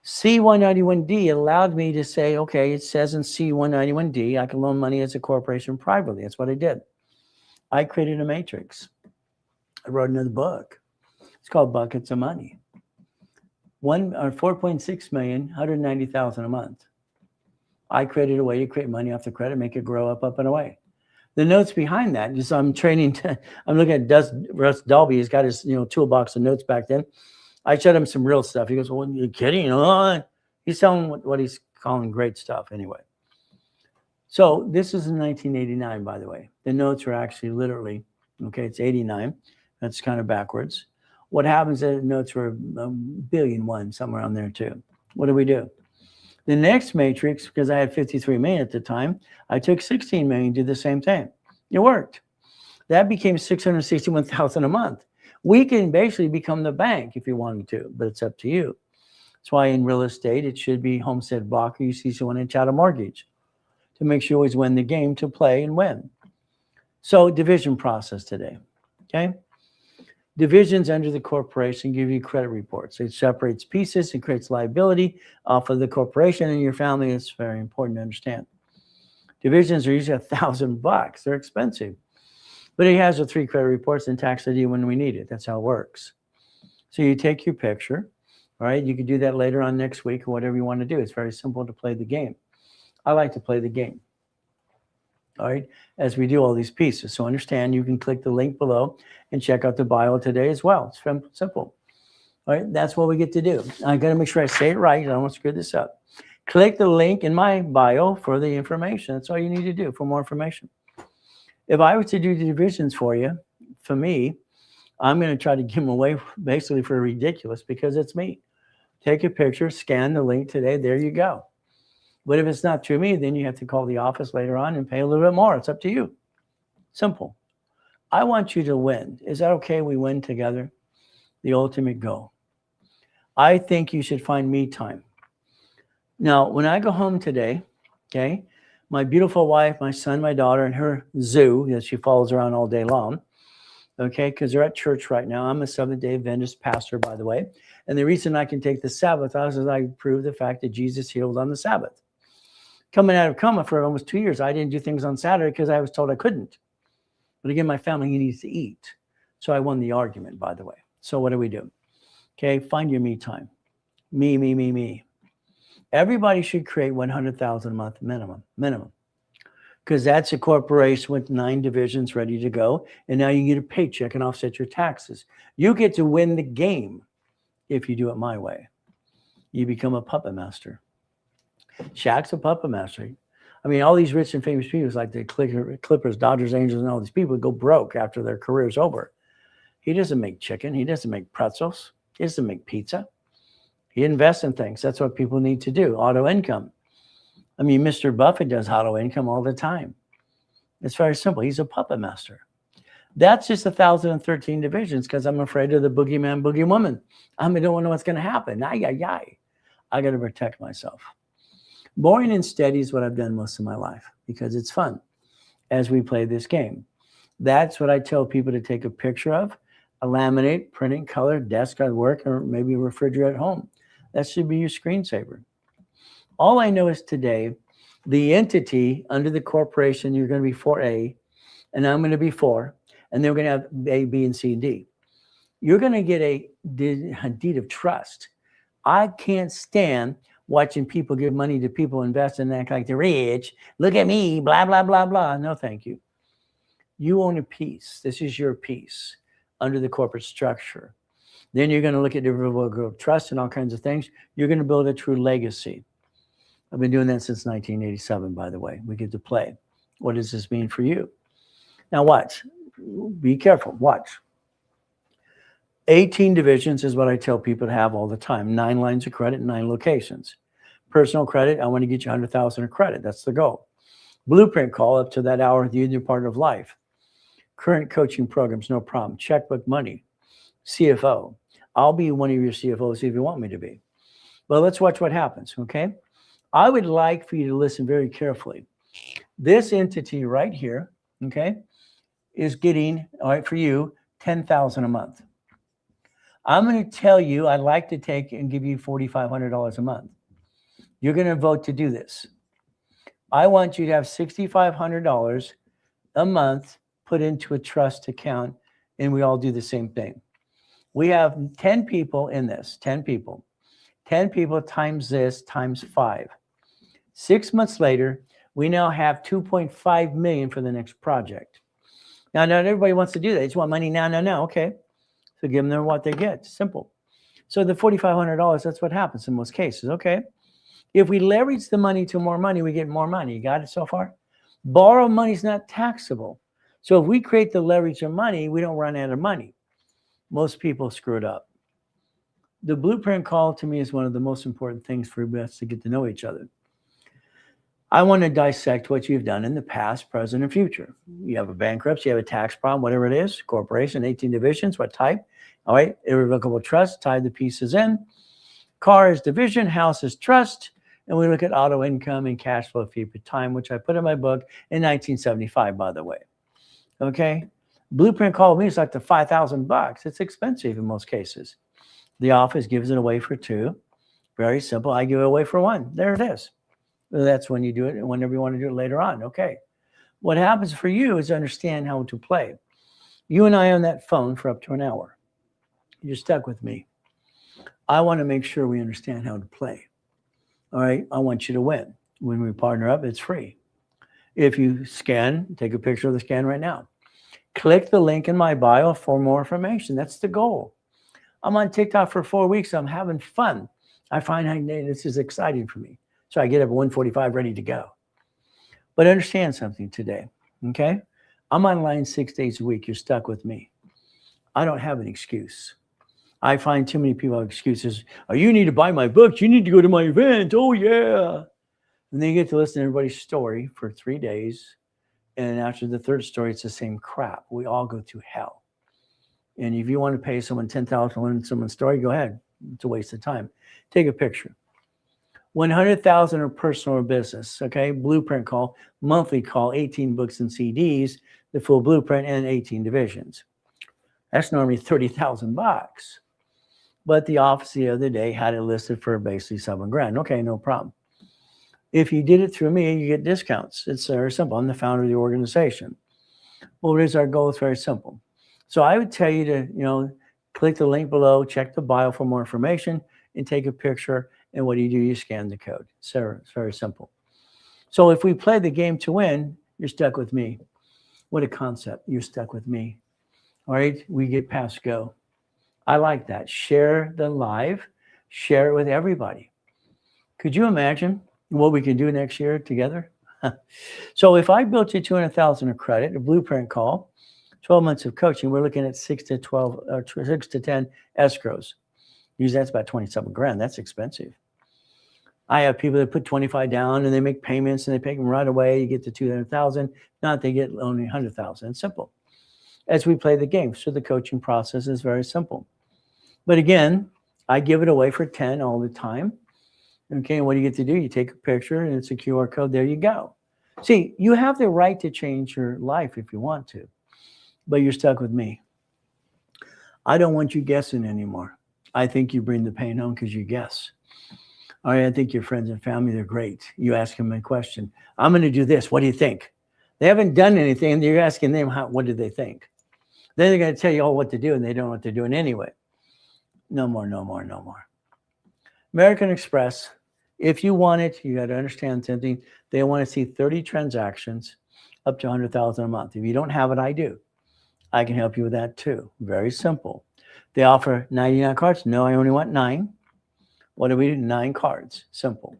C-191D allowed me to say, okay, it says in C-191D, I can loan money as a corporation privately. That's what I did. I created a matrix. I wrote another book. It's called Buckets of Money. 4.6 million, 190,000 a month. I created a way to create money off the credit, make it grow up and away. The notes behind that is I'm looking at Russ Dalby. He's got his toolbox of notes back then. I showed him some real stuff. He goes, well, you're kidding? He's telling what he's calling great stuff anyway. So this is in 1989, by the way. The notes are actually literally, okay, it's 89. That's kind of backwards. What happens is the notes were $1.1 billion, somewhere around there too. What do? The next matrix, because I had 53 million at the time, I took 16 million, did the same thing. It worked. That became 661,000 a month. We can basically become the bank if you wanted to, but it's up to you. That's why in real estate, it should be Homestead Block or UC1 and Chattel Mortgage to make sure you always win the game to play and win. So division process today, okay? Divisions under the corporation give you credit reports. It separates pieces and creates liability off of the corporation and your family. It's very important to understand. Divisions are usually $1,000. They're expensive. But it has the 3 credit reports and tax ID when we need it. That's how it works. So you take your picture, all right? You can do that later on next week or whatever you want to do. It's very simple to play the game. I like to play the game, all right, as we do all these pieces. So understand, you can click the link below and check out the bio today as well. It's simple. All right, that's what we get to do. I got to make sure I say it right. I don't want to screw this up. Click the link in my bio for the information. That's all you need to do for more information. If I was to do the divisions for you, for me, I'm going to try to give them away basically for ridiculous because it's me. Take a picture, scan the link today. There you go. But if it's not through me, then you have to call the office later on and pay a little bit more. It's up to you. Simple. I want you to win. Is that okay? We win together. The ultimate goal. I think you should find me time. Now, when I go home today, okay, my beautiful wife, my son, my daughter, and her zoo that she follows around all day long, okay, because they're at church right now. I'm a Seventh-day Adventist pastor, by the way. And the reason I can take the Sabbath off is I prove the fact that Jesus healed on the Sabbath. Coming out of coma for almost 2 years, I didn't do things on Saturday because I was told I couldn't. But again, my family needs to eat. So I won the argument, by the way. So what do? Okay, find your me time. Me. Everybody should create 100,000 a month minimum. Because that's a corporation with 9 divisions ready to go. And now you get a paycheck and offset your taxes. You get to win the game if you do it my way. You become a puppet master. Shaq's a puppet master. I mean, all these rich and famous people, like the Clippers, Dodgers, Angels, and all these people go broke after their career's over. He doesn't make chicken. He doesn't make pretzels. He doesn't make pizza. He invests in things. That's what people need to do. Auto income. I mean, Mr. Buffett does auto income all the time. It's very simple. He's a puppet master. That's just 1,013 divisions because I'm afraid of the boogeyman, boogie woman. I don't know what's going to happen. I got to protect myself. Boring and steady is what I've done most of my life because it's fun as we play this game. That's what I tell people to take a picture of, a laminate, printing, color, desk at work, or maybe a refrigerator at home. That should be your screensaver. All I know is today, the entity under the corporation, you're going to be 4A, and I'm going to be 4, and they're going to have A, B, and C, and D. You're going to get a deed of trust. I can't stand watching people give money to people, invest and act like they're rich. Look at me, blah, blah, blah, blah. No, thank you. You own a piece. This is your piece under the corporate structure. Then you're going to look at irrevocable trust and all kinds of things. You're going to build a true legacy. I've been doing that since 1987, by the way. We get to play. What does this mean for you? Now watch. Be careful. Watch. 18 divisions is what I tell people to have all the time. 9 lines of credit, 9 locations. Personal credit, I want to get you 100,000 of credit. That's the goal. Blueprint call up to that hour with you and your partner of life. Current coaching programs, no problem. Checkbook money. CFO. I'll be one of your CFOs if you want me to be. Well, let's watch what happens, okay? I would like for you to listen very carefully. This entity right here, okay, is getting, all right, for you, 10,000 a month. I'm going to tell you I'd like to take and give you $4,500 a month. You're going to vote to do this. I want you to have $6,500 a month put into a trust account, and we all do the same thing. We have 10 people in this, 10 people. 10 people times this times 5. 6 months later, we now have 2.5 million for the next project. Now, not everybody wants to do that. They just want money now. Okay. So give them what they get. Simple. So the $4,500, that's what happens in most cases. Okay. If we leverage the money to more money, we get more money. You got it so far? Borrow money is not taxable. So if we create the leverage of money, we don't run out of money. Most people screw it up. The blueprint call to me is one of the most important things for us to get to know each other. I want to dissect what you've done in the past, present, and future. You have a bankruptcy, you have a tax problem, whatever it is, corporation, 18 divisions, what type? All right, irrevocable trust, tie the pieces in. Car is division, house is trust, and we look at auto income and cash flow fee per time, which I put in my book in 1975, by the way. Okay? Blueprint call me is like the $5,000. It's expensive in most cases. The office gives it away for 2. Very simple. I give it away for 1. There it is. That's when you do it, and whenever you want to do it later on. Okay. What happens for you is understand how to play. You and I on that phone for up to an hour. You're stuck with me. I want to make sure we understand how to play. All right. I want you to win. When we partner up, it's free. If you scan, take a picture of the scan right now. Click the link in my bio for more information. That's the goal. I'm on TikTok for 4 weeks. I'm having fun. I find this is exciting for me. So I get up at 1:45 ready to go. But understand something today, okay? I'm online 6 days a week. You're stuck with me. I don't have an excuse. I find too many people have excuses. Oh, you need to buy my books. You need to go to my event. Oh, yeah. And then you get to listen to everybody's story for 3 days. And after the third story, it's the same crap. We all go to hell. And if you want to pay someone $10,000 to learn someone's story, go ahead. It's a waste of time. Take a picture. 100,000 or personal or business, okay? Blueprint call, monthly call, 18 books and CDs, the full blueprint, and 18 divisions. That's normally $30,000. But the office the other day had it listed for basically $7,000. Okay, no problem. If you did it through me, you get discounts. It's very simple. I'm the founder of the organization. Well, what is our goal? It's very simple. So I would tell you to, click the link below, check the bio for more information, and take a picture. And what do? You scan the code. So it's very simple. So if we play the game to win, you're stuck with me. What a concept. You're stuck with me. All right. We get past go. I like that. Share the live, share it with everybody. Could you imagine what we can do next year together? So if I built you 200,000 of credit, a blueprint call, 12 months of coaching, we're looking at 6 to 12 or 6 to 10 escrows. Usually that's about 27 grand. That's expensive. I have people that put 25 down and they make payments and they pay them right away. You get to 200,000. Not they get only 100,000. It's simple. As we play the game, so the coaching process is very simple. But again, I give it away for 10 all the time. Okay, and what do you get to do? You take a picture and it's a QR code. There you go. See, you have the right to change your life if you want to, but you're stuck with me. I don't want you guessing anymore. I think you bring the pain home because you guess. All right, I think your friends and family, they're great. You ask them a question. I'm going to do this. What do you think? They haven't done anything. And you're asking them, what do they think? Then they're going to tell you all what to do, and they don't know what they're doing anyway. No more, no more, no more. American Express, if you want it, you got to understand something. They want to see 30 transactions up to 100,000 a month. If you don't have it, I do. I can help you with that too. Very simple. They offer 99 cards. No, I only want 9. What do we do? 9 cards. Simple.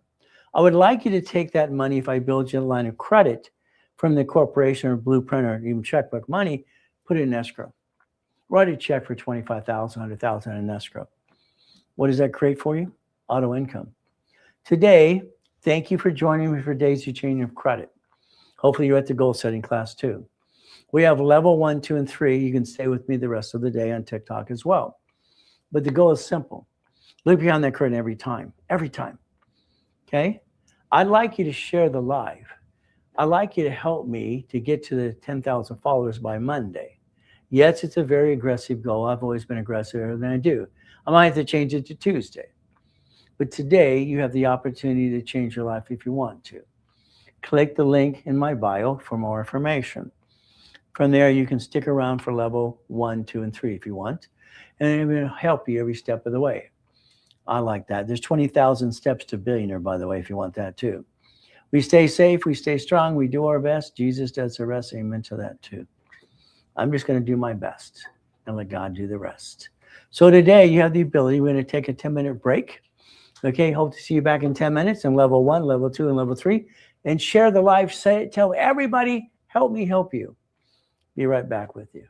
I would like you to take that money if I build you a line of credit from the corporation or blueprint or even checkbook money, put it in escrow. Write a check for 25,000, 100,000 in escrow. What does that create for you? Auto income. Today, thank you for joining me for Days to Change Your Credit. Hopefully you're at the goal setting class too. We have level 1, 2, and 3. You can stay with me the rest of the day on TikTok as well. But the goal is simple. Look behind that curtain every time. Every time. Okay? I'd like you to share the live. I'd like you to help me to get to the 10,000 followers by Monday. Yes, it's a very aggressive goal. I've always been aggressiver than I do. I might have to change it to Tuesday. But today, you have the opportunity to change your life if you want to. Click the link in my bio for more information. From there, you can stick around for level 1, 2, and 3 if you want. And it will help you every step of the way. I like that. There's 20,000 steps to billionaire, by the way, if you want that too. We stay safe, we stay strong, we do our best. Jesus does the rest. Amen to that too. I'm just going to do my best and let God do the rest. So today you have the ability, we're going to take a 10-minute break. Okay, hope to see you back in 10 minutes in level 1, level 2, and level 3. And share the live, say it, tell everybody, help me help you. Be right back with you.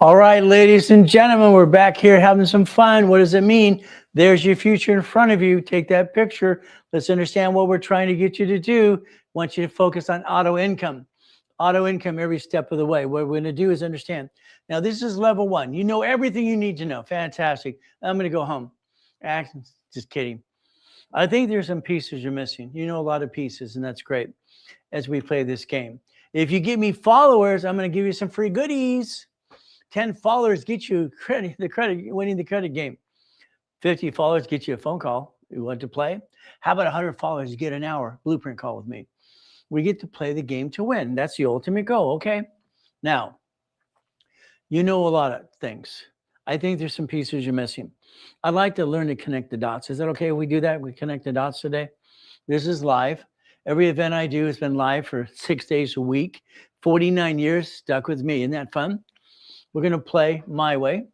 All right, ladies and gentlemen, we're back here having some fun. What does it mean? There's your future in front of you. Take that picture. Let's understand what we're trying to get you to do. I want you to focus on auto income. Auto income every step of the way. What we're going to do is understand. Now, this is level one. You know everything you need to know. Fantastic. I'm going to go home. Just kidding. I think there's some pieces you're missing. You know a lot of pieces, and that's great as we play this game. If you give me followers, I'm going to give you some free goodies. 10 followers get you winning the credit game. 50 followers get you a phone call. You want to play? How about 100 followers? You get an hour blueprint call with me. We get to play the game to win. That's the ultimate goal, okay? Now, you know a lot of things. I think there's some pieces you're missing. I'd like to learn to connect the dots. Is that okay if we do that? We connect the dots today? This is live. Every event I do has been live for 6 days a week. 49 years stuck with me. Isn't that fun? We're going to play my way.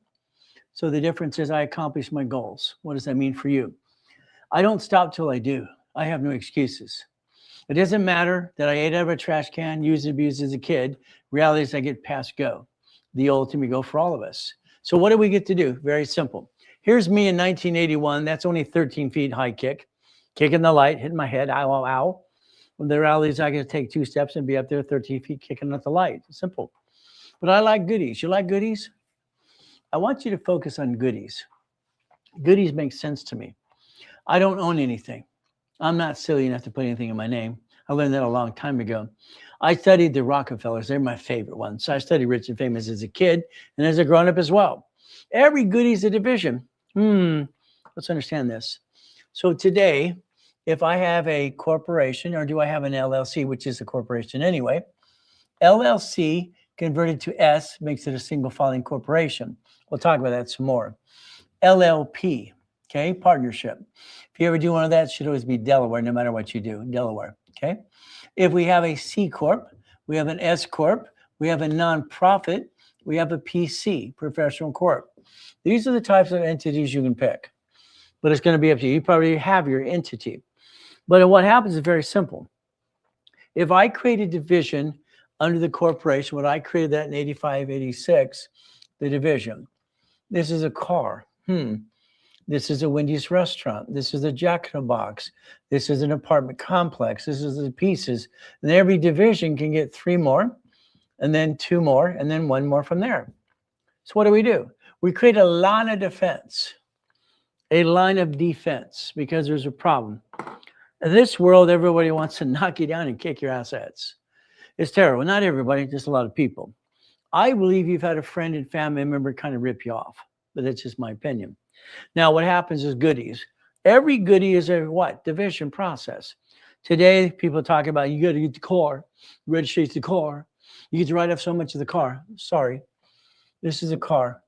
So the difference is I accomplish my goals. What does that mean for you? I don't stop till I do. I have no excuses. It doesn't matter that I ate out of a trash can, used and abused as a kid. Reality is I get past go. The ultimate goal for all of us. So what do we get to do? Very simple. Here's me in 1981. That's only 13 feet high kick. Kicking the light, hitting my head, ow, ow, ow. Well, the reality is I can take 2 steps and be up there 13 feet kicking at the light. Simple. But I like goodies. You like goodies? I want you to focus on goodies. Goodies make sense to me. I don't own anything. I'm not silly enough to put anything in my name. I learned that a long time ago. I studied the Rockefellers. They're my favorite ones. So I studied Rich and Famous as a kid and as a grown-up as well. Every goodie is a division. Let's understand this. So today, if I have a corporation, or do I have an LLC, which is a corporation anyway, LLC converted to S makes it a single filing corporation. We'll talk about that some more. LLP, okay, partnership. If you ever do one of that, it should always be Delaware, no matter what you do, Delaware, okay? If we have a C Corp, we have an S Corp, we have a nonprofit, we have a PC, professional corp. These are the types of entities you can pick, but it's going to be up to you. You probably have your entity. But what happens is very simple. If I create a division under the corporation, what I created that in 85, 86, the division. This is a car. This is a Wendy's restaurant. This is a Jack in the Box. This is an apartment complex. This is the pieces. And every division can get 3 more, and then 2 more, and then 1 more from there. So what do? We create a line of defense, because there's a problem. In this world, everybody wants to knock you down and kick your assets. It's terrible. Not everybody, just a lot of people. I believe you've had a friend and family member kind of rip you off, but that's just my opinion. Now, what happens is goodies. Every goodie is a what? Division process. Today, people talk about you got to get the car, register the car. You get to write off so much of the car. Sorry, this is a car.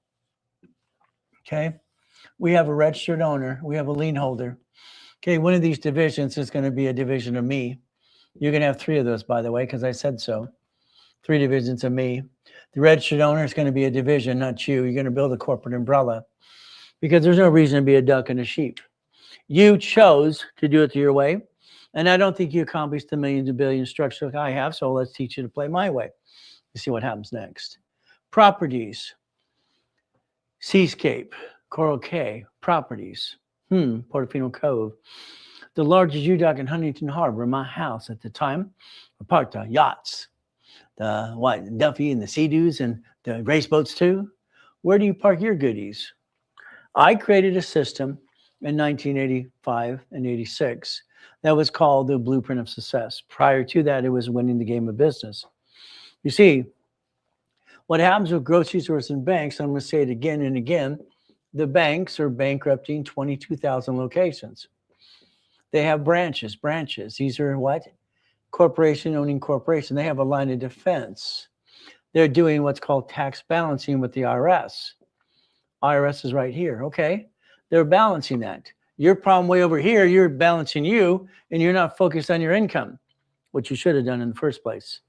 Okay, we have a registered owner. We have a lien holder. Okay, one of these divisions is going to be a division of me. You're going to have 3 of those, by the way, because I said so. 3 divisions of me. The registered owner is going to be a division, not you. You're going to build a corporate umbrella because there's no reason to be a duck and a sheep. You chose to do it your way, and I don't think you accomplished the millions and billions structure like I have, so let's teach you to play my way. You see what happens next. Properties. Seascape, Coral Cay, properties. Portofino Cove. The largest U-dock in Huntington Harbor, my house at the time. I parked the yachts, the Duffy and the Sea-Doos and the race boats too. Where do you park your goodies? I created a system in 1985 and 86 that was called the Blueprint of Success. Prior to that, it was winning the game of business. You see, what happens with grocery stores and banks, I'm going to say it again and again, the banks are bankrupting 22,000 locations. They have branches. These are what? Corporation owning corporation. They have a line of defense. They're doing what's called tax balancing with the IRS. IRS is right here, okay? They're balancing that. Your problem way over here, you're balancing you, and you're not focused on your income, which you should have done in the first place.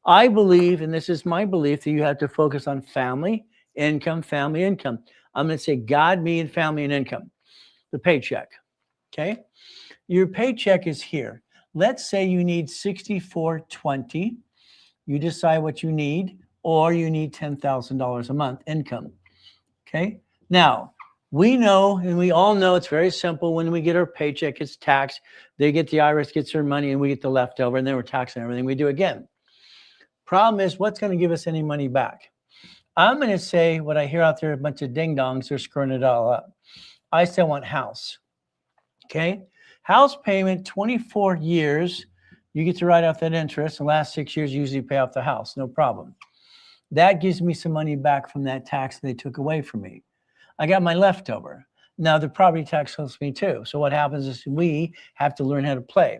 I believe, and this is my belief, that you have to focus on family, income, family, income. I'm going to say God, me, and family and income. The paycheck, okay? Your paycheck is here. Let's say you need $64.20. You decide what you need. or you need $10,000 a month income. Okay. Now, we know, and we all know it's very simple. When we get our paycheck, it's taxed. The IRS gets their money and we get the leftover, and then we're taxing everything we do again. Problem is, what's going to give us any money back? I'm going to say what I hear out there, a bunch of ding-dongs are screwing it all up. I still want house. Okay. House payment, 24 years. You get to write off that interest. The last 6 years, you usually pay off the house. No problem. That gives me some money back from that tax they took away from me. I got my leftover. Now the property tax helps me too. So what happens is we have to learn how to play.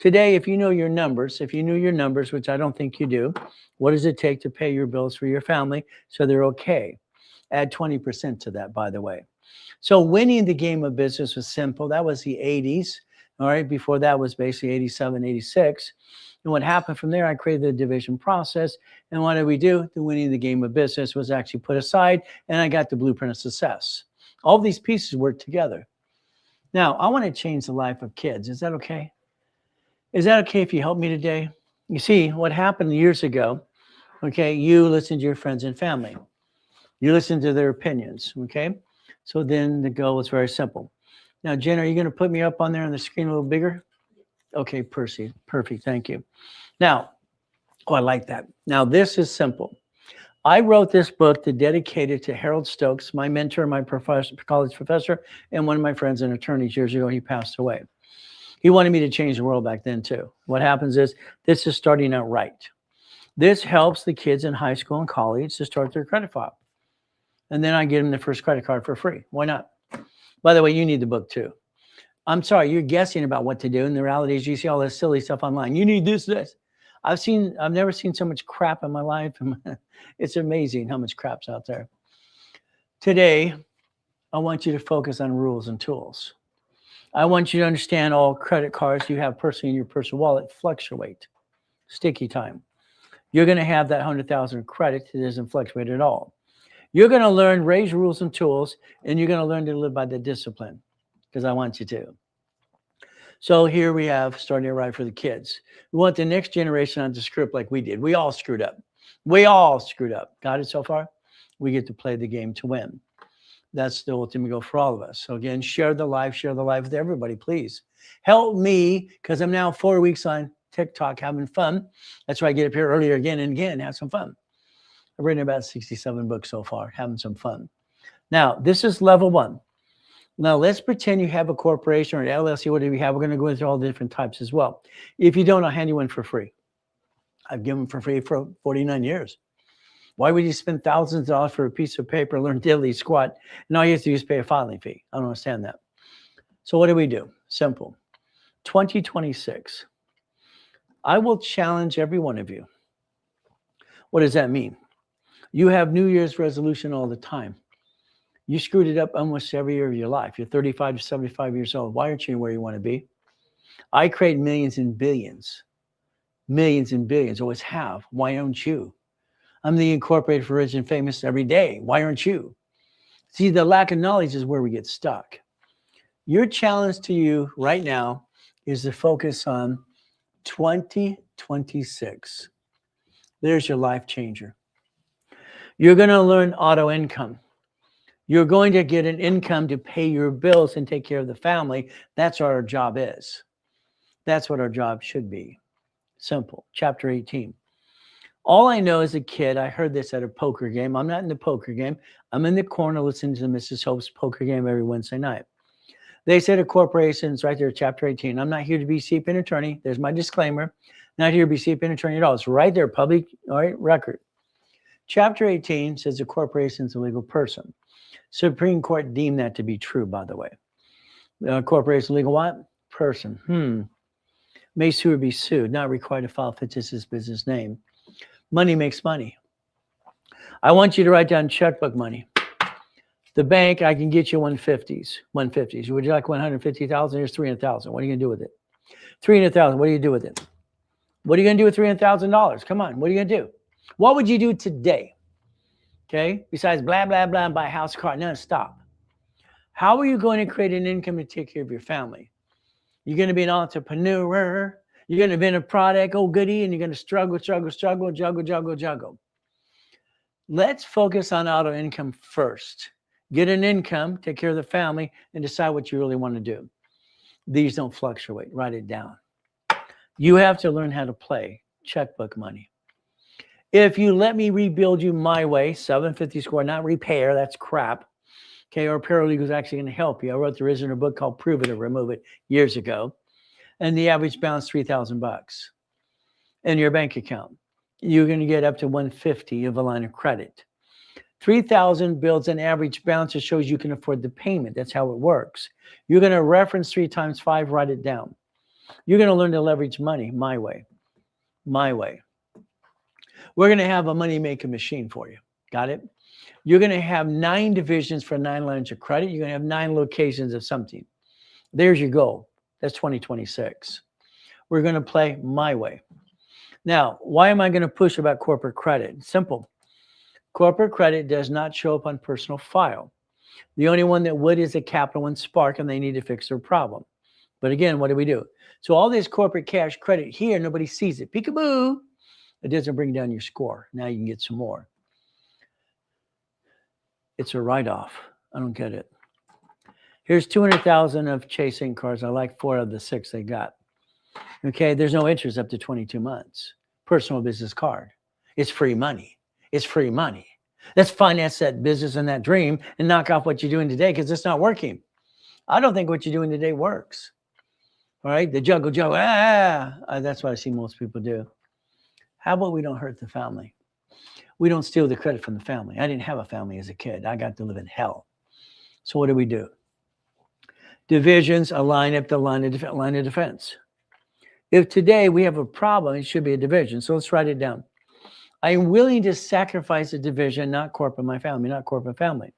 Today, if you know your numbers, which I don't think you do, what does it take to pay your bills for your family so they're okay? Add 20% to that, by the way. So winning the game of business was simple. That was the 80s. All right. Before that was basically 87, 86. And what happened from there, I created the division process. And what did we do? The winning the game of business was actually put aside, and I got the blueprint of success. All these pieces work together. Now, I want to change the life of kids. Is that okay? Is that okay if you help me today? You see, what happened years ago, okay, you listen to your friends and family. You listen to their opinions, okay? So then the goal was very simple. Now, Jen, are you going to put me up on there on the screen a little bigger? Okay, Percy. Perfect. Thank you. Now, I like that. Now, this is simple. I wrote this book to dedicate it to Harold Stokes, my mentor, my college professor, and one of my friends and attorneys years ago. He passed away. He wanted me to change the world back then, too. What happens is this is starting out right. This helps the kids in high school and college to start their credit file. And then I give them the first credit card for free. Why not? By the way, you need the book, too. I'm sorry, you're guessing about what to do. And the reality is you see all this silly stuff online. You need this. I've never seen so much crap in my life. It's amazing how much crap's out there. Today, I want you to focus on rules and tools. I want you to understand all credit cards you have personally in your personal wallet fluctuate. Sticky time. You're going to have that 100,000 credit that doesn't fluctuate at all. You're going to learn, raise rules and tools, and you're going to learn to live by the discipline. Because I want you to. So here we have starting to write for the kids. We want the next generation on the script like we did. We all screwed up. Got it so far? We get to play the game to win. That's the ultimate goal for all of us. So again, share the life with everybody, please. Help me, because I'm now 4 weeks on TikTok having fun. That's why I get up here earlier again and again, have some fun. I've written about 67 books so far, having some fun. Now, this is level 1. Now, let's pretend you have a corporation or an LLC, whatever you have. We're going to go into all the different types as well. If you don't, I'll hand you one for free. I've given them for free for 49 years. Why would you spend thousands of dollars for a piece of paper, learn diddly squat, and all you have to do is pay a filing fee? I don't understand that. So what do? Simple. 2026. I will challenge every one of you. What does that mean? You have New Year's resolution all the time. You screwed it up almost every year of your life. You're 35 to 75 years old. Why aren't you where you want to be? I create millions and billions. Millions and billions. Always have. Why aren't you? I'm the incorporated for rich and famous every day. Why aren't you? See, the lack of knowledge is where we get stuck. Your challenge to you right now is to focus on 2026. There's your life changer. You're going to learn auto income. You're going to get an income to pay your bills and take care of the family. That's what our job is. That's what our job should be. Simple. Chapter 18. All I know as a kid, I heard this at a poker game. I'm not in the poker game. I'm in the corner listening to Mrs. Hope's poker game every Wednesday night. They said a corporation, it's right there, chapter 18. I'm not here to be CPA attorney. There's my disclaimer. Not here to be CPA attorney at all. It's right there, public record. Chapter 18 says a corporation is a legal person. Supreme Court deemed that to be true, by the way. Corporation legal what? Person. May sue or be sued, not required to file fictitious business name. Money makes money. I want you to write down checkbook money. The bank, I can get you 150s. Would you like 150,000? Here's 300,000. What are you going to do with it? 300,000. What do you do with it? What are you going to do with $300,000? Come on. What are you going to do? What would you do today? Okay, besides blah, blah, blah, buy a house, car, no, stop. How are you going to create an income to take care of your family? You're going to be an entrepreneur. You're going to invent a product, oh goody, and you're going to struggle. Let's focus on auto income first. Get an income, take care of the family, and decide what you really want to do. These don't fluctuate. Write it down. You have to learn how to play checkbook money. If you let me rebuild you my way, 750 score, not repair, that's crap. Okay, our paralegal is actually going to help you. I wrote the original book called Prove It or Remove It years ago. And the average balance $3,000 in your bank account. You're going to get up to 150 of a line of credit. 3,000 builds an average balance that shows you can afford the payment. That's how it works. You're going to reference 3 times 5, write it down. You're going to learn to leverage money my way. My way. We're going to have a money making machine for you. Got it? You're going to have 9 divisions for 9 lines of credit. You're going to have 9 locations of something. There's your goal. That's 2026. We're going to play my way. Now, why am I going to push about corporate credit? Simple. Corporate credit does not show up on personal file. The only one that would is a Capital One Spark, and they need to fix their problem. But again, what do? So all this corporate cash credit here, nobody sees it. Peekaboo. It doesn't bring down your score. Now you can get some more. It's a write-off. I don't get it. Here's 200,000 of Chase Ink cards. I like 4 of the 6 they got. Okay, there's no interest up to 22 months. Personal business card. It's free money. It's free money. Let's finance that business and that dream and knock off what you're doing today because it's not working. I don't think what you're doing today works. All right, the juggle. That's what I see most people do. How about we don't hurt the family? We don't steal the credit from the family. I didn't have a family as a kid. I got to live in hell. So what do? Divisions align up the line of defense. If today we have a problem, it should be a division. So let's write it down. I am willing to sacrifice a division, not corporate my family, not corporate family.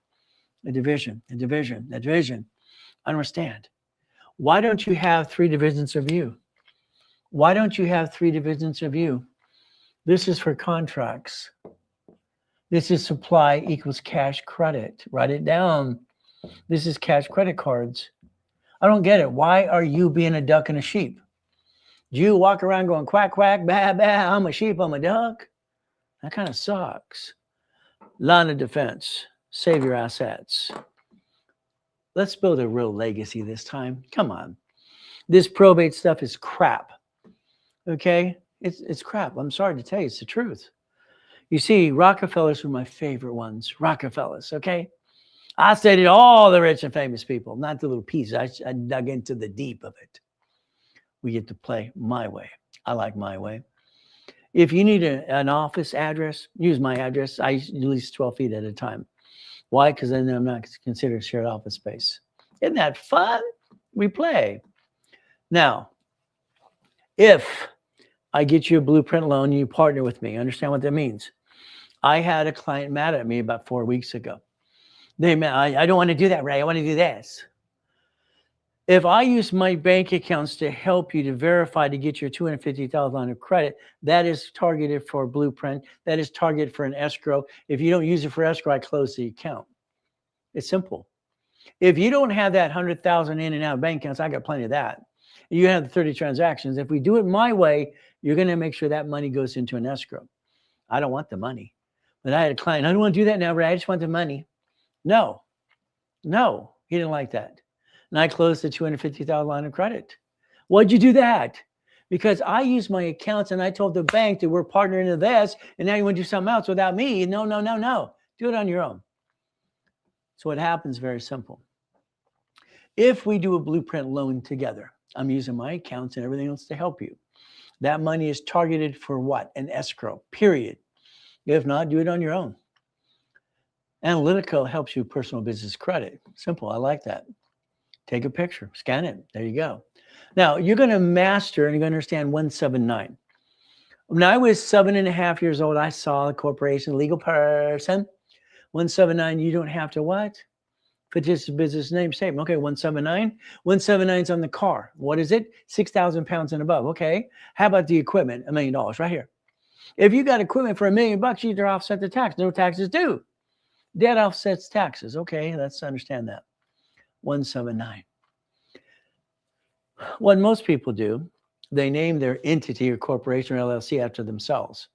A division. I understand. Why don't you have 3 divisions of you? Why don't you have 3 divisions of you? This is for contracts. This is supply equals cash credit. Write it down. This is cash credit cards. I don't get it. Why are you being a duck and a sheep? Do you walk around going quack, quack, bah, bah, I'm a sheep, I'm a duck? That kind of sucks. Line of defense. Save your assets. Let's build a real legacy this time. Come on. This probate stuff is crap. Okay? It's crap. I'm sorry to tell you, it's the truth. You see, Rockefellers were my favorite ones. Rockefellers, okay? I studied all the rich and famous people, not the little pieces. I dug into the deep of it. We get to play my way. I like my way. If you need an office address, use my address. I use at least 12 feet at a time. Why? Because then I'm not considered shared office space. Isn't that fun? We play. Now, if I get you a blueprint loan, you partner with me. Understand what that means? I had a client mad at me about 4 weeks ago. I don't want to do that, Ray. I want to do this. If I use my bank accounts to help you to verify to get your $250,000 line of credit, that is targeted for blueprint. That is targeted for an escrow. If you don't use it for escrow, I close the account. It's simple. If you don't have that 100,000 in and out of bank accounts, I got plenty of that. You have the 30 transactions. If we do it my way, you're going to make sure that money goes into an escrow. I don't want the money. But I had a client, I don't want to do that now, Ray. I just want the money. No, he didn't like that. And I closed the $250,000 line of credit. Why'd you do that? Because I used my accounts and I told the bank that we're partnering in this, and now you want to do something else without me. No. Do it on your own. So what happens, very simple. If we do a blueprint loan together, I'm using my accounts and everything else to help you. That money is targeted for what? An escrow, period. If not, do it on your own. Analytical helps you personal business credit. Simple. I like that. Take a picture, scan it. There you go. Now, you're going to master and you're going to understand 179. When I was 7.5 years old, I saw a corporation, legal person. 179, you don't have to what? Fictitious business name statement. Okay, 179. 179 is on the car. What is it? 6,000 pounds and above. Okay. How about the equipment? $1 million right here. If you got equipment for $1 million, you either offset the tax. No taxes due. Debt offsets taxes. Okay, let's understand that. 179. What most people do, they name their entity or corporation or LLC after themselves.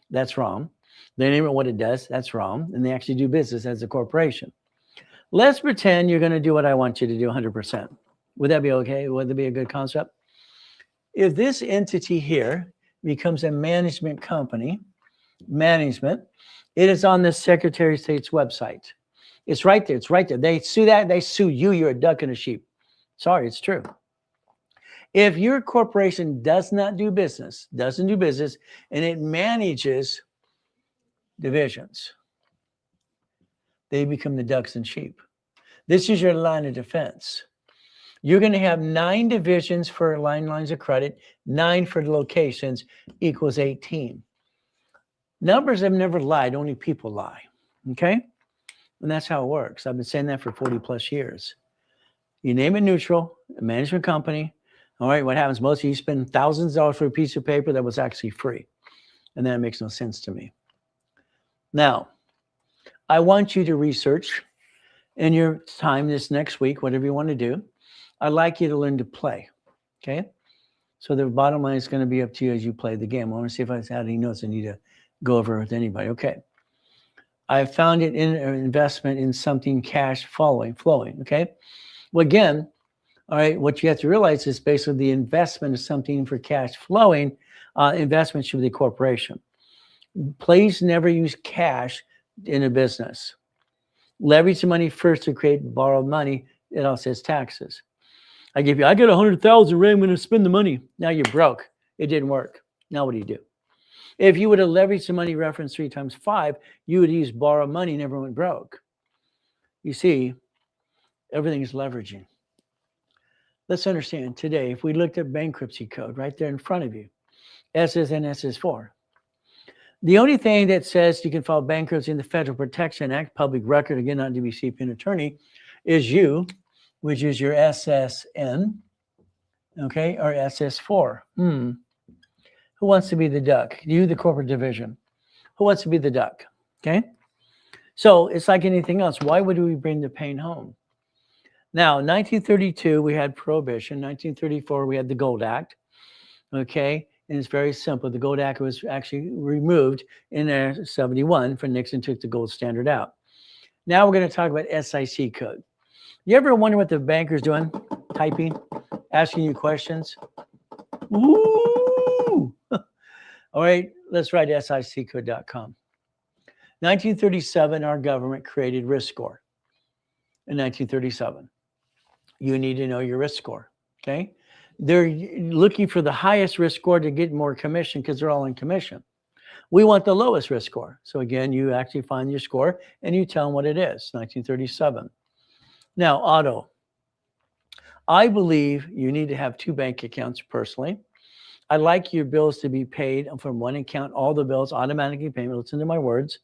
That's wrong. They name it what it does. That's wrong. And they actually do business as a corporation. Let's pretend you're going to do what I want you to do 100%. Would that be okay? Would that be a good concept? If this entity here becomes a management company, it is on the Secretary of State's website. It's right there. It's right there. They sue that. They sue you. You're a duck and a sheep. Sorry, it's true. If your corporation doesn't do business, and it manages divisions, they become the ducks and sheep. This is your line of defense. You're going to have 9 divisions for lines of credit, 9 for locations, equals 18. Numbers have never lied, only people lie. Okay? And that's how it works. I've been saying that for 40 plus years. You name it neutral, a management company. All right, what happens? Most of you spend thousands of dollars for a piece of paper that was actually free. And that makes no sense to me. Now, I want you to research in your time this next week, whatever you want to do. I'd like you to learn to play. Okay? So the bottom line is going to be up to you as you play the game. I want to see if I had any notes I need to go over with anybody. Okay. I found it in an investment in something cash flowing. Okay. Well, again, all right, what you have to realize is basically the investment is something for cash flowing. Investment should be the corporation. Please never use cash in a business. Leverage the money first to create borrowed money. It all says taxes. I got 100,000, Ray, I'm going to spend the money. Now you're broke. It didn't work. Now what do you do? If you would have leveraged the money reference 3 times 5, you would use borrow money, never went broke. You see, everything is leveraging. Let's understand today, if we looked at bankruptcy code right there in front of you, SS and SS4. The only thing that says you can file bankruptcy in the Federal Protection Act, public record, again, not DBC, an attorney, is you, which is your SSN, okay, or SS4. Who wants to be the duck? You, the corporate division. Who wants to be the duck? Okay. So it's like anything else. Why would we bring the pain home? Now, 1932, we had Prohibition. 1934, we had the Gold Act. Okay. And it's very simple. The Gold Act was actually removed in 71 for Nixon took the gold standard out. Now we're going to talk about SIC code. You ever wonder what the banker's doing? Typing, asking you questions? Ooh. All right, let's write siccode.com. 1937, our government created risk score. In 1937, you need to know your risk score. Okay, they're looking for the highest risk score to get more commission because they're all in commission. We want the lowest risk score. So again, you actually find your score and you tell them what it is. 1937. Now, auto. I believe you need to have 2 bank accounts personally. I'd like your bills to be paid from one account, all the bills automatically payment. Listen to my words.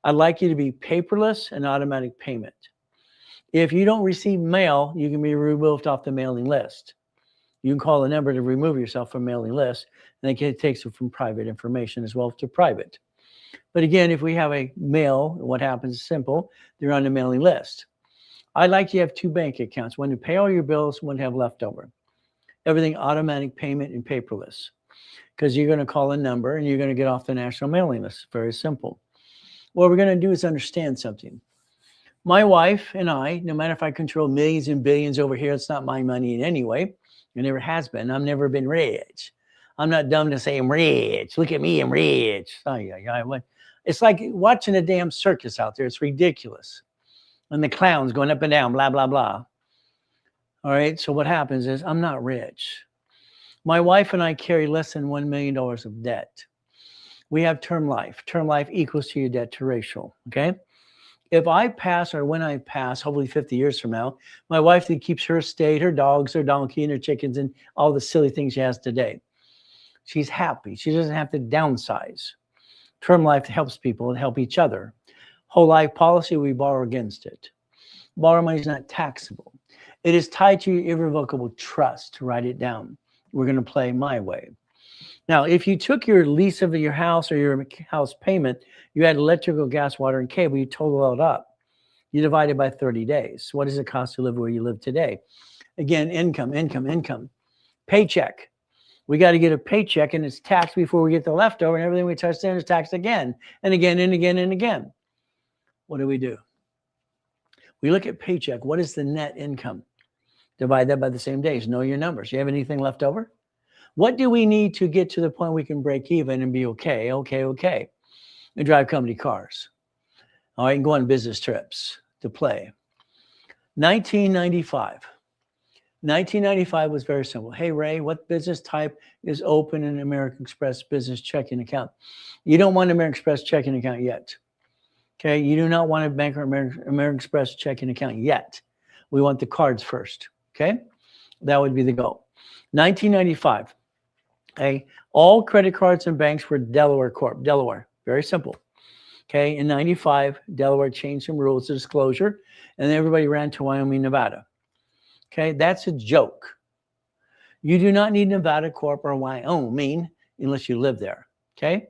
I'd like you to be paperless and automatic payment. If you don't receive mail, you can be removed off the mailing list. You can call a number to remove yourself from mailing list, and it takes it from private information as well to private. But again, if we have a mail, what happens is simple. They're on the mailing list. I'd like you to have 2 bank accounts, one to pay all your bills, one to have leftover. Everything automatic payment and paperless, because you're going to call a number and you're going to get off the national mailing list. Very simple. What we're going to do is understand something. My wife and I, no matter if I control millions and billions over here, it's not my money in any way. It never has been. I've never been rich. I'm not dumb to say I'm rich. Look at me, I'm rich. It's like watching a damn circus out there. It's ridiculous. And the clowns going up and down, blah, blah, blah. All right, so what happens is I'm not rich. My wife and I carry less than $1 million of debt. We have term life. Term life equals to your debt to ratio, okay? If I pass or when I pass, hopefully 50 years from now, my wife keeps her estate, her dogs, her donkey, and her chickens, and all the silly things she has today. She's happy. She doesn't have to downsize. Term life helps people and help each other. Whole life policy, we borrow against it. Borrow money is not taxable. It is tied to your irrevocable trust to write it down. We're going to play my way. Now, if you took your lease of your house or your house payment, you had electrical, gas, water, and cable, you total it up. You divide it by 30 days. What does it cost to live where you live today? Again, income. Paycheck. We got to get a paycheck and it's taxed before we get the leftover, and everything we touch there is taxed again and again and again and again. What do? We look at paycheck. What is the net income? Divide that by the same days. Know your numbers. You have anything left over? What do we need to get to the point we can break even and be okay? And drive company cars. All right, and go on business trips to play. 1995. 1995 was very simple. Hey, Ray, what business type is open in American Express business checking account? You don't want an American Express checking account yet. Okay, you do not want a Bank of American Express checking account yet. We want the cards first. Okay, that would be the goal. 1995. Okay, all credit cards and banks were Delaware Corp. Delaware, very simple. Okay, in 95, Delaware changed some rules of disclosure, and everybody ran to Wyoming, Nevada. Okay, that's a joke. You do not need Nevada Corp or Wyoming unless you live there. Okay,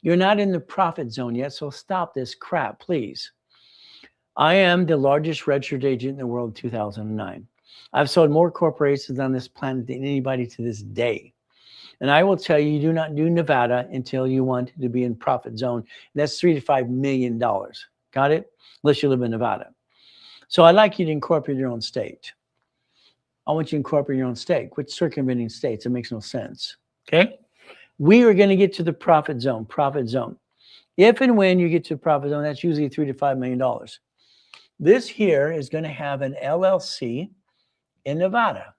you're not in the profit zone yet, so stop this crap, please. I am the largest registered agent in the world in 2009. I've sold more corporations on this planet than anybody to this day. And I will tell you, you do not do Nevada until you want to be in profit zone. That's $3 to $5 million. Got it? Unless you live in Nevada. So I'd like you to incorporate your own state. I want you to incorporate your own state. Quit circumventing states. It makes no sense. Okay? We are going to get to the profit zone. Profit zone. If and when you get to the profit zone, that's usually $3 to $5 million. This here is going to have an LLC in Nevada.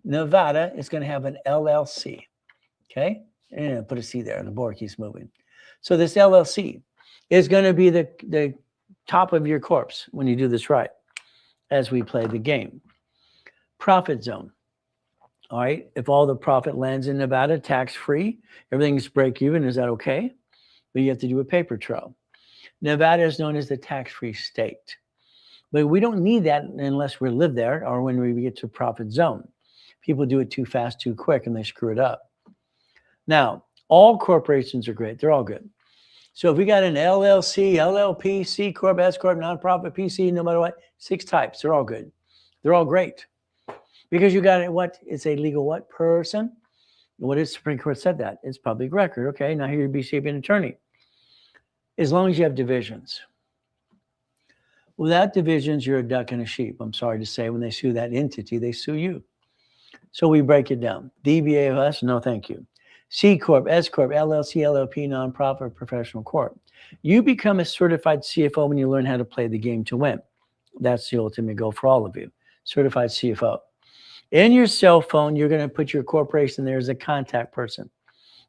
Nevada is going to have an LLC. Okay? And put a C there. The board keeps moving. So this LLC is going to be the top of your corpse when you do this right as we play the game. Profit zone. All right. If all the profit lands in Nevada, tax-free, everything's break even, is that okay? But you have to do a paper trail. Nevada is known as the tax-free state. But we don't need that unless we live there or when we get to profit zone. People do it too fast, too quick, and they screw it up. Now, all corporations are great. They're all good. So if we got an LLC, LLP, C Corp, S Corp, nonprofit, PC, no matter what, 6 types, they're all good. They're all great. Because you got what? It's a legal what? Person. What is Supreme Court said that? It's public record. Okay, now here you be an attorney. As long as you have divisions. Without divisions, you're a duck and a sheep. I'm sorry to say, when they sue that entity, they sue you. So we break it down. DBA of us, no thank you. C Corp, S Corp, LLC, LLP, nonprofit, professional corp. You become a certified CFO when you learn how to play the game to win. That's the ultimate goal for all of you. Certified CFO. In your cell phone, you're going to put your corporation there as a contact person.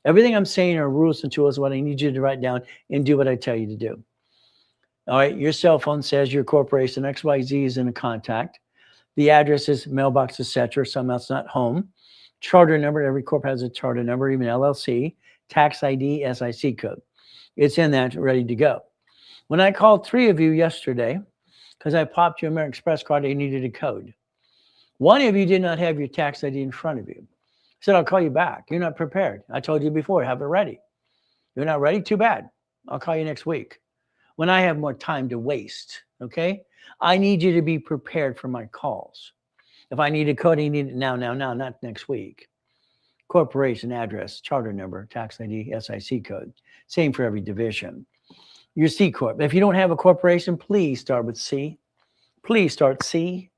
Everything I'm saying are rules and tools, what I need you to write down and do what I tell you to do. All right, your cell phone says your corporation XYZ is in a contact. The address is mailbox, etc. Something else, not home. Charter number, every corp has a charter number, even LLC. Tax ID, SIC code. It's in that, ready to go. When I called 3 of you yesterday, because I popped your American Express card, you needed a code. 1 of you did not have your tax ID in front of you. I said, I'll call you back. You're not prepared. I told you before, have it ready. You're not ready? Too bad. I'll call you next week when I have more time to waste, okay? I need you to be prepared for my calls. If I need a code, I need it now, not next week. Corporation address, charter number, tax ID, SIC code. Same for every division. Your C Corp. If you don't have a corporation, please start with C. Please start C.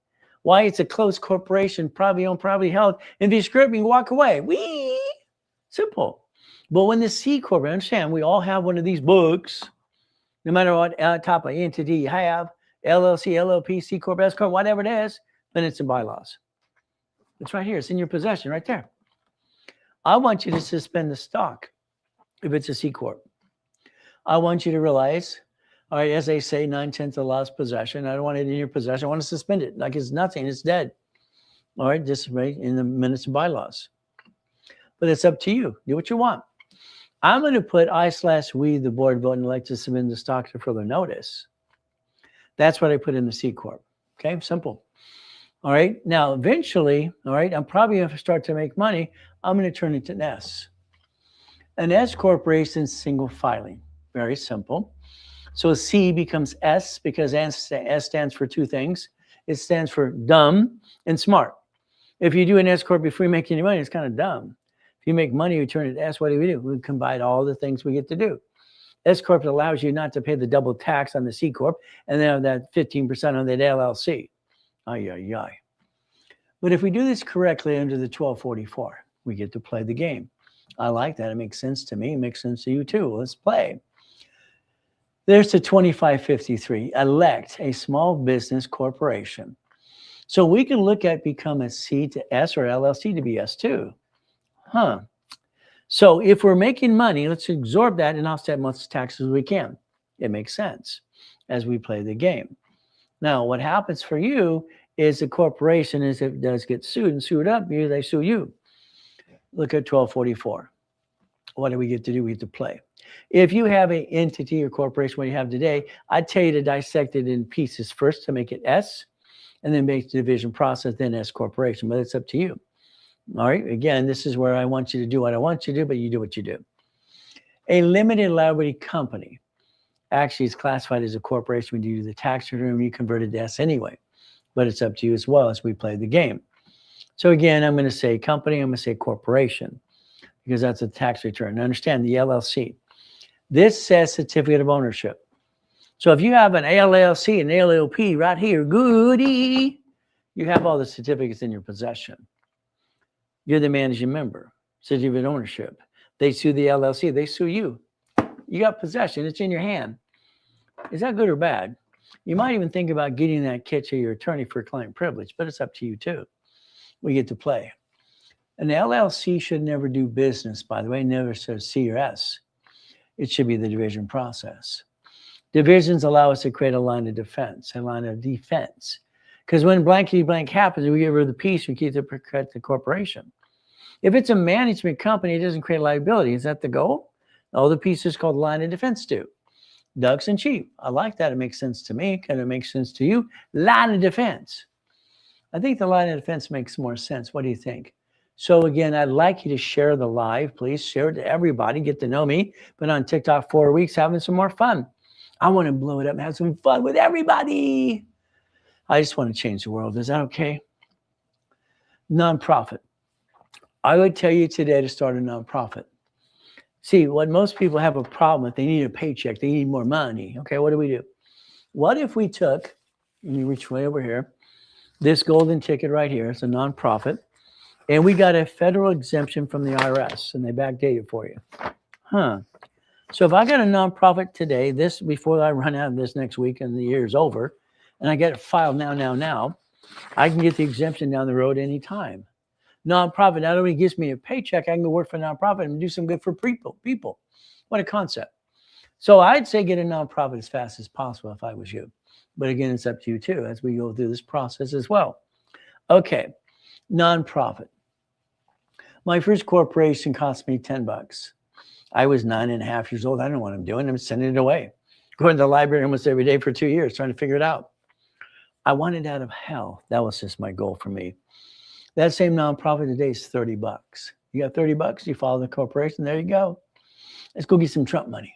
Why? It's a closed corporation, probably owned, probably held. And if you screw up, you walk away. Whee! Simple. But when the C Corp, understand, we all have one of these books, no matter what type of entity you have, LLC, LLP, C Corp, S Corp, whatever it is, then it's in bylaws. It's right here. It's in your possession right there. I want you to suspend the stock if it's a C Corp. I want you to realize, all right, as they say, 9/10 of lost possession. I don't want it in your possession. I want to suspend it like it's nothing. It's dead. All right, just right in the minutes of bylaws. But it's up to you. Do what you want. I'm going to put I/we, the board vote, and elect to submit the stock to further notice. That's what I put in the C Corp. Okay, simple. All right, now eventually, all right, I'm probably going to start to make money. I'm going to turn it to an S. An S corporation, single filing. Very simple. So C becomes S because S stands for 2 things. It stands for dumb and smart. If you do an S corp before you make any money, it's kind of dumb. If you make money, you turn it to S, what do? We combine all the things we get to do. S Corp allows you not to pay the double tax on the C Corp and then that 15% on that LLC. Ay, ay, ay. But if we do this correctly under the 1244, we get to play the game. I like that. It makes sense to me. It makes sense to you too. Let's play. There's the 2553. Elect a small business corporation. So we can look at become a C to S or LLC to be S2. Huh. So if we're making money, let's absorb that and offset as much taxes as we can. It makes sense as we play the game. Now, what happens for you is a corporation, is if it does get sued and sued up, they sue you. Look at 1244. What do we get to do? We get to play. If you have an entity or corporation, what you have today, I'd tell you to dissect it in pieces first to make it S, and then make the division process, then S corporation, but it's up to you. All right, again, this is where I want you to do what I want you to do, but you do what you do. A limited liability company actually is classified as a corporation when you do the tax return, you convert it to S anyway, but it's up to you as well as we play the game. So again, I'm going to say company, I'm going to say corporation, because that's a tax return. Now understand the LLC. This says certificate of ownership. So if you have an LLC, an LLP right here, goody, you have all the certificates in your possession. You're the managing member, certificate of ownership. They sue the LLC, they sue you. You got possession, it's in your hand. Is that good or bad? You might even think about getting that kit to your attorney for client privilege, but it's up to you too. We get to play. An LLC should never do business, by the way, never says C or S. It should be the division process. Divisions allow us to create a line of defense, Because when blankety blank happens, we get rid of the piece, we keep the corporation. If it's a management company, it doesn't create liability. Is that the goal? All the pieces called line of defense do. Ducks and sheep. I like that. It makes sense to me. Kind of makes sense to you. Line of defense. I think the line of defense makes more sense. What do you think? So again, I'd like you to share the live. Please share it to everybody. Get to know me. Been on TikTok 4 weeks having some more fun. I want to blow it up and have some fun with everybody. I just want to change the world. Is that okay? Nonprofit. I would tell you today to start a nonprofit. See, what most people have a problem with, they need a paycheck. They need more money. Okay, what do? What if we took, and you reach way over here, this golden ticket right here, it's a nonprofit, and we got a federal exemption from the IRS, and they backdate it for you. So if I got a nonprofit today, this before I run out of this next week and the year's over, and I get it filed now, I can get the exemption down the road anytime. Nonprofit not only gives me a paycheck, I can go work for a nonprofit and do some good for people. What a concept. So I'd say get a nonprofit as fast as possible if I was you. But again, it's up to you too as we go through this process as well. Okay, nonprofit. My first corporation cost me $10. I was 9.5 years old. I don't know what I'm doing. I'm sending it away. Going to the library almost every day for 2 years, trying to figure it out. I wanted out of hell. That was just my goal for me. That same nonprofit today is $30. You got $30, you follow the corporation, there you go. Let's go get some Trump money.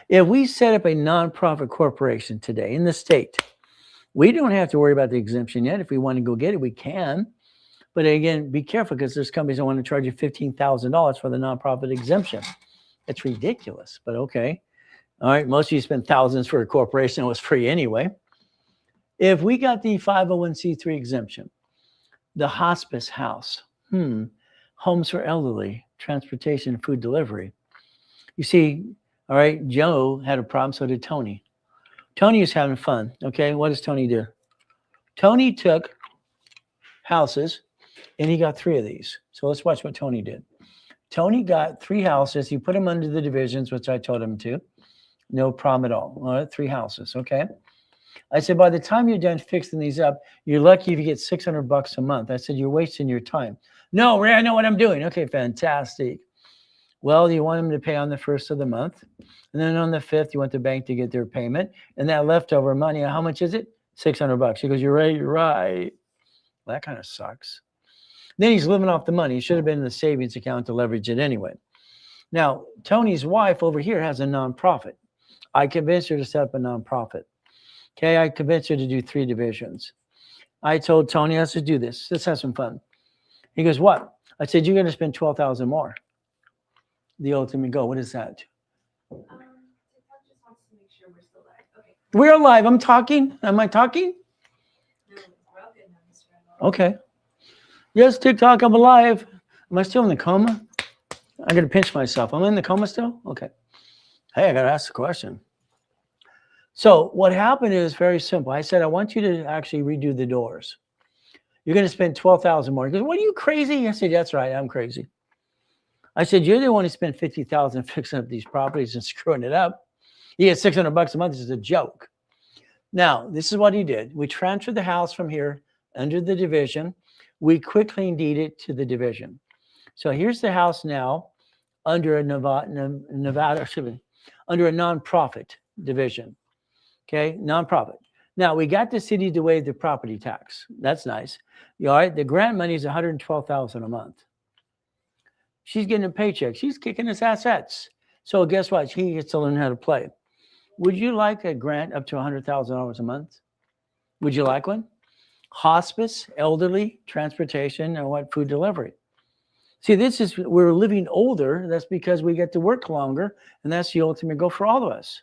If we set up a nonprofit corporation today in the state, we don't have to worry about the exemption yet. If we want to go get it, we can. But again, be careful because there's companies that want to charge you $15,000 for the nonprofit exemption. It's ridiculous, but okay. All right, most of you spend thousands for a corporation. It was free anyway. If we got the 501c3 exemption, the hospice house, homes for elderly, transportation, food delivery. You see, all right, Joe had a problem, so did Tony. Tony is having fun, okay? What does Tony do? Tony took houses, and he got 3 of these. So let's watch what Tony did. Tony got 3 houses. He put them under the divisions, which I told him to. No problem at all. All right, 3 houses, okay? I said, by the time you're done fixing these up, you're lucky if you get $600 a month. I said, you're wasting your time. No, Ray, I know what I'm doing. Okay, fantastic. Well, you want them to pay on the 1st of the month. And then on the 5th, you want the bank to get their payment. And that leftover money, how much is it? $600. He goes, you're right. Well, that kind of sucks. Then he's living off the money. He should have been in the savings account to leverage it anyway. Now, Tony's wife over here has a nonprofit. I convinced her to set up a nonprofit. Okay, I convinced her to do 3 divisions. I told Tony, let's just do this. Let's have some fun. He goes, what? I said, you're going to spend $12,000 more. The ultimate goal. What is that? TikTok just wants to make sure we're still live. Okay. We're live. I'm talking. Am I talking? No, we're all good now, Mr. Reynolds. Okay. Yes, TikTok, I'm alive. Am I still in the coma? I got to pinch myself. Am I in the coma still? Okay. Hey, I got to ask the question. So what happened is very simple. I said, I want you to actually redo the doors. You're going to spend $12,000 more. He goes, what are you, crazy? I said, that's right. I'm crazy. I said, you're the one who spent $50,000 fixing up these properties and screwing it up. You get $600 a month. This is a joke. Now, this is what he did. We transferred the house from here under the division. We quickly deeded it to the division. So here's the house now under a Nevada, under a nonprofit division. Okay, nonprofit. Now we got the city to waive the property tax. That's nice. All right, the grant money is $112,000 a month. She's getting a paycheck. She's kicking his assets. So guess what? He gets to learn how to play. Would you like a grant up to $100,000 a month? Would you like one? Hospice, elderly, transportation, and what? Food delivery. See, this is, we're living older. That's because we get to work longer, and that's the ultimate goal for all of us.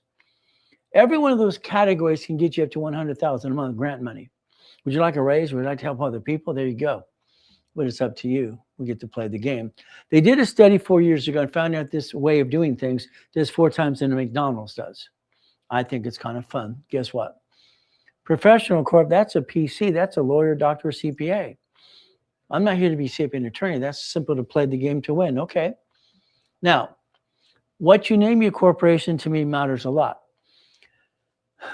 Every one of those categories can get you up to $100,000 a month grant money. Would you like a raise? Would you like to help other people? There you go. But it's up to you. We get to play the game. They did a study 4 years ago and found out this way of doing things does 4 times than a McDonald's does. I think it's kind of fun. Guess what? Professional corp, that's a PC. That's a lawyer, doctor, CPA. I'm not here to be CPA and attorney. That's simple to play the game to win. Okay. Now, what you name your corporation to me matters a lot.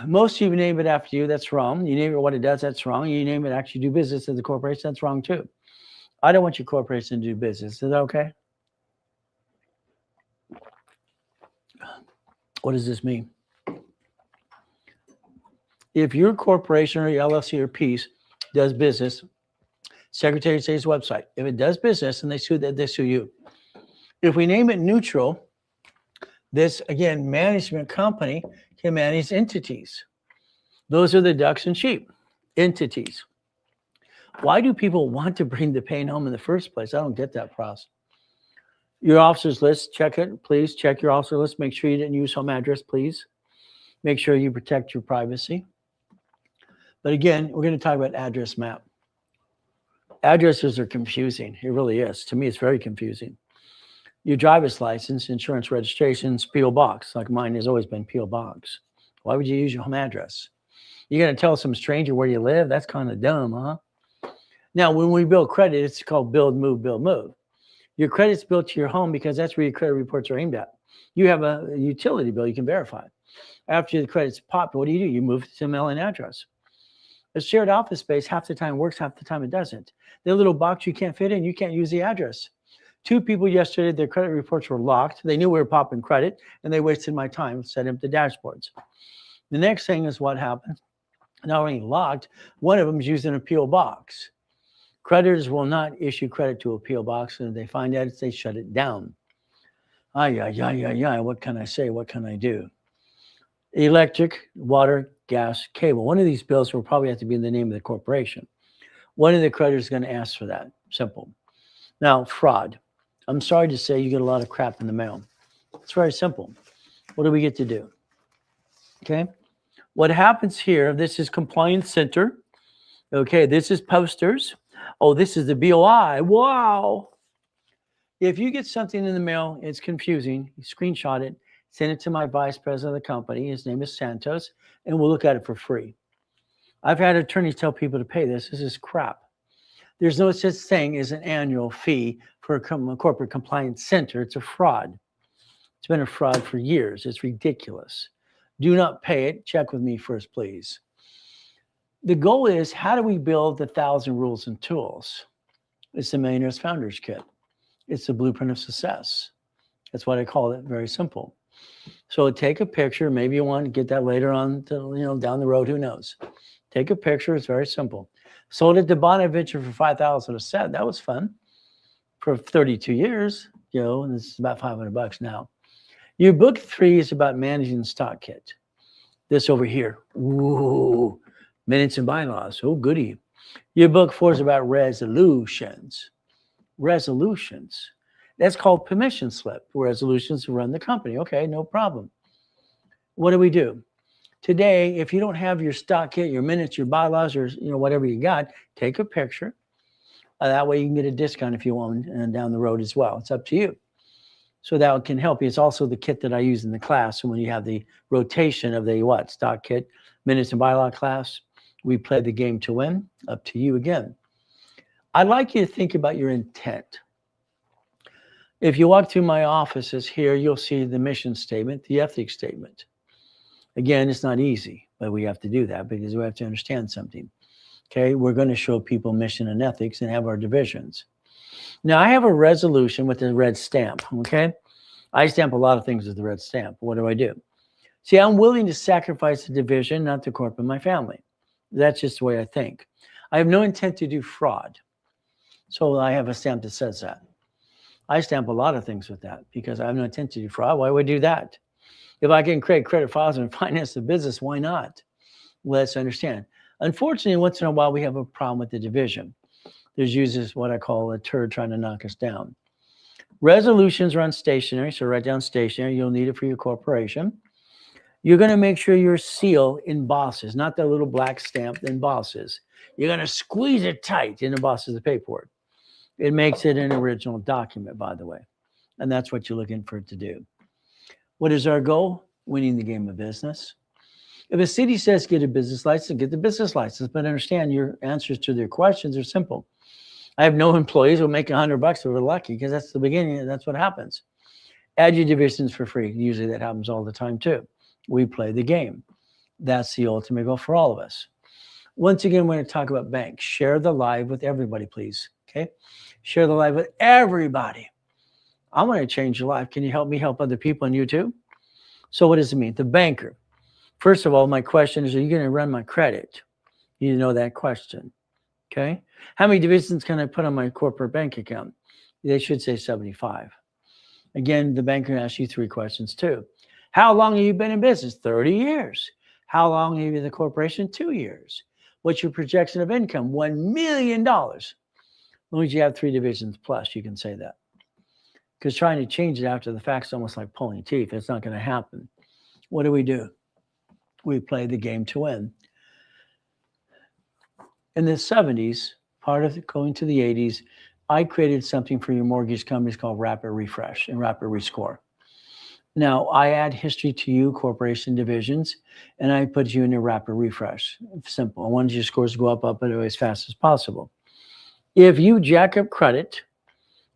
Most of you name it after you. That's wrong. You name it what it does. That's wrong. You name it actually do business as a corporation. That's wrong too. I don't want your corporation to do business. Is that okay? What does this mean? If your corporation or your LLC or piece does business, Secretary of State's website, if it does business and they sue you. If we name it neutral, this, again, management company can manage entities. Those are the ducks and sheep, entities. Why do people want to bring the pain home in the first place? I don't get that process. Your officer's list, check it, please. Check your officer list. Make sure you didn't use home address, please. Make sure you protect your privacy. But again, we're going to talk about address map. Addresses are confusing. It really is. To me, it's very confusing. Your driver's license, insurance registrations, P.O. Box, like mine has always been P.O. Box. Why would you use your home address? You're going to tell some stranger where you live? That's kind of dumb, huh? Now, when we build credit, it's called build, move, build, move. Your credit's built to your home because that's where your credit reports are aimed at. You have a utility bill you can verify. After the credit's popped, what do? You move it to a mailing address. A shared office space, half the time works, half the time it doesn't. The little box you can't fit in, you can't use the address. 2 people yesterday, their credit reports were locked. They knew we were popping credit, and they wasted my time setting up the dashboards. The next thing is what happened. Not only locked, one of them is using a P.O. box. Creditors will not issue credit to a P.O. box, and if they find out, they shut it down. What can I say? What can I do? Electric, water, gas, cable. One of these bills will probably have to be in the name of the corporation. One of the creditors is going to ask for that. Simple. Now, fraud. I'm sorry to say you get a lot of crap in the mail. It's very simple. What do we get to do? Okay. What happens here, this is Compliance Center. Okay, this is posters. Oh, this is the BOI. Wow. If you get something in the mail, it's confusing, you screenshot it, send it to my vice president of the company. His name is Santos, and we'll look at it for free. I've had attorneys tell people to pay this. This is crap. There's no such thing as an annual fee for a corporate compliance center. It's a fraud. It's been a fraud for years. It's ridiculous. Do not pay it. Check with me first, please. The goal is, how do we build the 1,000 rules and tools? It's the Millionaires Founders Kit. It's the blueprint of success. That's what I call it. Very simple. So take a picture. Maybe you want to get that later on to, down the road. Who knows? Take a picture. It's very simple. Sold it to Bonaventure for $5,000 a set. That was fun for 32 years. And this is about $500 now. Your book 3 is about managing the stock kit. This over here. Ooh, minutes and bylaws. Oh, goody. Your book 4 is about resolutions. Resolutions. That's called permission slip, resolutions to run the company. Okay, no problem. What do we do? Today, if you don't have your stock kit, your minutes, your bylaws, or whatever you got, take a picture. That way you can get a discount if you want down the road as well. It's up to you. So that can help you. It's also the kit that I use in the class. And when you have the rotation of the stock kit, minutes and bylaw class, we play the game to win. Up to you again. I'd like you to think about your intent. If you walk through my offices here, you'll see the mission statement, the ethics statement. Again, it's not easy, but we have to do that because we have to understand something. Okay, we're going to show people mission and ethics and have our divisions. Now, I have a resolution with a red stamp, okay? I stamp a lot of things with the red stamp. What do? See, I'm willing to sacrifice the division, not the corp in my family. That's just the way I think. I have no intent to do fraud. So I have a stamp that says that. I stamp a lot of things with that because I have no intent to do fraud. Why would I do that? If I can create credit files and finance the business, why not? Let's understand. Unfortunately, once in a while, we have a problem with the division. There's usually what I call a turd trying to knock us down. Resolutions run stationary, so write down stationary. You'll need it for your corporation. You're going to make sure your seal embosses, not that little black stamp that embosses. You're going to squeeze it tight and embosses the paperwork. It makes it an original document, by the way. And that's what you're looking for it to do. What is our goal? Winning the game of business. If a city says get a business license, get the business license. But understand your answers to their questions are simple. I have no employees who make $100 if we're lucky because that's the beginning and that's what happens. Add your divisions for free. Usually that happens all the time too. We play the game. That's the ultimate goal for all of us. Once again, we're going to talk about banks. Share the live with everybody, please. Okay? Share the live with everybody. I want to change your life. Can you help me help other people and you too? So what does it mean? The banker. First of all, my question is, are you going to run my credit? You need to know that question. Okay? How many divisions can I put on my corporate bank account? They should say 75. Again, the banker asks you 3 questions too. How long have you been in business? 30 years. How long have you been in the corporation? 2 years. What's your projection of income? $1 million. As long as you have 3 divisions plus, you can say that. Because trying to change it after the fact is almost like pulling teeth. It's not going to happen. What do? We play the game to win. In the 70s, part of going to the 80s, I created something for your mortgage companies called Rapid Refresh and Rapid Rescore. Now, I add history to you, corporation divisions, and I put you in a Rapid Refresh. Simple. I want your scores to go up as fast as possible. If you jack up credit,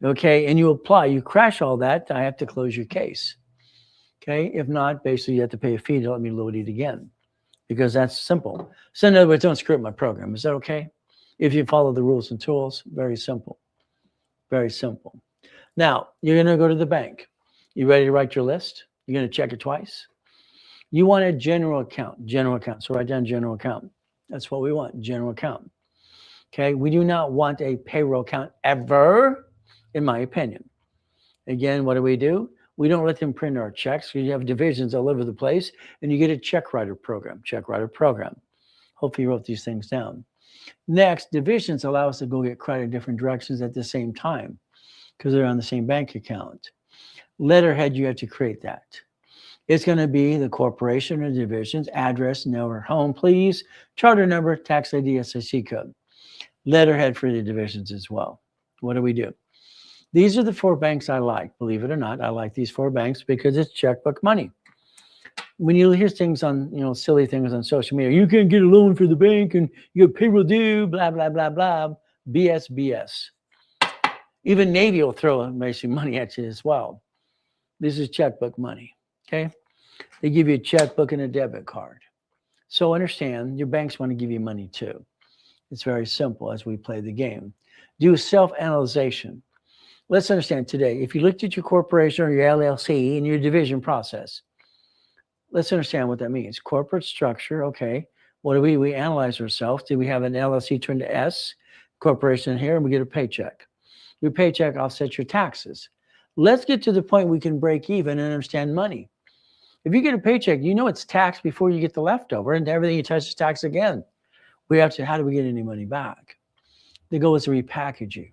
okay, and you apply, you crash all that, I have to close your case. Okay, if not, basically you have to pay a fee to let me load it again because that's simple. So in other words, don't screw up my program. Is that okay? If you follow the rules and tools, very simple. Very simple. Now, you're going to go to the bank. You ready to write your list? You're going to check it twice. You want a general account. So write down general account. That's what we want, general account. Okay, we do not want a payroll account ever, in my opinion. Again, what do? We don't let them print our checks. You have divisions all over the place, and you get a check writer program. Hopefully you wrote these things down. Next, divisions allow us to go get credit in different directions at the same time because they're on the same bank account. Letterhead, you have to create that. It's going to be the corporation or divisions, address, number, home, please, charter number, tax ID, SIC code. Letterhead for the divisions as well. What do? These are the 4 banks I like. Believe it or not, I like these 4 banks because it's checkbook money. When you hear things on, silly things on social media, you can't get a loan for the bank and you have payroll due, blah, blah, blah, blah. BS. Even Navy will throw basically money at you as well. This is checkbook money, okay? They give you a checkbook and a debit card. So understand, your banks want to give you money too. It's very simple as we play the game. Do self-analyzation. Let's understand today, if you looked at your corporation or your LLC and your division process, let's understand what that means. Corporate structure, okay. What do? We analyze ourselves. Do we have an LLC turned to S, corporation here, and we get a paycheck? Your paycheck offsets your taxes. Let's get to the point we can break even and understand money. If you get a paycheck, you know it's taxed before you get the leftover, and everything you touch is taxed again. We have to, how do we get any money back? The goal is to repackage you.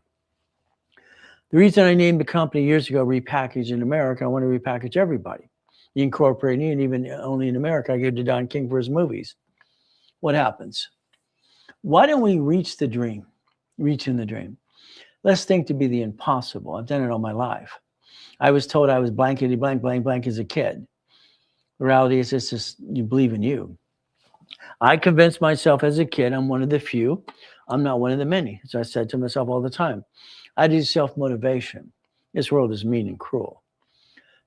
The reason I named the company years ago Repackage in America, I want to repackage everybody. Incorporate me, and even only in America, I give to Don King for his movies. What happens? Why don't we reach the dream? Reach in the dream. Let's think to be the impossible. I've done it all my life. I was told I was blankety blank, blank, blank as a kid. The reality is it's just you believe in you. I convinced myself as a kid I'm one of the few. I'm not one of the many. As I said to myself all the time, I do self-motivation. This world is mean and cruel.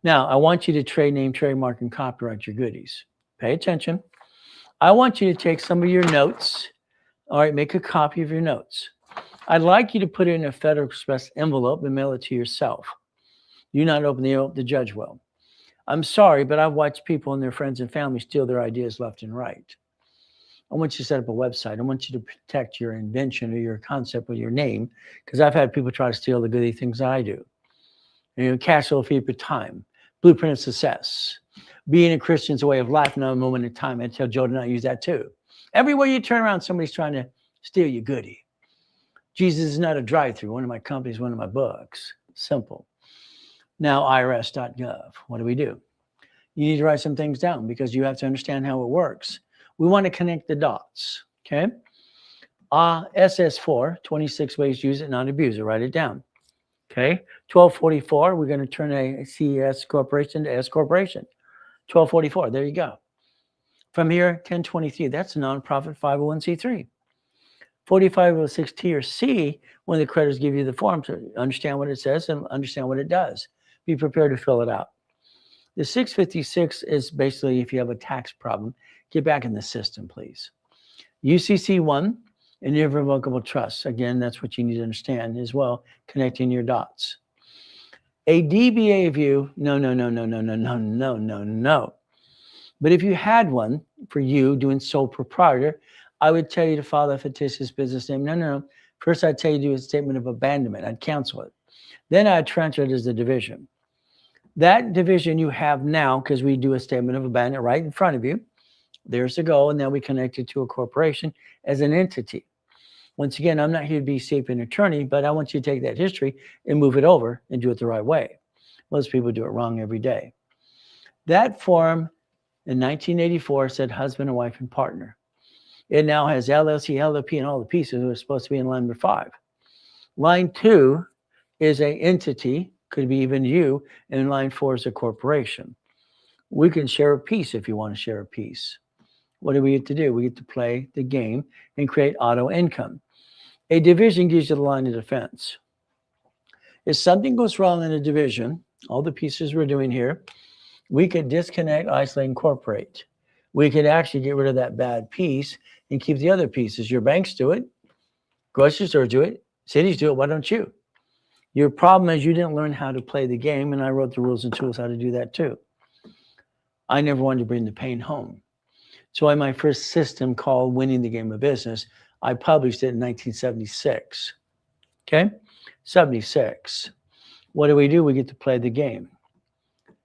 Now, I want you to trade name, trademark, and copyright your goodies. Pay attention. I want you to take some of your notes. All right, make a copy of your notes. I'd like you to put it in a Federal Express envelope and mail it to yourself. Do not open the envelope, the judge will. I'm sorry, but I've watched people and their friends and family steal their ideas left and right. I want you to set up a website. I want you to protect your invention or your concept or your name, because I've had people try to steal the goody things I do. Cash flow fee per time, blueprint of success. Being a Christian is a way of life, not a moment in time. I tell Joe to not use that too. Everywhere you turn around, somebody's trying to steal your goodie. Jesus is not a drive-through. One of my companies, one of my books. Simple. Now, irs.gov. What do? You need to write some things down because you have to understand how it works. We want to connect the dots, okay? SS4, 26 ways to use it, not abuse it. Write it down, okay? 1244, we're going to turn a CES corporation to S corporation. 1244, there you go. From here, 1023, that's a nonprofit 501c3. 4506T or C, when the creditors give you the form to understand what it says and understand what it does. Be prepared to fill it out. The 656 is basically if you have a tax problem, get back in the system, please. UCC1, an irrevocable trust. Again, that's what you need to understand as well, connecting your dots. A DBA view, no. But if you had one for you doing sole proprietor, I would tell you to file a fictitious business name. No. First, I'd tell you to do a statement of abandonment. I'd cancel it. Then I'd transfer it as a division. That division you have now, because we do a statement of abandonment right in front of you. There's the goal, and then we connect it to a corporation as an entity. Once again, I'm not here to be an attorney, but I want you to take that history and move it over and do it the right way. Most people do it wrong every day. That form in 1984 said husband and wife and partner. It now has LLC, LLP, and all the pieces that are supposed to be in line number 5. Line 2 is an entity, could be even you, and line 4 is a corporation. We can share a piece if you want to share a piece. What do we get to do? We get to play the game and create auto income. A division gives you the line of defense. If something goes wrong in a division, all the pieces we're doing here, we could disconnect, isolate, incorporate. We could actually get rid of that bad piece and keep the other pieces. Your banks do it. Grocery stores do it. Cities do it. Why don't you? Your problem is you didn't learn how to play the game, and I wrote the rules and tools how to do that too. I never wanted to bring the pain home. So in my first system called Winning the Game of Business, I published it in 1976. Okay? 76. What do? We get to play the game.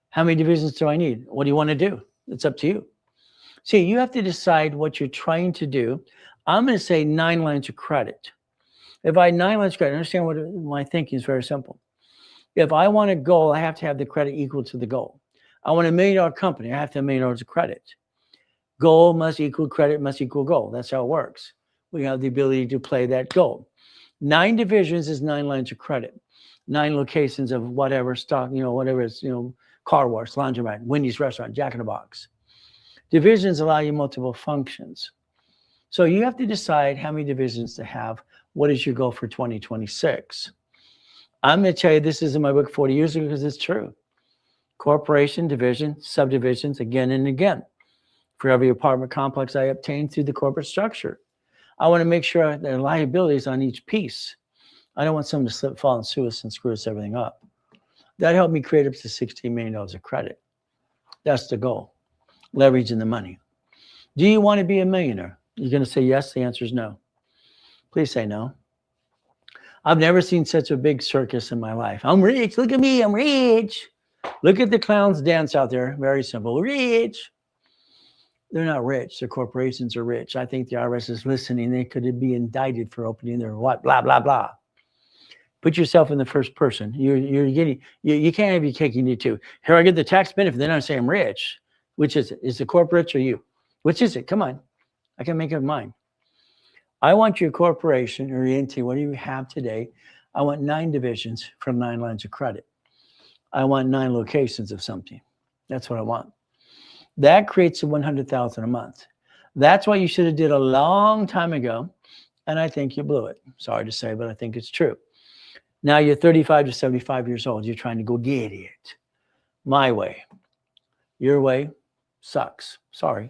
How many divisions do I need? What do you want to do? It's up to you. See, you have to decide what you're trying to do. I'm going to say 9 lines of credit. If I had 9 lines of credit, understand what my thinking is very simple. If I want a goal, I have to have the credit equal to the goal. I want $1 million company, I have to have $1 million of credit. Goal must equal credit, must equal goal. That's how it works. We have the ability to play that goal. 9 divisions is 9 lines of credit. 9 locations of whatever stock, whatever it's, car wash, laundromat, Wendy's restaurant, Jack in the Box. Divisions allow you multiple functions. So you have to decide how many divisions to have. What is your goal for 2026? I'm going to tell you this is in my book 40 years ago because it's true. Corporation, division, subdivisions, again and again. For every apartment complex I obtain through the corporate structure. I want to make sure there are liabilities on each piece. I don't want someone to slip, fall, and sue us and screw us everything up. That helped me create up to $16 million of credit. That's the goal. Leveraging the money. Do you want to be a millionaire? You're going to say yes. The answer is no. Please say no. I've never seen such a big circus in my life. I'm rich. Look at me. I'm rich. Look at the clowns dance out there. Very simple. Rich. They're not rich. Their corporations are rich. I think the IRS is listening. They could be indicted for opening their what? Blah, blah, blah. Put yourself in the first person. You're getting, you can't have your cake and eat it too. Here, I get the tax benefit. Then I say I'm rich. Which is it? Is the corp rich or you? Which is it? Come on. I can make up mine. I want your corporation or your entity, whatever you have today, I want 9 divisions from 9 lines of credit. I want 9 locations of something. That's what I want. That creates a 100,000 a month. That's what you should have did a long time ago. And I think you blew it. Sorry to say, but I think it's true. Now you're 35 to 75 years old. You're trying to go get it. My way. Your way sucks. Sorry.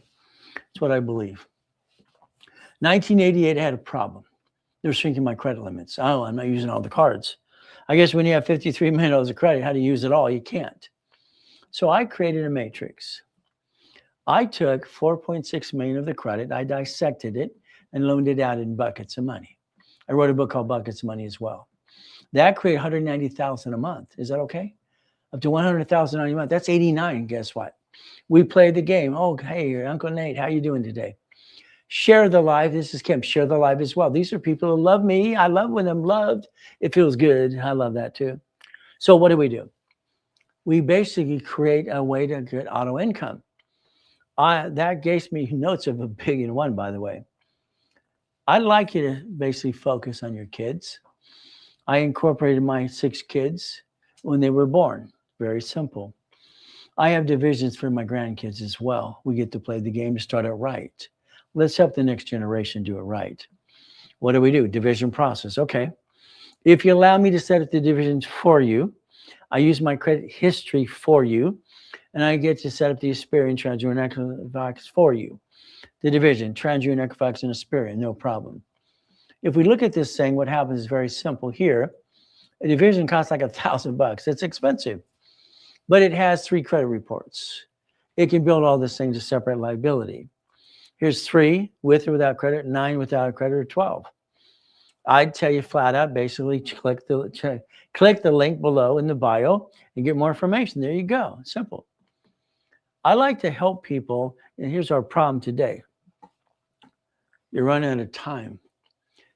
That's what I believe. 1988, I had a problem. They were shrinking my credit limits. Oh, I'm not using all the cards. I guess when you have $53 million of credit, how do you use it all? You can't. So I created a matrix. I took 4.6 million of the credit, I dissected it, and loaned it out in buckets of money. I wrote a book called Buckets of Money as well. That created 190,000 a month. Is that okay? Up to 100,000 a month. That's 89. Guess what? We played the game. Oh, hey, Uncle Nate, how you doing today? Share the live. This is Kim. Share the live as well. These are people who love me. I love when I'm loved. It feels good. I love that too. So what do? We basically create a way to get auto income. That gave me notes of $1 billion, by the way. I'd like you to basically focus on your kids. I incorporated my 6 kids when they were born. Very simple. I have divisions for my grandkids as well. We get to play the game to start it right. Let's help the next generation do it right. What do? Division process. Okay. If you allow me to set up the divisions for you, I use my credit history for you, and I get to set up the Asperian, TransUnion, Equifax for you. The division, TransUnion, Equifax, and Asperian, no problem. If we look at this thing, what happens is very simple here. A division costs like $1,000. It's expensive, but it has 3 credit reports. It can build all this thing to separate liability. Here's 3 with or without credit, 9 without credit, or 12. I'd tell you flat out, basically click the link below in the bio and get more information. There you go. Simple. I like to help people, and here's our problem today. You're running out of time.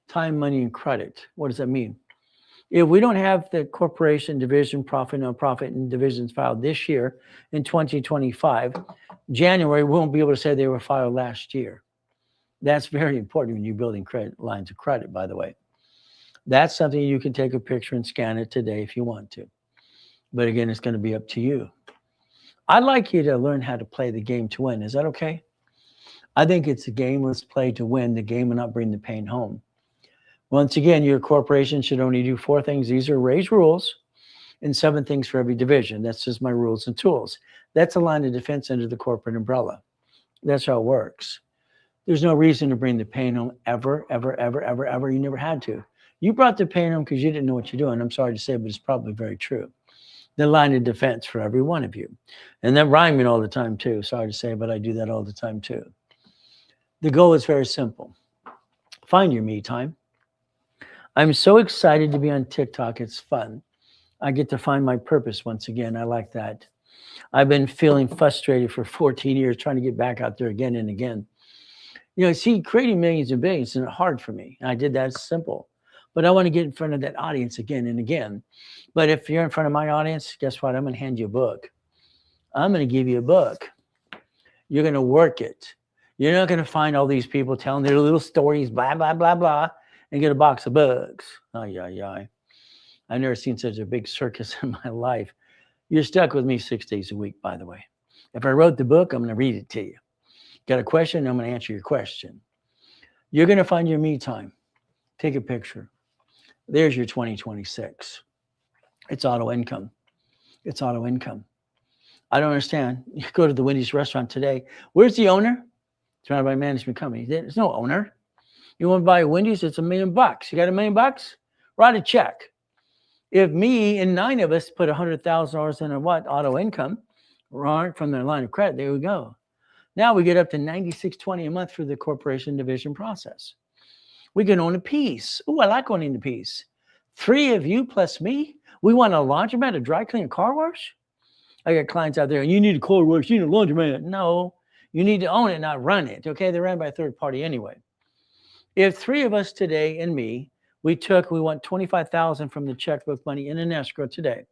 Time, money, and credit. What does that mean? If we don't have the corporation, division, profit, non-profit, and divisions filed this year in 2025, January, we won't be able to say they were filed last year. That's very important when you're building credit lines of credit, by the way. That's something you can take a picture and scan it today if you want to. But again, it's going to be up to you. I'd like you to learn how to play the game to win. Is that okay? I think it's a game. Let's play to win the game and not bring the pain home. Once again, your corporation should only do 4 things. These are raised rules and 7 things for every division. That's just my rules and tools. That's a line of defense under the corporate umbrella. That's how it works. There's no reason to bring the pain home ever. You never had to. You brought the pain home because you didn't know what you're doing. I'm sorry to say, but it's probably very true. The line of defense for every one of you. And that rhyming all the time too. Sorry to say, but I do that all the time too. The goal is very simple. Find your me time. I'm so excited to be on TikTok. It's fun. I get to find my purpose once again. I like that. I've been feeling frustrated for 14 years trying to get back out there again and again. You know, see, creating millions and billions isn't hard for me. I did that. It's simple. But I want to get in front of that audience again and again. But if you're in front of my audience, guess what? I'm going to hand you a book. I'm going to give you a book. You're going to work it. You're not going to find all these people telling their little stories, blah, blah, blah, blah, and get a box of books. Ay, ay, ay. I've never seen such a big circus in my life. You're stuck with me 6 days a week, by the way. If I wrote the book, I'm going to read it to you. Got a question? I'm going to answer your question. You're going to find your me time. Take a picture. There's your 2026. It's auto income. It's auto income. I don't understand. You go to the Wendy's restaurant today. Where's the owner? It's run by a management company. There's no owner. You want to buy a Wendy's? It's $1 million. You got $1 million? Write a check. If me and 9 of us put $100,000 in a auto income, from their line of credit, there we go. Now we get up to $96.20 a month for the corporation division process. We can own a piece. Oh, I like owning the piece. 3 of you plus me. We want a laundromat, a dry clean, a car wash. I got clients out there, you need a car wash, you need a laundromat. No, you need to own it, not run it. Okay, they're run by a third party anyway. If 3 of us today and me We want 25,000 from the checkbook money in an escrow today.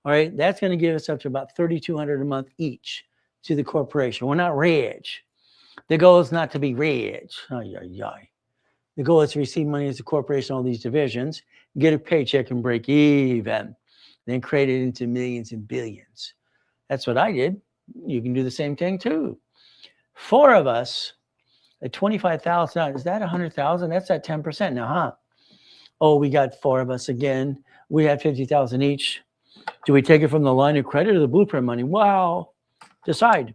All right, that's going to give us up to about 3,200 a month each to the corporation. We're not rich. The goal is not to be rich. The goal is to receive money as a corporation, all these divisions, get a paycheck and break even, then create it into millions and billions. That's what I did. You can do the same thing too. 4 of us at 25,000, is that 100,000? That's at 10% now, huh? Oh, we got 4 of us again. We had 50,000 each. Do we take it from the line of credit or the blueprint money? Wow. Decide.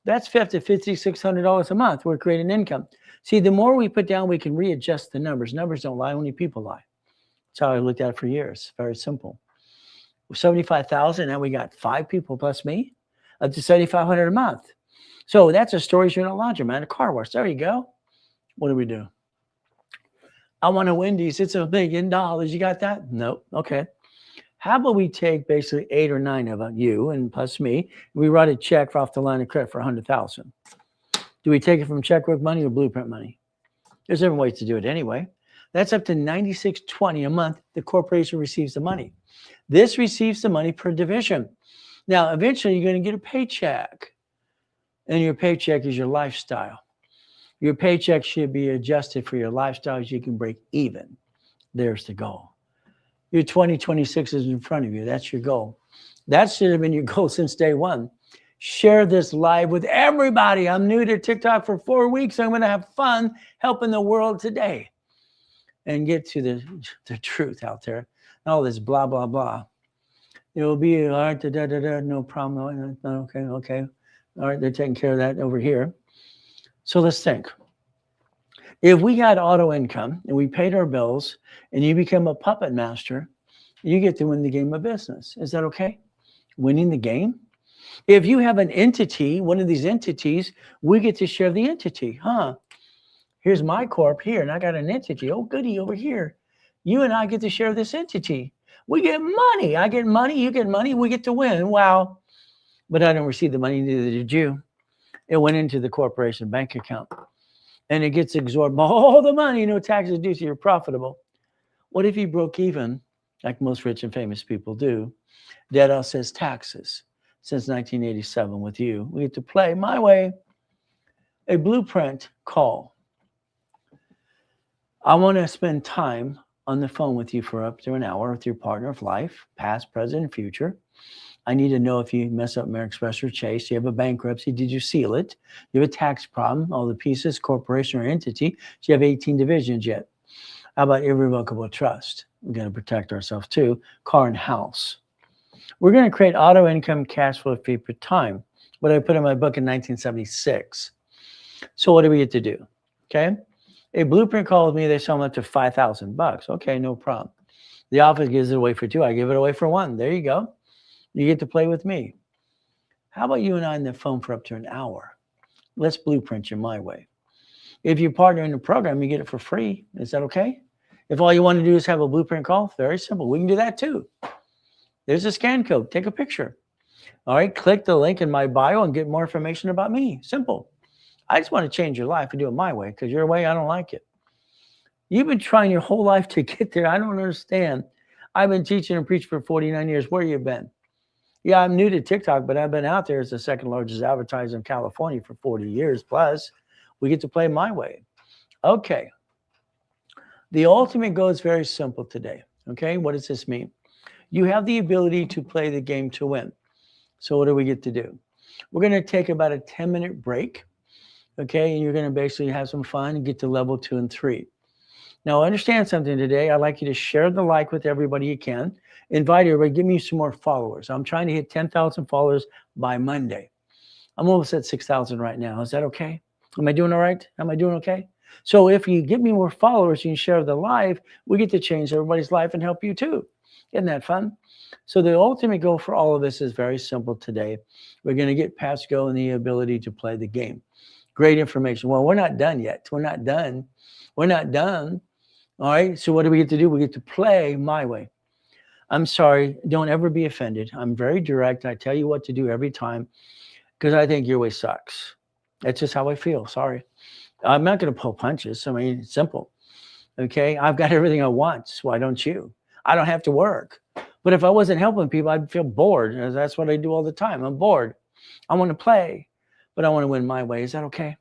That's $5,600 a month. We're creating income. See, the more we put down, we can readjust the numbers. Numbers don't lie, only people lie. That's how I looked at it for years. Very simple. 75,000, now we got 5 people plus me, up to 7,500 a month. So that's a storage unit laundromat, a car wash. There you go. What do we do? I want a Wendy's. It's $1 million. You got that? Nope. Okay. How about we take basically 8 or 9 of you and plus me, we write a check off the line of credit for 100,000. Do we take it from checkbook money or blueprint money? There's different ways to do it anyway. That's up to $96.20 a month. The corporation receives the money. This receives the money per division. Now, eventually you're going to get a paycheck, and your paycheck is your lifestyle. Your paycheck should be adjusted for your lifestyle so you can break even. There's the goal. Your 2026 is in front of you. That's your goal. That should have been your goal since day one. Share this live with everybody. I'm new to TikTok for 4 weeks. I'm going to have fun helping the world today and get to the truth out there. All this blah, blah, blah. It will be all right, no problem. Okay. All right, they're taking care of that over here. So let's think. If we had auto income and we paid our bills and you become a puppet master, you get to win the game of business. Is that okay? Winning the game? If you have an entity, one of these entities, we get to share the entity. Here's my corp here, and I got an entity. Oh, goody, over here. You and I get to share this entity. We get money. I get money. You get money. We get to win. Wow. But I don't receive the money, neither did you. It went into the corporation bank account. And it gets absorbed. All the money, no taxes due, so you're profitable. What if you broke even, like most rich and famous people do? Dead says taxes since 1987 with you. We get to play my way. A blueprint call. I want to spend time on the phone with you for up to an hour with your partner of life, past, present, and future. I need to know if you mess up American Express or Chase. You have a bankruptcy. Did you seal it? You have a tax problem, all the pieces, corporation or entity. Do you have 18 divisions yet? How about irrevocable trust? We're going to protect ourselves too. Car and house. We're going to create auto income cash flow fee per time. What I put in my book in 1976. So what do we get to do? Okay. A blueprint call with me, they sell them up to $5,000. Okay, no problem. The office gives it away for 2. I give it away for 1. There you go. You get to play with me. How about you and I on the phone for up to an hour? Let's blueprint you my way. If you partner in the program, you get it for free. Is that okay? If all you want to do is have a blueprint call, very simple. We can do that too. There's a scan code. Take a picture. All right, click the link in my bio and get more information about me. Simple. I just want to change your life and do it my way, because your way, I don't like it. You've been trying your whole life to get there. I don't understand. I've been teaching and preaching for 49 years. Where you been? Yeah, I'm new to TikTok, but I've been out there as the second largest advertiser in California for 40 years plus. We get to play my way. Okay. The ultimate goal is very simple today. Okay, what does this mean? You have the ability to play the game to win. So what do we get to do? We're going to take about a 10-minute break. Okay, and you're going to basically have some fun and get to level 2 and 3. Now, understand something today. I'd like you to share the like with everybody you can. Invite everybody. Give me some more followers. I'm trying to hit 10,000 followers by Monday. I'm almost at 6,000 right now. Is that okay? Am I doing all right? Am I doing okay? So if you give me more followers and you share the live, we get to change everybody's life and help you too. Isn't that fun? So the ultimate goal for all of us is very simple today. We're going to get past go and the ability to play the game. Great information. Well, we're not done yet. We're not done. We're not done. All right. So what do we get to do? We get to play my way. I'm sorry. Don't ever be offended. I'm very direct. I tell you what to do every time because I think your way sucks. That's just how I feel. Sorry. I'm not going to pull punches. I mean, it's simple. Okay. I've got everything I want. So why don't you? I don't have to work. But if I wasn't helping people, I'd feel bored. And that's what I do all the time. I'm bored. I want to play, but I want to win my way. Is that okay?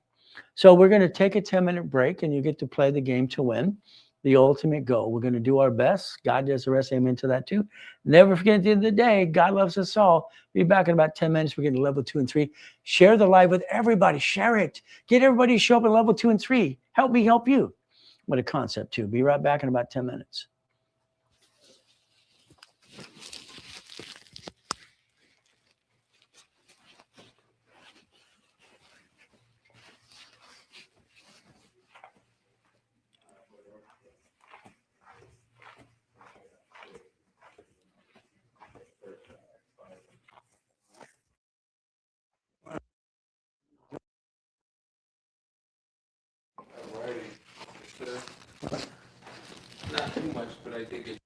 So we're going to take a 10-minute break and you get to play the game to win the ultimate goal. We're going to do our best. God does the rest. Amen to that too. Never forget at the end of the day, God loves us all. Be back in about 10 minutes. We're getting to level 2 and 3. Share the live with everybody. Share it. Get everybody to show up at level 2 and 3. Help me help you. What a concept too. Be right back in about 10 minutes. Not too much, but I think it's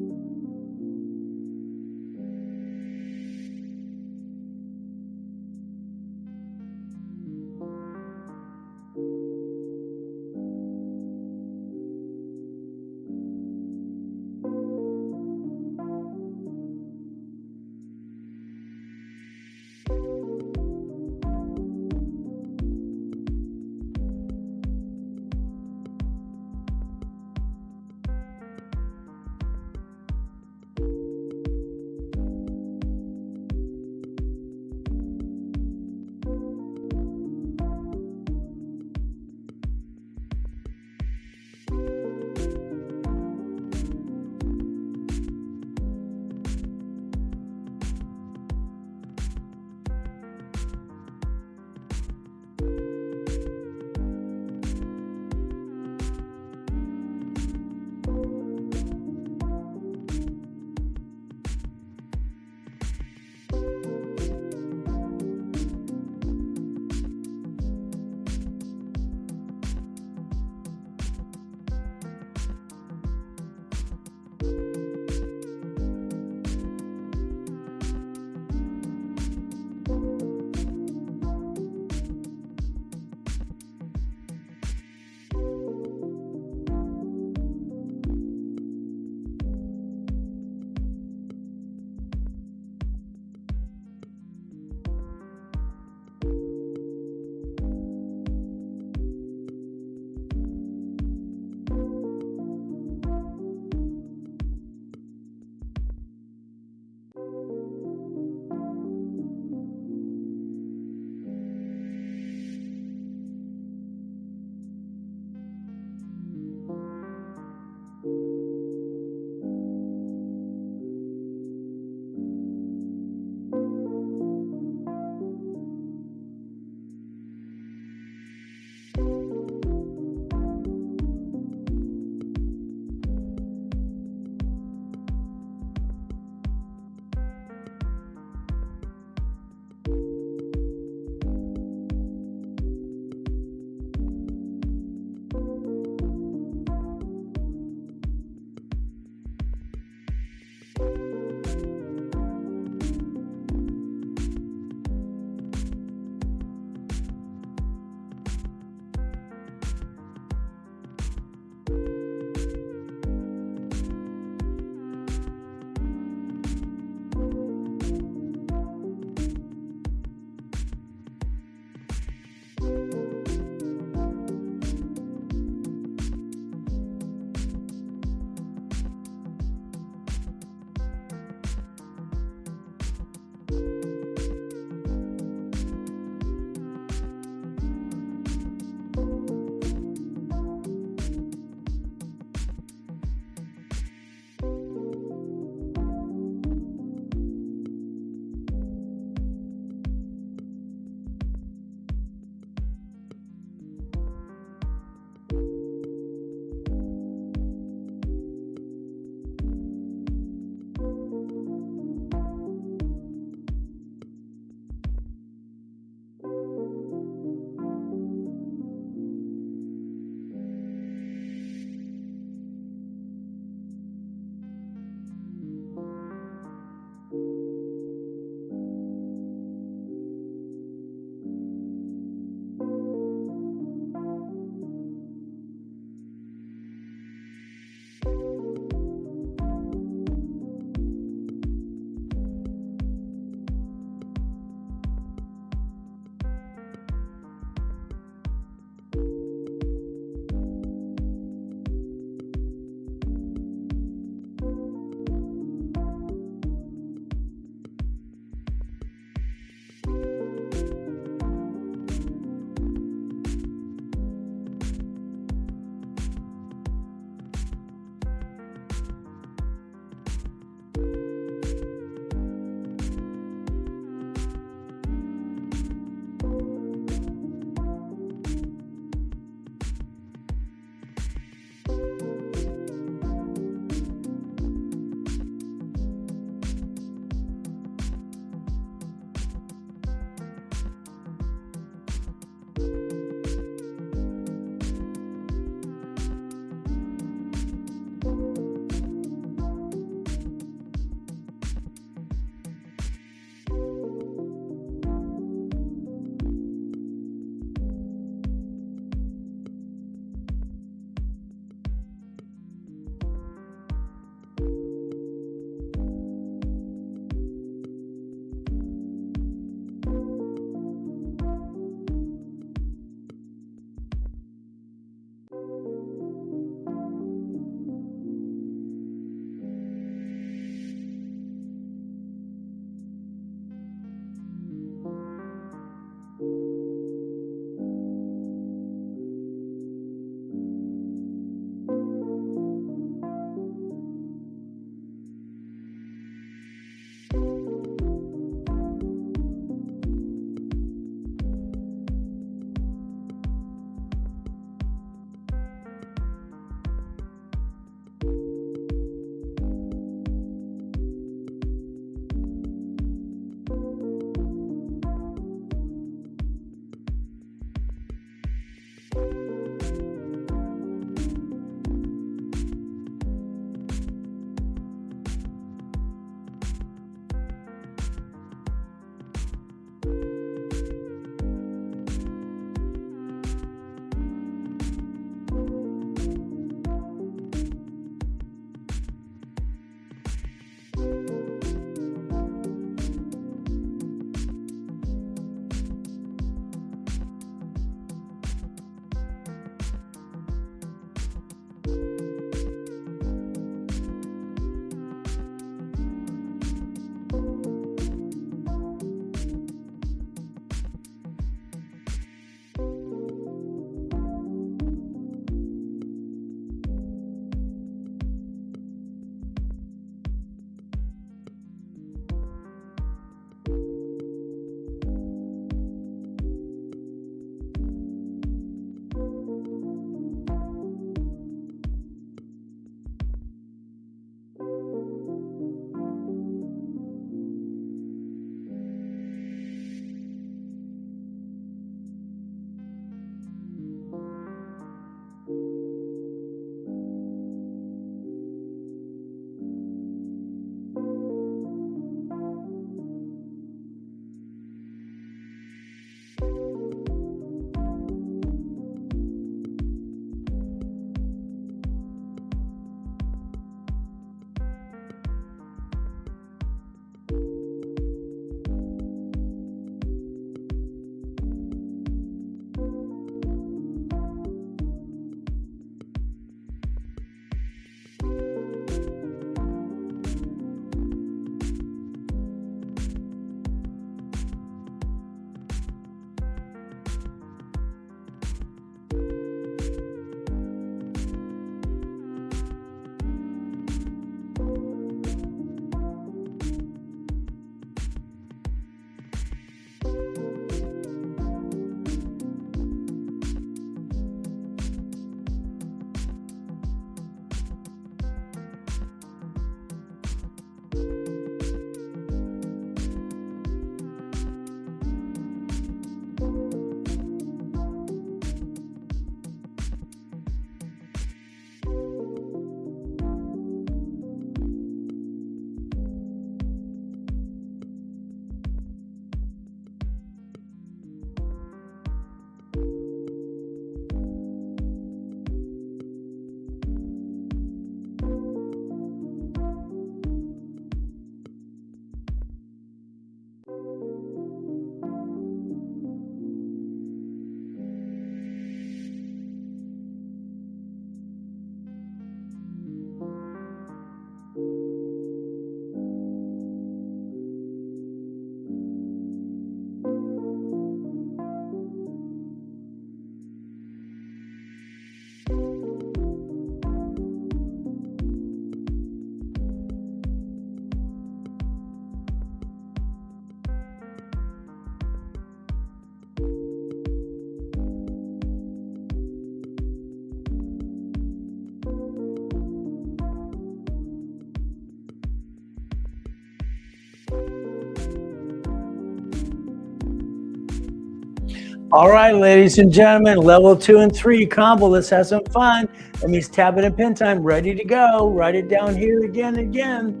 All right, ladies and gentlemen, level 2 and 3 combo. Let's have some fun. That means tablet and pen time, ready to go. Write it down here again and again.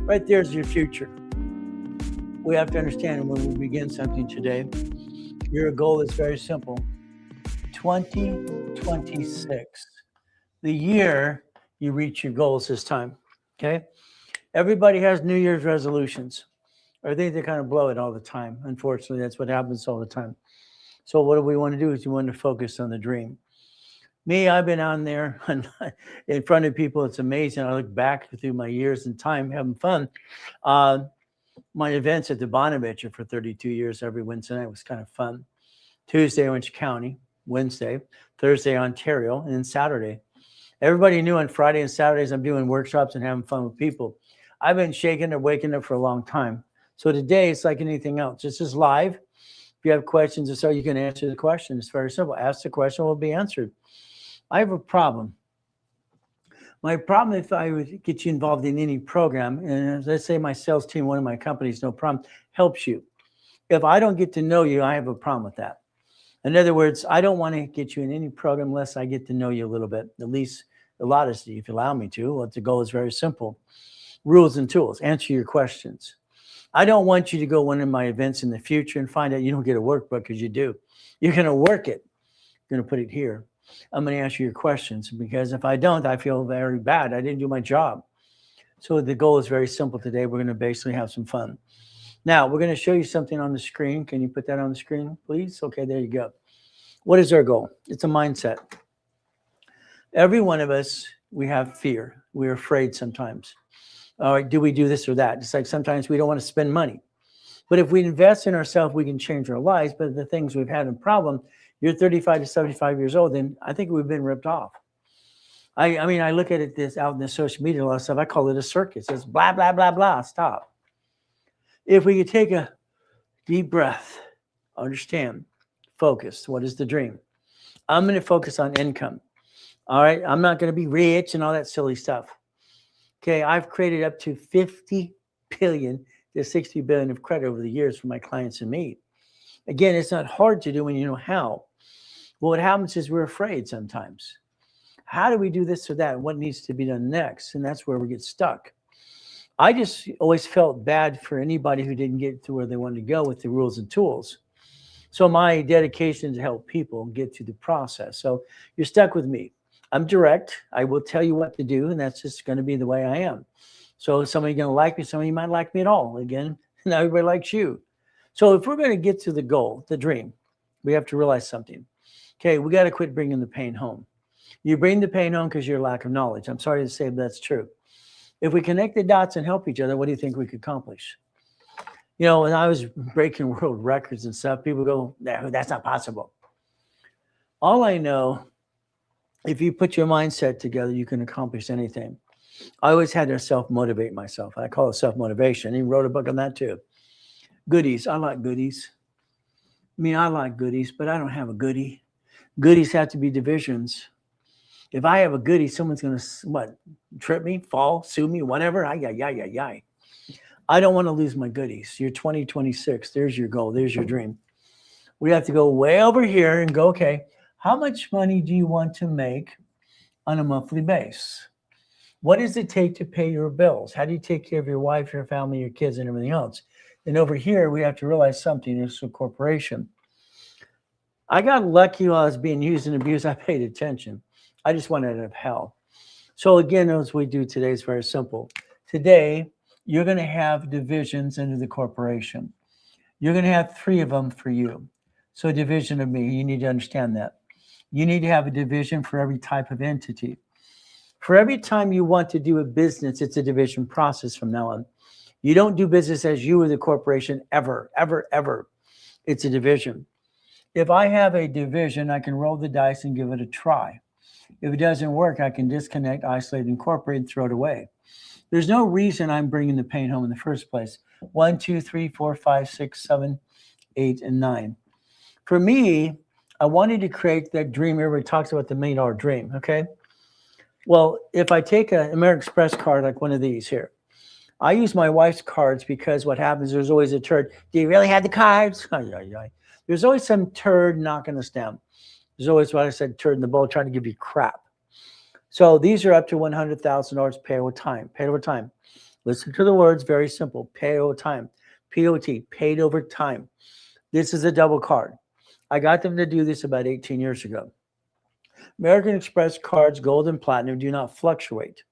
Right there's your future. We have to understand when we begin something today, your goal is very simple. 2026, the year you reach your goals this time, okay? Everybody has New Year's resolutions. I think they kind of blow it all the time. Unfortunately, that's what happens all the time. So what do we want to do is we want to focus on the dream. Me, I've been on there in front of people. It's amazing. I look back through my years and time having fun. My events at the Bonaventure for 32 years every Wednesday night was kind of fun. Tuesday, Orange County. Wednesday, Thursday, Ontario, and then Saturday. Everybody knew on Friday and Saturdays I'm doing workshops and having fun with people. I've been shaking and waking up for a long time. So today it's like anything else. It's just live. If you have questions, so you can answer the question. It's very simple. Ask the question, will be answered. I have a problem. My problem, if I would get you involved in any program, and let's say my sales team, one of my companies, no problem, helps you. If I don't get to know you, I have a problem with that. In other words, I don't want to get you in any program unless I get to know you a little bit, at least a lot of you, if you allow me to. Well, the goal is very simple. Rules and tools, answer your questions. I don't want you to go one of my events in the future and find out you don't get a workbook, because you do. You're going to work it. You're going to put it here. I'm going to ask you your questions, because if I don't, I feel very bad. I didn't do my job. So the goal is very simple today. We're going to basically have some fun. Now, we're going to show you something on the screen. Can you put that on the screen, please? Okay, there you go. What is our goal? It's a mindset. Every one of us, we have fear. We're afraid sometimes. All right, do we do this or that? It's like sometimes we don't want to spend money. But if we invest in ourselves, we can change our lives. But the things we've had a problem, you're 35 to 75 years old, then I think we've been ripped off. I mean, I look at it this out in the social media, a lot of stuff. I call it a circus. It's blah, blah, blah, blah. Stop. If we could take a deep breath, understand, focus. What is the dream? I'm going to focus on income. All right. I'm not going to be rich and all that silly stuff. Okay. I've created up to 50 billion to 60 billion of credit over the years for my clients and me. Again, it's not hard to do when you know how. Well, what happens is we're afraid sometimes. How do we do this or that? What needs to be done next? And that's where we get stuck. I just always felt bad for anybody who didn't get to where they wanted to go with the rules and tools. So my dedication is to help people get through the process. So you're stuck with me. I'm direct. I will tell you what to do, and that's just going to be the way I am. So somebody's going to like me, somebody might like me at all. Again, not everybody likes you. So if we're going to get to the goal, the dream, we have to realize something. Okay, we got to quit bringing the pain home. You bring the pain home because of your lack of knowledge. I'm sorry to say, but that's true. If we connect the dots and help each other, what do you think we could accomplish? You know, when I was breaking world records and stuff, people go, no, that's not possible. All I know, if you put your mindset together, you can accomplish anything. I always had to self-motivate myself. I call it self-motivation. He wrote a book on that too. Goodies. I like goodies. I mean, I like goodies, but I don't have a goodie. Goodies have to be divisions. If I have a goodie, someone's going to, what, trip me, fall, sue me, whatever. I don't want to lose my goodies. You're 2026. There's your goal. There's your dream. We have to go way over here and go, okay, how much money do you want to make on a monthly base? What does it take to pay your bills? How do you take care of your wife, your family, your kids, and everything else? And over here, we have to realize something. It's a corporation. I got lucky while I was being used and abused. I paid attention. I just wanted out of hell. So again, as we do today is very simple. Today, you're going to have divisions into the corporation. You're going to have 3 of them for you. So a division of me, you need to understand that. You need to have a division for every type of entity. For every time you want to do a business, it's a division process from now on. You don't do business as you or the corporation ever, ever, ever. It's a division. If I have a division, I can roll the dice and give it a try. If it doesn't work, I can disconnect, isolate, incorporate, and throw it away. There's no reason I'm bringing the pain home in the first place. 1, 2, 3, 4, 5, 6, 7, 8, and 9. For me, I wanted to create that dream. Everybody talks about the $1 million dream, okay? Well, if I take an American Express card like one of these here, I use my wife's cards because what happens, there's always a turd. Do you really have the cards? There's always some turd knocking us down. There's always what I said, turd in the bowl, trying to give you crap. So these are up to $100,000 pay over time. Paid over time. Listen to the words, very simple. Pay over time. POT, paid over time. This is a double card. I got them to do this about 18 years ago. American Express cards, gold and platinum, do not fluctuate.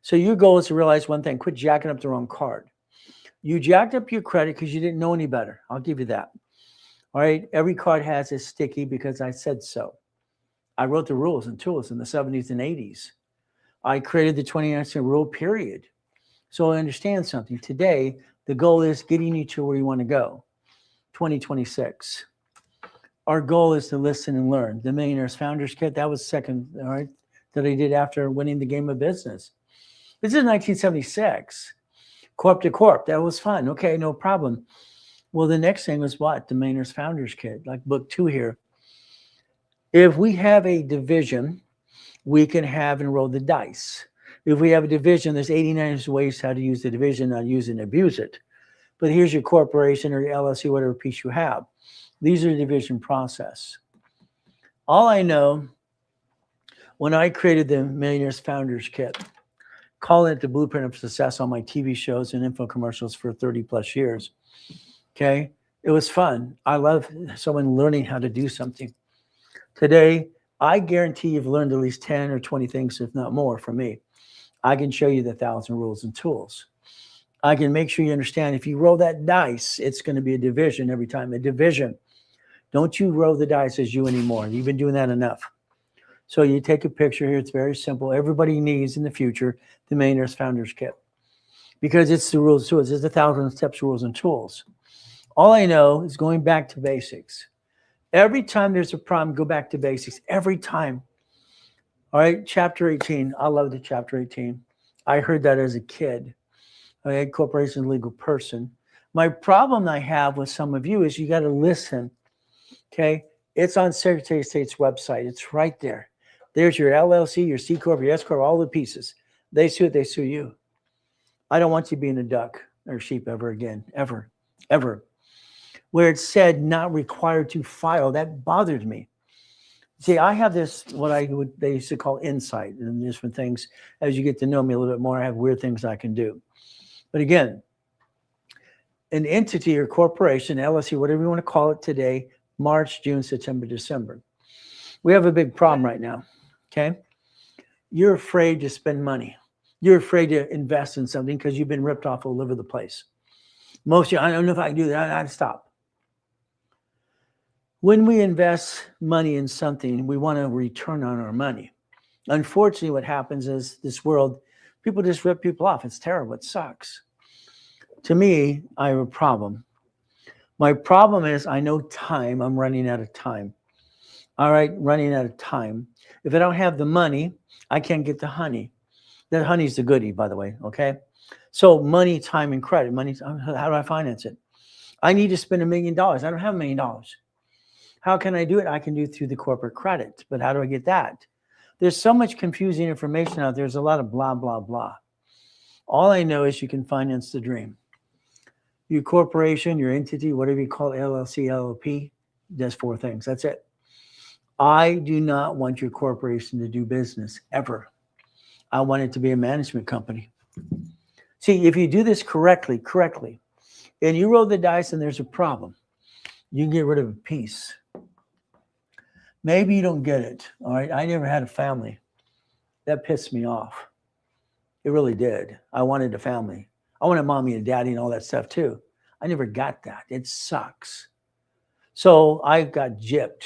So your goal is to realize one thing: quit jacking up the wrong card. You jacked up your credit because you didn't know any better. I'll give you that. All right. Every card has a sticky because I said so. I wrote the rules and tools in the 70s and 80s. I created the 29% rule, period. So I understand something. Today, the goal is getting you to where you want to go. 2026. Our goal is to listen and learn. The Millionaires Founders Kit, that was second, all right, that I did after winning the game of business. This is 1976. Corp to corp, that was fun. Okay, no problem. Well, the next thing was what? The Millionaires Founders Kit, like book 2 here. If we have a division, we can have and roll the dice. If we have a division, there's 89 ways how to use the division, not use it and abuse it. But here's your corporation or your LLC, whatever piece you have. These are the division process. All I know, when I created the Millionaires Founders Kit, calling it the blueprint of success on my TV shows and info commercials for 30 plus years, okay? It was fun. I love someone learning how to do something. Today, I guarantee you've learned at least 10 or 20 things, if not more, from me. I can show you the 1,000 rules and tools. I can make sure you understand if you roll that dice, it's going to be a division every time, a division. Don't you roll the dice as you anymore. You've been doing that enough. So you take a picture here. It's very simple. Everybody needs in the future the Millionaires Founders Kit because it's the rules and tools. It's the 1,000 steps, rules, and tools. All I know is going back to basics. Every time there's a problem, go back to basics. Every time. All right, chapter 18. I love the chapter 18. I heard that as a kid. Okay, corporation, legal person. My problem I have with some of you is you got to listen. Okay, it's on Secretary of State's website. It's right there. There's your LLC, your C Corp, your S Corp, all the pieces. They sue it, they sue you. I don't want you being a duck or sheep ever again, ever, ever. Where it said not required to file, that bothered me. See, I have this, they used to call insight and different things. As you get to know me a little bit more, I have weird things I can do. But again, an entity or corporation, LLC, whatever you want to call it today, March, June, September, December. We have a big problem right now, okay? You're afraid to spend money. You're afraid to invest in something because you've been ripped off all over the place. Most of you, I don't know if I can do that. I stop. When we invest money in something, we want a return on our money. Unfortunately, what happens is this world, people just rip people off. It's terrible. It sucks. To me, I have a problem. My problem is I know time. I'm running out of time. All right, running out of time. If I don't have the money, I can't get the honey. That honey's the goodie, by the way, okay? So money, time, and credit. Money, how do I finance it? I need to spend $1 million. I don't have $1 million. How can I do it? I can do it through the corporate credit. But how do I get that? There's so much confusing information out there. There's a lot of blah, blah, blah. All I know is you can finance the dream. Your corporation, your entity, whatever you call it, LLC, LLP, does 4 things. That's it. I do not want your corporation to do business ever. I want it to be a management company. See, if you do this correctly, and you roll the dice and there's a problem, you can get rid of a piece. Maybe you don't get it. All right. I never had a family. That pissed me off. It really did. I wanted a family. I wanted mommy and daddy and all that stuff too. I never got that. It sucks. So I got gypped.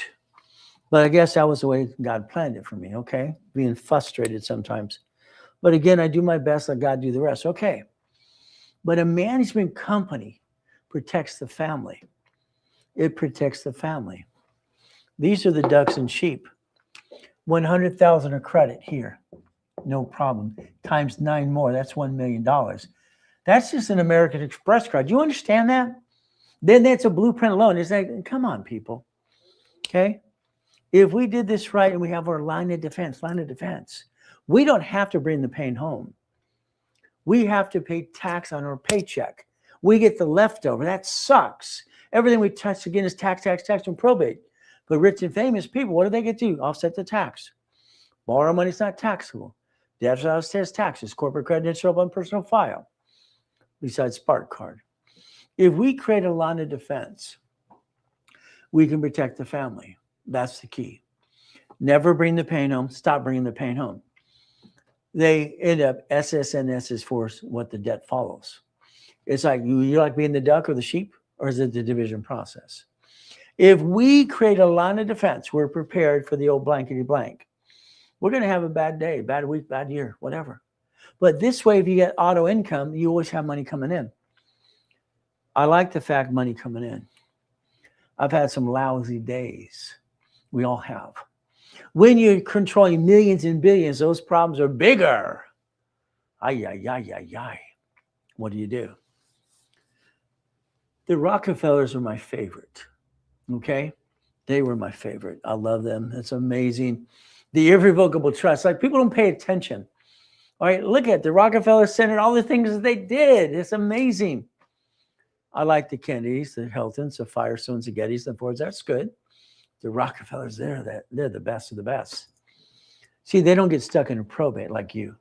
But I guess that was the way God planned it for me, okay? Being frustrated sometimes. But again, I do my best, let God do the rest. Okay. But a management company protects the family. It protects the family. These are the ducks and sheep. 100,000 of credit here. No problem. Times 9 more. That's $1 million. That's just an American Express card. Do you understand that? Then that's a blueprint alone. It's like, come on, people. Okay? If we did this right and we have our line of defense, we don't have to bring the pain home. We have to pay tax on our paycheck. We get the leftover. That sucks. Everything we touch again is tax, tax, tax, and probate. But rich and famous people, what do they get to do? Offset the tax. Borrow money is not taxable. Debt says taxes. Corporate credit show up on personal file. Besides Spark card. If we create a line of defense, we can protect the family. That's the key. Never bring the pain home. Stop bringing the pain home. They end up SSNS is for what the debt follows. It's like you like being the duck or the sheep, or is it the division process? If we create a line of defense, we're prepared for the old blankety blank. We're going to have a bad day, bad week, bad year, whatever. But this way, if you get auto income, you always have money coming in. I like the fact money coming in. I've had some lousy days. We all have. When you're controlling millions and billions, those problems are bigger. Ay, ay, ay, ay, ay. What do? The Rockefellers are my favorite. Okay? They were my favorite. I love them. It's amazing. The irrevocable trust. Like, people don't pay attention. All right, look at the Rockefeller Center, all the things that they did. It's amazing. I like the Kennedys, the Hiltons, the Firestones, the Gettys, the Fords. That's good. The Rockefellers, they're the best of the best. See, they don't get stuck in a probate like you.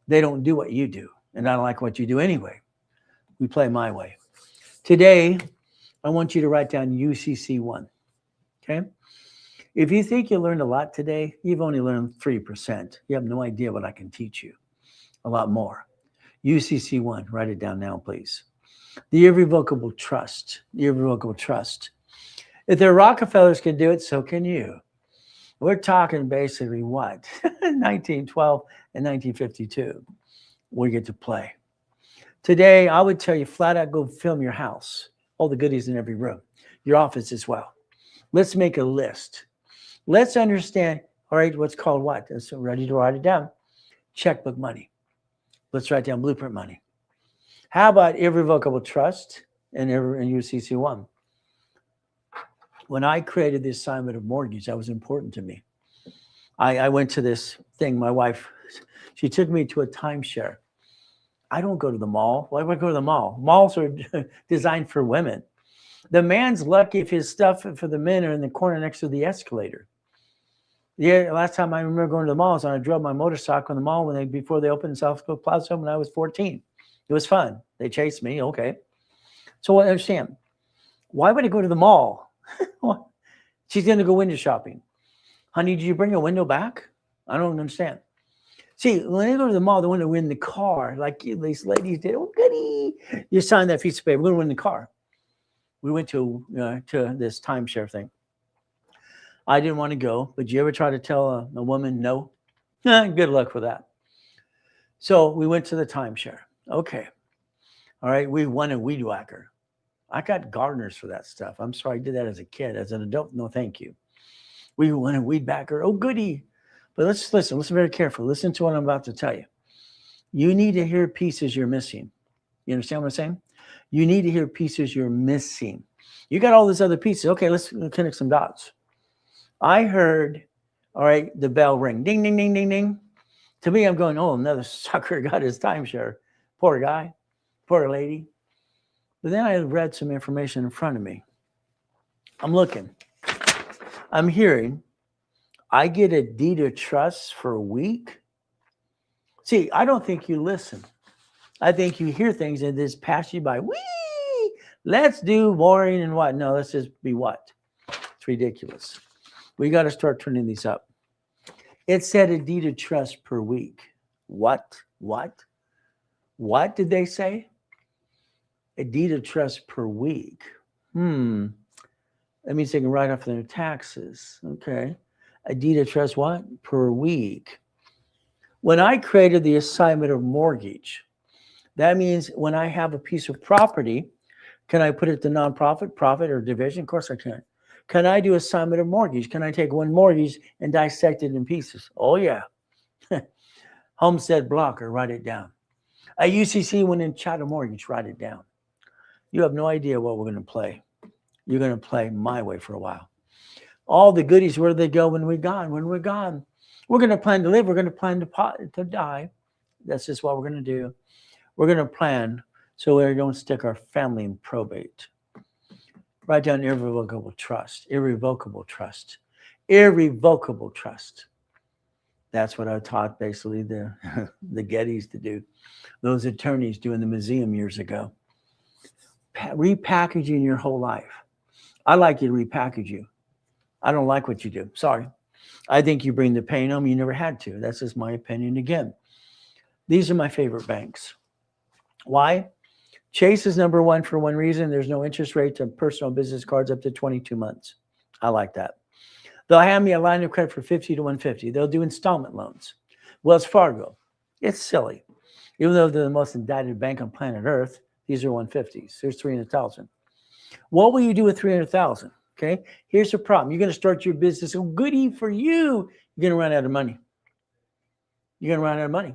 They don't do what you do. And I don't like what you do anyway. We play my way. Today, I want you to write down UCC1. Okay? If you think you learned a lot today, you've only learned 3%. You have no idea what I can teach you. A lot more. UCC1, write it down now, please. The irrevocable trust. The irrevocable trust. If the Rockefellers can do it, so can you. We're talking basically what? 1912 and 1952. We get to play. Today, I would tell you flat out, go film your house. All the goodies in every room. Your office as well. Let's make a list. Let's understand, all right, what's called what? So ready to write it down. Checkbook money. Let's write down blueprint money. How about irrevocable trust and UCC1? When I created the assignment of mortgage, that was important to me. I went to this thing, my wife, she took me to a timeshare. I don't go to the mall. Why would I go to the mall? Malls are designed for women. The man's lucky if his stuff for the men are in the corner next to the escalator. Yeah, last time I remember going to the malls, and I drove my motorcycle in the mall before they opened South Plaza when I was 14. It was fun. They chased me. Okay. So I understand. Why would I go to the mall? She's going to go window shopping. Honey, did you bring a window back? I don't understand. See, when they go to the mall, they want to win the car, like these ladies did. Oh, goody. You signed that piece of paper. We're going to win the car. We went to this timeshare thing. I didn't want to go, but you ever try to tell a woman no? Good luck with that. So we went to the timeshare. Okay. All right. We won a weed whacker. I got gardeners for that stuff. I'm sorry I did that as a kid. As an adult, no thank you. We won a weed whacker. Oh, goody. But let's listen. Listen very carefully. Listen to what I'm about to tell you. You need to hear pieces you're missing. You understand what I'm saying? You need to hear pieces you're missing. You got all these other pieces. Okay, let's connect some dots. I heard, all right, the bell ring. Ding, ding, ding, ding, ding. To me, I'm going, oh, another sucker got his timeshare. Poor guy. Poor lady. But then I read some information in front of me. I'm looking. I'm hearing, I get a deed of trust for a week. See, I don't think you listen. I think you hear things and just pass you by. Whee! Let's do boring and what? No, let's just be what? It's ridiculous. We got to start turning these up. It said a deed of trust per week. What? What? What did they say? A deed of trust per week. That means they can write off their taxes. Okay. A deed of trust what? Per week. When I created the assignment of mortgage, that means when I have a piece of property, can I put it to nonprofit, profit, or division? Of course I can. Can I do assignment of mortgage? Can I take one mortgage and dissect it in pieces? Oh, yeah. Homestead blocker, write it down. A UCC went in chattel mortgage, write it down. You have no idea what we're going to play. You're going to play my way for a while. All the goodies, where do they go when we're gone? When we're gone, we're going to plan to live. We're going to plan to die. That's just what we're going to do. We're going to plan so we don't stick our family in probate. Write down irrevocable trust, irrevocable trust, irrevocable trust. That's what I taught basically the the Gettys to do. Those attorneys doing the museum years ago. Repackaging your whole life. I like you to repackage you. I don't like what you do. Sorry. I think you bring the pain home. You never had to. That's just my opinion again. These are my favorite banks. Why? Chase is number one for one reason. There's no interest rate to personal business cards up to 22 months. I like that. They'll hand me a line of credit for 50 to 150. They'll do installment loans. Wells Fargo. It's silly. Even though they're the most indicted bank on planet Earth, these are 150s. There's 300,000. What will you do with 300,000? Okay. Here's the problem. You're going to start your business. Oh, goody for you. You're going to run out of money. You're going to run out of money.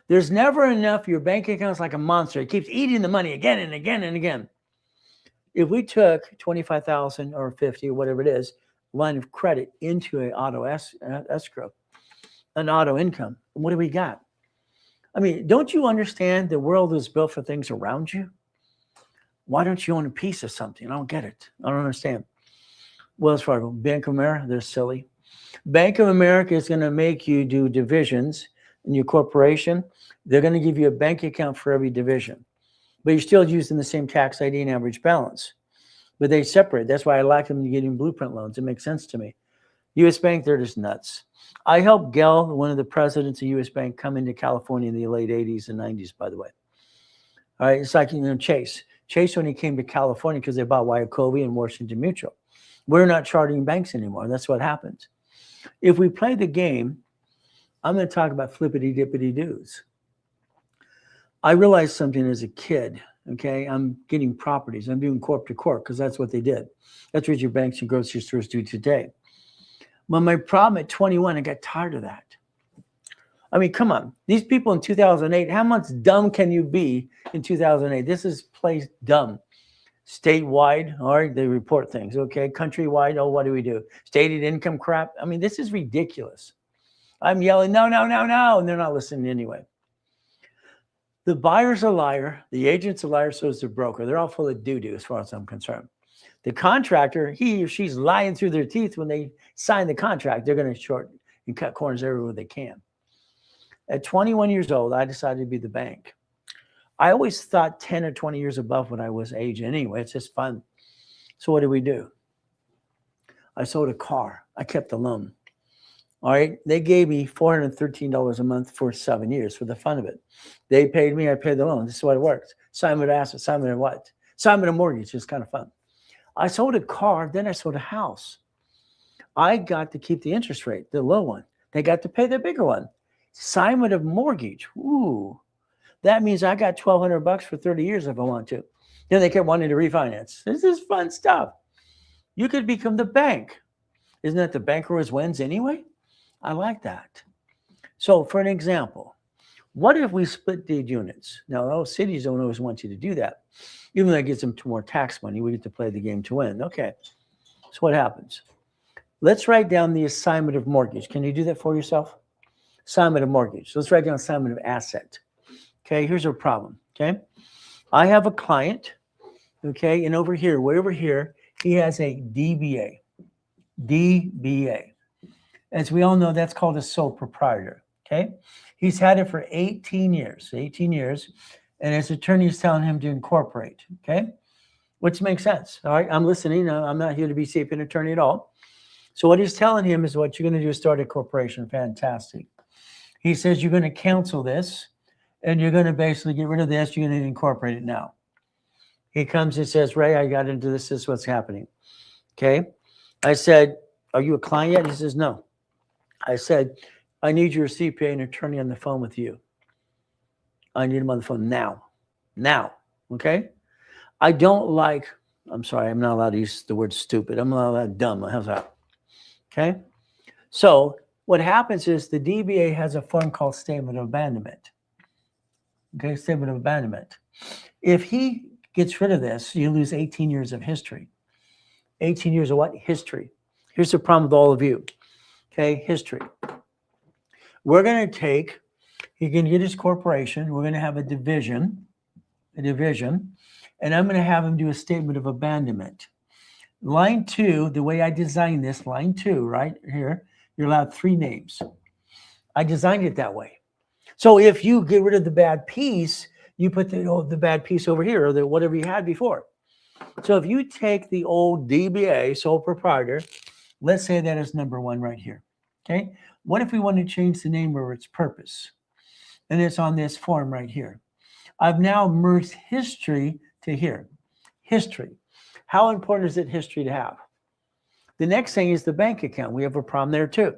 There's never enough. Your bank account's like a monster. It keeps eating the money again and again and again. If we took 25,000 or 50 or whatever it is, line of credit into an auto escrow, an auto income, what do we got? I mean, don't you understand the world is built for things around you? Why don't you own a piece of something? I don't get it. I don't understand. Wells Fargo, Bank of America, they're silly. Bank of America is going to make you do divisions in your corporation. They're going to give you a bank account for every division, but you're still using the same tax ID and average balance. But they separate. That's why I like them getting blueprint loans. It makes sense to me. U.S. Bank, they're just nuts. I helped Gell, one of the presidents of U.S. Bank, come into California in the late 80s and 90s, by the way. All right, it's like, Chase. Chase, when he came to California, because they bought Waiakovi and Washington Mutual. We're not charting banks anymore. That's what happens. If we play the game, I'm going to talk about flippity-dippity-doos. I realized something as a kid, okay? I'm getting properties. I'm doing corp to corp because that's what they did. That's what your banks and grocery stores do today. Well, my problem at 21, I got tired of that. I mean, come on. These people in 2008, how much dumb can you be in 2008? This is place dumb. Statewide, all right, they report things, okay? Countrywide, oh, what do we do? Stated income crap. I mean, this is ridiculous. I'm yelling, no, no, no, no, and they're not listening anyway. The buyer's a liar. The agent's a liar, so is the broker. They're all full of doo-doo as far as I'm concerned. The contractor, he or she's lying through their teeth when they sign the contract. They're going to short and cut corners everywhere they can. At 21 years old, I decided to be the bank. I always thought 10 or 20 years above when I was age anyway. It's just fun. So what did we do? I sold a car. I kept the loan. All right. They gave me $413 a month for 7 years for the fun of it. They paid me. I paid the loan. This is what it works. Assignment of assets, assignment of what? Assignment of mortgage. It's kind of fun. I sold a car. Then I sold a house. I got to keep the interest rate, the low one. They got to pay the bigger one. Assignment of mortgage. Ooh. That means I got $1,200 for 30 years if I want to. Then they kept wanting to refinance. This is fun stuff. You could become the bank. Isn't that the banker always wins anyway? I like that. So for an example, what if we split deed units? Now, those cities don't always want you to do that. Even though that gets them more tax money, we get to play the game to win. Okay, so what happens? Let's write down the assignment of mortgage. Can you do that for yourself? Assignment of mortgage. Let's write down assignment of asset. Okay, here's our problem, okay? I have a client, okay, and over here, way over here, he has a DBA. DBA. As we all know, that's called a sole proprietor, okay? He's had it for 18 years, and his attorney is telling him to incorporate, okay? Which makes sense, all right? I'm listening. I'm not here to be safe an attorney at all. So what he's telling him is what you're going to do is start a corporation. Fantastic. He says you're going to cancel this, and you're going to basically get rid of this. You're going to incorporate it now. He comes and says, Ray, I got into this. This is what's happening. Okay. I said, are you a client yet? He says, no. I said, I need your CPA and attorney on the phone with you. I need him on the phone now. Now. Okay. I don't like, I'm sorry, I'm not allowed to use the word stupid. I'm not allowed dumb. How's that? Okay. So what happens is the DBA has a form called statement of abandonment. Okay, statement of abandonment. If he gets rid of this, you lose 18 years of history. 18 years of what? History. Here's the problem with all of you. Okay, history. We're going to take, he can get his corporation. We're going to have a division, and I'm going to have him do a statement of abandonment. Line 2, the way I designed this, line 2, right here, you're allowed 3 names. I designed it that way. So if you get rid of the bad piece, you put the bad piece over here, or whatever you had before. So if you take the old DBA, sole proprietor, let's say that is number 1 right here. Okay. What if we want to change the name or its purpose? And it's on this form right here. I've now merged history to here. History. How important is it history to have? The next thing is the bank account. We have a problem there too.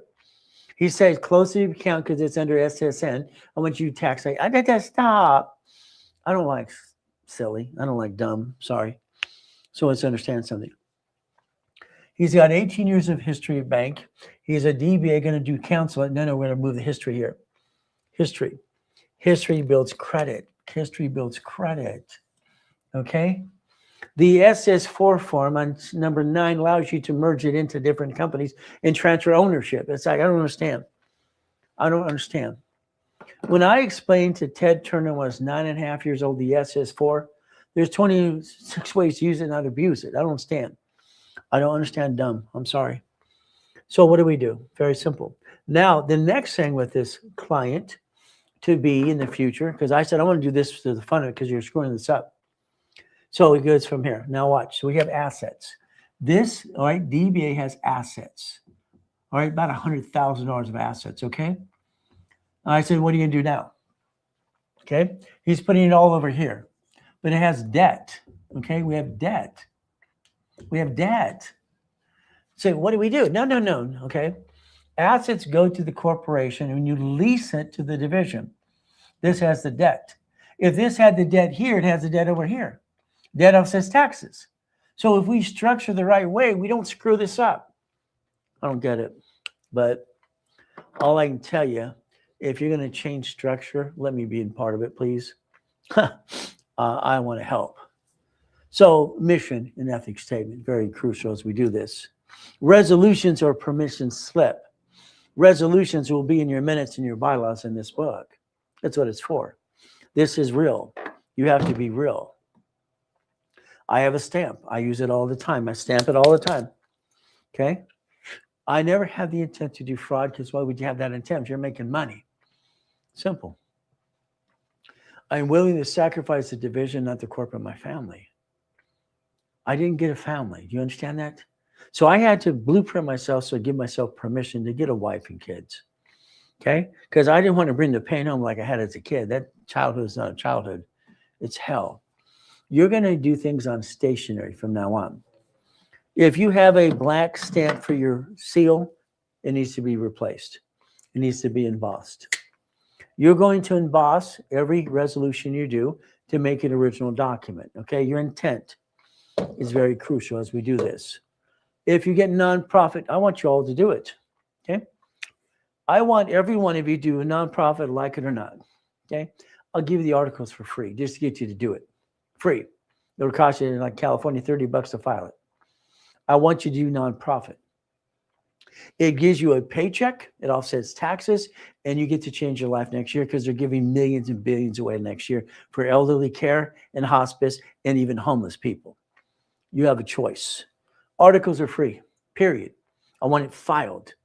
He says close the account because it's under SSN. I want you to tax. I got to stop. I don't like silly. I don't like dumb. Sorry. So let's understand something. He's got 18 years of history at bank. He's a DBA, going to do counsel. No, we're going to move the history here. History. History builds credit. History builds credit. Okay? The SS4 form on number 9 allows you to merge it into different companies and transfer ownership. It's like, I don't understand. I don't understand. When I explained to Ted Turner when I was 9.5 years old, the SS4, there's 26 ways to use it and not abuse it. I don't understand. I don't understand dumb. I'm sorry. So what do? Very simple. Now, the next thing with this client to be in the future, because I said, I want to do this to the fun of it because you're screwing this up. So it goes from here. Now watch. So we have assets. This, all right, DBA has assets. All right, about $100,000 of assets, okay? I said, what are you going to do now? Okay, he's putting it all over here. But it has debt, okay? We have debt. We have debt. So what do we do? No, okay? Assets go to the corporation and you lease it to the division. This has the debt. If this had the debt here, it has the debt over here. Debt offsets taxes. So if we structure the right way, we don't screw this up. I don't get it. But all I can tell you, if you're going to change structure, let me be in part of it, please. I want to help. So mission and ethics statement, very crucial as we do this. Resolutions or permission slip. Resolutions will be in your minutes and your bylaws in this book. That's what it's for. This is real. You have to be real. I have a stamp. I use it all the time. I stamp it all the time. Okay? I never had the intent to do fraud because why would you have that intent? You're making money. Simple. I'm willing to sacrifice the division, not the corporate, of my family. I didn't get a family. Do you understand that? So I had to blueprint myself so I give myself permission to get a wife and kids. Okay? Because I didn't want to bring the pain home like I had as a kid. That childhood is not a childhood. It's hell. You're going to do things on stationery from now on. If you have a black stamp for your seal, it needs to be replaced. It needs to be embossed. You're going to emboss every resolution you do to make an original document. Okay? Your intent is very crucial as we do this. If you get nonprofit, I want you all to do it. Okay? I want every one of you to do a nonprofit, like it or not. Okay? I'll give you the articles for free just to get you to do it. Free. It'll cost you, like California, $30 to file it. I want you to do nonprofit. It gives you a paycheck. It offsets taxes, and you get to change your life next year because they're giving millions and billions away next year for elderly care and hospice and even homeless people. You have a choice. Articles are free, period. I want it filed.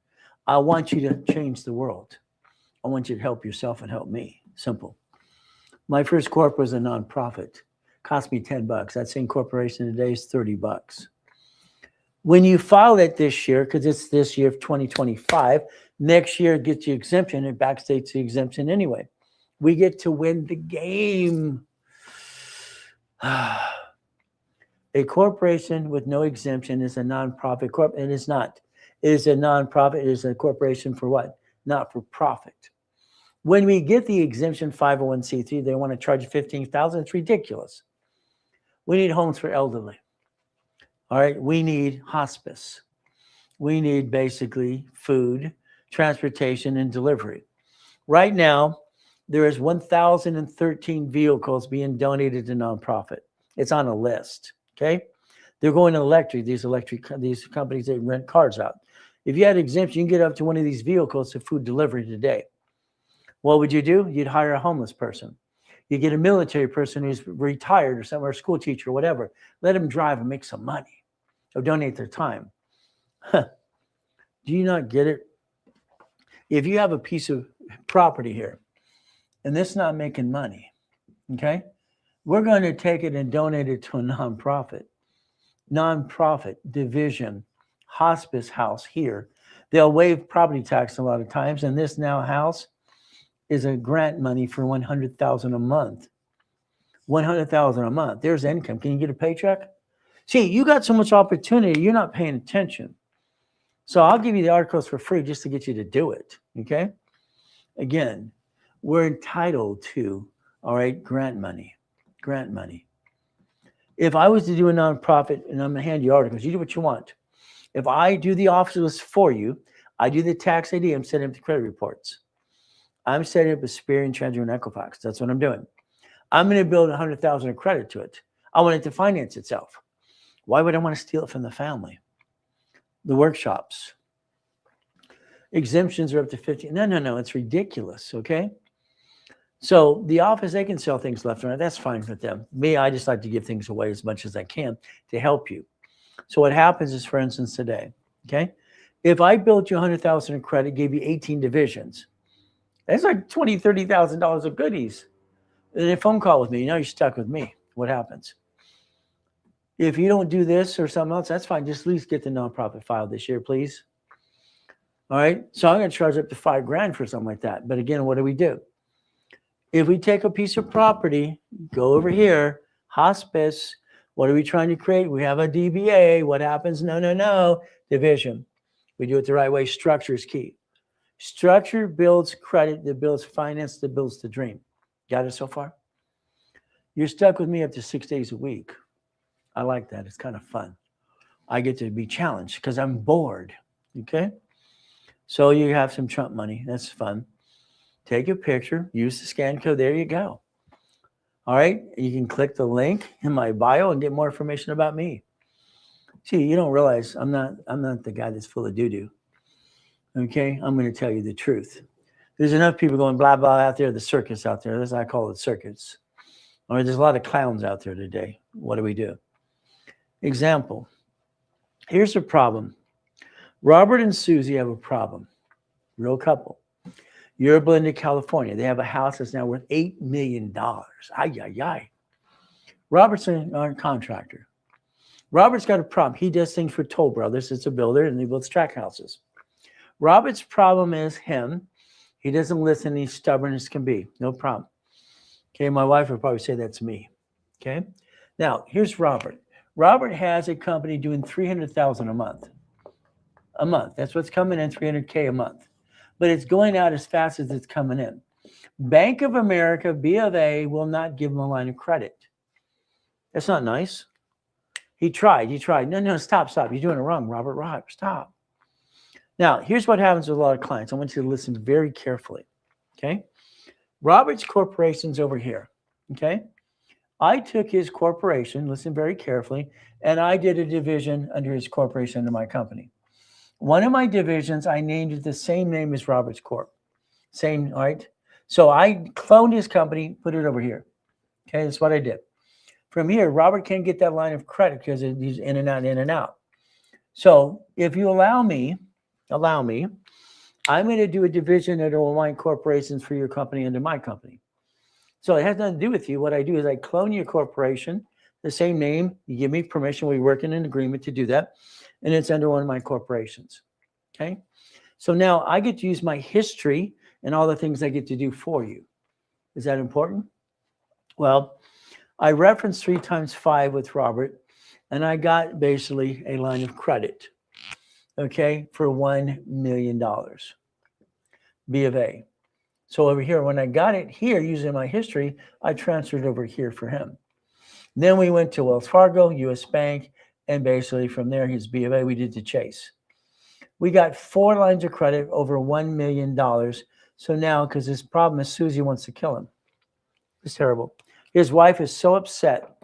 I want you to change the world. I want you to help yourself and help me. Simple. My first corp was a nonprofit. Cost me $10. That same corporation today is $30. When you file it this year, because it's this year of 2025, next year it gets you exemption. It backstates the exemption anyway. We get to win the game. A corporation with no exemption is a nonprofit corp, and it's not. It is a nonprofit. It is a corporation for what? Not for profit. When we get the exemption 501c3, they want to charge you $15,000. It's ridiculous. We need homes for elderly. All right. We need hospice. We need basically food, transportation, and delivery. Right now, there is 1,013 vehicles being donated to nonprofit. It's on a list. Okay. They're going electric, these companies that rent cars out. If you had exemption, you can get up to one of these vehicles to food delivery today. What would you do? You'd hire a homeless person. You get a military person who's retired or somewhere, a school teacher or whatever. Let them drive and make some money. or donate their time. Do you not get it? If you have a piece of property here and this not making money, okay, we're going to take it and donate it to a nonprofit division, hospice house here. They'll waive property tax a lot of times, and this now house is a grant money for $100,000 a month. $100,000 a month. There's income. Can you get a paycheck? See, you got so much opportunity, you're not paying attention. So I'll give you the articles for free just to get you to do it. Okay. Again, we're entitled to, all right, grant money. Grant money. If I was to do a nonprofit, and I'm going to hand you articles, you do what you want. If I do the office for you, I do the tax ID, I'm setting up the credit reports. I'm setting up a Experian, Treasury, and Equifax. That's what I'm doing. I'm going to build 100,000 of credit to it. I want it to finance itself. Why would I want to steal it from the family? The workshops. Exemptions are up to 50. No. It's ridiculous, okay? So the office, they can sell things left and right. That's fine with them. Me, I just like to give things away as much as I can to help you. So what happens is, for instance, today, okay? If I built you 100,000 in credit, gave you 18 divisions, that's like $20,000, $30,000 of goodies. And a phone call with me, you're stuck with me. What happens? If you don't do this or something else, that's fine. Just at least get the nonprofit filed this year, please. All right. So I'm going to charge up to $5,000 for something like that. But again, what do? If we take a piece of property, go over here, hospice, what are we trying to create? We have a DBA. What happens? No. Division. We do it the right way. Structure is key. Structure builds credit, that builds finance, that builds the dream. Got it so far? You're stuck with me up to 6 days a week. I like that. It's kind of fun. I get to be challenged because I'm bored. Okay? So you have some Trump money. That's fun. Take a picture. Use the scan code. There you go. All right? You can click the link in my bio and get more information about me. See, you don't realize I'm not the guy that's full of doo-doo. Okay? I'm going to tell you the truth. There's enough people going blah, blah out there, the circus out there. That's what I call it, circus. All right, there's a lot of clowns out there today. What do? Example. Here's a problem. Robert and Susie have a problem. Real couple. Yorba Linda, California. They have a house that's now worth $8 million. Ay. Robert's a contractor. Robert's got a problem. He does things for Toll Brothers. It's a builder, and he builds tract houses. Robert's problem is him. He doesn't listen. He's stubborn as can be. No problem. Okay, my wife would probably say that's me. Okay. Now, here's Robert. Robert has a company doing $300,000 a month. A month. That's what's coming in, $300K a month. But it's going out as fast as it's coming in. Bank of America, B of A, will not give him a line of credit. That's not nice. He tried. No, stop. You're doing it wrong, Robert. Stop. Now, here's what happens with a lot of clients. I want you to listen very carefully. Okay. Robert's corporation's over here. Okay. I took his corporation, listen very carefully, and I did a division under his corporation, under my company. One of my divisions, I named it the same name as Robert's Corp. Same, all right? So I cloned his company, put it over here. Okay, that's what I did. From here, Robert can't get that line of credit because he's in and out. So if you allow me, I'm going to do a division under my corporations for your company under my company. So it has nothing to do with you. What I do is I clone your corporation, the same name. You give me permission. We work in an agreement to do that. And it's under one of my corporations. Okay. So now I get to use my history and all the things I get to do for you. Is that important? Well, I referenced 3 times 5 with Robert, and I got basically a line of credit. Okay. For $1 million. B of A. So over here, when I got it here using my history, I transferred over here for him. Then we went to Wells Fargo, US Bank, and basically from there, his B of A, we did the Chase. We got 4 lines of credit over $1 million. So now, because his problem is Susie wants to kill him. It's terrible. His wife is so upset.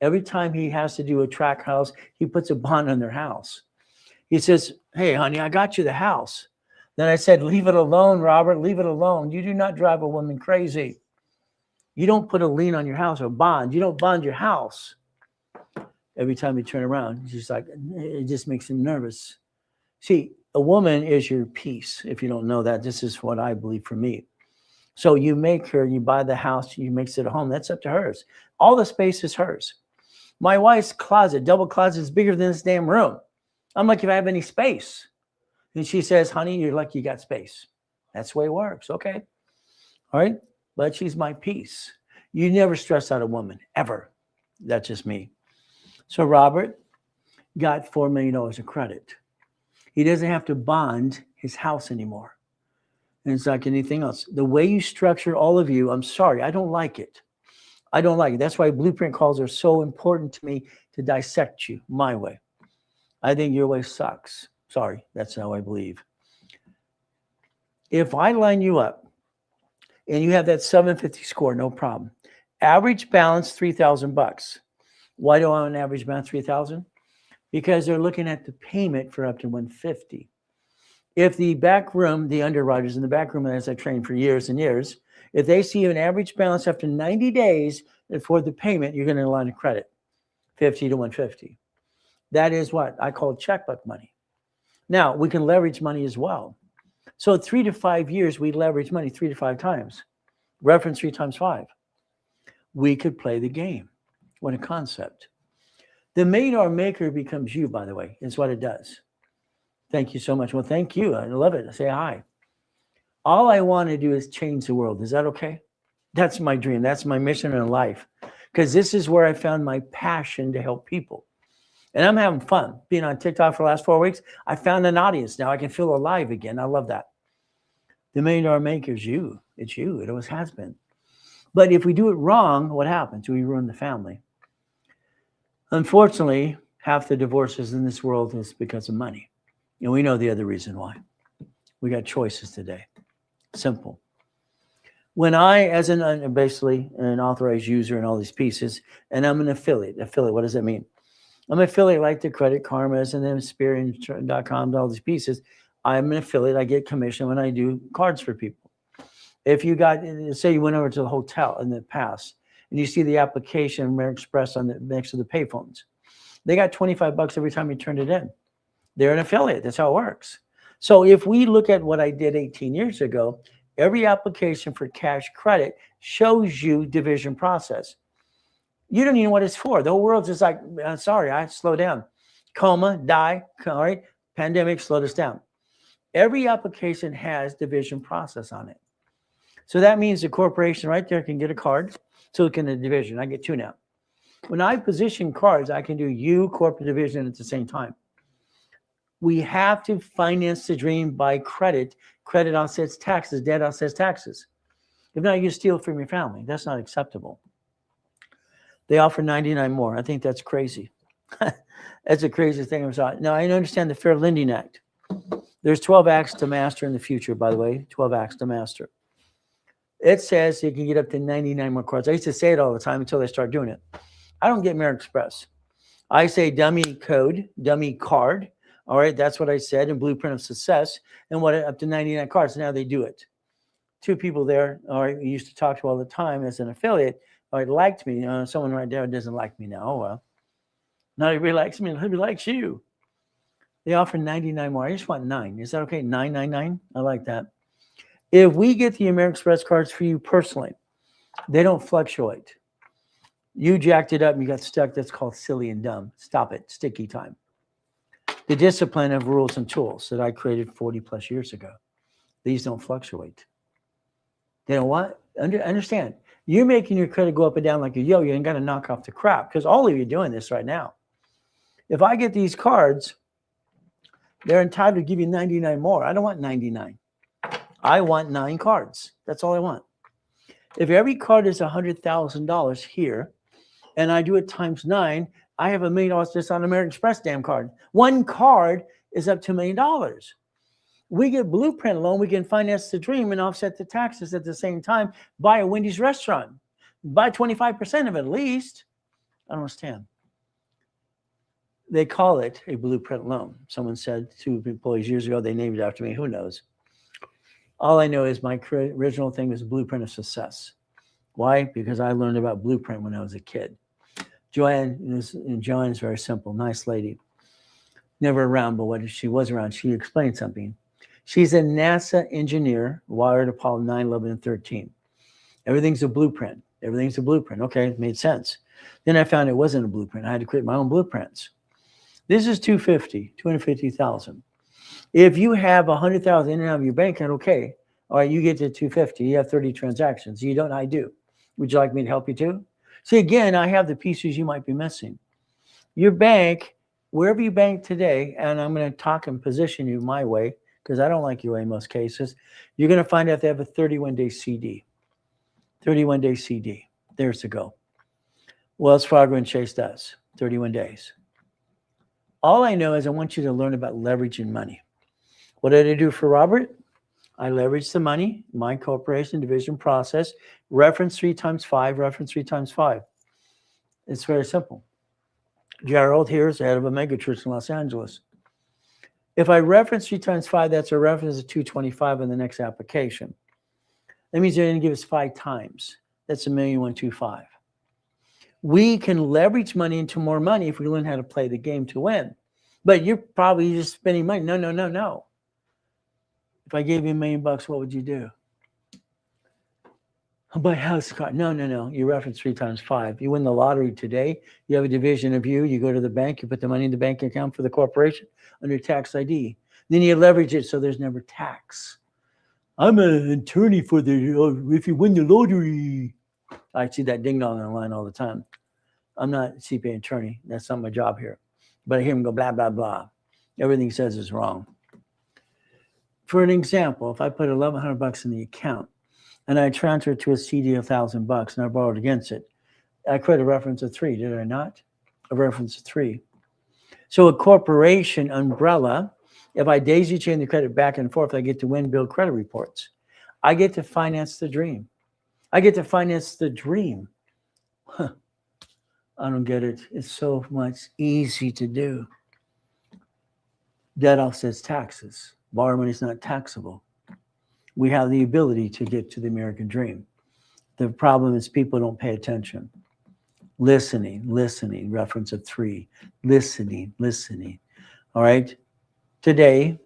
Every time he has to do a tract house, he puts a bond on their house. He says, hey, honey, I got you the house. Then I said, leave it alone, Robert, leave it alone. You do not drive a woman crazy. You don't put a lien on your house or bond. You don't bond your house. every time you turn around. She's like, it just makes him nervous. See, a woman is your peace. If you don't know that, this is what I believe for me. So you make her, you buy the house, you make it a home. That's up to hers. All the space is hers. My wife's closet, double closet, is bigger than this damn room. I'm like, if I have any space. And she says, honey, you're lucky you got space. That's the way it works. Okay. All right. But she's my peace. You never stress out a woman, ever. That's just me. So Robert got $4 million of credit. He doesn't have to bond his house anymore. And it's like anything else. The way you structure all of you, I'm sorry, I don't like it. I don't like it. That's why blueprint calls are so important to me, to dissect you my way. I think your way sucks. Sorry, that's how I believe. If I line you up and you have that 750 score, no problem. Average balance, $3,000. Why do I want an average balance 3,000? Because they're looking at the payment for up to 150. If the back room, the underwriters in the back room, as I trained for years and years, if they see an average balance after 90 days for the payment, you're going to line of credit, 50 to 150. That is what I call checkbook money. Now, we can leverage money as well. So 3 to 5 years, we leverage money 3 to 5 times. Reference 3 times 5. We could play the game. What a concept. The made or maker becomes you, by the way, is what it does. Thank you so much. Well, thank you. I love it. I say hi. All I want to do is change the world. Is that okay? That's my dream. That's my mission in life. Because this is where I found my passion to help people. And I'm having fun. Being on TikTok for the last 4 weeks, I found an audience now. I can feel alive again. I love that. The $1 million maker is you. It's you. It always has been. But if we do it wrong, what happens? We ruin the family. Unfortunately, half the divorces in this world is because of money. And we know the other reason why. We got choices today. Simple. When I, as basically an authorized user in all these pieces, and I'm an affiliate, what does that mean? I'm an affiliate like the Credit Karmas and then Spirit.com, all these pieces. I'm an affiliate. I get commission when I do cards for people. If you got, say you went over to the hotel in the past and you see the application American Express on the next to the payphones, they got $25 every time you turned it in. They're an affiliate. That's how it works. So if we look at what I did 18 years ago, every application for cash credit shows you division process. You don't even know what it's for. The whole world's just like, sorry, I slow down. Coma, die, all right? Pandemic slowed us down. Every application has division process on it. So that means the corporation right there can get a card. So it can a division. I get 2 now. When I position cards, I can do U, corporate division at the same time. We have to finance the dream by credit. Credit offsets taxes. Debt offsets taxes. If not, you steal from your family. That's not acceptable. They offer 99 more. I think that's crazy. That's the craziest thing I saw. Now, I understand the Fair Lending Act. There's 12 acts to master in the future, by the way. 12 acts to master. It says you can get up to 99 more cards. I used to say it all the time until they start doing it. I don't get American Express. I say dummy code, dummy card. All right, that's what I said in Blueprint of Success. And what up to 99 cards. Now they do it. 2 people there, all right, we used to talk to all the time as an affiliate. All right, liked me. Someone right there doesn't like me now. Oh, well. Not everybody likes me. Everybody likes you. They offer 99 more. I just want 9. Is that okay? 999? I like that. If we get the American Express cards for you personally, they don't fluctuate. You jacked it up and you got stuck. That's called silly and dumb. Stop it. Sticky time. The discipline of rules and tools that I created 40 plus years ago. These don't fluctuate. They don't what? Understand. You're making your credit go up and down like a yo-yo. You ain't got to knock off the crap because all of you are doing this right now. If I get these cards, they're entitled to give you 99 more. I don't want 99. I want 9 cards. That's all I want. If every card is $100,000 here, and I do it times 9, I have $1 million just on American Express damn card. 1 card is up to $1 million. We get Blueprint loan. We can finance the dream and offset the taxes at the same time. Buy a Wendy's restaurant. Buy 25% of it at least. I don't understand. They call it a Blueprint loan. Someone said 2 employees years ago, they named it after me. Who knows? All I know is my original thing was Blueprint of Success. Why? Because I learned about Blueprint when I was a kid. Joanne is very simple, nice lady. Never around, but what she was around, she explained something. She's a NASA engineer, wired Apollo 9, 11, and 13. Everything's a blueprint. Everything's a blueprint. Okay, it made sense. Then I found it wasn't a blueprint. I had to create my own blueprints. This is 250,000. If you have 100,000 in and out of your bank account, okay. All right, you get to 250. You have 30 transactions. You don't, I do. Would you like me to help you too? See, again, I have the pieces you might be missing. Your bank, wherever you bank today, and I'm going to talk and position you my way, because I don't like your way in most cases, you're going to find out they have a 31-day CD. 31-day CD. There's the go. Wells Fargo and Chase does. 31 days. All I know is I want you to learn about leveraging money. What did I do for Robert? I leveraged the money, my corporation division process, reference 3 times 5, reference 3 times 5. It's very simple. Gerald here is the head of a mega church in Los Angeles. If I reference 3 times 5, that's a reference of 225 in the next application. That means they're going to give us 5 times. That's 1,125,000. We can leverage money into more money if we learn how to play the game to win. But you're probably just spending money. No. If I gave you $1 million, what would you do? I'll buy a house car. No. You reference 3 times 5. You win the lottery today. You have a division of you. You go to the bank. You put the money in the bank account for the corporation under tax ID. Then you leverage it so there's never tax. I'm an attorney for if you win the lottery. I see that ding dong online all the time. I'm not a CPA attorney. That's not my job here. But I hear him go blah, blah, blah. Everything he says is wrong. For an example, if I put $1,100 in the account and I transfer it to a CD of $1,000 and I borrowed against it, I create a reference of 3, did I not? A reference of 3. So a corporation umbrella, if I daisy chain the credit back and forth, I get to win build credit reports. I get to finance the dream. I get to finance the dream. I don't get it. It's so much easy to do. Debt offsets taxes. Borrow money is not taxable. We have the ability to get to the American dream. The problem is people don't pay attention. Listening, reference of 3. Listening. All right? Today,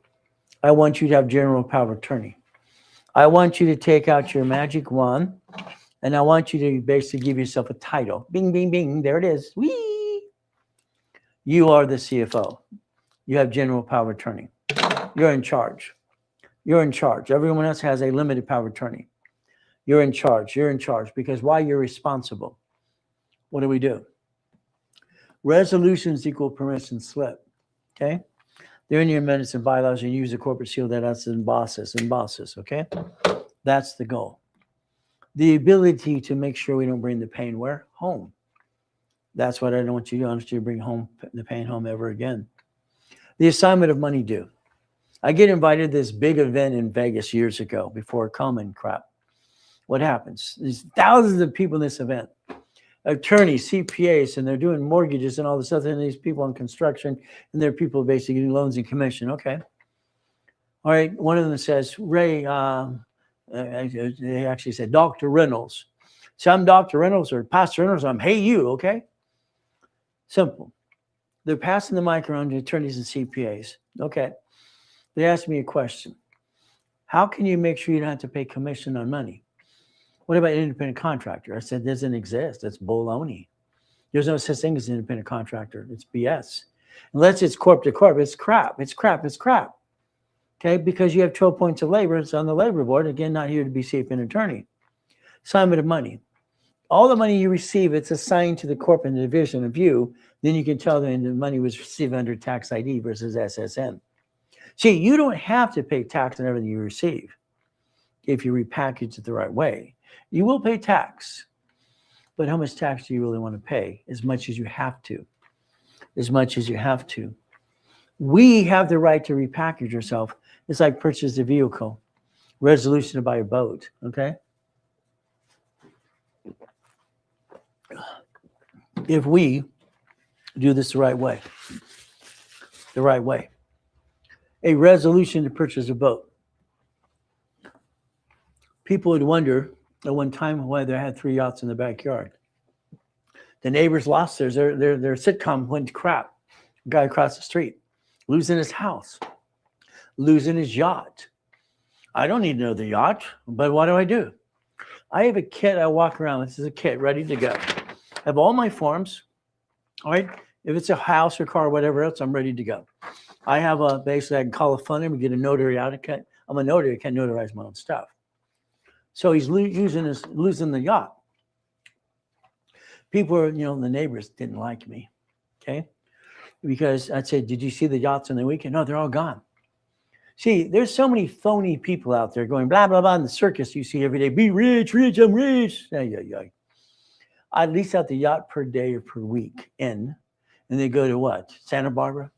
I want you to have general power of attorney. I want you to take out your magic wand, and I want you to basically give yourself a title. Bing, bing, bing. There it is. Whee! You are the CFO. You have general power of attorney. You're in charge. You're in charge. Everyone else has a limited power of attorney. You're in charge. You're in charge. Because why? You're responsible. What do? Resolutions equal permission slip. Okay? They're in your minutes and bylaws. You use a corporate seal that has embosses. Okay? That's the goal. The ability to make sure we don't bring the pain where? Home. That's what I don't want you to do. I don't want you to bring the pain home ever again. The assignment of money due. I get invited to this big event in Vegas years ago before COVID crap. What happens? There's thousands of people in this event. Attorneys, CPAs, and they're doing mortgages and all this other, and these people in construction, and there are people basically getting loans and commission. Okay. All right. One of them says, Ray, they actually said, Dr. Reynolds. So I'm Dr. Reynolds or Pastor Reynolds. I'm, hey, you. Okay. Simple. They're passing the mic around to attorneys and CPAs. Okay. They asked me a question. How can you make sure you don't have to pay commission on money? What about an independent contractor? I said, doesn't exist. That's baloney. There's no such thing as an independent contractor. It's BS. Unless it's corp to corp, it's crap. Okay, because you have 12 points of labor. It's on the labor board. Again, not here to be safe an attorney. Assignment of money. All the money you receive, it's assigned to the corp and the division of you. Then you can tell them the money was received under tax ID versus SSN. See, you don't have to pay tax on everything you receive if you repackage it the right way. You will pay tax, but how much tax do you really want to pay? As much as you have to. We have the right to repackage yourself. It's like purchase a vehicle, resolution to buy a boat, okay? If we do this the right way, a resolution to purchase a boat. People would wonder at one time why they had 3 yachts in the backyard. The neighbors lost theirs. Their sitcom went to crap. Guy across the street, losing his house, losing his yacht. I don't need another yacht, but what do? I have a kit. I walk around. This is a kit ready to go. I have all my forms. All right. If it's a house or car, or whatever else, I'm ready to go. I have a basically I can call a fund and get a notary out. I'm a notary. I can't notarize my own stuff. So he's losing the yacht. People are, the neighbors didn't like me. Okay. Because I'd say, did you see the yachts on the weekend? No, they're all gone. See, there's so many phony people out there going blah, blah, blah in the circus you see every day. Be rich, I'm rich. Yeah. I lease out the yacht per day or per week in, and they go to what? Santa Barbara?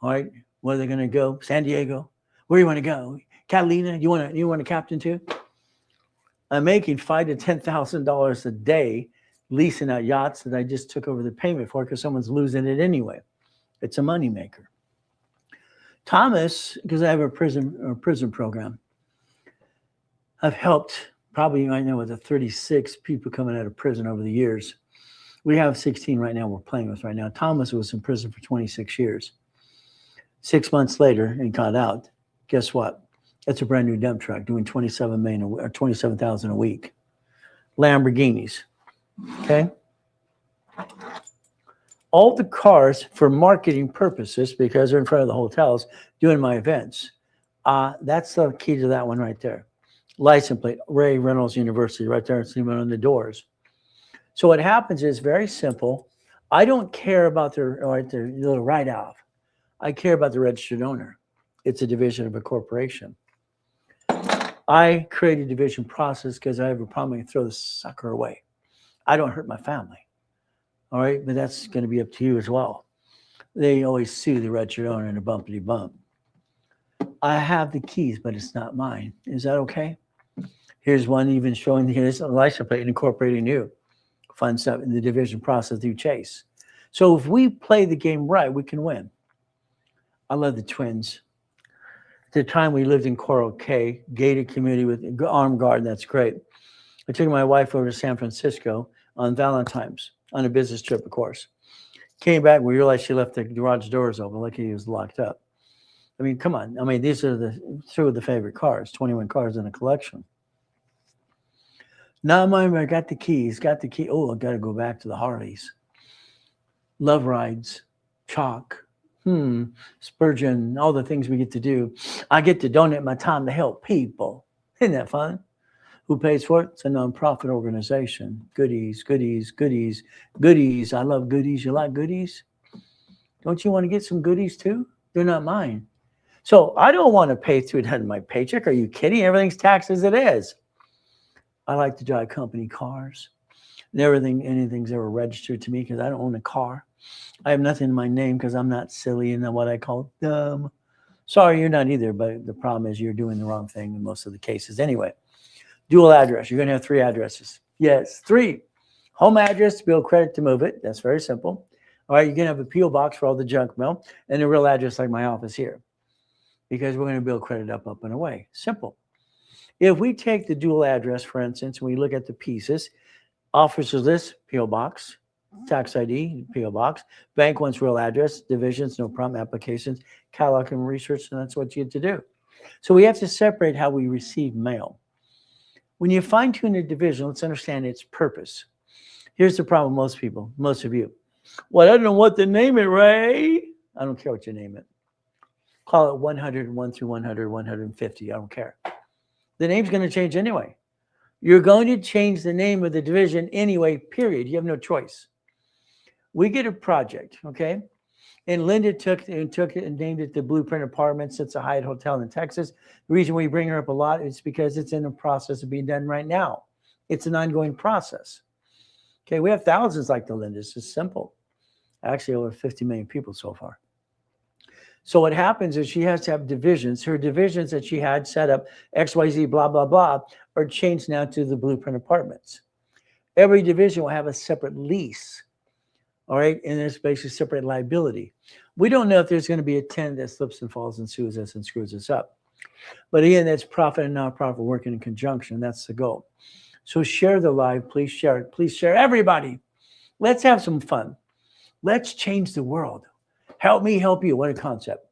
All right. Where are they going to go? San Diego? Where do you want to go? Catalina? You want to captain too? I'm making $5,000 to $10,000 a day leasing out yachts that I just took over the payment for because someone's losing it anyway. It's a moneymaker. Thomas, because I have a prison program, I've helped probably right now with the 36 people coming out of prison over the years. We have 16 right now we're playing with right now. Thomas was in prison for 26 years. 6 months later, he got out. Guess what? It's a brand new dump truck doing $27,000 a week. Lamborghinis. Okay. All the cars for marketing purposes, because they're in front of the hotels doing my events. That's the key to that one right there. License plate, Reynolds University, right there. It's even on the doors. So what happens is very simple. I don't care about their little write-off. I care about the registered owner. It's a division of a corporation. I create a division process because I have a problem. I can throw the sucker away. I don't hurt my family. All right, but that's going to be up to you as well. They always sue the registered owner in a bumpity bump. I have the keys, but it's not mine. Is that okay? Here's one even showing here's a license plate incorporating you. Fun stuff in the division process through Chase. So if we play the game right, we can win. I love the twins. At the time we lived in Coral Cay, gated community with armed guard, and that's great. I took my wife over to San Francisco on Valentine's, on a business trip, of course. Came back, we realized she left the garage doors open, like he was locked up. I mean, come on. I mean, these are two of the favorite cars, 21 cars in a collection. Not mine, I got the keys, Oh, I got to go back to the Harleys. Love rides, chalk, Spurgeon, all the things we get to do. I get to donate my time to help people. Isn't that fun? Who pays for it? It's a nonprofit organization. Goodies. I love goodies. You like goodies? Don't you want to get some goodies too? They're not mine. So I don't want to pay through it out of my paycheck. Are you kidding? Everything's taxed as it is. I like to drive company cars. And anything's ever registered to me because I don't own a car. I have nothing in my name because I'm not silly and what I call dumb. Sorry, you're not either, but the problem is you're doing the wrong thing in most of the cases. Anyway, dual address. You're going to have 3 addresses. Yes, 3. Home address to bill credit to move it. That's very simple. All right, you're going to have a P.O. box for all the junk mail and a real address like my office here because we're going to bill credit up and away. Simple. If we take the dual address, for instance, and we look at the pieces, officer's list, P.O. box, tax ID, P.O. box, bank wants real address, divisions, no problem, applications, catalog and research, and that's what you get to do. So we have to separate how we receive mail. When you fine-tune a division, let's understand its purpose. Here's the problem most of you. Well, I don't know what to name it, Ray. I don't care what you name it. Call it 101 through 100, 150. I don't care. The name's going to change anyway. You're going to change the name of the division anyway, period. You have no choice. We get a project, okay? And Linda took it and named it the Blueprint Apartments. It's a Hyatt Hotel in Texas. The reason we bring her up a lot is because it's in the process of being done right now. It's an ongoing process. Okay, we have thousands like the Lindas. It's simple. Actually, over 50 million people so far. So what happens is she has to have divisions. Her divisions that she had set up, XYZ, blah, blah, blah, are changed now to the Blueprint Apartments. Every division will have a separate lease. All right, and there's basically separate liability. We don't know if there's going to be a tenant that slips and falls and sues us and screws us up. But again, that's profit and nonprofit working in conjunction. That's the goal. So share the live. Please share it. Please share everybody. Let's have some fun. Let's change the world. Help me help you. What a concept.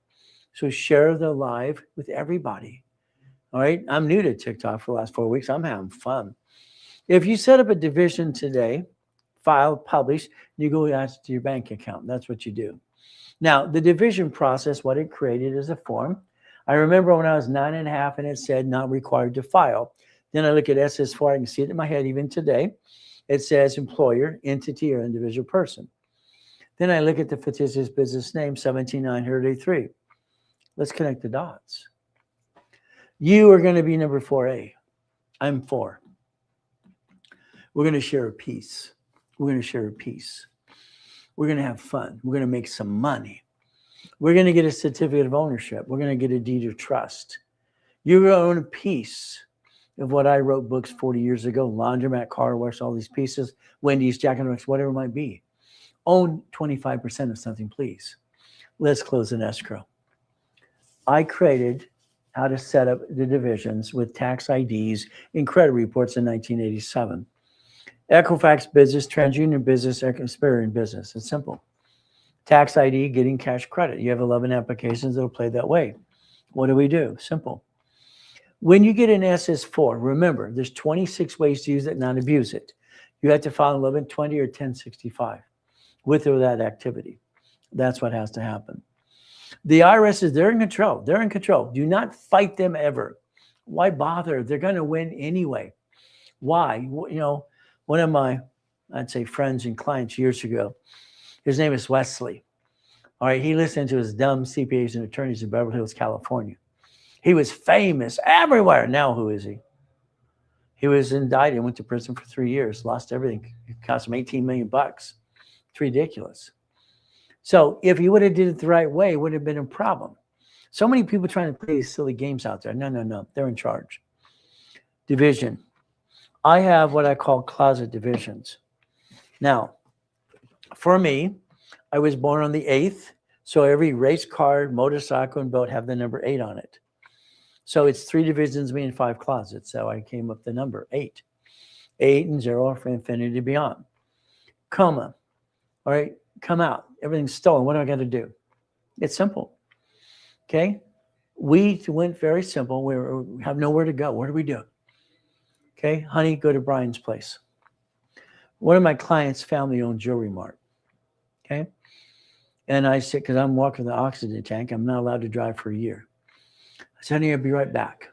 So share the live with everybody. All right. I'm new to TikTok for the last 4 weeks. I'm having fun. If you set up a division today, file, publish, you go ask to your bank account. That's what you do. Now, the division process, what it created is a form. I remember when I was 9.5 and it said not required to file. Then I look at SS4, I can see it in my head even today. It says employer, entity, or individual person. Then I look at the fictitious business name, 17983. Let's connect the dots. You are going to be number 4A. I'm 4. We're going to share a piece. We're going to share a piece. We're going to have fun. We're going to make some money. We're going to get a certificate of ownership. We're going to get a deed of trust. You're going to own a piece of what I wrote books 40 years ago, laundromat, car wash, all these pieces, Wendy's, Jack and Rocks, whatever it might be. Own 25% of something, please. Let's close an escrow. I created how to set up the divisions with tax IDs and credit reports in 1987. Equifax business, TransUnion business, Experian business. It's simple. Tax ID, getting cash credit. You have 11 applications that'll play that way. What do we do? Simple. When you get an SS4, remember, there's 26 ways to use it, not abuse it. You have to file 1120 or 1065 with or without activity. That's what has to happen. The IRS they're in control. They're in control. Do not fight them ever. Why bother? They're going to win anyway. Why? You know, one of my, I'd say, friends and clients years ago, his name is Wesley. All right, he listened to his dumb CPAs and attorneys in Beverly Hills, California. He was famous everywhere. Now who is he? He was indicted, went to prison for 3 years, lost everything. It cost him $18 million. It's ridiculous. So if he would have did it the right way, it would have been a problem. So many people trying to play these silly games out there. No. They're in charge. Division. I have what I call closet divisions. Now, for me, I was born on the 8th. So every race car, motorcycle, and boat have the number 8 on it. So it's 3 divisions, me, and 5 closets. So I came up with the number 8. 8 and 0 for infinity beyond. Coma. All right, come out. Everything's stolen. What do I got to do? It's simple. Okay? We went very simple. We have nowhere to go. What do we do? Okay, honey, go to Brian's place. One of my clients' family-owned jewelry mart. Okay? And I said, because I'm walking the oxygen tank, I'm not allowed to drive for a year. I said, honey, I'll be right back.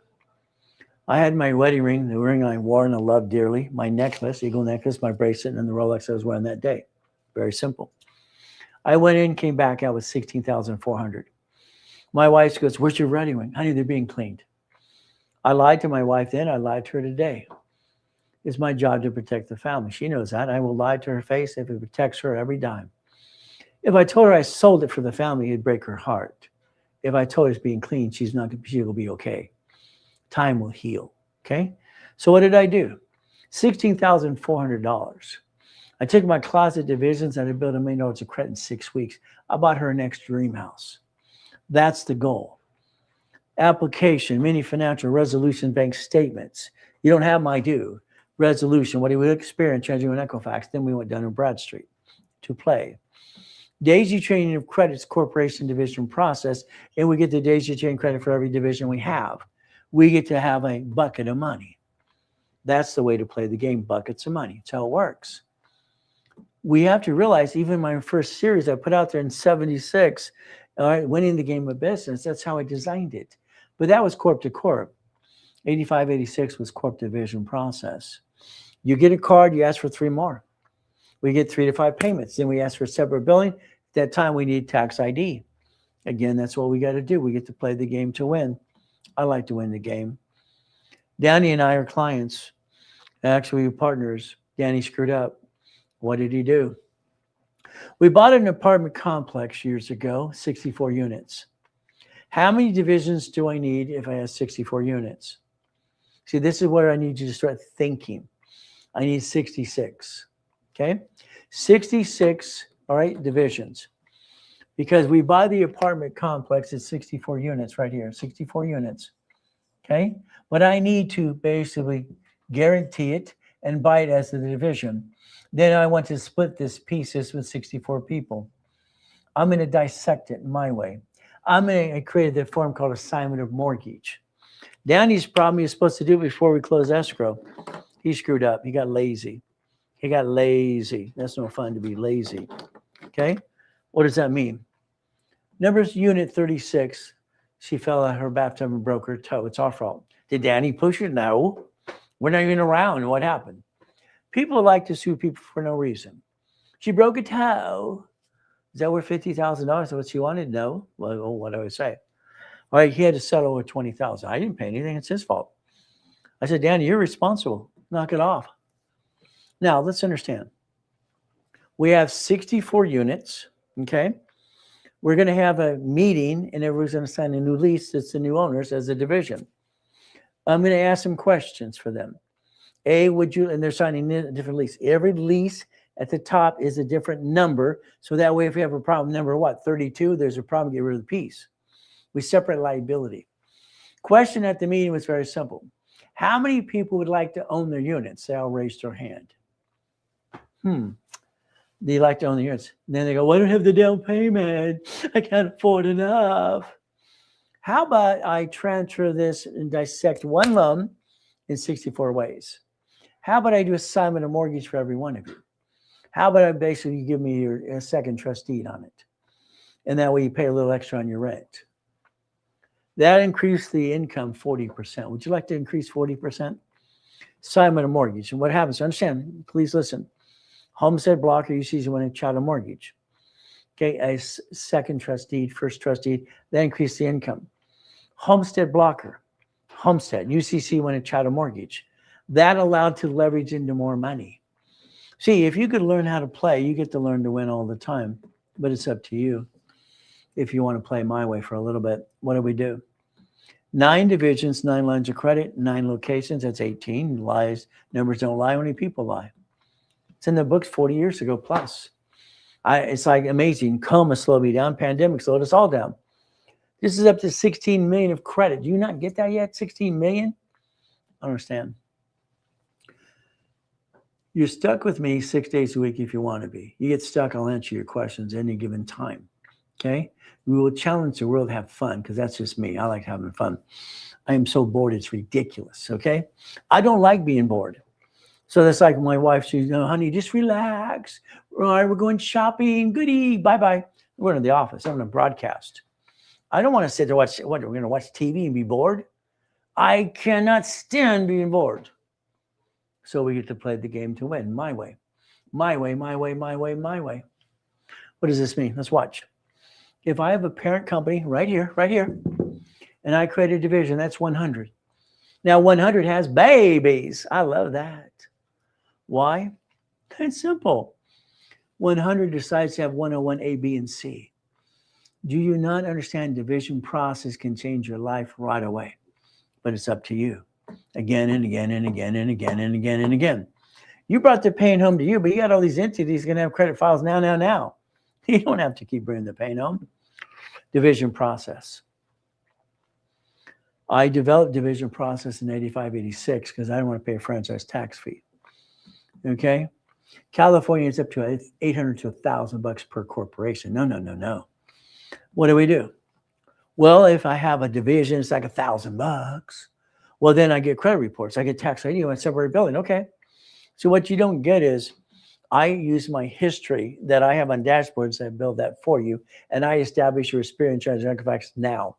I had my wedding ring, the ring I wore and I loved dearly, my necklace, eagle necklace, my bracelet, and the Rolex I was wearing that day. Very simple. I went in, came back out with $16,400. My wife goes, where's your wedding ring? Honey, they're being cleaned. I lied to my wife then. I lied to her today. It's my job to protect the family. She knows that. I will lie to her face if it protects her every dime. If I told her I sold it for the family, it'd break her heart. If I told her it's being cleaned, she will be okay. Time will heal. Okay? So what did I do? $16,400. I took my closet divisions and I built $1 million of credit in 6 weeks. I bought her next dream house. That's the goal. Application, mini financial resolution, bank statements. You don't have my due. Resolution, what do we experience changing on Equifax? Then we went down to Bradstreet to play. Daisy training of credits, corporation division process, and we get the daisy chain credit for every division we have. We get to have a bucket of money. That's the way to play the game, buckets of money. That's how it works. We have to realize, even my first series I put out there in 76, all right, winning the game of business, that's how I designed it. But that was corp to corp. 85, 86 was corp division process. You get a card, you ask for 3 more. We get 3 to 5 payments. Then we ask for separate billing. At that time, we need tax ID. Again, that's what we got to do. We get to play the game to win. I like to win the game. Danny and I are clients. Actually, we're partners. Danny screwed up. What did he do? We bought an apartment complex years ago, 64 units. How many divisions do I need if I have 64 units? See, this is where I need you to start thinking. I need 66. Okay? 66, all right, divisions. Because we buy the apartment complex at 64 units right here, 64 units. Okay? But I need to basically guarantee it and buy it as a division. Then I want to split this pieces with 64 people. I'm going to dissect it my way. I created the form called assignment of mortgage. Danny's problem, he was supposed to do it before we close escrow. He screwed up. He got lazy. That's no fun to be lazy. Okay? What does that mean? Numbers unit 36. She fell out of her bathtub and broke her toe. It's our fault. Did Danny push it? No. We're not even around. What happened? People like to sue people for no reason. She broke a toe. Is that worth $50,000? Is what she wanted? No. Well, what do I say? All right, he had to settle with $20,000. I didn't pay anything. It's his fault. I said, Danny, you're responsible. Knock it off. Now, let's understand. We have 64 units, okay? We're going to have a meeting, and everyone's going to sign a new lease. It's the new owners as a division. I'm going to ask some questions for them. And they're signing a different lease. Every lease at the top is a different number. So that way, if we have a problem, number 32, there's a problem, get rid of the piece. We separate liability. Question at the meeting was very simple. How many people would like to own their units? They all raised their hand. They like to own the units. And then they go, well, I don't have the down payment. I can't afford enough. How about I transfer this and dissect one loan in 64 ways? How about I do assignment of mortgage for every one of you? How about I basically give me your second trust deed on it? And that way you pay a little extra on your rent. That increased the income 40%. Would you like to increase 40%? Assignment of mortgage. And what happens? Understand, please listen. Homestead blocker, you see when a chattel mortgage. Okay, a second trust deed, first trust deed, that increased the income. Homestead blocker, homestead, UCC when a chattel mortgage. That allowed to leverage into more money. See, if you could learn how to play, you get to learn to win all the time. But it's up to you. If you want to play my way for a little bit, what do? 9 divisions, 9 lines of credit, 9 locations, that's 18. Lies, numbers don't lie, only people lie. It's in the books 40 years ago plus. It's like amazing. Coma slowed me down. Pandemic slowed us all down. This is up to 16 million of credit. Do you not get that yet? 16 million? I don't understand. You're stuck with me 6 days a week if you want to be. You get stuck, I'll answer your questions any given time. Okay? We will challenge the world to have fun because that's just me. I like having fun. I am so bored, it's ridiculous. Okay? I don't like being bored. So that's like my wife, she's, honey, just relax. All right, we're going shopping. Goodie. Bye-bye. We're in the office. I'm going to broadcast. I don't want to sit there watch, what, we're going to watch TV and be bored? I cannot stand being bored. So we get to play the game to win. My way. My way, my way, my way, my way. What does this mean? Let's watch. If I have a parent company right here, and I create a division, that's 100. Now 100 has babies. I love that. Why? It's simple. 100 decides to have 101 A, B, and C. Do you not understand division process can change your life right away? But it's up to you. Again and again and again and again and again and again. You brought the pain home to you, but you got all these entities going to have credit files now. You don't have to keep bringing the pain home. Division process. I developed division process in 85, 86 because I don't want to pay a franchise tax fee. Okay? California is up to $800 to $1,000 per corporation. No. What do? Well, if I have a division, it's like $1,000. Well, then I get credit reports. I get tax ID on separate billing. Okay. So what you don't get is I use my history that I have on dashboards that build that for you, and I establish your experience transaction facts now.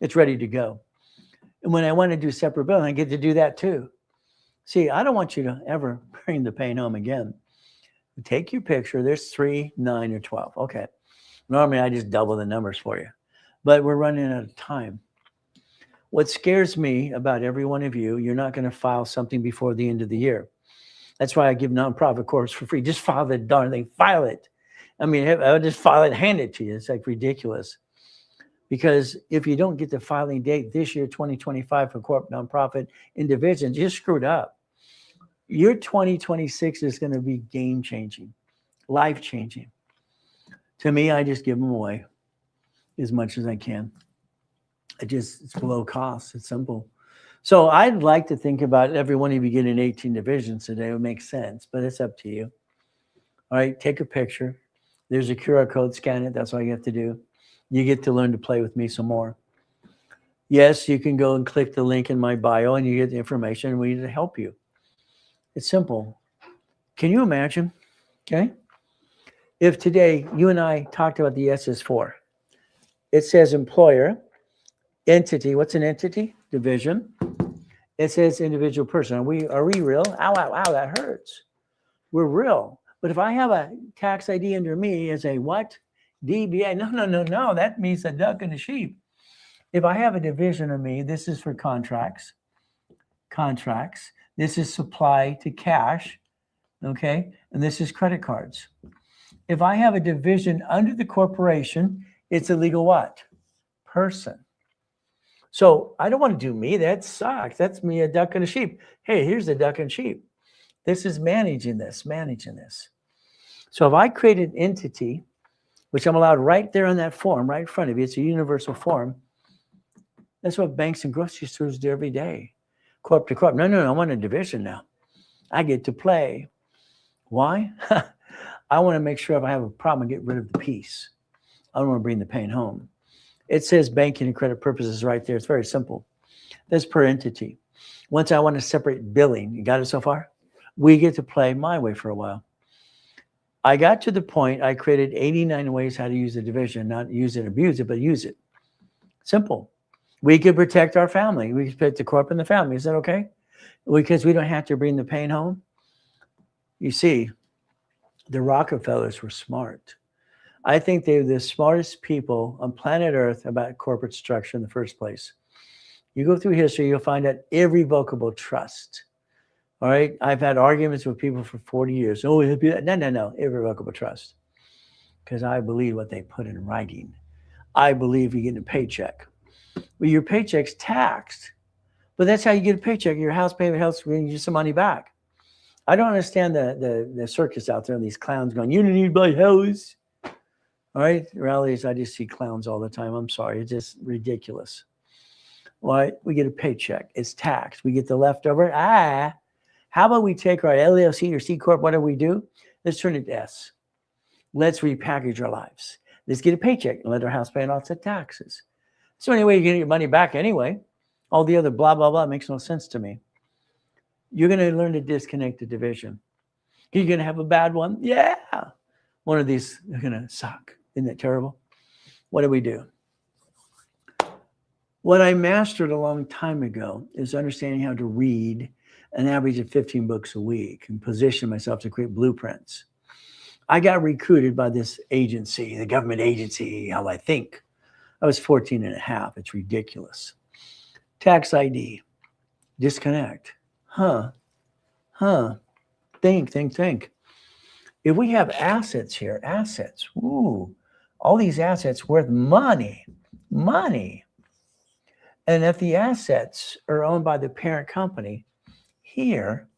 It's ready to go. And when I want to do separate billing, I get to do that too. See, I don't want you to ever bring the pain home again. Take your picture. There's 3, 9, or 12. Okay. Normally, I just double the numbers for you. But we're running out of time. What scares me about every one of you, you're not going to file something before the end of the year. That's why I give nonprofit course for free. Just file the darn thing. File it. I mean, I'll just file it and hand it to you. It's like ridiculous. Because if you don't get the filing date this year, 2025 for corporate, nonprofit, individuals, you're screwed up. Your 2026 is going to be game-changing, life-changing. To me, I just give them away as much as I can. It's below cost. It's simple. So I'd like to think about every one of you getting 18 divisions today. It would make sense, but it's up to you. All right, take a picture. There's a QR code, scan it. That's all you have to do. You get to learn to play with me some more. Yes, you can go and click the link in my bio and you get the information. We need to help you. It's simple. Can you imagine? Okay. If today you and I talked about the SS4, it says employer, entity. What's an entity? Division. It says individual person. Are we real? Ow, ow, ow, that hurts. We're real. But if I have a tax ID under me as a what? DBA. No. That means a duck and a sheep. If I have a division of me, this is for contracts. This is supply to cash. Okay. And this is credit cards. If I have a division under the corporation, it's a legal what? Person. So I don't want to do me. That sucks. That's me, a duck and a sheep. Hey, here's the duck and sheep. This is managing this. So if I create an entity, which I'm allowed right there on that form, right in front of you, it's a universal form. That's what banks and grocery stores do every day. Corp to corp. No, I want a division now. I get to play. Why? I want to make sure if I have a problem, I get rid of the peace. I don't want to bring the pain home. It says banking and credit purposes right there. It's very simple. That's per entity. Once I want to separate billing, you got it so far? We get to play my way for a while. I got to the point I created 89 ways how to use the division, not use it, abuse it, but use it. Simple. We could protect our family. We could protect the corp and the family. Is that okay? Because we don't have to bring the pain home. You see, the Rockefellers were smart. I think they're the smartest people on planet Earth about corporate structure in the first place. You go through history, you'll find out irrevocable trust. All right. I've had arguments with people for 40 years. Oh, no. Irrevocable trust. Because I believe what they put in writing. I believe you get a paycheck. Well, your paycheck's taxed. But that's how you get a paycheck. Your house payment helps bring you some money back. I don't understand the circus out there and these clowns going, you don't need my house. All right. Rallies, I just see clowns all the time. I'm sorry. It's just ridiculous. Well, we get a paycheck. It's taxed. We get the leftover. How about we take our LLC or C Corp, whatever we do? Let's turn it to S. Let's repackage our lives. Let's get a paycheck and let our house pay lots of taxes. So anyway, you're going to get your money back anyway. All the other blah, blah, blah makes no sense to me. You're going to learn to disconnect the division. You're going to have a bad one? Yeah. One of these are going to suck. Isn't that terrible? What do? What I mastered a long time ago is understanding how to read an average of 15 books a week and position myself to create blueprints. I got recruited by this agency, the government agency, how I think. I was 14 and a half. It's ridiculous. Tax ID. Disconnect. Think. If we have assets here, all these assets worth money. And if the assets are owned by the parent company here,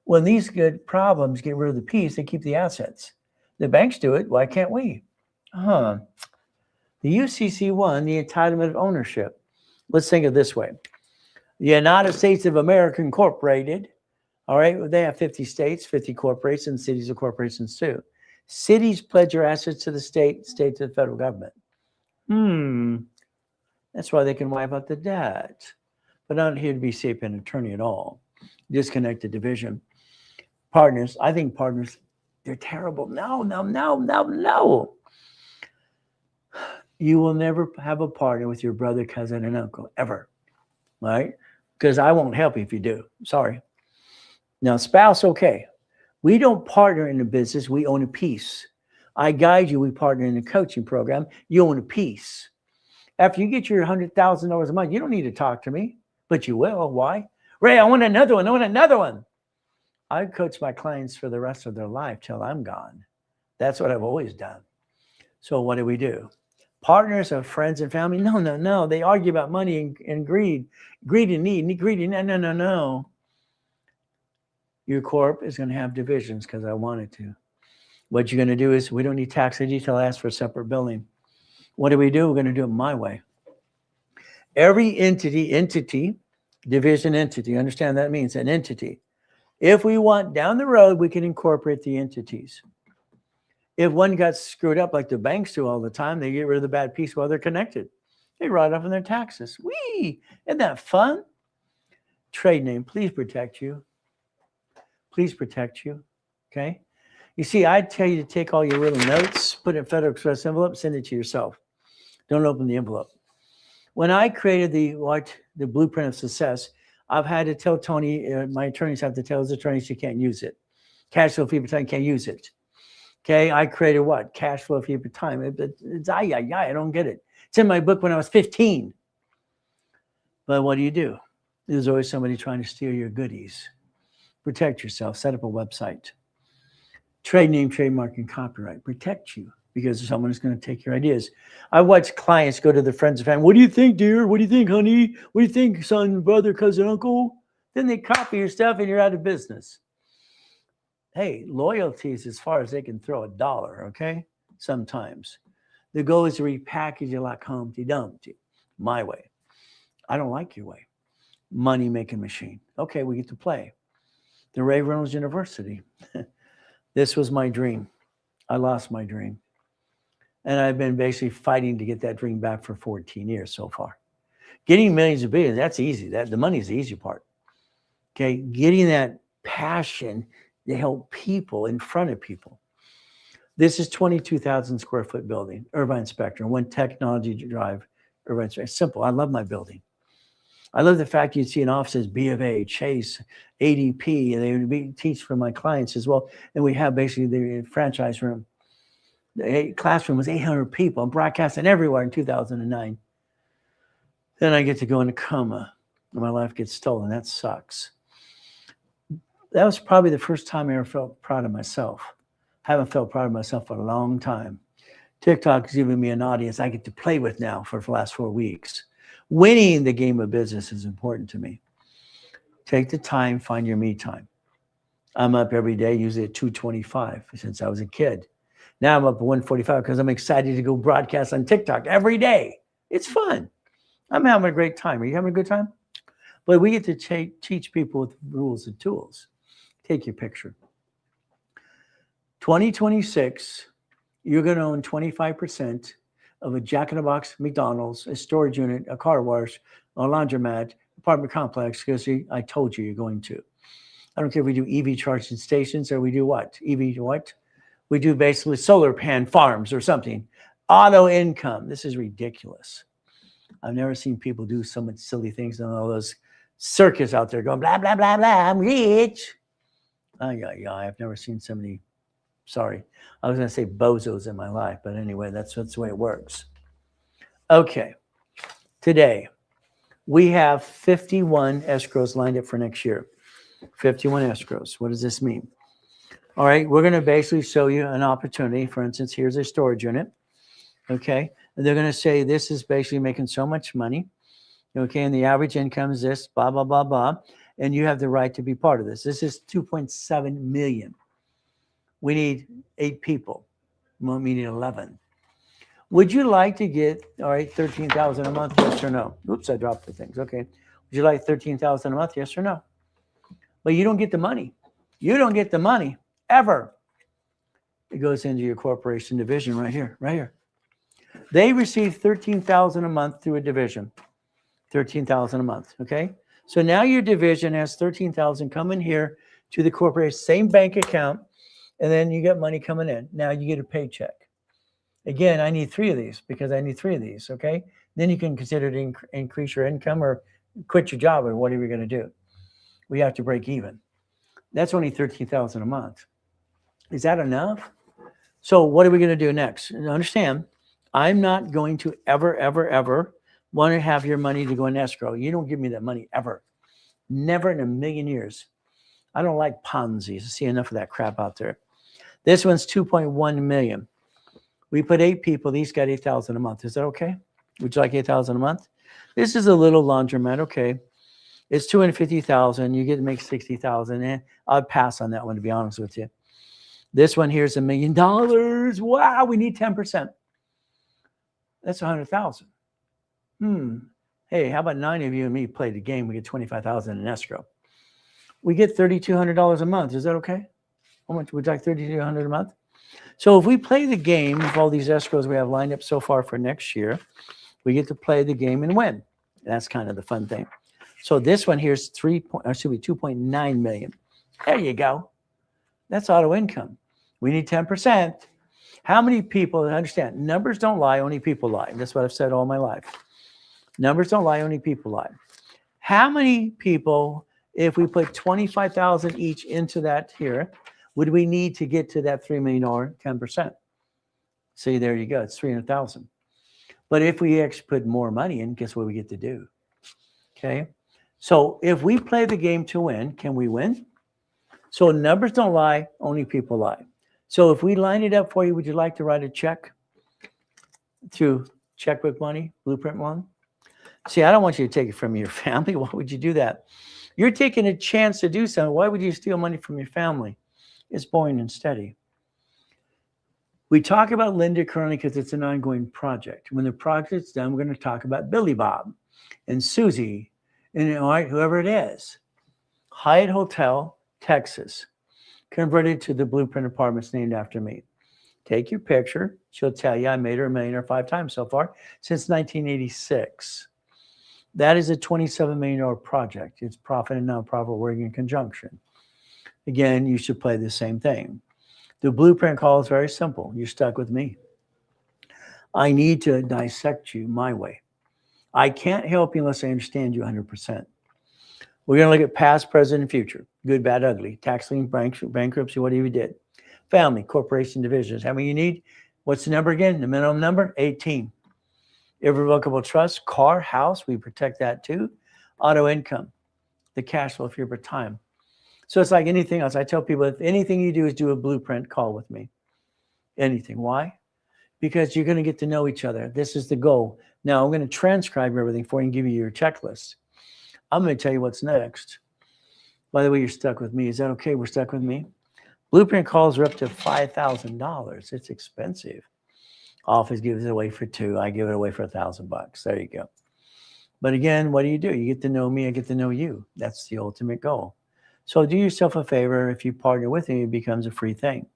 when these good problems get rid of the peace, they keep the assets. The banks do it. Why can't we? The UCC1, the entitlement of ownership. Let's think of it this way. The United States of America Incorporated, all right, they have 50 states, 50 corporations, cities of corporations too. Cities pledge their assets to the state to the federal government. That's why they can wipe out the debt. But I'm not here to be safe an attorney at all. Disconnect the division. Partners, I think partners, they're terrible. No. You will never have a partner with your brother, cousin, and uncle, ever, right? Because I won't help you if you do. Sorry. Now, spouse, okay. We don't partner in a business. We own a piece. I guide you. We partner in a coaching program. You own a piece. After you get your $100,000 a month, you don't need to talk to me, but you will. Why? Ray, I want another one. I coach my clients for the rest of their life till I'm gone. That's what I've always done. So what do? Partners are friends and family? No. They argue about money and greed. Greed and need. No. Your corp is going to have divisions because I want it to. What you're going to do is we don't need tax ID till I ask for a separate billing. What do? We're going to do it my way. Every entity, Division entity. Understand that means an entity. If we want down the road, we can incorporate the entities. If one got screwed up like the banks do all the time, they get rid of the bad piece while they're connected. They write off on their taxes. Whee! Isn't that fun? Trade name, please protect you. Please protect you. Okay? You see, I tell you to take all your little notes, put it in Federal Express envelope, send it to yourself. Don't open the envelope. When I created the blueprint of success, I've had to tell Tony, my attorneys have to tell his attorneys you can't use it. Cash flow fee per time, can't use it. Okay, I created what? Cash flow fee per time. It's I don't get it. It's in my book when I was 15. But what do? There's always somebody trying to steal your goodies. Protect yourself. Set up a website. Trade name, trademark, and copyright. Protect you because someone is going to take your ideas. I watch clients go to their friends and family. What do you think, dear? What do you think, honey? What do you think, son, brother, cousin, uncle? Then they copy your stuff and you're out of business. Hey, loyalty is as far as they can throw a dollar, okay? Sometimes. The goal is to repackage it like Humpty Dumpty. My way. I don't like your way. Money making machine. Okay, we get to play. The Reynolds University. This was my dream. I lost my dream. And I've been basically fighting to get that dream back for 14 years so far. Getting millions of billions, that's easy. The money is the easy part. Okay, getting that passion to help people in front of people. This is 22,000 square foot building, Irvine Spectrum, One Technology Drive, Irvine Spectrum. Simple. I love my building. I love the fact you see an office, B of A, Chase, ADP, and they teach for my clients as well. And we have basically the franchise room. The classroom was 800 people. I'm broadcasting everywhere in 2009. Then I get to go in a coma and my life gets stolen. That sucks. That was probably the first time I ever felt proud of myself. I haven't felt proud of myself for a long time. TikTok is giving me an audience I get to play with now for the last 4 weeks. Winning the game of business is important to me. Take the time, find your me time. I'm up every day, usually at 2:25 since I was a kid. Now I'm up at 1:45 because I'm excited to go broadcast on TikTok every day. It's fun. I'm having a great time. Are you having a good time? But we get to teach people with rules and tools. Take your picture. 2026, you're going to own 25% of a Jack in the Box, McDonald's, a storage unit, a car wash, a laundromat, apartment complex, because I told you you're going to. I don't care if we do EV charging stations or we do what? EV what? We do basically solar pan farms or something. Auto income. This is ridiculous. I've never seen people do so much silly things and all those circus out there going blah, blah, blah, blah, I'm rich. I've never seen so many, sorry. I was going to say bozos in my life, but anyway, that's the way it works. Okay. Today, we have 51 escrows lined up for next year. 51 escrows. What does this mean? All right, we're going to basically show you an opportunity. For instance, here's a storage unit. Okay, and they're going to say this is basically making so much money. Okay, and the average income is this, blah, blah, blah, blah. And you have the right to be part of this. This is 2.7 million. We need 8 people. We need 11. Would you like to get, all right, 13,000 a month, yes or no? Oops, I dropped the things. Okay. Would you like 13,000 a month, yes or no? But you don't get the money. You don't get the money ever. It goes into your corporation division right here, right here. They receive 13,000 a month through a division. 13,000 a month, okay? So now your division has 13,000 coming here to the corporation, same bank account, and then you get money coming in. Now you get a paycheck. Again, I need 3 of these because I need 3 of these, okay? Then you can consider to increase your income or quit your job or whatever you're going to do. We have to break even. That's only 13,000 a month. Is that enough? So what are we going to do next? Understand, I'm not going to ever want to have your money to go in escrow. You don't give me that money ever. Never in a million years. I don't like Ponzi's. I see enough of that crap out there. This one's 2.1 million. We put 8 people. These got 8,000 a month. Is that okay? Would you like 8,000 a month? This is a little laundromat. Okay. It's 250,000. You get to make 60,000. And I'd pass on that one, to be honest with you. This one here is $1 million. Wow, we need 10%. That's 100,000. Hey, how about 9 of you and me play the game? We get 25,000 in escrow. We get $3,200 a month. Is that okay? How much would you like? $3,200 a month? So if we play the game of all these escrows we have lined up so far for next year, we get to play the game and win. That's kind of the fun thing. So this one here is 2.9 million. There you go. That's auto income. We need 10%. How many people understand? Numbers don't lie, only people lie. That's what I've said all my life. Numbers don't lie, only people lie. How many people, if we put 25,000 each into that here, would we need to get to that $3 million 10%? See, there you go. It's 300,000. But if we actually put more money in, guess what we get to do? Okay. So if we play the game to win, can we win? So numbers don't lie, only people lie. So if we line it up for you, would you like to write a check through checkbook money, blueprint one? See, I don't want you to take it from your family. Why would you do that? You're taking a chance to do something. Why would you steal money from your family? It's boring and steady. We talk about Linda currently because it's an ongoing project. When the project's done, we're going to talk about Billy Bob and Susie and all right, whoever it is. Hyatt Hotel, Texas, converted to the Blueprint Apartments named after me. Take your picture. She'll tell you I made her $1 million 5 times so far since 1986. That is a $27 million project. It's profit and nonprofit working in conjunction. Again, you should play the same thing. The blueprint call is very simple. You're stuck with me. I need to dissect you my way. I can't help you unless I understand you 100%. We're going to look at past, present, and future. Good, bad, ugly. Tax lien, bankruptcy, whatever you did. Family, corporation, divisions. How many you need? What's the number again? The minimum number? 18. Irrevocable trust, car, house. We protect that too. Auto income. The cash flow for your time. So it's like anything else. I tell people, if anything you do is do a blueprint call with me. Anything. Why? Because you're going to get to know each other. This is the goal. Now, I'm going to transcribe everything for you and give you your checklist. I'm going to tell you what's next. By the way, you're stuck with me. Is that okay? We're stuck with me? Blueprint calls are up to $5,000. It's expensive. Office gives it away for $2,000. I give it away for $1,000. There you go. But again, what do? You get to know me. I get to know you. That's the ultimate goal. So do yourself a favor. If you partner with me, it becomes a free thing.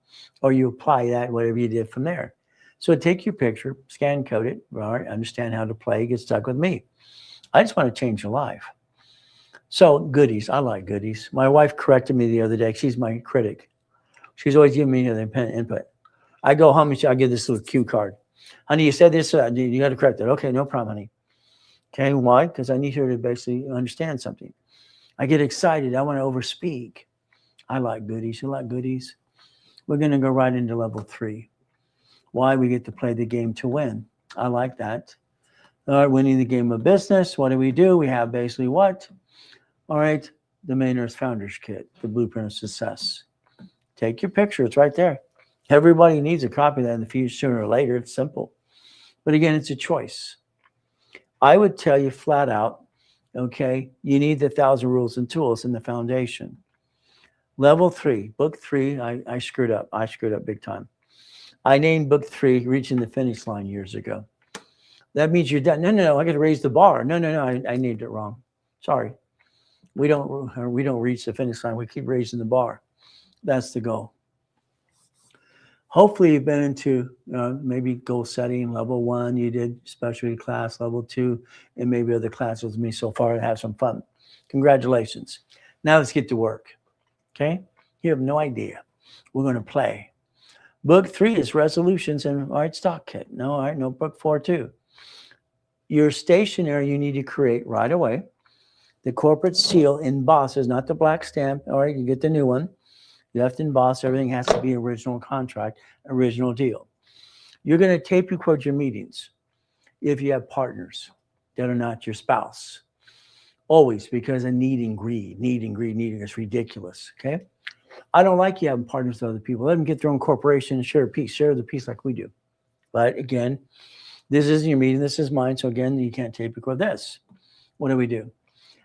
Or you apply that, whatever you did from there. So take your picture, scan code it, all right, understand how to play, get stuck with me. I just want to change your life. So goodies, I like goodies. My wife corrected me the other day. She's my critic. She's always giving me the input. I go home and I give this little cue card. Honey, you said this, you got to correct it. Okay, no problem, honey. Okay, why? Because I need her to basically understand something. I get excited. I want to overspeak. I like goodies. You like goodies? We're going to go right into level 3. Why? We get to play the game to win. I like that. All right, winning the game of business. What do? We have basically what? All right, the Millionaire's Founders Kit, the Blueprint of Success. Take your picture. It's right there. Everybody needs a copy of that in the future, sooner or later. It's simple. But again, it's a choice. I would tell you flat out, okay, you need the 1,000 rules and tools in the foundation. Level 3, book 3, I screwed up. I screwed up big time. I named book 3 Reaching the Finish Line years ago. That means you're done. No, I got to raise the bar. No, I named it wrong. Sorry. We don't reach the finish line. We keep raising the bar. That's the goal. Hopefully you've been into maybe goal setting, level 1, you did specialty class, level 2, and maybe other classes with me so far to have some fun. Congratulations. Now let's get to work. Okay? You have no idea. We're going to play. Book 3 is resolutions and all right, stock kit. No, all right, no, book 4 too. Your stationery you need to create right away. The corporate seal embosses, not the black stamp. All right, you get the new one. You have to emboss. Everything has to be original contract, original deal. You're going to tape record your meetings if you have partners that are not your spouse. Always, because of need and greed. It's ridiculous, okay? I don't like you having partners with other people. Let them get their own corporation and share the piece like we do. But again, this isn't your meeting. This is mine. So again, you can't tape record this. What do?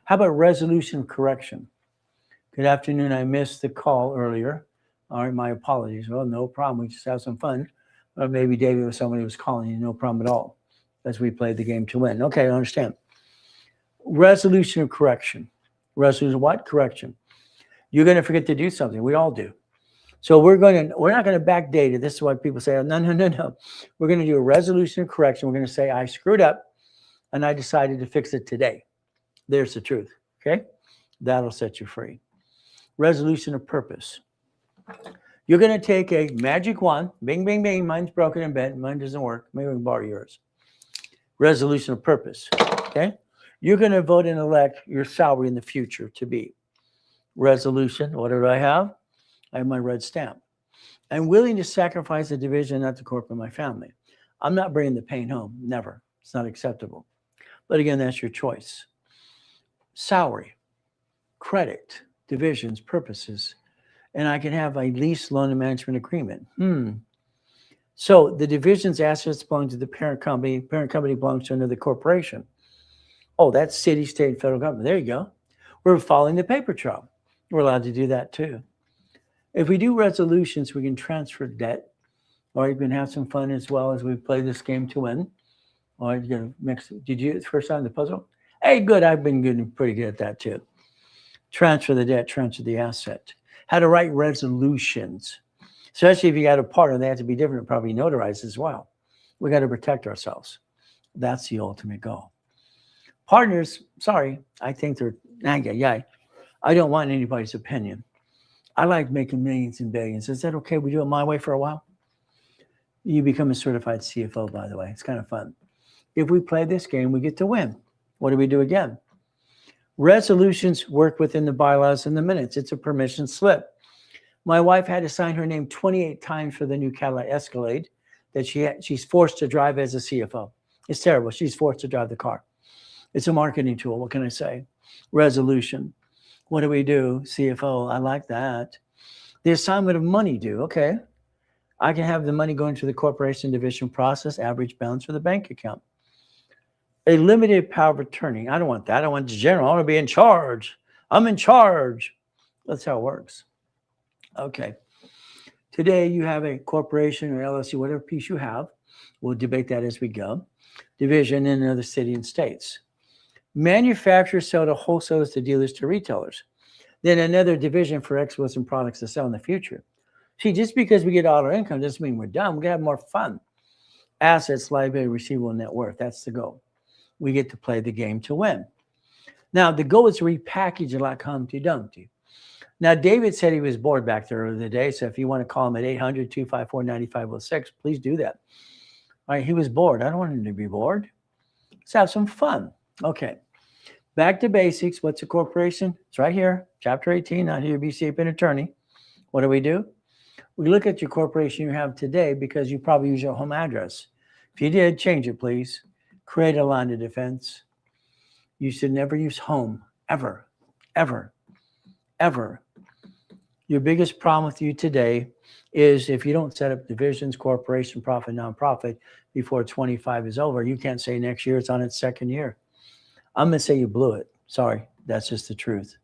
How about resolution correction? Good afternoon. I missed the call earlier. All right, my apologies. Well, no problem. We just have some fun. Or maybe David was somebody who was calling you. No problem at all. As we played the game to win. Okay, I understand. Resolution of correction. Resolution of what? Correction. You're going to forget to do something. We all do. So we're not going to backdate it. This is why people say, oh, no. We're going to do a resolution of correction. We're going to say, I screwed up and I decided to fix it today. There's the truth. Okay? That'll set you free. Resolution of purpose. You're going to take a magic wand. Bing, bing, bing. Mine's broken in bed. Mine doesn't work. Maybe we can borrow yours. Resolution of purpose. Okay? You're going to vote and elect your salary in the future to be. Resolution. What do I have? I have my red stamp. I'm willing to sacrifice the division, not the corporate, of my family. I'm not bringing the pain home. Never. It's not acceptable. But again, that's your choice. Salary, credit, divisions, purposes, and I can have a lease loan and management agreement. So the division's assets belong to the parent company. Parent company belongs to another corporation. Oh, that's city, state, federal government. There you go. We're following the paper trail. We're allowed to do that too. If we do resolutions, we can transfer debt, or you can have some fun as well as we play this game to win. Or you're gonna mix. Did you first time the puzzle? Hey, good. I've been good, pretty good at that too. Transfer the debt, transfer the asset. How to write resolutions, especially if you got a partner, they have to be different, probably notarized as well. We got to protect ourselves. That's the ultimate goal. Partners, sorry, I think they're I don't want anybody's opinion. I like making millions and billions. Is that okay? We do it my way for a while. You become a certified CFO, by the way. It's kind of fun. If we play this game, we get to win. What do we do again? Resolutions work within the bylaws and the minutes. It's a permission slip. My wife had to sign her name 28 times for the new Cadillac Escalade that she's forced to drive as a CFO. It's terrible. She's forced to drive the car. It's a marketing tool. What can I say? Resolution. What do we do? CFO. I like that. The assignment of money due. Okay. I can have the money going to the corporation division process, average balance for the bank account. A limited power of attorney. I don't want that. I want the general. I want to be in charge. I'm in charge. That's how it works. Okay. Today you have a corporation or LLC, whatever piece you have. We'll debate that as we go. Division in another city and states. Manufacturers sell to wholesalers, to dealers, to retailers. Then another division for exports and products to sell in the future. See, just because we get all our income doesn't mean we're done. We're going to have more fun. Assets, liability, receivable, net worth. That's the goal. We get to play the game to win. Now, the goal is to repackage it like Humpty Dumpty. Now, David said he was bored back there earlier today, so if you want to call him at 800-254-9506, please do that. All right, he was bored. I don't want him to be bored. Let's have some fun. Okay, back to basics. What's a corporation? It's right here, Chapter 18, not here to be an attorney. What do? We look at your corporation you have today because you probably use your home address. If you did, change it, please. Create a line of defense. You should never use home, ever, ever, ever. Your biggest problem with you today is if you don't set up divisions, corporation, profit, nonprofit before 25 is over, you can't say next year it's on its second year. I'm going to say you blew it. Sorry, that's just the truth.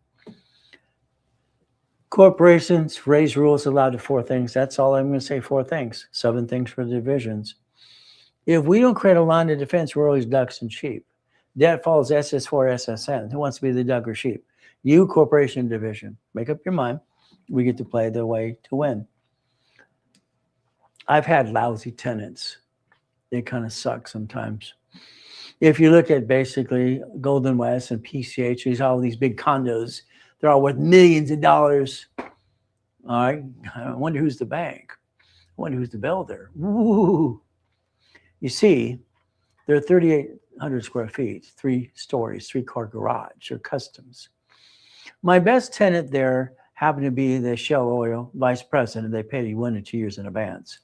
Corporations raise rules allowed to 4 things. That's all I'm going to say, 4 things. 7 things for the divisions. If we don't create a line of defense, we're always ducks and sheep. That follows SS4, SSN. Who wants to be the duck or sheep? You, corporation, division. Make up your mind. We get to play the way to win. I've had lousy tenants. They kind of suck sometimes. If you look at basically Golden West and PCH, there's all these big condos. They're all worth millions of dollars. All right. I wonder who's the bank. I wonder who's the builder. Woo. You see, they're 3,800 square feet, 3 stories, 3-car garage, or customs. My best tenant there happened to be the Shell Oil vice president. They paid you 1 to 2 years in advance.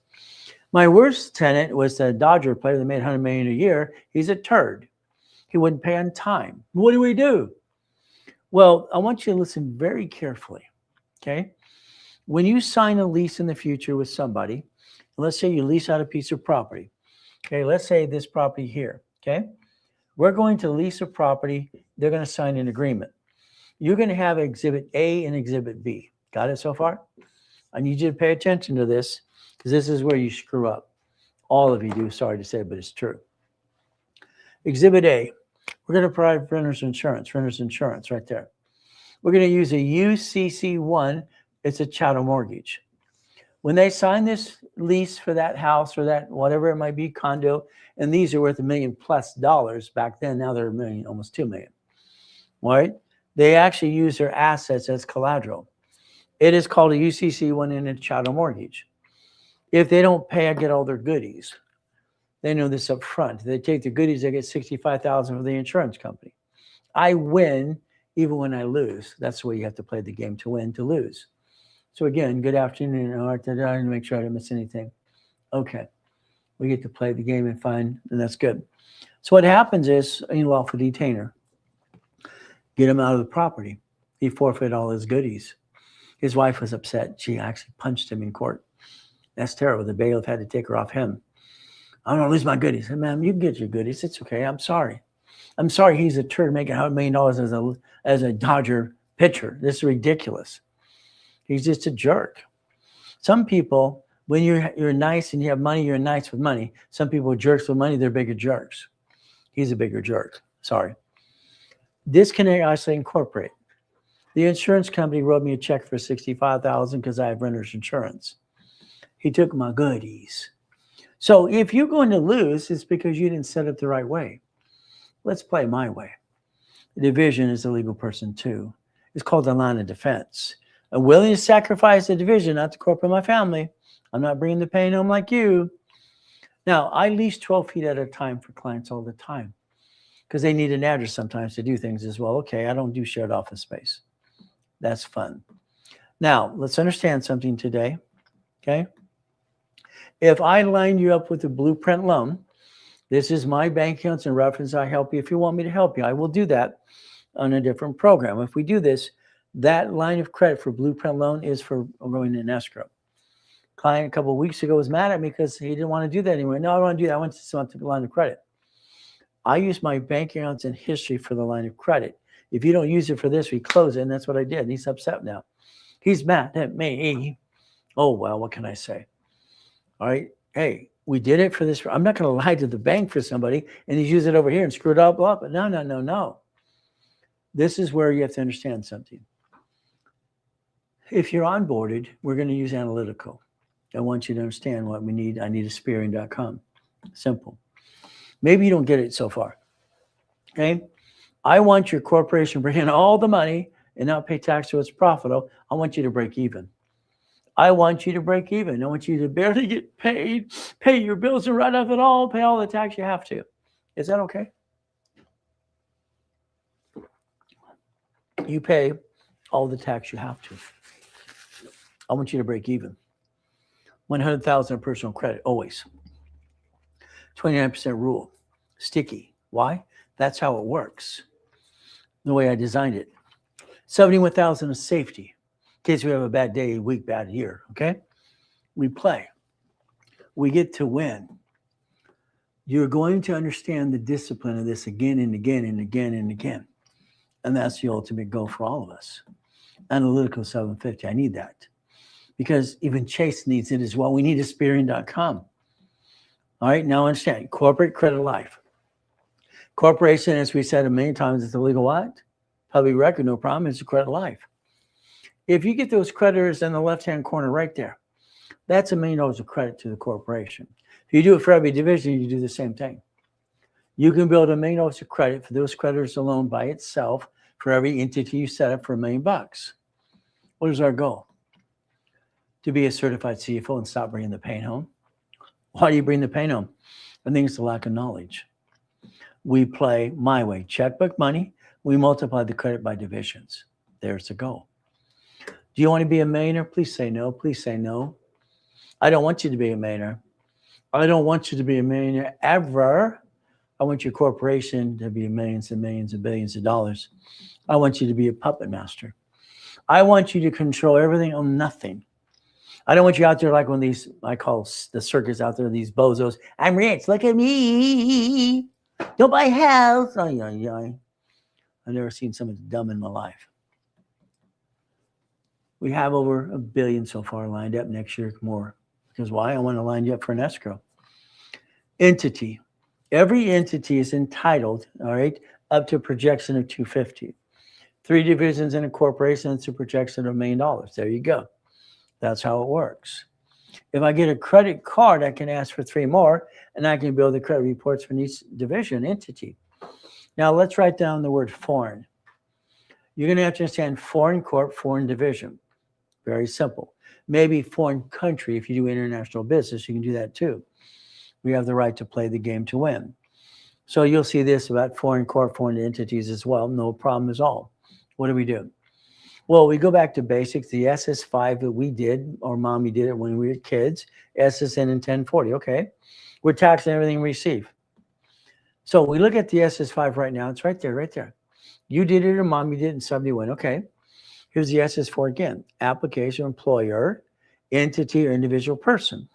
My worst tenant was the Dodger player that made $100 million a year. He's a turd. He wouldn't pay on time. What do we do? Well, I want you to listen very carefully, okay? When you sign a lease in the future with somebody, let's say you lease out a piece of property, okay? Let's say this property here, okay? We're going to lease a property. They're going to sign an agreement. You're going to have Exhibit A and Exhibit B. Got it so far? I need you to pay attention to this because this is where you screw up. All of you do, sorry to say, but it's true. Exhibit A, We're going to provide renter's insurance right there. We're going to use a UCC1. It's a chattel mortgage. When they sign this lease for that house or that whatever it might be, condo, and these are worth $1 million+ back then, now they're almost $2 million. Right? They actually use their assets as collateral. It is called a UCC1 in a chattel mortgage. If they don't pay, I get all their goodies. They know this up front. They take the goodies, they get $65,000 from the insurance company. I win even when I lose. That's the way you have to play the game, to win, to lose. So again, good afternoon. I didn't make sure I didn't miss anything. Okay. We get to play the game and find, and that's good. So what happens is, lawful detainer, get him out of the property. He forfeited all his goodies. His wife was upset. She actually punched him in court. That's terrible. The bailiff had to take her off him. I don't want to lose my goodies. I said, ma'am, you can get your goodies. It's okay. I'm sorry. I'm sorry he's a turd making $100 million as a Dodger pitcher. This is ridiculous. He's just a jerk. Some people, when you're nice and you have money, you're nice with money. Some people are jerks with money, they're bigger jerks. He's a bigger jerk. Sorry. Disconnect, isolate, incorporate. The insurance company wrote me a check for $65,000 because I have renter's insurance. He took my goodies. So if you're going to lose, it's because you didn't set it the right way. Let's play my way. The division is a legal person too. It's called the line of defense. I'm willing to sacrifice the division, not the corporate of my family. I'm not bringing the pain home like you. Now, I lease 12 feet at a time for clients all the time because they need an address sometimes to do things as well. Okay, I don't do shared office space. That's fun. Now, let's understand something today, okay? If I line you up with a blueprint loan, this is my bank accounts and reference. I help you. If you want me to help you, I will do that on a different program. If we do this, that line of credit for blueprint loan is for going in escrow. Client a couple of weeks ago was mad at me because he didn't want to do that anymore. No, I don't want to do that. I want to the line of credit. I use my bank accounts and history for the line of credit. If you don't use it for this, we close it, and that's what I did. And he's upset now. He's mad at me. Oh, well, what can I say? All right. Hey, we did it for this. I'm not going to lie to the bank for somebody, and he's used it over here and screwed up. No. This is where you have to understand something. If you're onboarded, we're going to use analytical. I want you to understand what we need. I need a spearing.com. Simple. Maybe you don't get it so far. Okay. I want your corporation to bring in all the money and not pay tax so it's profitable. I want you to break even. I want you to break even. I want you to barely get paid, pay your bills and write off it all, pay all the tax you have to. Is that okay? You pay all the tax you have to. I want you to break even. 100,000 of personal credit, always. 29% rule, sticky. Why? That's how it works. The way I designed it. 71,000 of safety. In case we have a bad day, week, bad year, okay? We play. We get to win. You're going to understand the discipline of this again and again and again and again. And that's the ultimate goal for all of us. Analytical 750, I need that. Because even Chase needs it as well. We need a spearing.com. All right, now understand, corporate credit life. Corporation, as we said a million times, it's a legal what? Public record, no problem, it's a credit life. If you get those creditors in the left-hand corner right there, that's $1 million of credit to the corporation. If you do it for every division, you do the same thing. You can build $1 million of credit for those creditors alone by itself for every entity you set up for $1 million. What is our goal? To be a certified CFO and stop bringing the pain home. Why do you bring the pain home? I think it's the lack of knowledge. We play my way, checkbook money. We multiply the credit by divisions. There's the goal. Do you want to be a millionaire? Please say no. Please say no. I don't want you to be a millionaire. I don't want you to be a millionaire ever. I want your corporation to be millions and millions and billions of dollars. I want you to be a puppet master. I want you to control everything or nothing. I don't want you out there like one of these, I call the circus out there, these bozos. I'm rich, look at me. Don't buy a house. I've never seen something dumb in my life. We have over 1 billion so far lined up, next year more. Because why? I want to line you up for an escrow. Entity. Every entity is entitled, all right, up to a projection of 250. 3 divisions in a corporation, it's a projection of $1 million. There you go. That's how it works. If I get a credit card, I can ask for 3 more, and I can build the credit reports for each division entity. Now let's write down the word foreign. You're going to have to understand foreign corp, foreign division. Very simple. Maybe foreign country. If you do international business, you can do that too. We have the right to play the game to win. So you'll see this about foreign corp, foreign entities as well. No problem at all. What do? Well, we go back to basics. The SS5 that we did, or mommy did it when we were kids, SSN and 1040. Okay. We're taxing everything we receive. So we look at the SS5 right now. It's right there, right there. You did it or mommy did it in 71. Okay. Here's the SS4 again. Application, employer, entity, or individual person.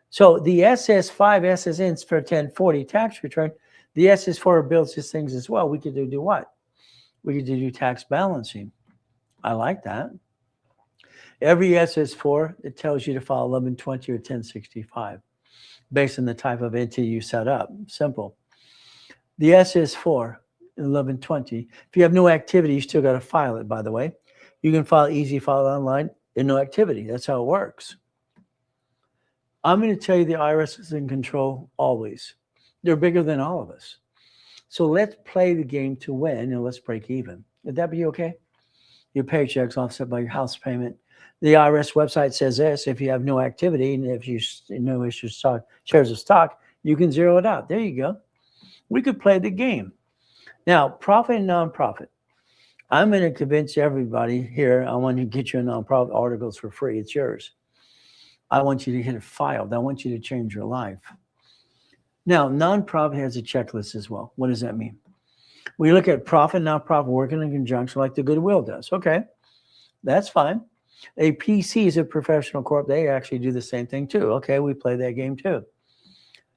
So the SS5, SSNs for 1040 tax return, the SS4 builds these things as well. We could do what? We could do tax balancing. I like that. Every SS4, it tells you to file 1120 or 1065 based on the type of entity you set up. Simple. The SS4, 1120, if you have no activity, you still got to file it, by the way. You can file easy file online and no activity. That's how it works. I'm going to tell you the IRS is in control always. They're bigger than all of us. So let's play the game to win and let's break even. Would that be okay? Your paycheck's offset by your house payment. The IRS website says this: if you have no activity and if you no issues stock, shares of stock, you can zero it out. There you go. We could play the game. Now, profit and nonprofit. I'm going to convince everybody here. I want to get you a nonprofit articles for free. It's yours. I want you to hit it filed. I want you to change your life. Now, nonprofit has a checklist as well. What does that mean? We look at profit, nonprofit working in conjunction like the Goodwill does. Okay, that's fine. A PC is a professional corp. They actually do the same thing too. Okay, we play that game too.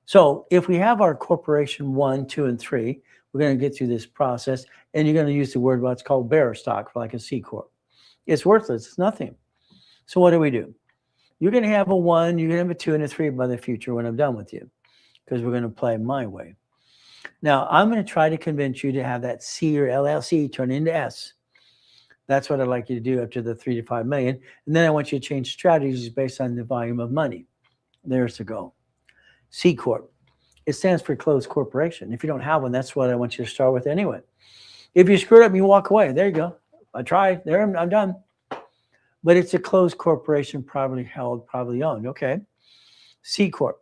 So if we have our corporation 1, 2, and 3, we're going to get through this process, and you're going to use the word what's called bearer stock for like a C corp. It's worthless. It's nothing. So what do? You're going to have a 1, you're going to have a 2, and a 3 by the future when I'm done with you, because we're going to play my way. Now, I'm going to try to convince you to have that C or LLC turn into S. That's what I'd like you to do up to the 3 to 5 million. And then I want you to change strategies based on the volume of money. There's the goal. C Corp. It stands for closed corporation. If you don't have one, that's what I want you to start with anyway. If you screw it up, you walk away. There you go. I tried. There, I'm done. But it's a closed corporation, privately held, privately owned. Okay. C Corp.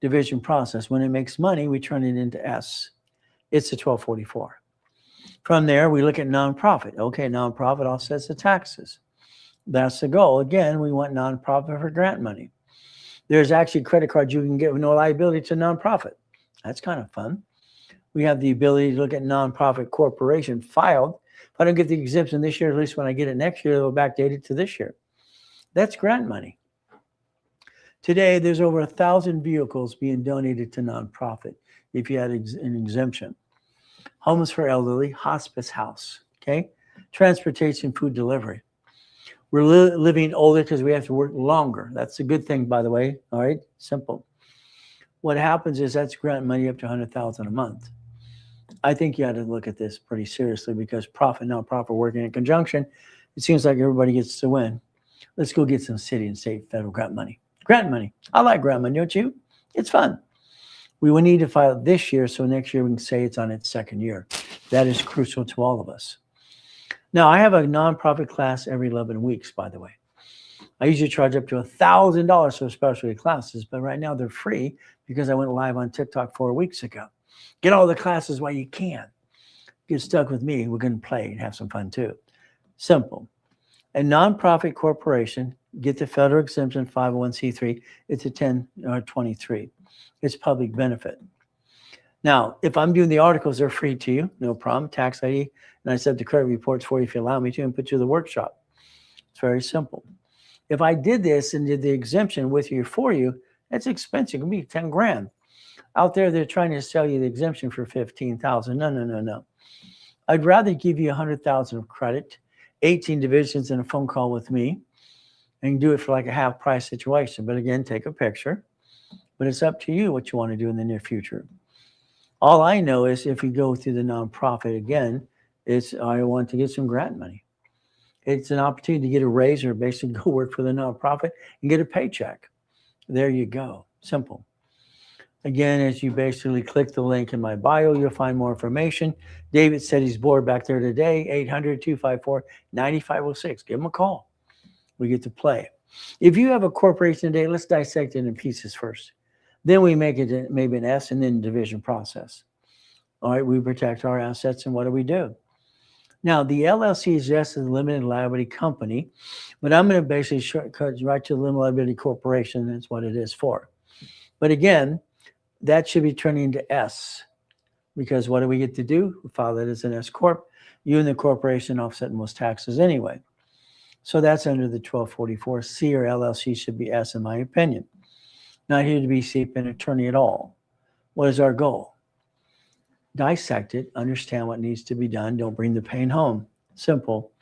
Division process. When it makes money, we turn it into S. It's a 1244. From there, we look at nonprofit. Okay, nonprofit offsets the taxes. That's the goal. Again, we want nonprofit for grant money. There's actually credit cards you can get with no liability to nonprofit. That's kind of fun. We have the ability to look at nonprofit corporation filed. If I don't get the exemption this year, at least when I get it next year, it'll backdate it to this year. That's grant money. Today, there's over 1,000 vehicles being donated to nonprofit if you had an exemption. Homes for elderly, hospice house, okay? Transportation, food delivery. We're living older because we have to work longer. That's a good thing, by the way, all right? Simple. What happens is that's grant money up to $100,000 a month. I think you ought to look at this pretty seriously because profit, nonprofit working in conjunction, it seems like everybody gets to win. Let's go get some city and state federal grant money. Grant money. I like grant money, don't you? It's fun. We will need to file it this year, so next year we can say it's on its second year. That is crucial to all of us. Now, I have a nonprofit class every 11 weeks, by the way. I usually charge up to $1,000 for specialty classes, but right now they're free because I went live on TikTok 4 weeks ago. Get all the classes while you can. Get stuck with me. We're going to play and have some fun too. Simple. A nonprofit corporation, get the federal exemption 501c3. It's a 1023. It's public benefit. Now, if I'm doing the articles, they're free to you, no problem. Tax ID, and I set the credit reports for you if you allow me to, and put you in the workshop. It's very simple. If I did this and did the exemption with you for you, that's expensive. It can be 10 grand. Out there, they're trying to sell you the exemption for 15,000. No. I'd rather give you 100,000 of credit, 18 divisions, and a phone call with me, and do it for like a half price situation. But again, take a picture. But it's up to you what you want to do in the near future. All I know is if you go through the nonprofit again, it's I want to get some grant money. It's an opportunity to get a raise or basically go work for the nonprofit and get a paycheck. There you go. Simple. Again, as you basically click the link in my bio, you'll find more information. David said he's bored back there today, 800-254-9506. Give him a call. We get to play. If you have a corporation today, let's dissect it in pieces first. Then we make it maybe an S and then division process. All right, we protect our assets, and what do we do? Now, the LLC is just a limited liability company, but I'm going to basically shortcut right to the limited liability corporation. That's what it is for. But again, that should be turning into S, because what do we get to do? We file it as an S corp. You and the corporation offset most taxes anyway. So that's under the 1244. C or LLC should be S, in my opinion. Not here to be an attorney at all. What is our goal? Dissect it, understand what needs to be done. Don't bring the pain home. Simple.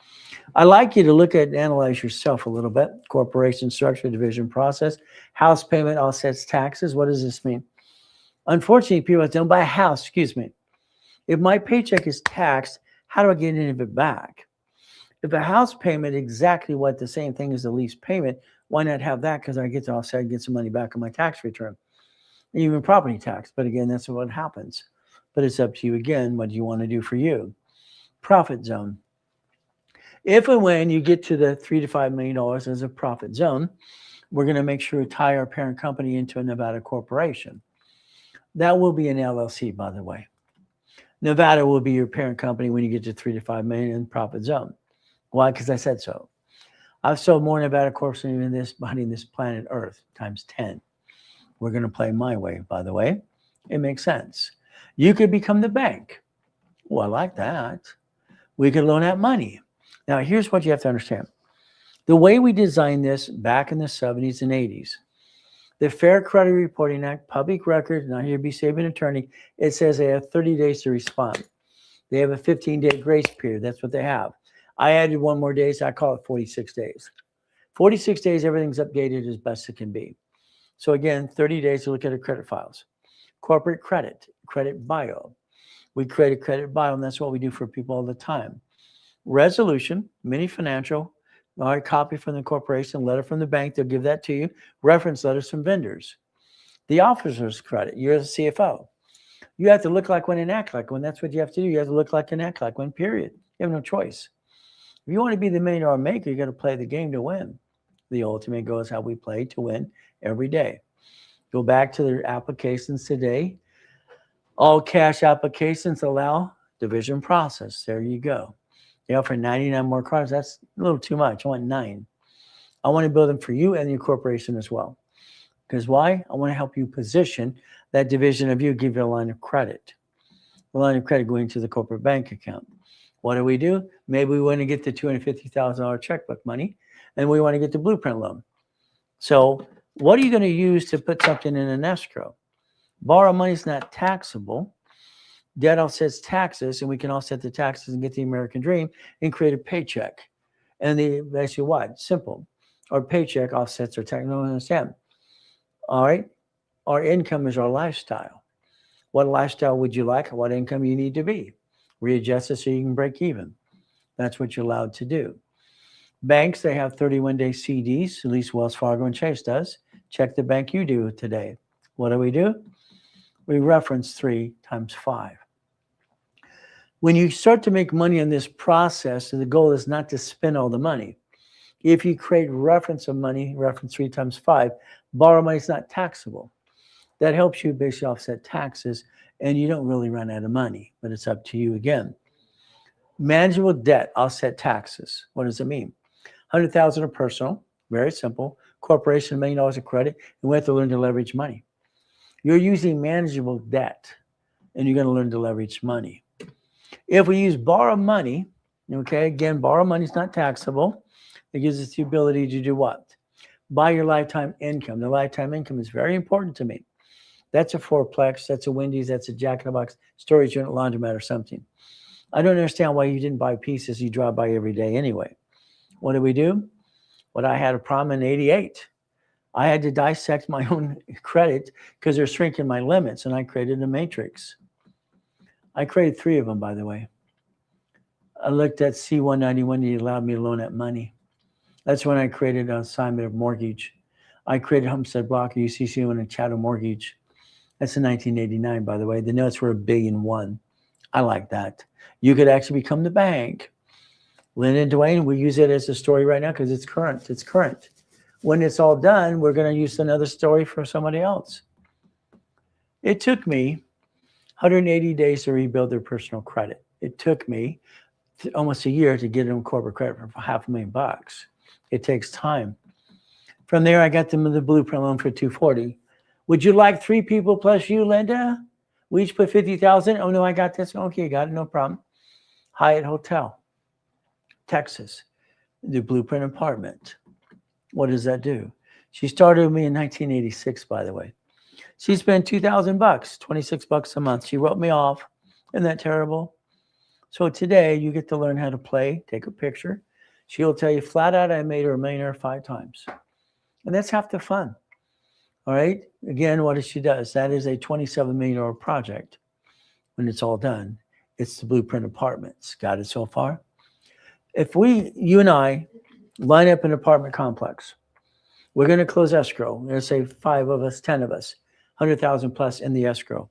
I'd like you to look at and analyze yourself a little bit. Corporation structure, division process, house payment offsets taxes. What does this mean? Unfortunately, people don't buy a house, excuse me. If my paycheck is taxed, how do I get any of it back? If a house payment exactly what the same thing as the lease payment, why not have that? Because I get to offset and get some money back on my tax return. Even property tax. But again, that's what happens. But it's up to you again. What do you want to do for you? Profit zone. If and when you get to the $3 to $5 million as a profit zone, we're going to make sure to tie our parent company into a Nevada corporation. That will be an LLC, by the way. Nevada will be your parent company when you get to 3 to 5 million in profit zone. Why? Because I said so. I've sold more Nevada corps than even this body in this planet Earth times 10. We're going to play my way, by the way. It makes sense. You could become the bank. Well, I like that. We could loan out money. Now, here's what you have to understand. The way we designed this back in the 70s and 80s, the Fair Credit Reporting Act, public records, not here to be saving attorney, it says they have 30 days to respond. They have a 15-day grace period. That's what they have. I added one more day, so I call it 46 days. 46 days, everything's updated as best it can be. So again, 30 days to look at our credit files. Corporate credit, credit bio. We create a credit bio, and that's what we do for people all the time. Resolution, mini financial, all right, copy from the corporation, letter from the bank, they'll give that to you. Reference letters from vendors. The officer's credit, you're the CFO. You have to look like one and act like one. That's what you have to do. You have to look like and act like one, period. You have no choice. If you want to be the $1 million maker, you got to play the game to win. The ultimate goal is how we play to win every day. Go back to their applications today. All cash applications allow division process. There you go. They offer 99 more cards. That's a little too much. I want 9. I want to build them for you and your corporation as well. Because why? I want to help you position that division of you, give you a line of credit. A line of credit going to the corporate bank account. What do? Maybe we want to get the $250,000 checkbook money, and we want to get the blueprint loan. So what are you going to use to put something in an escrow? Borrow money is not taxable. Debt offsets taxes, and we can offset the taxes and get the American dream and create a paycheck. And basically what? Simple. Our paycheck offsets our tax. No, understand. All right. Our income is our lifestyle. What lifestyle would you like? What income you need to be? Readjust it so you can break even. That's what you're allowed to do. Banks, they have 31-day CDs, at least Wells Fargo and Chase does. Check the bank you do today. What do? We reference 3 times 5. When you start to make money in this process, the goal is not to spend all the money. If you create reference of money, reference 3 times 5, borrow money is not taxable. That helps you basically offset taxes, and you don't really run out of money, but it's up to you again. Manageable debt, offset taxes. What does it mean? $100,000 of personal, very simple. Corporation, $1 million of credit, and we have to learn to leverage money. You're using manageable debt, and you're going to learn to leverage money. If we use borrow money, okay, again, borrow money is not taxable. It gives us the ability to do what? Buy your lifetime income. The lifetime income is very important to me. That's a fourplex, that's a Wendy's, that's a Jack in the Box, storage unit, laundromat, or something. I don't understand why you didn't buy pieces you drive by every day anyway. What do? Well, I had a problem in 88. I had to dissect my own credit because they're shrinking my limits, and I created a matrix. I created 3 of them, by the way. I looked at C-191, he allowed me to loan that money. That's when I created an assignment of mortgage. I created Homestead Block, UCC, and a Chattel Mortgage. That's in 1989, by the way. The notes were $1.1 billion. I like that. You could actually become the bank. Linda and Dwayne, we use it as a story right now because it's current. It's current. When it's all done, we're going to use another story for somebody else. It took me 180 days to rebuild their personal credit. It took me almost a year to get them corporate credit for $500,000. It takes time. From there, I got them the blueprint loan for $240. Would you like 3 people plus you, Linda? We each put $50,000. Oh no, I got this. Okay, got it, no problem. Hyatt Hotel, Texas, the blueprint apartment. What does that do? She started with me in 1986, by the way. She spent $2,000, $26 a month. She wrote me off. Isn't that terrible? So today you get to learn how to play, take a picture. She'll tell you flat out, I made her a millionaire 5 times. And that's half the fun. All right. Again, what she does, that is a $27 million project. When it's all done, it's the blueprint apartments. Got it so far? If you and I line up an apartment complex, we're going to close escrow. Let's say 5 of us, 10 of us, 100,000 plus in the escrow.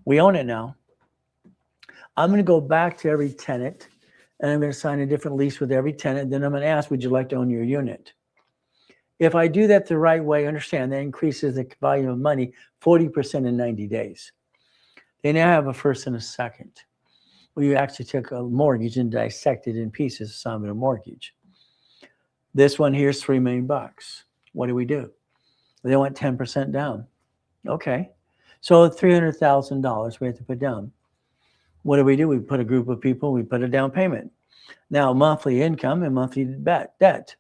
We own it now. I'm going to go back to every tenant and I'm going to sign a different lease with every tenant. Then I'm going to ask, would you like to own your unit? If I do that the right way, understand that increases the volume of money 40% in 90 days. They now have a first and a second. We actually took a mortgage and dissected in pieces, assignment of mortgage. This one here is $3 million. What do? They want 10% down. Okay. So $300,000 we have to put down. What do? We put a group of people, we put a down payment. Now monthly income and monthly debt.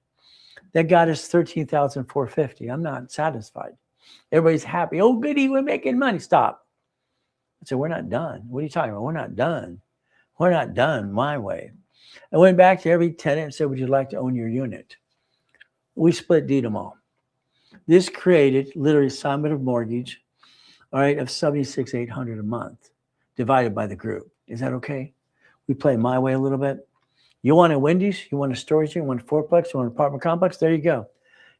That got us $13,450. I'm not satisfied. Everybody's happy. Oh, goody, we're making money. Stop. I said, we're not done. What are you talking about? We're not done. We're not done my way. I went back to every tenant and said, would you like to own your unit? We split deed them all. This created literally assignment of mortgage, all right, of $76,800 a month divided by the group. Is that okay? We play my way a little bit. You want a Wendy's, you want a storage unit, you want a fourplex, you want an apartment complex, there you go.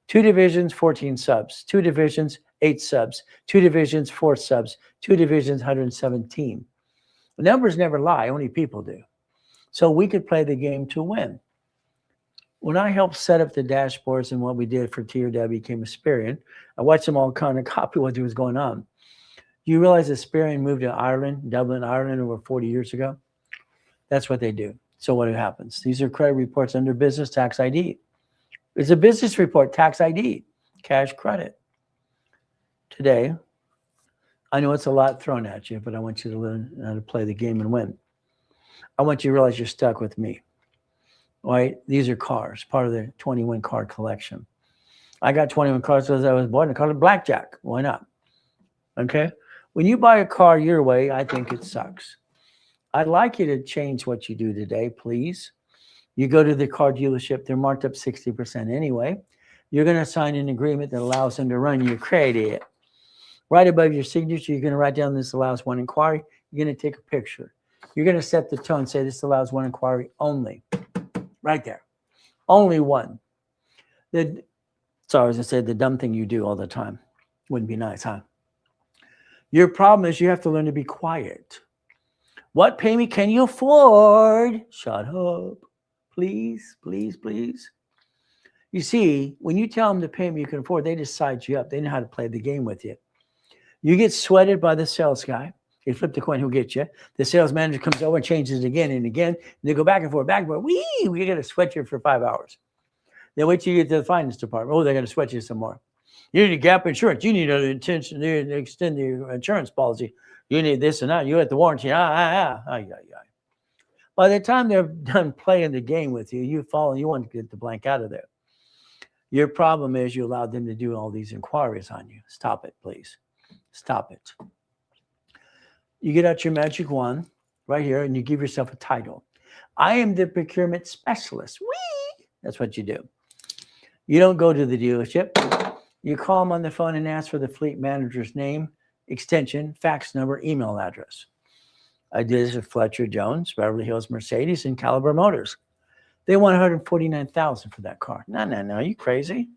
2 divisions, 14 subs. 2 divisions, 8 subs. 2 divisions, 4 subs. 2 divisions, 117. The numbers never lie, only people do. So we could play the game to win. When I helped set up the dashboards and what we did for TRW became Asperian, I watched them all kind of copy what was going on. You realize Asperian moved to Ireland, Dublin, Ireland over 40 years ago? That's what they do. So what happens? These are credit reports under business tax ID. It's a business report, tax ID, cash credit. Today, I know it's a lot thrown at you, but I want you to learn how to play the game and win. I want you to realize you're stuck with me. All right? These are cars, part of the 21 car collection. I got 21 cars as I was born. I called it blackjack. Why not? Okay? When you buy a car your way, I think it sucks. I'd like you to change what you do today, please. You go to the car dealership, they're marked up 60% anyway. You're going to sign an agreement that allows them to run your credit. Right above your signature, you're going to write down this allows one inquiry. You're going to take a picture. You're going to set the tone, say this allows one inquiry only. Right there. Only one. Sorry, as I said, the dumb thing you do all the time. Wouldn't be nice, huh? Your problem is you have to learn to be quiet. What payment can you afford? Shut up. Please, please, please. You see, when you tell them the payment you can afford, they just size you up. They know how to play the game with you. You get sweated by the sales guy. You flip the coin, who gets you? The sales manager comes over and changes it again and again. And they go back and forth, back and forth. We got to sweat you for 5 hours. Then wait till you get to the finance department. Oh, they're going to sweat you some more. You need gap insurance. You need to extend your insurance policy. You need this and that. You have the warranty. By the time they're done playing the game with you, you fall and you want to get the blank out of there. Your problem is you allowed them to do all these inquiries on you. Stop it, please. Stop it. You get out your magic wand right here and you give yourself a title. I am the procurement specialist. Whee! That's what you do. You don't go to the dealership. You call them on the phone and ask for the fleet manager's name, extension, fax number, email address. I did this with Fletcher Jones, Beverly Hills Mercedes, and Caliber Motors. They want $149,000 for that car. No, you crazy?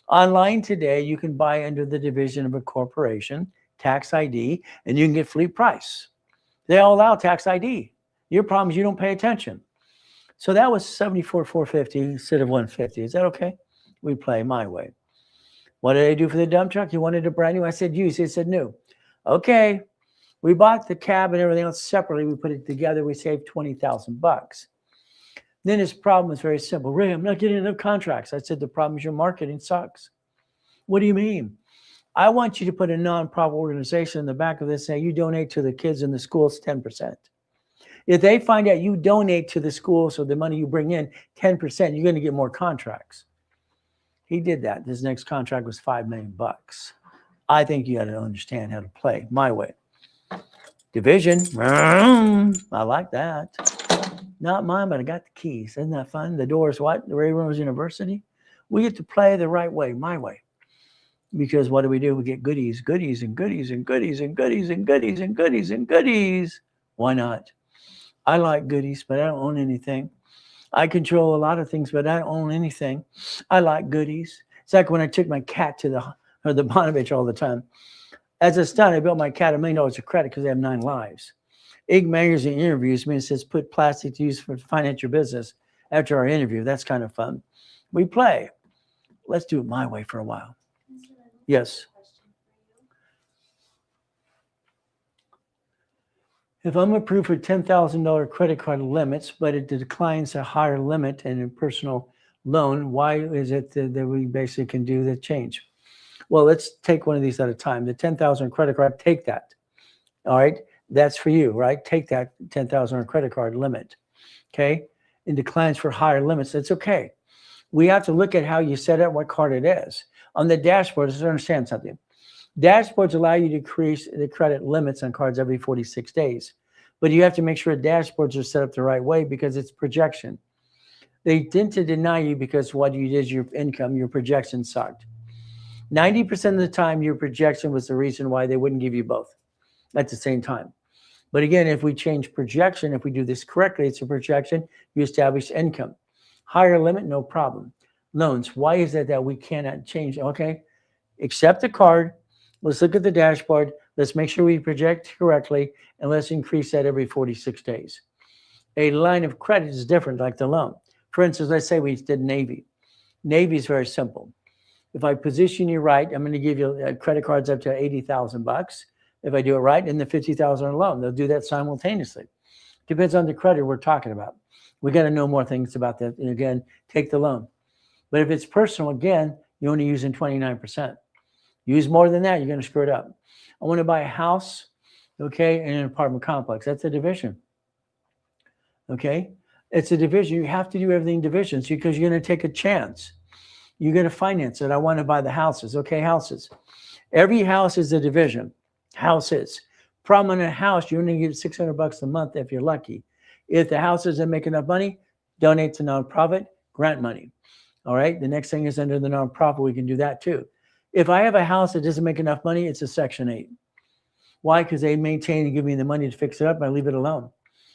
Online today, you can buy under the division of a corporation, tax ID, and you can get fleet price. They all allow tax ID. Your problem is you don't pay attention. So that was $74,450 instead of $150. Is that okay? We play my way. What did I do for the dump truck? You wanted a brand new? I said used. He said new. Okay. We bought the cab and everything else separately. We put it together. We saved $20,000. Then his problem was very simple. Ray, I'm not getting enough contracts. I said, the problem is your marketing sucks. What do you mean? I want you to put a nonprofit organization in the back of this saying you donate to the kids in the schools 10%. If they find out you donate to the school, so the money you bring in 10%, you're going to get more contracts. He did that. His next contract was $5 million. I think you got to understand how to play my way. Division. I like that. Not mine, but I got the keys. Isn't that fun? The door's what? The Reynolds University. We get to play the right way, my way. Because what do? We get goodies, goodies, and goodies, and goodies, and goodies, and goodies, and goodies, and goodies. Why not? I like goodies, but I don't own anything. I control a lot of things, but I don't own anything. I like goodies. It's like when I took my cat to the Bonovich all the time. As a stunt, I built my cat $1 million of credit because they have 9 lives. Inc. Magazine interviews me and says, put plastic to use for finance your business after our interview. That's kind of fun. We play. Let's do it my way for a while. Yes. If I'm approved for $10,000 credit card limits, but it declines a higher limit and a personal loan, why is it that we basically can do the change? Well, let's take one of these at a time. The $10,000 credit card, take that. All right. That's for you, right? Take that $10,000 credit card limit. Okay. And declines for higher limits. That's okay. We have to look at how you set up what card it is. On the dashboard, let's understand something. Dashboards allow you to increase the credit limits on cards every 46 days. But you have to make sure dashboards are set up the right way because it's projection. They tend to deny you because what you did is your income, your projection sucked. 90% of the time, your projection was the reason why they wouldn't give you both at the same time. But again, if we change projection, if we do this correctly, it's a projection, you establish income. Higher limit, no problem. Loans, why is it that we cannot change? Okay, accept the card. Let's look at the dashboard. Let's make sure we project correctly, and let's increase that every 46 days. A line of credit is different, like the loan. For instance, let's say we did Navy. Navy is very simple. If I position you right, I'm going to give you credit cards up to $80,000. If I do it right, and the $50,000 loan, they'll do that simultaneously. Depends on the credit we're talking about. We got to know more things about that. And again, take the loan. But if it's personal, again, you're only using 29%. Use more than that, you're going to screw it up. I want to buy a house, okay, in an apartment complex. That's a division. Okay? It's a division. You have to do everything in divisions because you're going to take a chance. You're going to finance it. I want to buy the houses. Okay, houses. Every house is a division. Houses. Problem in a house, you only get $600 a month if you're lucky. If the house doesn't make enough money, donate to nonprofit, grant money. All right. The next thing is under the nonprofit. We can do that too. If I have a house that doesn't make enough money, it's a Section 8. Why? Because they maintain and give me the money to fix it up. I leave it alone.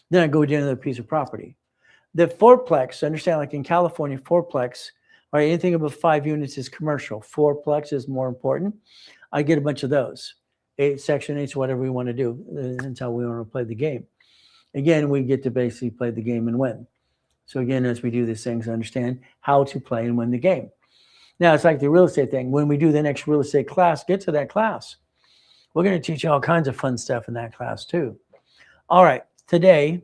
Then I go to another piece of property. The fourplex, understand, like in California, fourplex, or anything above 5 units is commercial. Fourplex is more important. I get a bunch of those. Section 8 is whatever we want to do. That's how we want to play the game. Again, we get to basically play the game and win. So again, as we do these things, understand how to play and win the game. Now, it's like the real estate thing. When we do the next real estate class, get to that class. We're going to teach you all kinds of fun stuff in that class too. All right, today,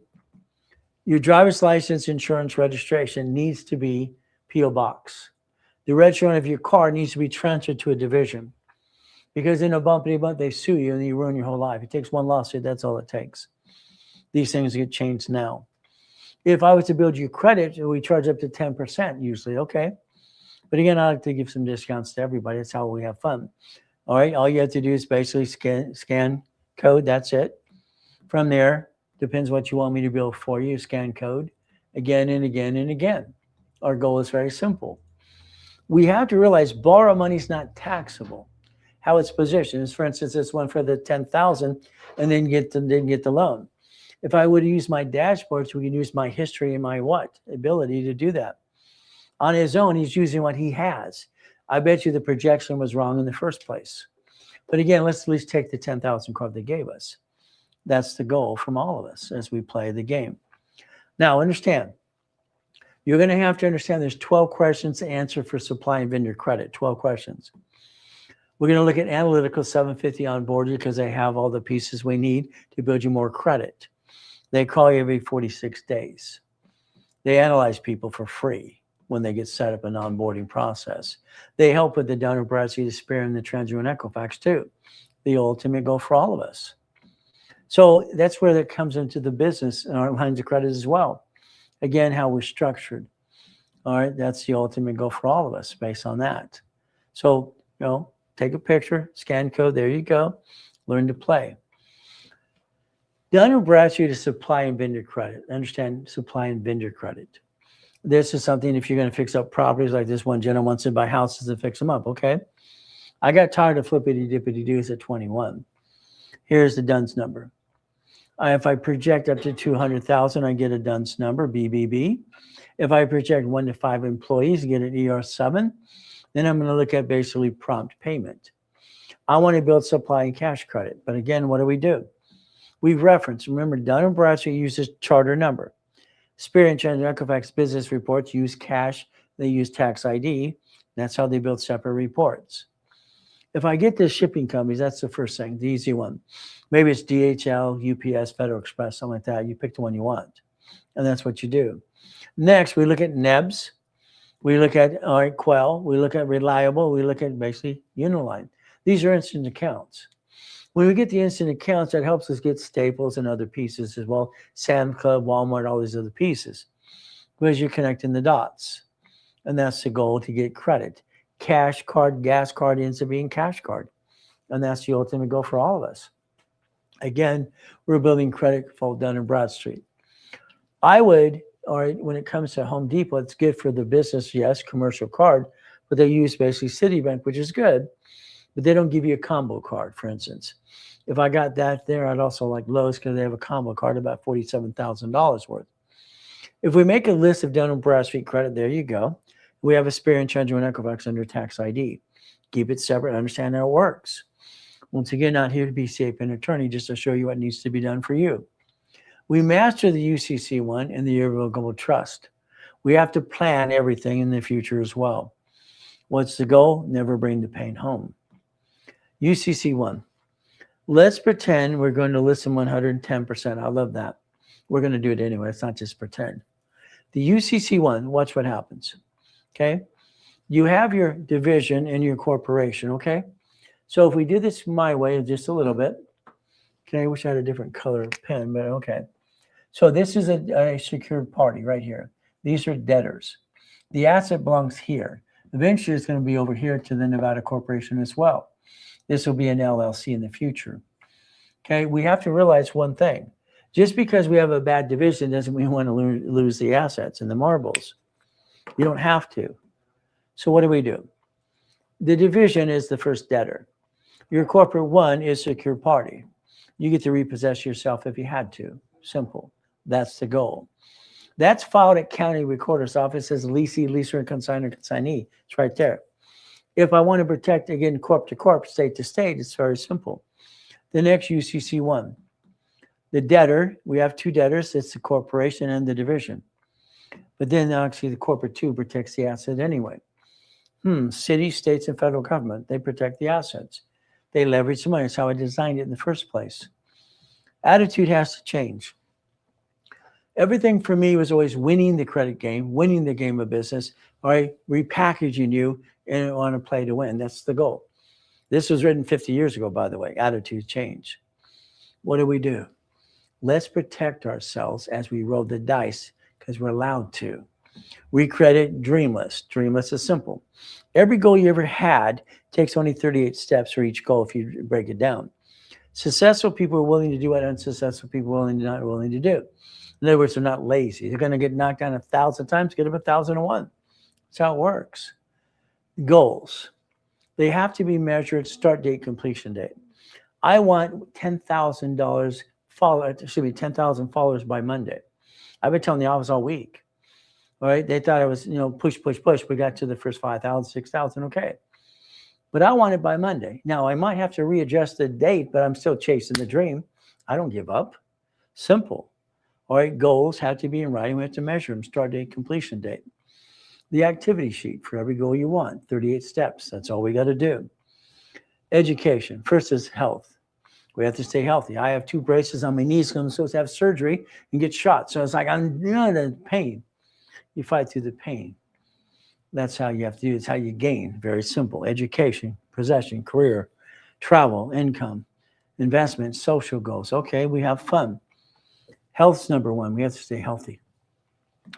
your driver's license, insurance, registration needs to be P.O. Box. The registration of your car needs to be transferred to a division. Because in a bumpity bump, they sue you and you ruin your whole life. It takes one lawsuit, that's all it takes. These things get changed now. If I was to build you credit, we charge up to 10% usually, okay. But again, I like to give some discounts to everybody. That's how we have fun. All right, all you have to do is basically scan code, that's it. From there, depends what you want me to build for you, scan code again and again and again. Our goal is very simple. We have to realize borrow money is not taxable. How it's positioned is, for instance, this one for the $10,000 and then get the loan. If I would have used my dashboards, we can use my history and my ability to do that. On his own, he's using what he has. I bet you the projection was wrong in the first place. But again, let's at least take the 10,000 card they gave us. That's the goal from all of us as we play the game. Now, understand, you're going to have to understand there's 12 questions to answer for supply and vendor credit, 12 questions. We're going to look at analytical 750 on board because they have all the pieces we need to build you more credit. They call you every 46 days. They analyze people for free when they get set up an onboarding process. They help with the Dun & Bradstreet, the Spear, and the TransUnion Equifax too. The ultimate goal for all of us. So that's where that comes into the business and our lines of credit as well. Again, how we're structured. All right, that's the ultimate goal for all of us based on that. So, take a picture, scan code, there you go. Learn to play. Dun & Bradstreet is supply and vendor credit. Understand supply and vendor credit. This is something if you're going to fix up properties like this one gentleman wants to buy houses and fix them up, okay? I got tired of flippity-dippity-doos at 21. Here's the DUNS number. If I project up to 200,000, I get a DUNS number, BBB. If I project 1 to 5 employees, I get an ER7. Then I'm going to look at basically prompt payment. I want to build supply and cash credit. But again, what do? We've referenced, remember, Dun & Bradstreet uses charter number. Spirit and TransUnion Equifax business reports use cash. They use tax ID. That's how they build separate reports. If I get the shipping companies, that's the first thing, the easy one. Maybe it's DHL, UPS, Federal Express, something like that. You pick the one you want. And that's what you do. Next, we look at NEBS. We look at Quell. We look at Reliable. We look at basically Uniline. These are instant accounts. When we get the instant accounts, that helps us get Staples and other pieces as well. Sam's Club, Walmart, all these other pieces. Because you're connecting the dots. And that's the goal, to get credit. Cash card, gas card ends up being cash card. And that's the ultimate goal for all of us. Again, we're building credit for Dun & Bradstreet. I would, when it comes to Home Depot, it's good for the business, yes, commercial card, but they use basically Citibank, which is good, but they don't give you a combo card, for instance. If I got that there, I'd also like Lowe's because they have a combo card about $47,000 worth. If we make a list of Dun & Bradstreet credit, there you go. We have a Spirit and TransUnion Equifax under tax ID. Keep it separate, understand how it works. Once again, not here to be safe and attorney, just to show you what needs to be done for you. We master the UCC one and the irrevocable trust. We have to plan everything in the future as well. What's the goal? Never bring the pain home. UCC one. Let's pretend we're going to listen 110%. I love that. We're going to do it anyway. It's not just pretend. The UCC one, watch what happens. Okay? You have your division and your corporation, okay? So if we do this my way just a little bit, okay, I wish I had a different color pen, but okay. So this is a secured party right here. These are debtors. The asset belongs here. Eventually it's going to be over here to the Nevada Corporation as well. This will be an LLC in the future. Okay, we have to realize one thing. Just because we have a bad division doesn't mean we want to lose the assets and the marbles. You don't have to. So what do? The division is the first debtor. Your corporate one is secure party. You get to repossess yourself if you had to. Simple. That's the goal. That's filed at county recorder's office as leasee, leaser, and consignor, consignee. It's right there. If I want to protect, again, corp to corp, state to state, it's very simple. The next UCC one. The debtor, we have two debtors. It's the corporation and the division. But then actually the corporate two protects the asset anyway. Cities, states, and federal government, they protect the assets. They leverage the money. That's how I designed it in the first place. Attitude has to change. Everything for me was always winning the credit game, winning the game of business, all right, repackaging you and want to play to win. That's the goal. This was written 50 years ago, by the way. Attitude change. What do? Let's protect ourselves as we roll the dice because we're allowed to. We credit dreamless. Dreamless is simple. Every goal you ever had takes only 38 steps for each goal if you break it down. Successful people are willing to do what unsuccessful people are not willing to do. In other words, they're not lazy. They're going to get knocked down 1,000 times, get up 1,001. That's how it works. Goals. They have to be measured start date, completion date. I want $10,000 it should be 10,000 followers by Monday. I've been telling the office all week. All right. They thought I was, push, push, push. We got to the first 5,000, 6,000. Okay. But I want it by Monday. Now I might have to readjust the date, but I'm still chasing the dream. I don't give up. Simple. All right. Goals have to be in writing. We have to measure them. Start date, completion date. The activity sheet for every goal you want, 38 steps. That's all we got to do. Education. First is health. We have to stay healthy. I have 2 braces on my knees because I'm supposed to have surgery and get shot. So it's like I'm the pain. You fight through the pain. That's how you have to do it. It's how you gain. Very simple. Education, possession, career, travel, income, investment, social goals. Okay, we have fun. Health's number 1. We have to stay healthy.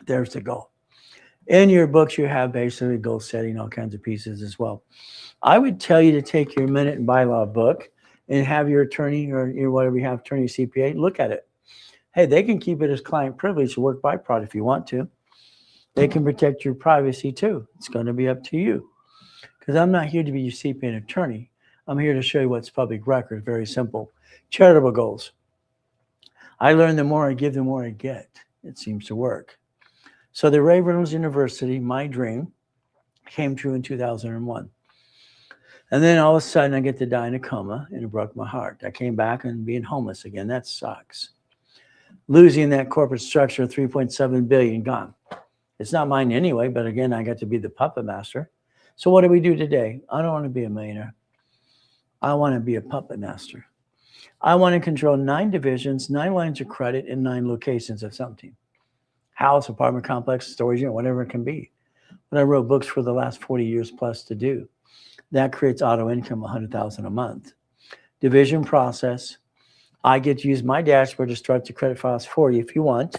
There's the goal. In your books, you have basically goal setting, all kinds of pieces as well. I would tell you to take your minute and bylaw book and have your attorney or your whatever you have, attorney, CPA, look at it. Hey, they can keep it as client privilege to work by product if you want to. They can protect your privacy too. It's going to be up to you. Because I'm not here to be your CPA and attorney. I'm here to show you what's public record. Very simple. Charitable goals. I learn the more I give, the more I get. It seems to work. So the Reynolds University, my dream, came true in 2001. And then all of a sudden I get to die in a coma and it broke my heart. I came back and being homeless again. That sucks. Losing that corporate structure, 3.7 billion gone. It's not mine anyway, but again, I got to be the puppet master. So what do we do today? I don't want to be a millionaire. I want to be a puppet master. I want to control 9 divisions, 9 lines of credit, and 9 locations of something. House, apartment complex, storage unit, whatever it can be. But I wrote books for the last 40 years plus to do. That creates auto income, $100,000 a month. Division process. I get to use my dashboard to start the credit files for you if you want.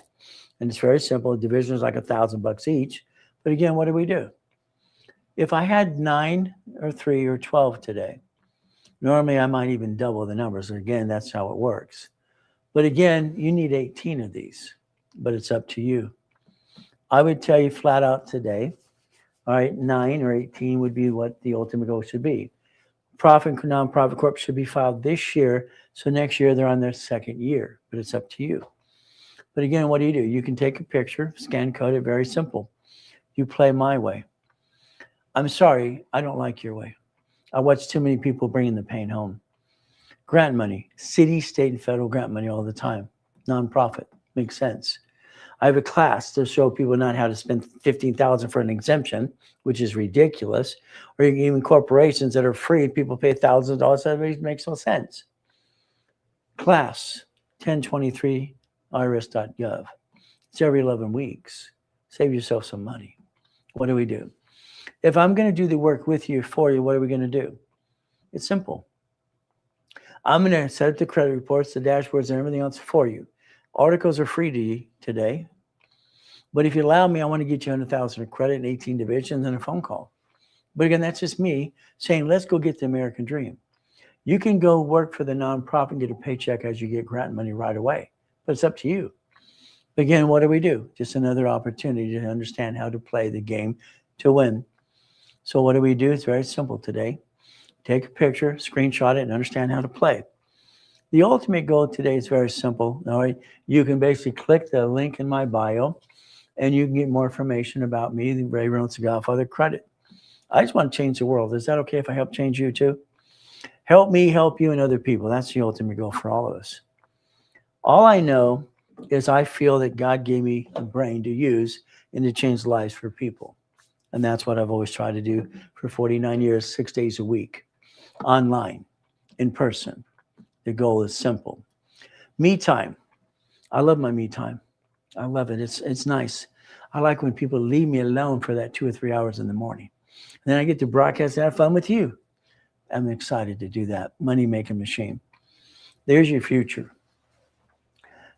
And it's very simple. Division is like $1,000 each. But again, what do we do? If I had 9 or 3 or 12 today, normally I might even double the numbers. Again, that's how it works. But again, you need 18 of these, but it's up to you. I would tell you flat out today, all right, 9 or 18 would be what the ultimate goal should be. Profit and nonprofit corp should be filed this year. So next year they're on their 2nd year, but it's up to you. But again, what do? You can take a picture, scan code it, very simple. You play my way. I'm sorry, I don't like your way. I watch too many people bringing the pain home. Grant money, city, state, and federal grant money all the time. Nonprofit, makes sense. I have a class to show people not how to spend $15,000 for an exemption, which is ridiculous, or even corporations that are free, people pay $1,000. That makes no sense. Class 1023 irs.gov. It's every 11 weeks. Save yourself some money. What do we do? If I'm going to do the work with you, for you, what are we going to do? It's simple. I'm going to set up the credit reports, the dashboards, and everything else for you. Articles are free to you today. But if you allow me, I want to get you 100,000 of credit and 18 divisions and a phone call. But again, that's just me saying, let's go get the American dream. You can go work for the nonprofit and get a paycheck as you get grant money right away. But it's up to you. Again, what do? Just another opportunity to understand how to play the game to win. So what do? It's very simple today. Take a picture, screenshot it, and understand how to play. The ultimate goal today is very simple. All right. You can basically click the link in my bio and you can get more information about me, the Ray Reynolds, the Godfather Credit. I just want to change the world. Is that okay if I help change you too? Help me, help you, and other people. That's the ultimate goal for all of us. All I know is I feel that God gave me a brain to use and to change lives for people. And that's what I've always tried to do for 49 years, 6 days a week, online, in person. The goal is simple. Me time. I love my me time. I love it. It's nice. I like when people leave me alone for that 2 or 3 hours in the morning. And then I get to broadcast and have fun with you. I'm excited to do that. Money-making machine. There's your future.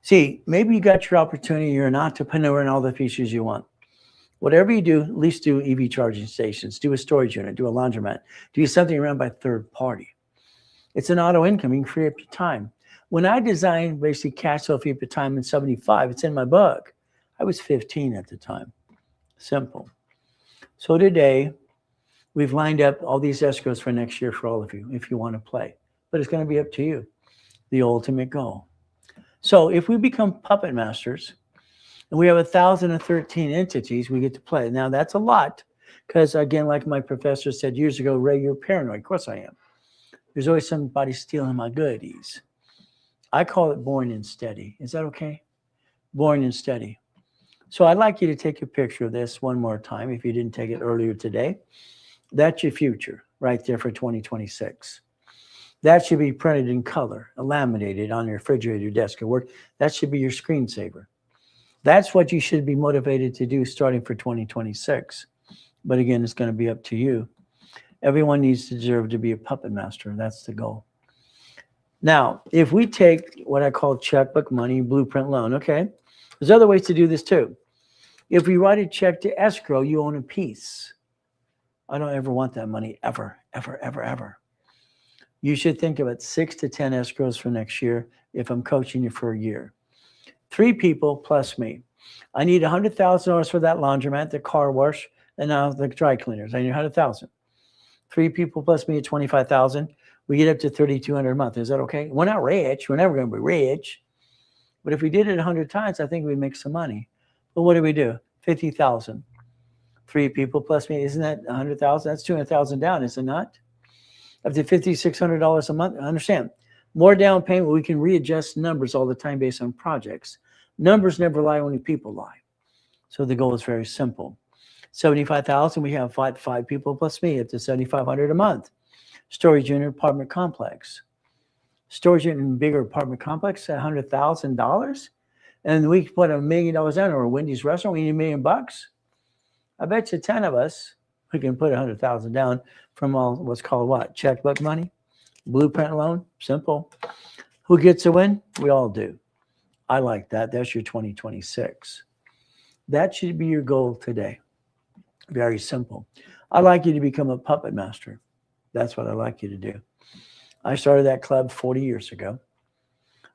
See, maybe you got your opportunity. You're an entrepreneur and all the features you want. Whatever you do, at least do EV charging stations, do a storage unit, do a laundromat, do something run by third party. It's an auto income. You can free up your time. When I designed basically cash flow free up your time in 75, it's in my book. I was 15 at the time. Simple. So today, we've lined up all these escrows for next year for all of you, if you want to play. But it's going to be up to you. The ultimate goal. So if we become puppet masters and we have 1,013 entities, we get to play. Now that's a lot because, again, like my professor said years ago, Ray, you're paranoid. Of course I am. There's always somebody stealing my goodies. I call it boring and steady. Is that okay? Boring and steady. So I'd like you to take a picture of this one more time if you didn't take it earlier today. That's your future right there for 2026. That should be printed in color, laminated on your refrigerator, desk at work. That should be your screensaver. That's what you should be motivated to do starting for 2026. But again, it's going to be up to you. Everyone needs to deserve to be a puppet master. That's the goal. Now, if we take what I call checkbook money, blueprint loan, okay, there's other ways to do this too. If we write a check to escrow, you own a piece. I don't ever want that money, ever, ever, ever, ever. You should think about 6 to 10 escrows for next year if I'm coaching you for a year. 3 people plus me. I need $100,000 for that laundromat, the car wash, and now the dry cleaners. I need $100,000. 3 people plus me at $25,000. We get up to $3,200 a month. Is that okay? We're not rich. We're never going to be rich. But if we did it 100 times, I think we'd make some money. But what do we do? 50,000. 3 people plus me. Isn't that 100,000? That's 200,000 down, is it not? Up to $5,600 a month. I understand. More down payment. We can readjust numbers all the time based on projects. Numbers never lie, only people lie. So the goal is very simple. 75,000. We have 5 people plus me up to 7,500 a month. Storage unit apartment complex. Storage unit in bigger apartment complex at $100,000. And we put $1 million down, or a Wendy's restaurant, we need $1 million bucks. I bet you 10 of us, we can put 100,000 down from all what's called what? Checkbook money, blueprint loan, simple. Who gets a win? We all do. I like that. That's your 2026. That should be your goal today. Very simple. I'd like you to become a puppet master. That's what I'd like you to do. I started that club 40 years ago.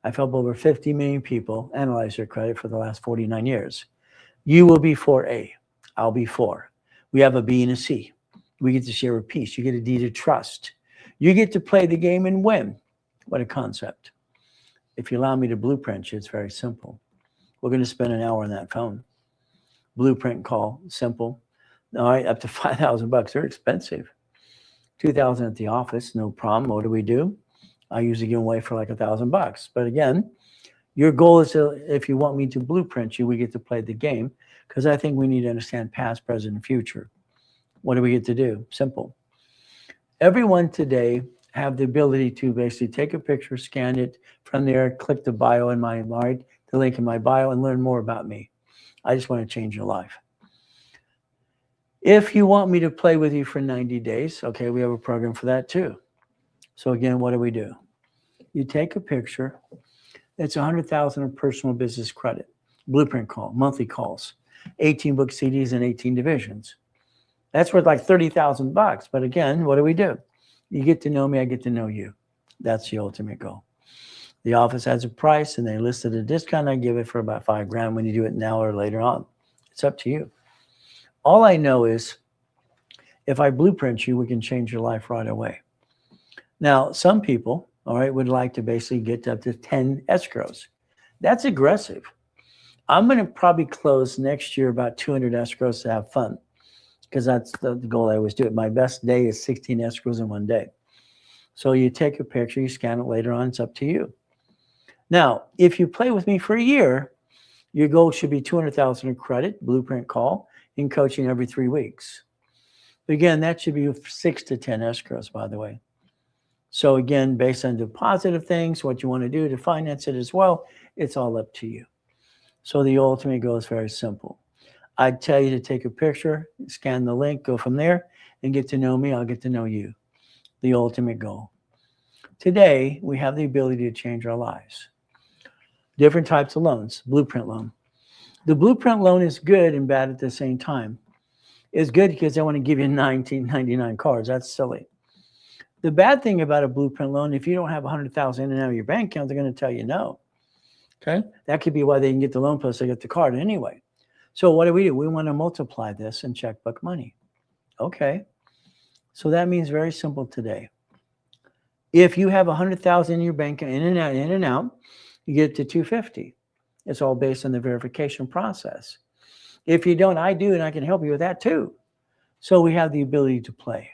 I've helped over 50 million people analyze their credit for the last 49 years. You will be 4A. I'll be 4. We have a B and a C. We get to share a piece. You get a deed of trust. You get to play the game and win. What a concept. If you allow me to blueprint you, it's very simple. We're going to spend an hour on that phone. Blueprint call, simple. All right, up to $5,000. They're expensive. $2,000 at the office, no problem. What do? I usually give away for like $1,000. But again, your goal is to, if you want me to blueprint you, we get to play the game, because I think we need to understand past, present, and future. What do we get to do? Simple. Everyone today have the ability to basically take a picture, scan it from there, click the bio in my, right, the link in my bio, and learn more about me. I just want to change your life. If you want me to play with you for 90 days, okay, we have a program for that too. So again, what do? You take a picture. It's $100,000 of personal business credit, blueprint call, monthly calls, 18 book CDs and 18 divisions. That's worth like $30,000. But again, what do? You get to know me, I get to know you. That's the ultimate goal. The office has a price and they listed a discount. I give it for about $5,000 when you do it now or later on. It's up to you. All I know is if I blueprint you, we can change your life right away. Now, some people, all right, would like to basically get up to 10 escrows. That's aggressive. I'm going to probably close next year about 200 escrows to have fun, because that's the goal I always do. My best day is 16 escrows in one day. So you take a picture, you scan it later on, it's up to you. Now, if you play with me for a year, your goal should be 200,000 of credit, blueprint call, in coaching every 3 weeks. Again, that should be 6 to 10 escrows, by the way. So again, based on the positive things, what you want to do to finance it as well, it's all up to you. So the ultimate goal is very simple. I'd tell you to take a picture, scan the link, go from there, and get to know me. I'll get to know you. The ultimate goal. Today, we have the ability to change our lives. Different types of loans. Blueprint loan. The blueprint loan is good and bad at the same time. It's good because they want to give you 1999 cars. That's silly. The bad thing about a blueprint loan, if you don't have 100,000 in and out of your bank account, they're going to tell you no. Okay? That could be why they can get the loan plus they get the card anyway. So what do? We want to multiply this in checkbook money. Okay. So that means very simple today. If you have 100,000 in your bank in and out, you get to 250. It's all based on the verification process. If you don't, I do, and I can help you with that too. So we have the ability to play.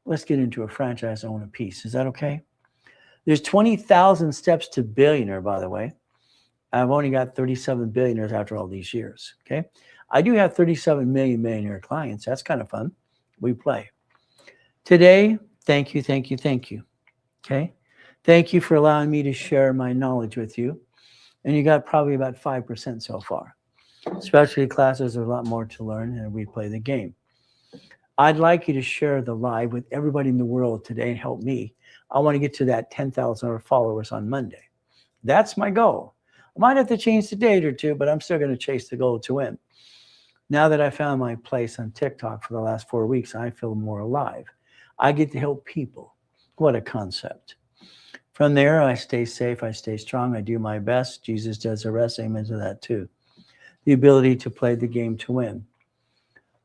Let's get into a franchise owner piece. Is that okay? There's 20,000 steps to billionaire, by the way. I've only got 37 billionaires after all these years, okay? I do have 37 million millionaire clients. That's kind of fun. We play. Today, thank you, thank you, thank you, okay? Thank you for allowing me to share my knowledge with you. And you got probably about 5% so far. Specialty classes are a lot more to learn, and we play the game. I'd like you to share the live with everybody in the world today and help me. I want to get to that 10,000 followers on Monday. That's my goal. I might have to change the date or two, but I'm still going to chase the goal to win. Now that I found my place on TikTok for the last 4 weeks, I feel more alive. I get to help people. What a concept. From there, I stay safe, I stay strong, I do my best. Jesus does the rest. Amen to that too. The ability to play the game to win.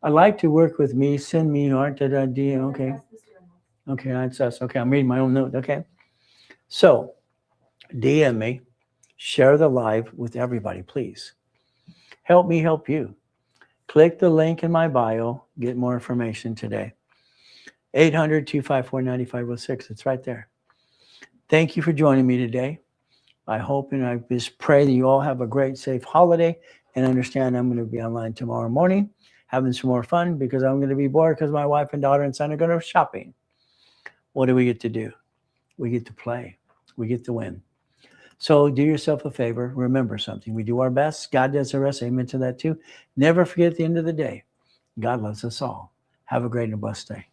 I'd like to work with me. Send me art.d. Okay. Okay, that's us. Okay, I'm reading my own note. Okay. So, DM me. Share the live with everybody, please. Help me help you. Click the link in my bio. Get more information today. 800-254-9506. It's right there. Thank you for joining me today. I hope and I just pray that you all have a great, safe holiday and understand I'm going to be online tomorrow morning having some more fun because I'm going to be bored because my wife and daughter and son are going to shopping. What do we get to do? We get to play. We get to win. So do yourself a favor. Remember something. We do our best. God does the rest. Amen to that too. Never forget at the end of the day, God loves us all. Have a great and blessed day.